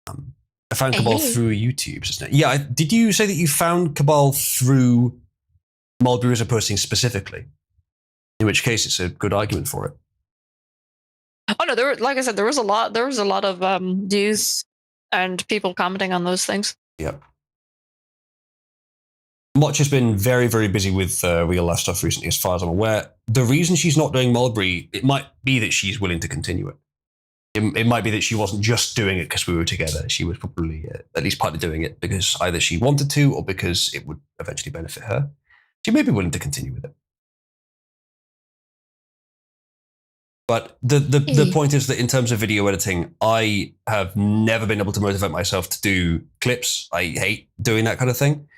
I found Cabal through YouTube just now. Yeah, did you say that you found Cabal through Mulberry Wizard Posting specifically? In which case, it's a good argument for it. Oh no, like I said, there was a lot of views and people commenting on those things. Yep. Motch has been very, very busy with real life stuff recently, as far as I'm aware. The reason she's not doing Mulberry, it might be that she's willing to continue it. It might be that she wasn't just doing it because we were together. She was probably at least partly doing it because either she wanted to or because it would eventually benefit her. She may be willing to continue with it. But the point is that in terms of video editing, I have never been able to motivate myself to do clips. I hate doing that kind of thing.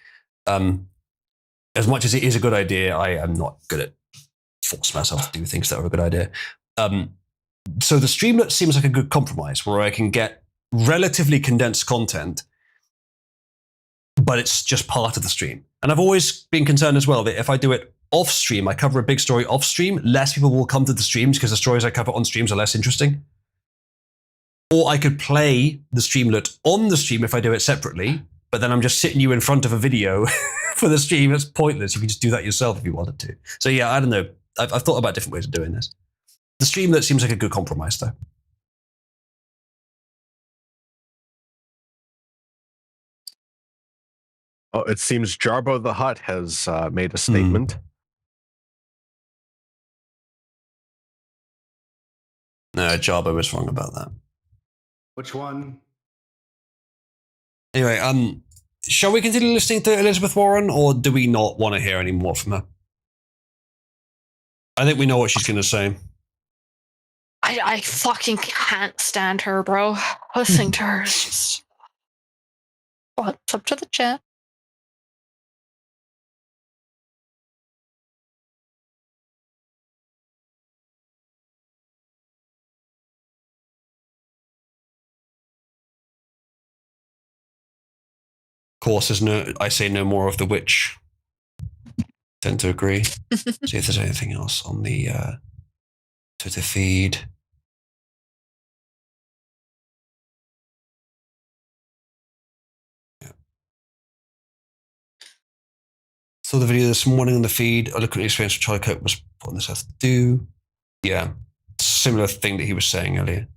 As much as it is a good idea, I am not good at forcing myself to do things that are a good idea. So the Streamlet seems like a good compromise where I can get relatively condensed content but it's just part of the stream. And I've always been concerned as well that if I do it off stream, I cover a big story off stream, less people will come to the streams because the stories I cover on streams are less interesting. Or I could play the Streamlet on the stream if I do it separately, but then I'm just sitting you in front of a video for the stream. It's pointless. You can just do that yourself if you wanted to. So yeah, I don't know. I've thought about different ways of doing this. The Streamlet seems like a good compromise though. Oh, it seems Jarbo the Hutt has made a statement. No, Jarbo was wrong about that. Which one? Anyway, shall we continue listening to Elizabeth Warren, or do we not want to hear any more from her? I think we know what she's going to say. I fucking can't stand her, bro. Listening to her is just... What's up to the chat? Of course, I say no more of the witch. Tend to agree. See if there's anything else on the Twitter feed. Yeah. Saw the video this morning on the feed. I look at the experience of Charlie Kirk was put on this earth to do. Yeah, similar thing that he was saying earlier.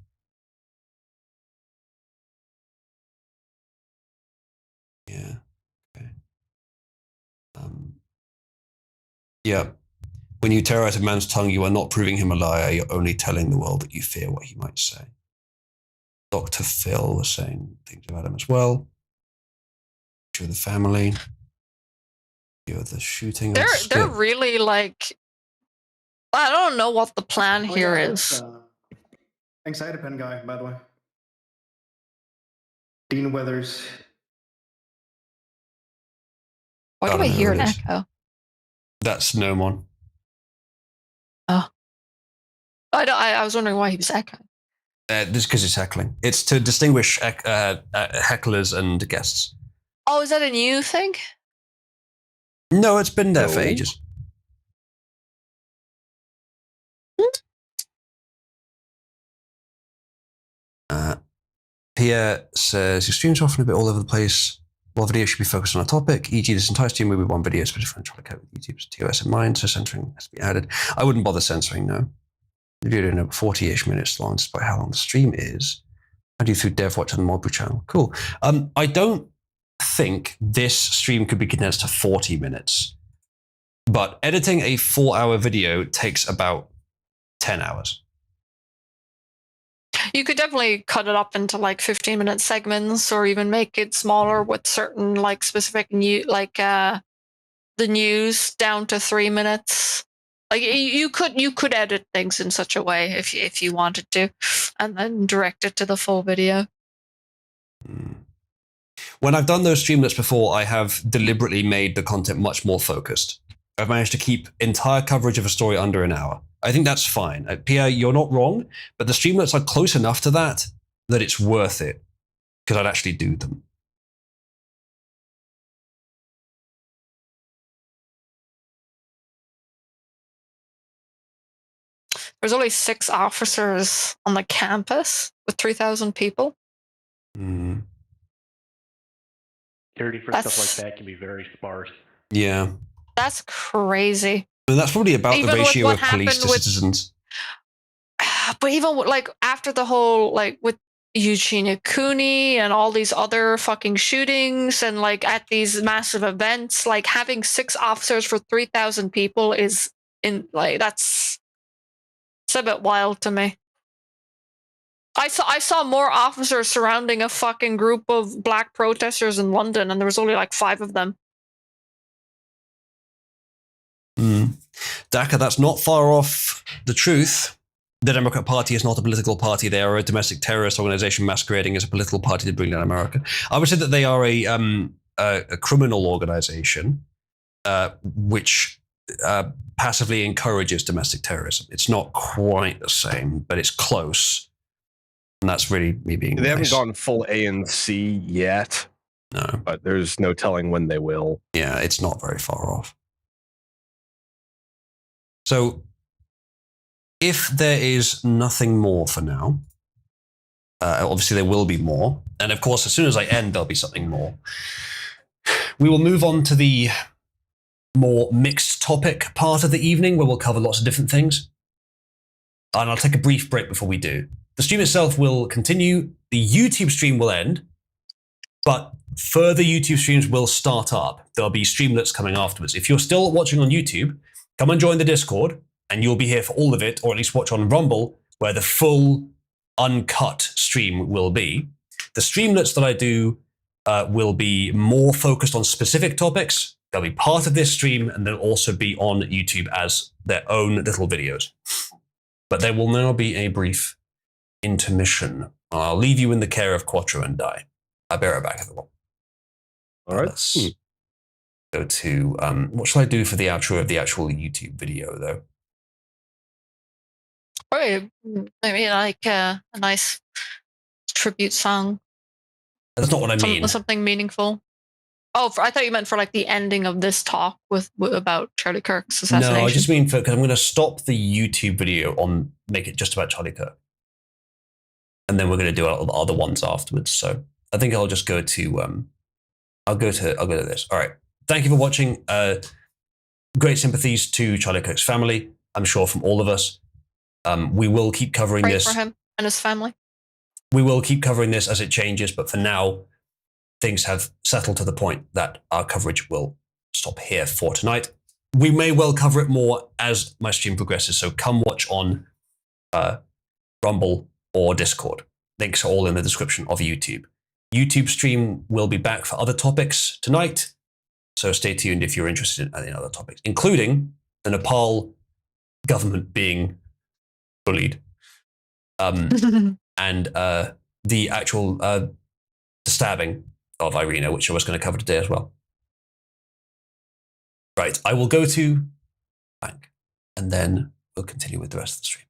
Yeah. Okay. Yeah. When you terrorize a man's tongue, you are not proving him a liar. You're only telling the world that you fear what he might say. Dr. Phil was saying things about him as well. To the family. You're the shooting. They're really like... I don't know what the plan here is. Anxiety pen guy, by the way. Dean Weathers. Why do I hear an echo? That's Nomon. Oh. I was wondering why he was echoing. This because it's heckling. It's to distinguish hecklers and guests. Oh, is that a new thing? No, it's been there for ages. Pierre says, your streams are often a bit all over the place. While video should be focused on a topic, e.g. this entire stream will be one video, especially for trying to cope with YouTube's TOS in mind, so censoring has to be added. I wouldn't bother censoring, no. The video is over 40-ish minutes long, despite how long the stream is. I do through DevWatch and the Modbrew channel. Cool. I don't think this stream could be condensed to 40 minutes, but editing a 4-hour video takes about 10 hours. You could definitely cut it up into like 15-minute segments, or even make it smaller with certain like specific new, like the news down to 3 minutes. Like you could edit things in such a way if you wanted to, and then direct it to the full video. When I've done those Streamlets before, I have deliberately made the content much more focused. I've managed to keep entire coverage of a story under an hour. I think that's fine. Pierre, you're not wrong, but the Streamlets are close enough to that it's worth it, because I'd actually do them. There's only 6 officers on the campus with 3,000 people. Security for stuff like that can be very sparse. Yeah. That's crazy. And that's probably about Even the ratio with of what police to happened citizens. But even like after the whole, like with Eugenia Cooney and all these other fucking shootings and like at these massive events, like having 6 officers for 3,000 people is in like, it's a bit wild to me. I saw more officers surrounding a fucking group of black protesters in London, and there was only like 5 of them. Daka, that's not far off the truth. The Democrat Party is not a political party. They are a domestic terrorist organization masquerading as a political party to bring down America. I would say that they are a criminal organization which passively encourages domestic terrorism. It's not quite the same, but it's close. And that's really me being They haven't gone full ANC yet, No. But there's no telling when they will. Yeah, it's not very far off. So, if there is nothing more for now, obviously there will be more. And of course, as soon as I end, there'll be something more. We will move on to the more mixed topic part of the evening, where we'll cover lots of different things. And I'll take a brief break before we do. The stream itself will continue. The YouTube stream will end, but further YouTube streams will start up. There'll be streamlets coming afterwards. If you're still watching on YouTube, come and join the Discord, and you'll be here for all of it, or at least watch on Rumble, where the full uncut stream will be. The streamlets that I do will be more focused on specific topics. They'll be part of this stream, and they'll also be on YouTube as their own little videos. But there will now be a brief intermission. I'll leave you in the care of Quattro and Die. I'll be right back, everyone. All right. Let's go to, what shall I do for the outro of the actual YouTube video, though? Probably maybe like a nice tribute song. That's not what I mean. Something meaningful. Oh, I thought you meant for like the ending of this talk about Charlie Kirk's assassination. No, I just mean because I'm going to stop the YouTube video on make it just about Charlie Kirk, and then we're going to do other ones afterwards. So I think I'll just go to I'll go to this. All right. Thank you for watching. Great sympathies to Charlie Kirk's family. I'm sure from all of us. We will keep covering Pray this for him and his family. We will keep covering this as it changes, but for now, things have settled to the point that our coverage will stop here for tonight. We may well cover it more as my stream progresses, so come watch on Rumble or Discord. Links are all in the description of YouTube. YouTube stream will be back for other topics tonight, so stay tuned if you're interested in other topics, including the Nepal government being bullied, and the actual stabbing of Irina, which I was going to cover today as well. Right, I will go to bank, and then we'll continue with the rest of the stream.